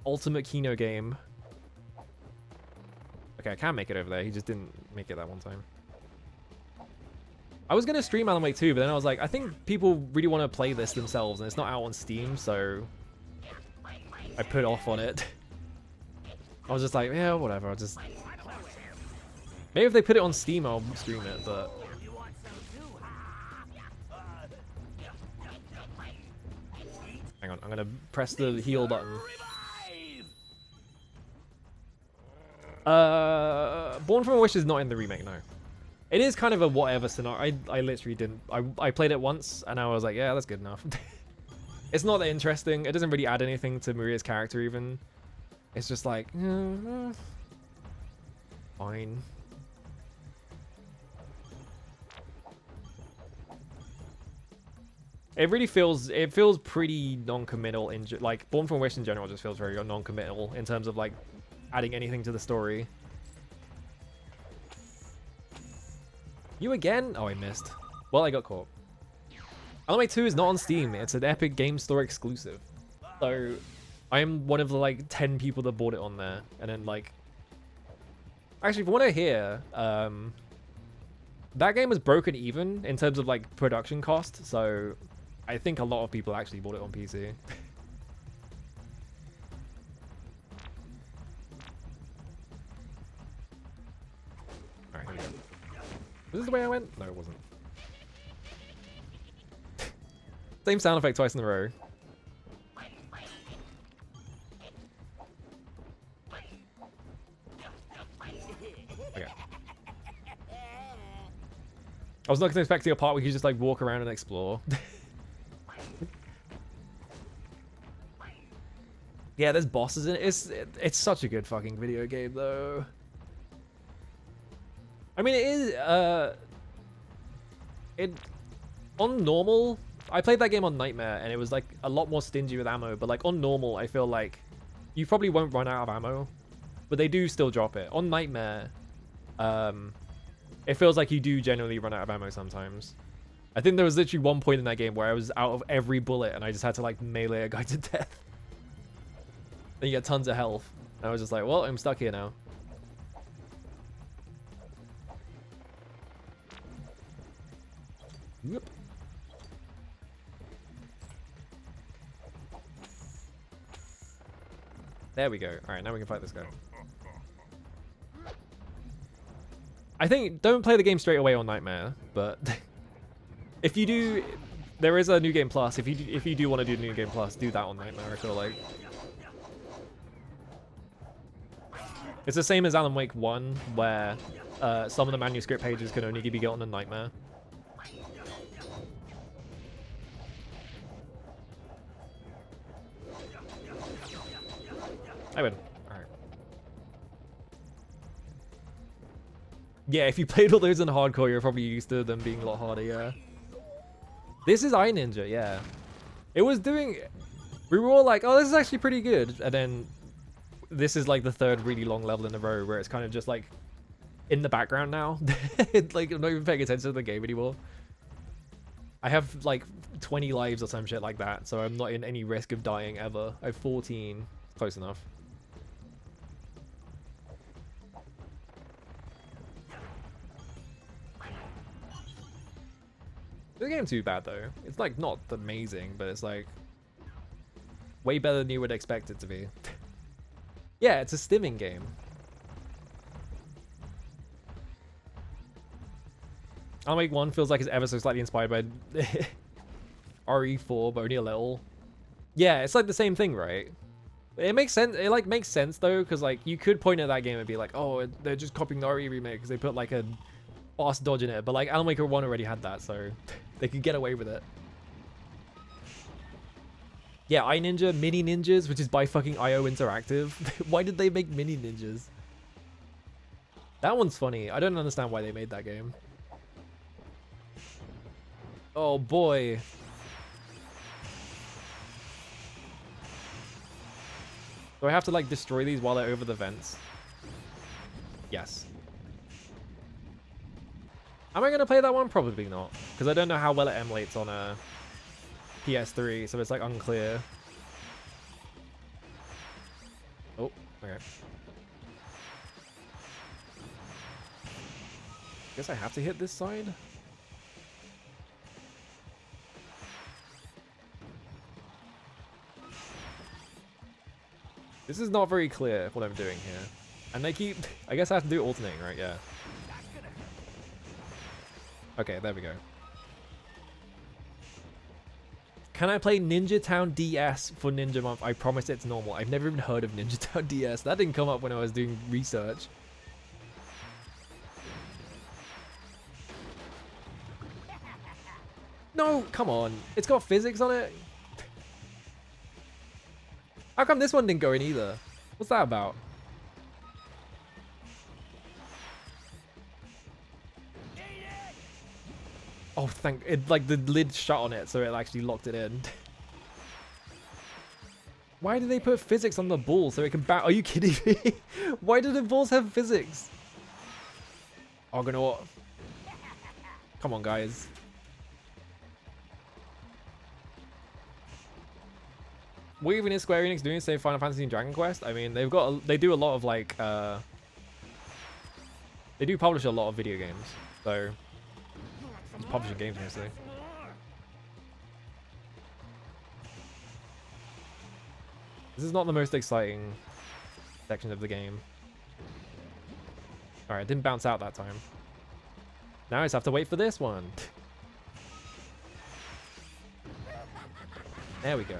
Ultimate Kino game. Okay, I can make it over there. He just didn't make it that one time. I was going to stream Alan Wake 2, but then I was like, I think people really want to play this themselves, and it's not out on Steam, so I put off on it. I was just like, yeah, whatever. I'll just... Maybe if they put it on Steam, I'll stream it, but... Hang on, I'm going to press the heal button. Born from a Wish is not in the remake, no. It is kind of a whatever scenario. I literally didn't... I played it once, and I was like, yeah, that's good enough. It's not that interesting. It doesn't really add anything to Maria's character, even. It's just like... fine. It really feels... It feels pretty non-committal in... Like, Born from a Wish in general just feels very non-committal in terms of, like, adding anything to the story. You again? Oh, I missed. Well, I got caught. Alan Wake 2 is not on Steam. It's an Epic Game Store exclusive. So, I am one of the, like, 10 people that bought it on there. And then, like... Actually, from what I hear, that game was broken even in terms of, like, production cost. So, I think a lot of people actually bought it on PC. Alright, here we go. Was this the way I went? No, it wasn't. Same sound effect twice in a row. Okay. I was not expecting a part where you just like walk around and explore. Yeah, there's bosses in it. It's such a good fucking video game though. I mean, it is, on normal, I played that game on Nightmare, and it was, like, a lot more stingy with ammo, but, like, on normal, I feel like you probably won't run out of ammo, but they do still drop it. On Nightmare, it feels like you do generally run out of ammo sometimes. I think there was literally one point in that game where I was out of every bullet, and I just had to, like, melee a guy to death. And you get tons of health. And I was just like, well, I'm stuck here now. Yep. There we go. Alright, now we can fight this guy. I think don't play the game straight away on Nightmare, but if you do, there is a New Game Plus. If you do want to do New Game Plus, do that on Nightmare, I feel like. It's the same as Alan Wake 1, where some of the manuscript pages can only be gotten on Nightmare. I win. Alright. Yeah, if you played all those in hardcore, you're probably used to them being a lot harder, yeah. This is iNinja, yeah. It was doing... We were all like, oh, this is actually pretty good. And then this is like the third really long level in a row where it's kind of just like in the background now. Like, I'm not even paying attention to the game anymore. I have like 20 lives or some shit like that, so I'm not in any risk of dying ever. I have 14. Close enough. The game's too bad though. It's like not amazing, but it's like way better than you would expect it to be. Yeah, it's a stimming game. Alan Wake 1 feels like it's ever so slightly inspired by RE4, but only a little. Yeah, it's like the same thing, right? It makes sense. It like makes sense though, because like you could point at that game and be like, oh, they're just copying the RE remake because they put like a fast dodge in it. But like Alan Wake 1 already had that, so they could get away with it. Yeah, iNinja, Mini Ninjas, which is by fucking IO Interactive. Why did they make Mini Ninjas? That one's funny. I don't understand why they made that game. Oh boy. Do I have to like destroy these while they're over the vents? Yes. Am I gonna play that one? Probably not, because I don't know how well it emulates on a PS3, so it's like unclear. Oh, okay. Guess I have to hit this side. This is not very clear what I'm doing here. And they keep... I guess I have to do alternating, right? Yeah. Okay, there we go. Can I play Ninja Town DS for Ninja Month? I promise it's normal. I've never even heard of Ninja Town DS. That didn't come up when I was doing research. No, come on. It's got physics on it. How come this one didn't go in either? What's that about? Oh, thank it! Like the lid shut on it, so it actually locked it in. Why did they put physics on the ball so it can bounce? Are you kidding me? Why do the balls have physics? Argonaut. Come on, guys. What even is Square Enix doing? Say Final Fantasy and Dragon Quest? I mean, they've got they do a lot of like they do publish a lot of video games, so it's publishing games mostly. This is not the most exciting section of the game. All right, it didn't bounce out that time. Now I just have to wait for this one. There we go.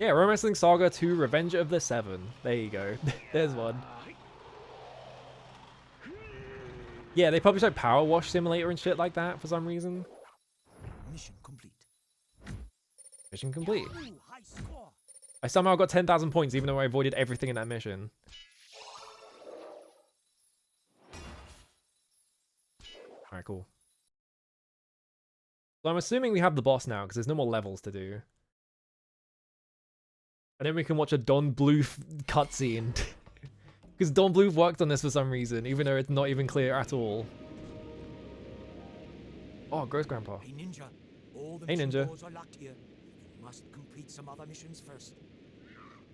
Yeah, Romancing Saga 2 Revenge of the Seven. There you go. There's one. Yeah, they publish like Power Wash Simulator and shit like that for some reason. Mission complete. Mission complete. Ooh, high score. I somehow got 10,000 points even though I avoided everything in that mission. Alright, cool. So I'm assuming we have the boss now because there's no more levels to do. And then we can watch a Don Bluth cutscene. Because Don Bluth worked on this for some reason, even though it's not even clear at all. Oh, Gross Grandpa. Hey Ninja, all the Hey, mission Ninja. doors are locked here. You must complete some other missions first.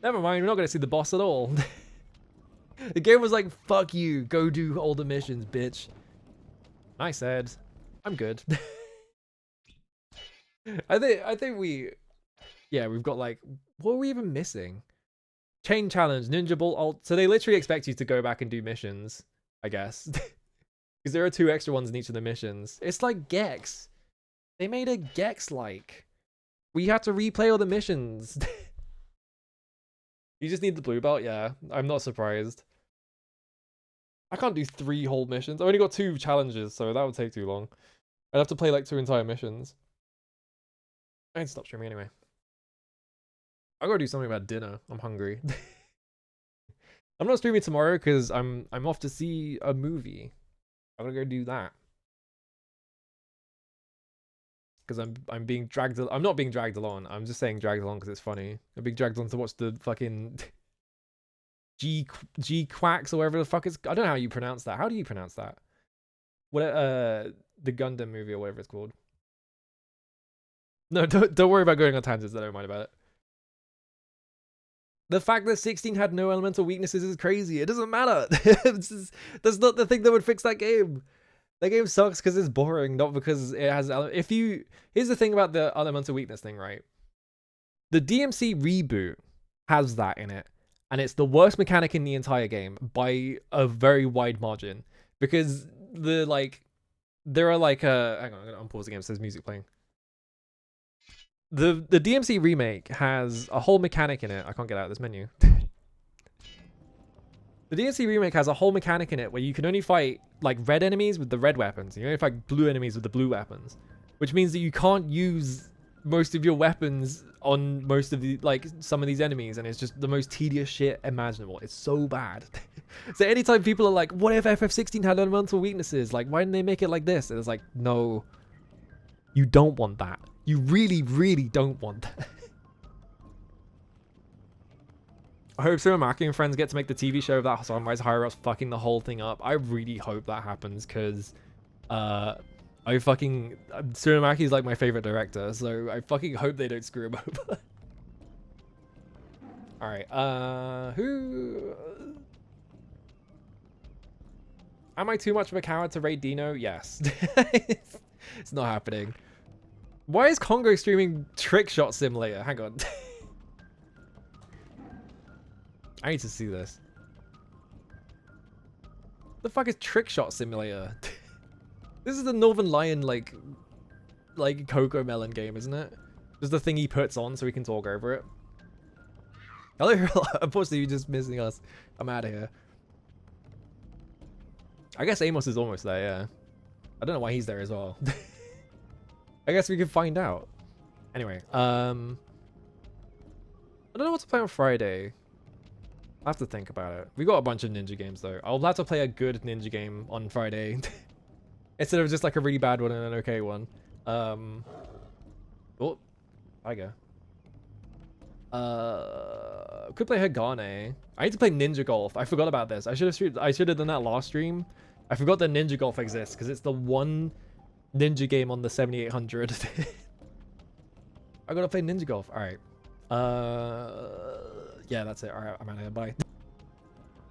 Never mind, we're not going to see the boss at all. The game was like, fuck you, go do all the missions, bitch. I said, I'm good. I think we've got like, what are we even missing? Chain challenge, Ninja Ball ult. So they literally expect you to go back and do missions, I guess. Because there are 2 extra ones in each of the missions. It's like Gex. They made a Gex-like. We have to replay all the missions. You just need the blue belt? Yeah, I'm not surprised. I can't do 3 whole missions. I only got 2 challenges, so that would take too long. I'd have to play like 2 entire missions. I need to stop streaming anyway. I gotta do something about dinner. I'm hungry. I'm not streaming tomorrow because I'm off to see a movie. I'm gonna go do that. Because I'm being dragged. I'm not being dragged along. I'm just saying dragged along because it's funny. I'm being dragged along to watch the fucking G Quacks or whatever the fuck it's. I don't know how you pronounce that. How do you pronounce that? What the Gundam movie or whatever it's called. No, don't worry about going on tangents. I don't mind about it. The fact that 16 had no elemental weaknesses is crazy. It doesn't matter. That's not the thing that would fix that game. That game sucks because it's boring, not because it has... Here's the thing about the elemental weakness thing, right? The DMC reboot has that in it. And it's the worst mechanic in the entire game by a very wide margin. Because the, like... there are like hang on, I'm gonna unpause the game so there's music playing. The DMC remake has a whole mechanic in it. I can't get out of this menu. The DMC remake has a whole mechanic in it where you can only fight like red enemies with the red weapons. You only fight blue enemies with the blue weapons, which means that you can't use most of your weapons on most of the like some of these enemies, and it's just the most tedious shit imaginable. It's so bad. So anytime people are like, what if FF16 had elemental weaknesses? Like, why didn't they make it like this? And it's like, no, you don't want that. You really, really don't want that. I hope Suramaki and friends get to make the TV show of that Sunrise higher-ups fucking the whole thing up. I really hope that happens, because Suramaki is like my favorite director, so I fucking hope they don't screw him over. Alright, who... Am I too much of a coward to raid Dino? Yes. It's not happening. Why is Congo streaming Trick Shot Simulator? Hang on. I need to see this. The fuck is Trick Shot Simulator? This is the Northern Lion like Coco Melon game, isn't it? This is the thing he puts on so we can talk over it. Hello, unfortunately you're just missing us. I'm out of here. I guess Amos is almost there, yeah. I don't know why he's there as well. I guess we can find out. Anyway, I don't know what to play on Friday. I'll have to think about it. We got a bunch of ninja games though. I'll have to play a good ninja game on Friday. Instead of just like a really bad one and an okay one. Oh, I go. Could play Hagane. I need to play Ninja Golf. I forgot about this. I should have done that last stream. I forgot that Ninja Golf exists because it's the one ninja game on the 7800. I gotta play Ninja Golf. All right. Yeah, that's it. All right, I'm out of here. Bye.